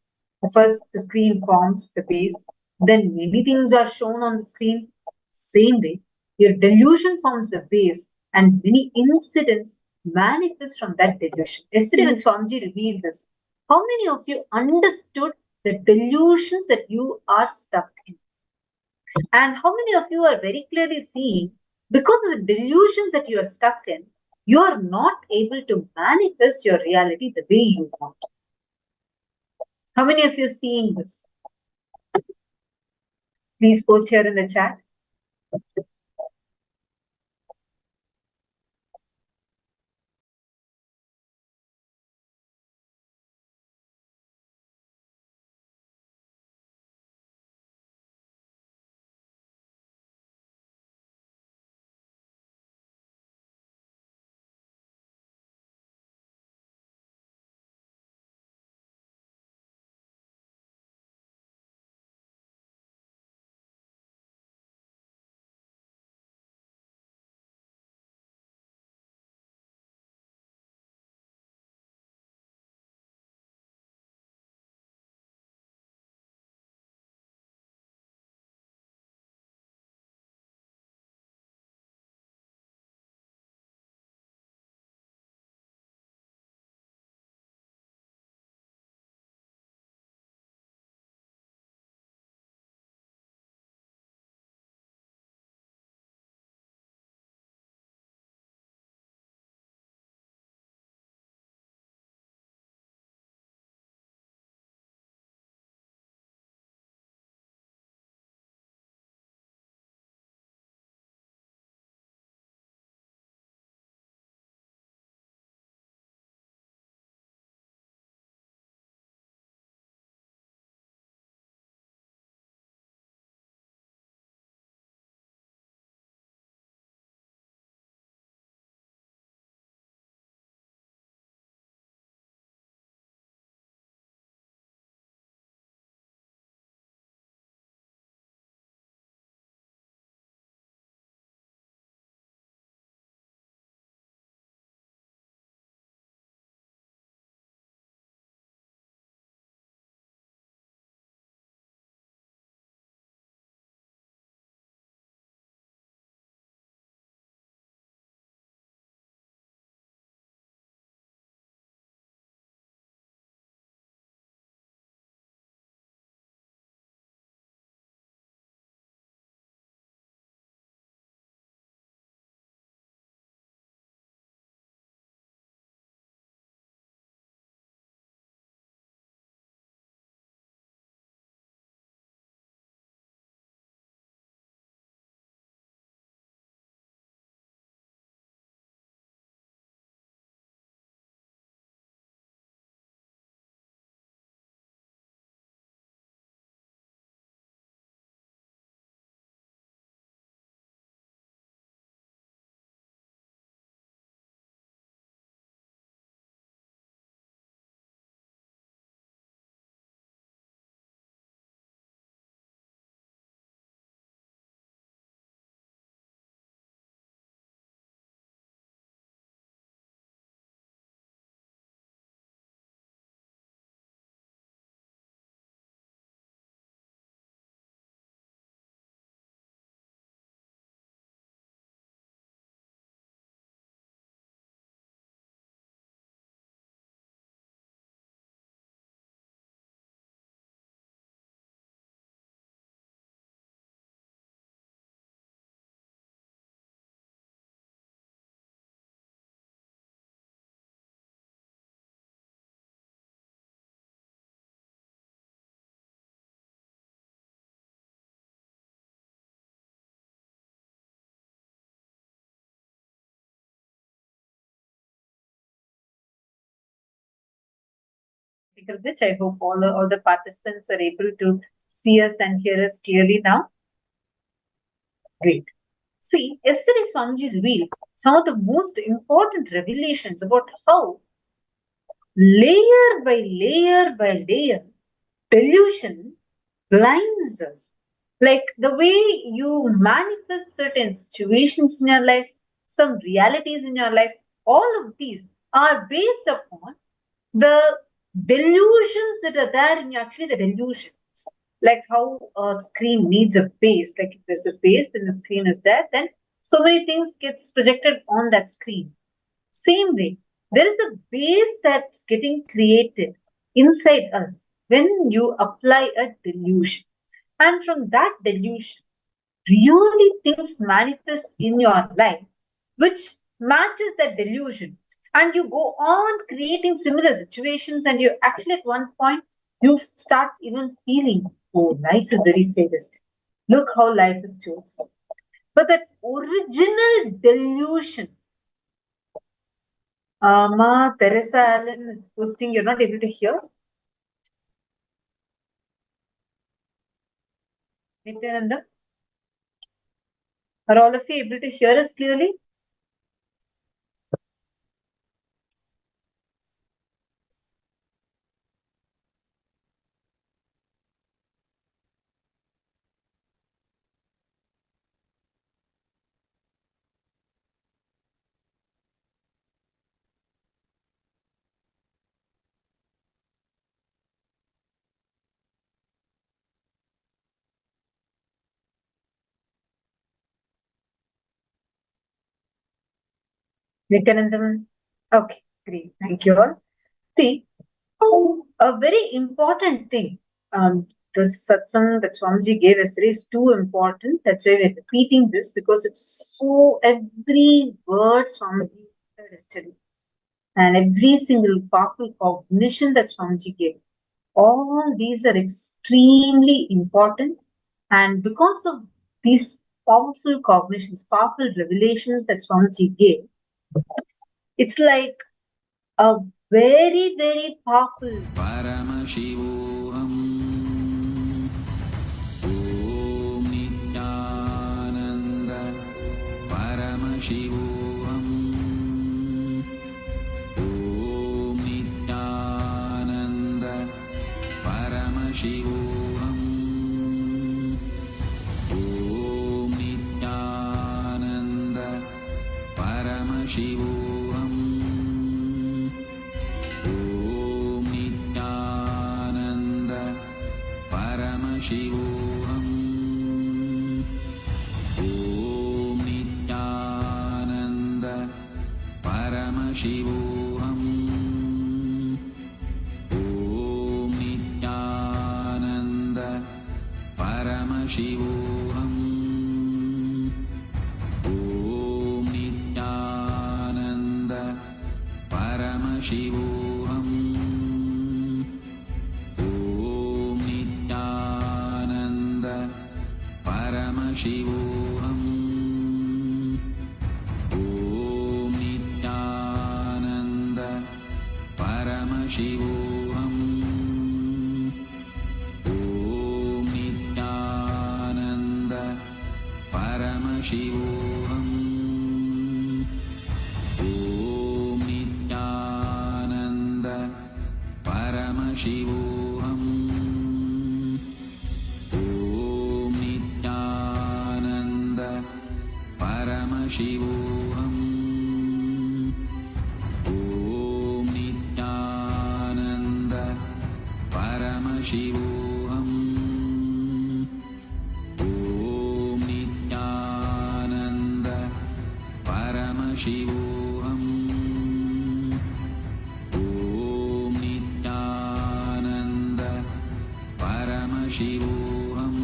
First, the screen forms the base, then many things are shown on the screen. Same way, your delusion forms the base, and many incidents manifest from that delusion. Yesterday, when Swamiji revealed this, how many of you understood the delusions that you are stuck in? And how many of you are very clearly seeing, because of the delusions that you are stuck in, you are not able to manifest your reality the way you want? How many of you are seeing this? Please post here in the chat. Bridge. I hope all the participants are able to see us and hear us clearly now. Great. See, yesterday Swamiji revealed some of the most important revelations about how layer by layer, delusion blinds us. Like the way you manifest certain situations in your life, some realities in your life, all of these are based upon the delusions that are there in actually the delusions. Like how a screen needs a base. Like if there's a base, then the screen is there, then so many things gets projected on that screen. Same way, there is a base that's getting created inside us when you apply a delusion. And from that delusion, really things manifest in your life which matches that delusion. And you go on creating similar situations, and you actually at one point you start even feeling, oh, life is very sadistic. Look how life is chosen. But that original delusion, Ma Teresa Allen is posting, you're not able to hear? Nityananda? Are all of you able to hear us clearly? Nityanandam? Okay, great. Thank you all. See, a very important thing, the satsang that Swamiji gave yesterday is too important. That's why we're repeating this, because it's so, every word Swamiji said yesterday and every single powerful cognition that Swamiji gave, all these are extremely important. And because of these powerful cognitions, powerful revelations that Swamiji gave, it's like a very, very powerful. Paramashivoham Om Nityananda Paramashivoham Om Nityananda Paramashivoham Om Nityananda Paramashivoham Paramashivoham Om Nityananda Paramashivoham Om Nityananda Paramashivoham Om Nityananda Paramashivoham Paramashivoham Om Nityananda Paramashivoham Om Nityananda Paramashivoham Om Nityananda Paramashivoham Paramashivoham Om Nityananda Paramashivoham Om Nityananda Paramashivoham Om Nityananda Paramashivoham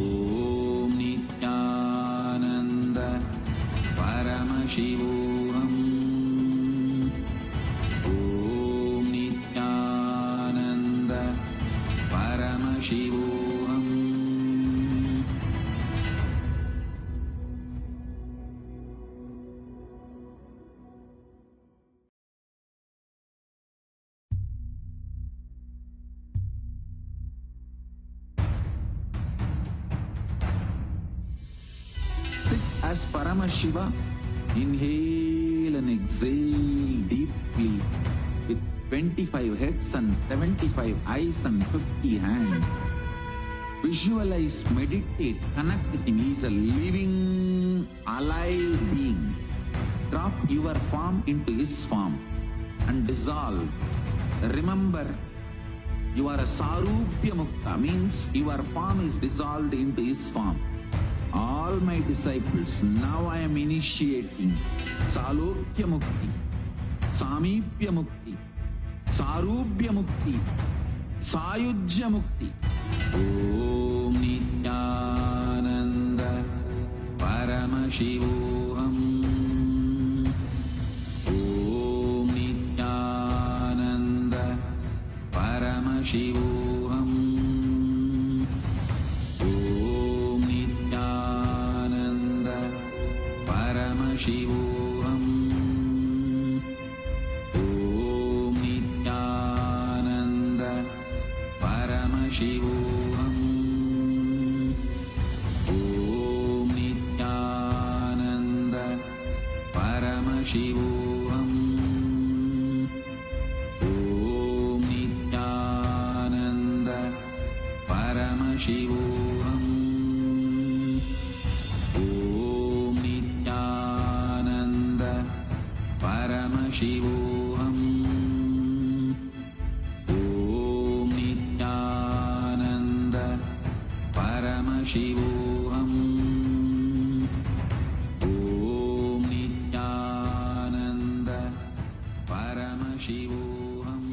Om Nityananda Paramashivoham Om Nityananda Paramashivoham As Paramashiva, inhale and exhale deeply with 25 heads and 75 eyes and 50 hands. Visualize, meditate, connect with him. He is a living, alive being. Drop your form into his form and dissolve. Remember, you are a Sarupya Mukta, means your form is dissolved into his form. All my disciples, now I am initiating Salokya Mukti, Samipya Mukti, Sarupya Mukti, Sayujya Mukti. Om Nityananda Paramashivoham. Om Nityananda Paramashivoham. Om Nityananda Paramashivoham. Om Nityananda Paramashivoham. Om Nityananda Paramashivoham. Om Nityananda Paramashivoham. Om Nityananda Paramashivoham. Om Nityananda Paramashivoham. Om Nityananda Paramashivoham.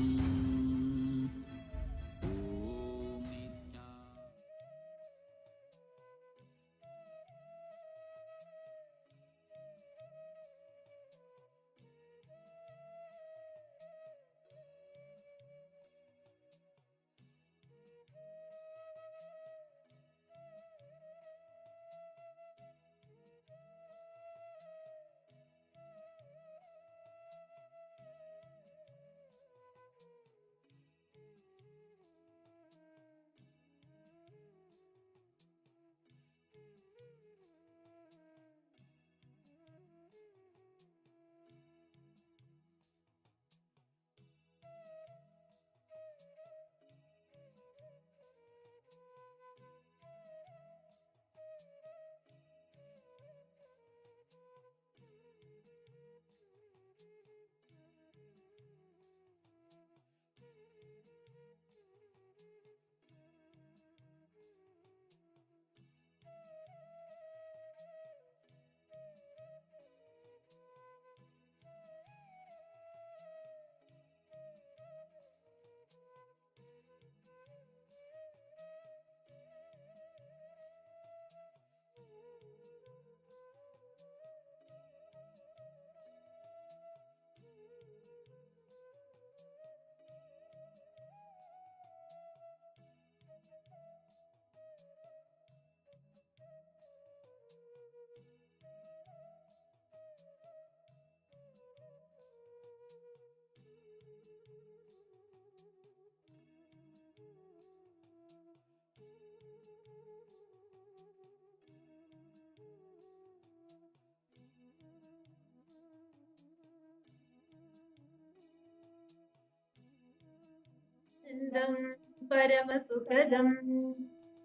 परमसुखदं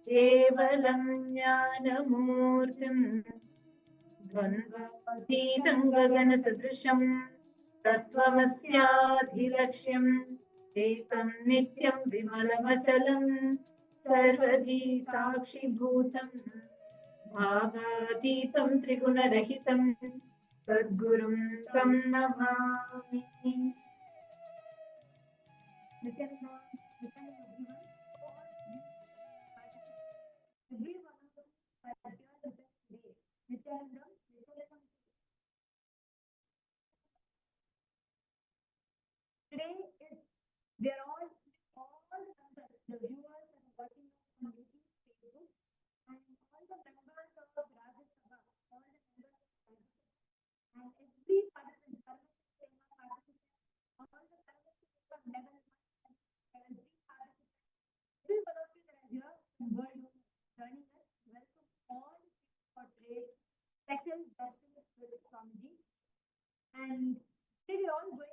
केवलं ज्ञानमूर्तिम् द्वन्द्वातीतं गगनसदृशं तत्त्वमस्याधिलक्ष्यम् एकं नित्यं विमलमचलं सर्वधी साक्षिभूतं भावातीतं त्रिगुणरहितं तद्गुरुं तं Namami. Today is we are all the members, the viewers and watching on YouTube, Facebook, and all the members of Rajya Sabha, all the members of Rajya Sabha, and every